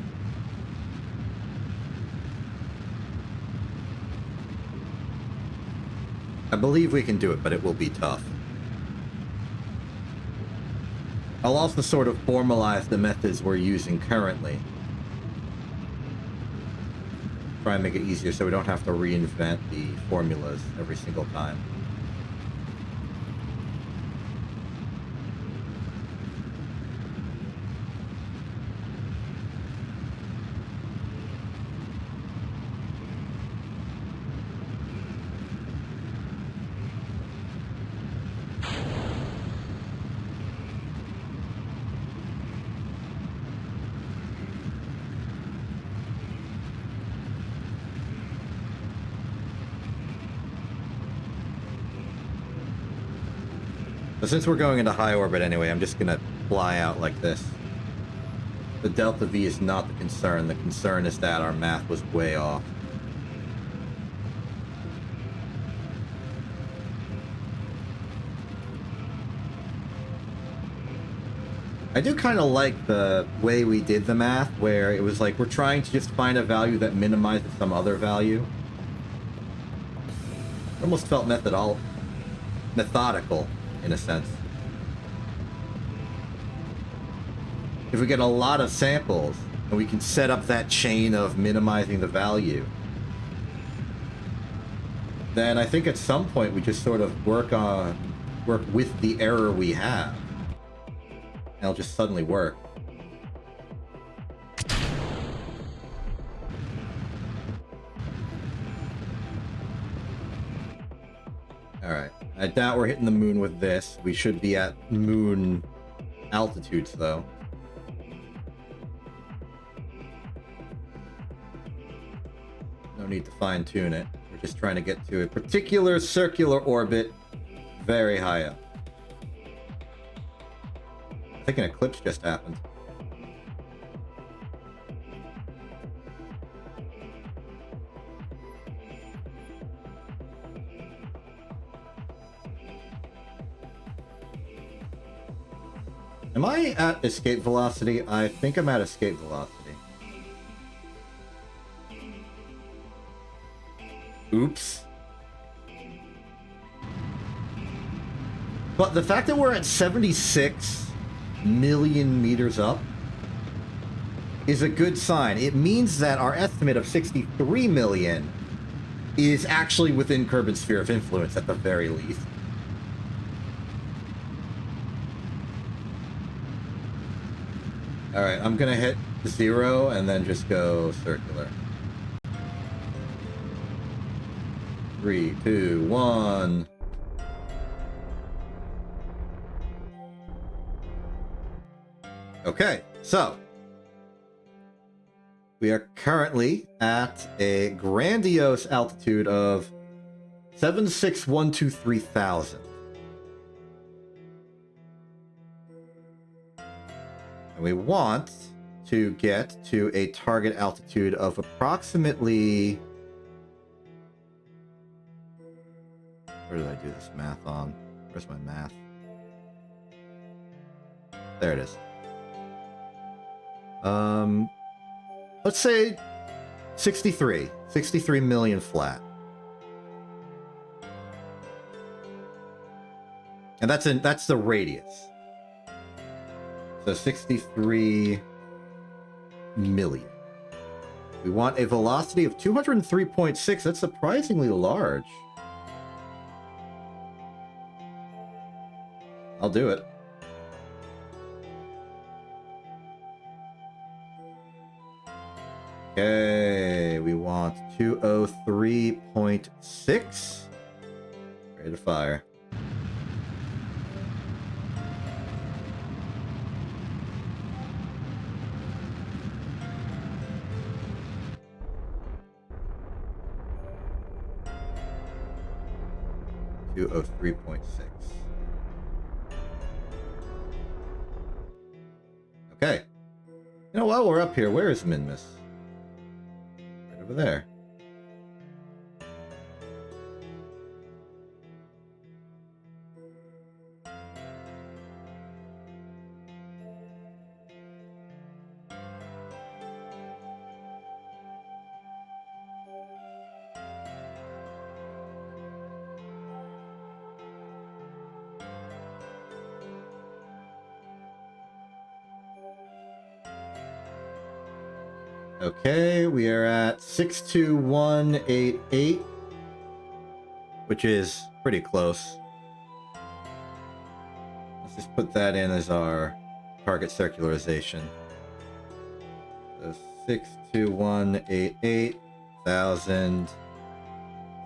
I believe we can do it, but it will be tough. I'll also sort of formalize the methods we're using currently. Try and make it easier so we don't have to reinvent the formulas every single time. But since we're going into high orbit anyway, I'm just gonna fly out like this. The Delta V is not the concern. The concern is that our math was way off. I do kind of like the way we did the math, where it was like we're trying to just find a value that minimizes some other value. It almost felt methodical, in a sense. If we get a lot of samples, and we can set up that chain of minimizing the value, then I think at some point we just sort of work with the error we have. And it'll just suddenly work. Alright. I doubt we're hitting the moon with this. We should be at moon altitudes, though. No need to fine-tune it. We're just trying to get to a particular circular orbit very high up. I think an eclipse just happened. Am I at escape velocity? I think I'm at escape velocity. Oops. But the fact that we're at 76 million meters up is a good sign. It means that our estimate of 63 million is actually within Kerbin's sphere of influence at the very least. Alright, I'm gonna hit 0 and then just go circular. 3, 2, 1. Okay, so we are currently at a grandiose altitude of 76123,000. And we want to get to a target altitude of approximately... Where did I do this math on? Where's my math? There it is. Let's say 63 million flat. And that's the radius. So 63 million. We want a velocity of 203.6. That's surprisingly large. I'll do it. Okay, we want 203.6. Ready to fire. .6. Okay. You know, while we're up here, where is Minmus? Right over there. Okay, we are at 62188, which is pretty close. Let's just put that in as our target circularization. So 62188,000,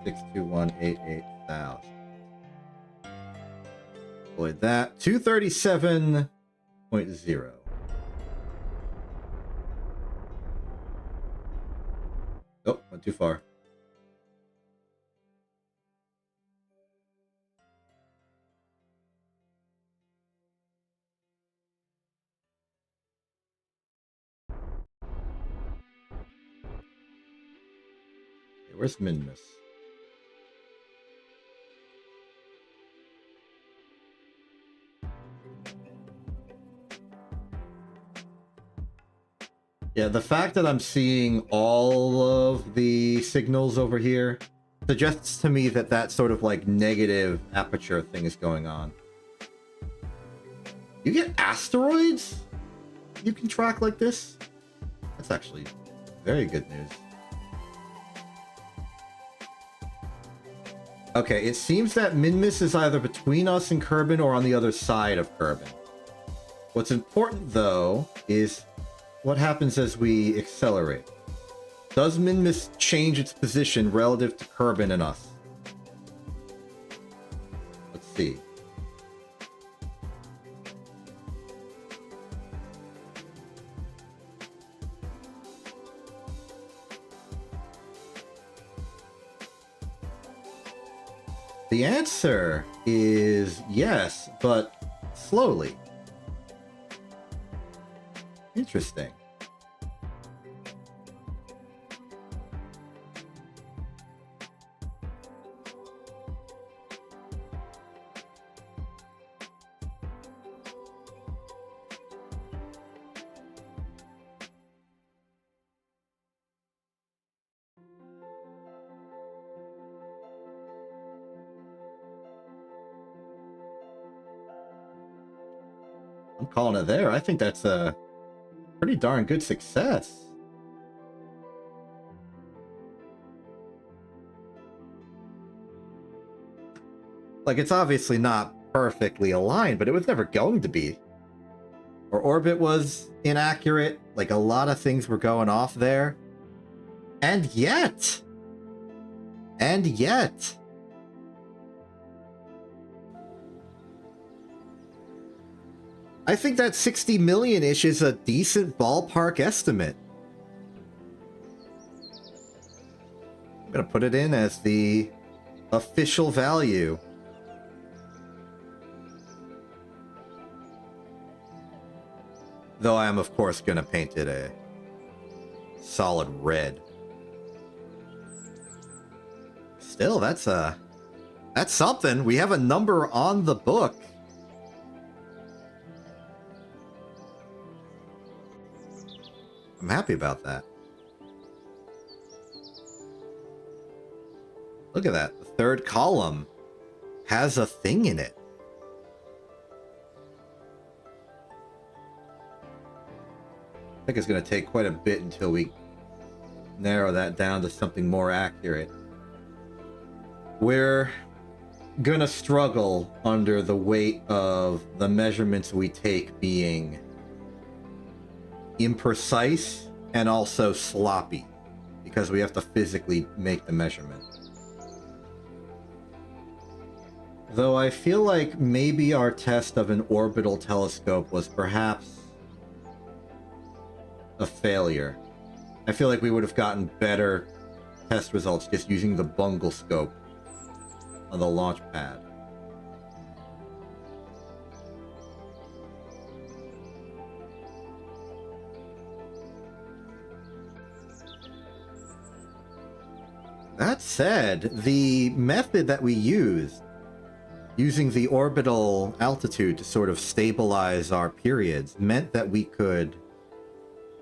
62188,000. Avoid that. 237.0. Oh, went too far. Okay, where's Minmus? Yeah, the fact that I'm seeing all of the signals over here suggests to me that that sort of like negative aperture thing is going on. You get asteroids you can track like this? That's actually very good news. Okay, it seems that Minmus is either between us and Kerbin or on the other side of Kerbin. What's important, though, is what happens as we accelerate. Does Minmus change its position relative to Kerbin and us? Let's see. The answer is yes, but slowly. Interesting. I'm calling it there. I think that's a pretty darn good success. Like, it's obviously not perfectly aligned, but it was never going to be. Our orbit was inaccurate. Like, a lot of things were going off there. And yet... I think that 60 million-ish is a decent ballpark estimate. I'm going to put it in as the official value. Though I am, of course, going to paint it a solid red. Still, that's something. We have a number on the book. I'm happy about that. Look at that. The third column has a thing in it. I think it's going to take quite a bit until we narrow that down to something more accurate. We're going to struggle under the weight of the measurements we take being imprecise and also sloppy, because we have to physically make the measurement. Though I feel like maybe our test of an orbital telescope was perhaps a failure. I feel like we would have gotten better test results just using the bungle scope on the launch pad. That said, the method that we used, using the orbital altitude to sort of stabilize our periods, meant that we could,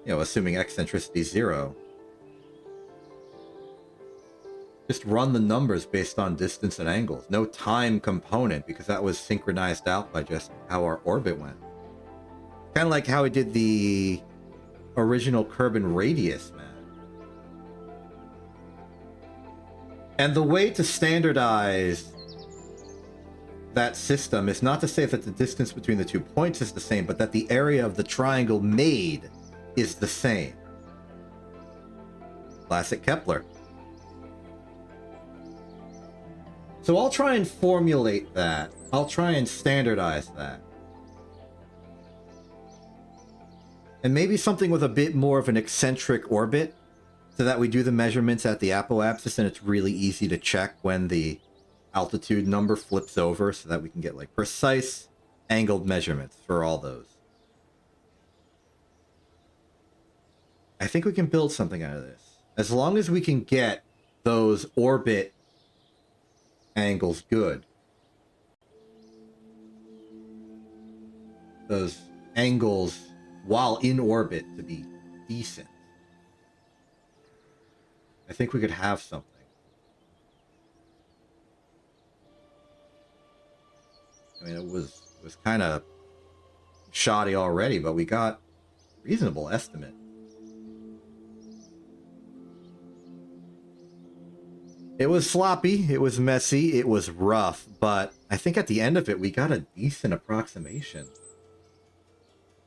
you know, assuming eccentricity 0, just run the numbers based on distance and angles. No time component, because that was synchronized out by just how our orbit went. Kind of like how we did the original Kerbin radius, man. And the way to standardize that system is not to say that the distance between the 2 points is the same, but that the area of the triangle made is the same. Classic Kepler. So I'll try and formulate that. I'll try and standardize that. And maybe something with a bit more of an eccentric orbit, so that we do the measurements at the apoapsis and it's really easy to check when the altitude number flips over, so that we can get like precise angled measurements for all those. I think we can build something out of this. As long as we can get those orbit angles good. Those angles while in orbit to be decent. I think we could have something. I mean, it was kind of shoddy already, but we got a reasonable estimate. It was sloppy, it was messy, it was rough, but I think at the end of it, we got a decent approximation.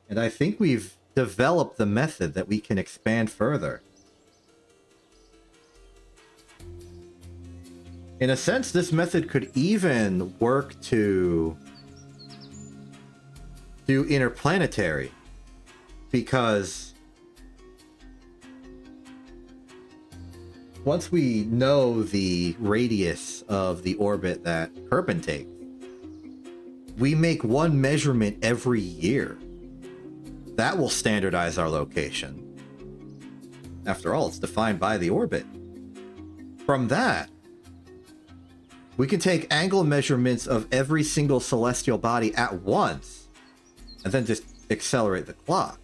And I think we've developed the method that we can expand further. In a sense, this method could even work to do interplanetary, because once we know the radius of the orbit that Kerbin takes, we make one measurement every year. That will standardize our location. After all, it's defined by the orbit. From that, we can take angle measurements of every single celestial body at once, and then just accelerate the clock.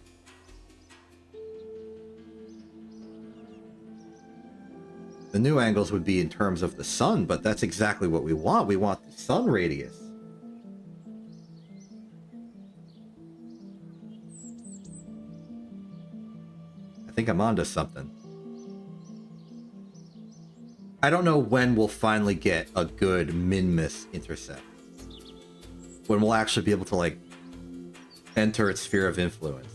The new angles would be in terms of the sun, but that's exactly what we want. We want the sun radius. I think I'm onto something. I don't know when we'll finally get a good min-miss intercept. When we'll actually be able to, like, enter its sphere of influence.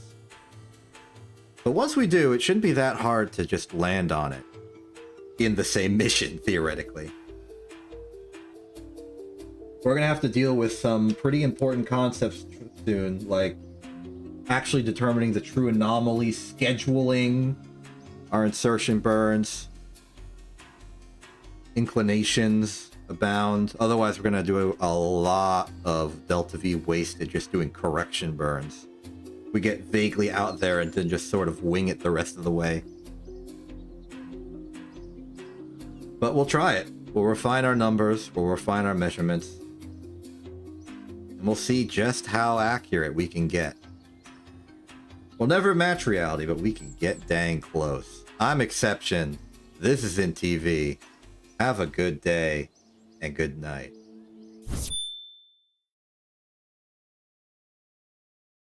But once we do, it shouldn't be that hard to just land on it. In the same mission, theoretically. We're gonna have to deal with some pretty important concepts soon, like actually determining the true anomaly, scheduling our insertion burns, inclinations, abound. Otherwise, we're going to do a lot of Delta V wasted just doing correction burns. We get vaguely out there and then just sort of wing it the rest of the way. But we'll try it. We'll refine our numbers. We'll refine our measurements. And we'll see just how accurate we can get. We'll never match reality, but we can get dang close. I'm Exception. This is In TV. Have a good day and good night.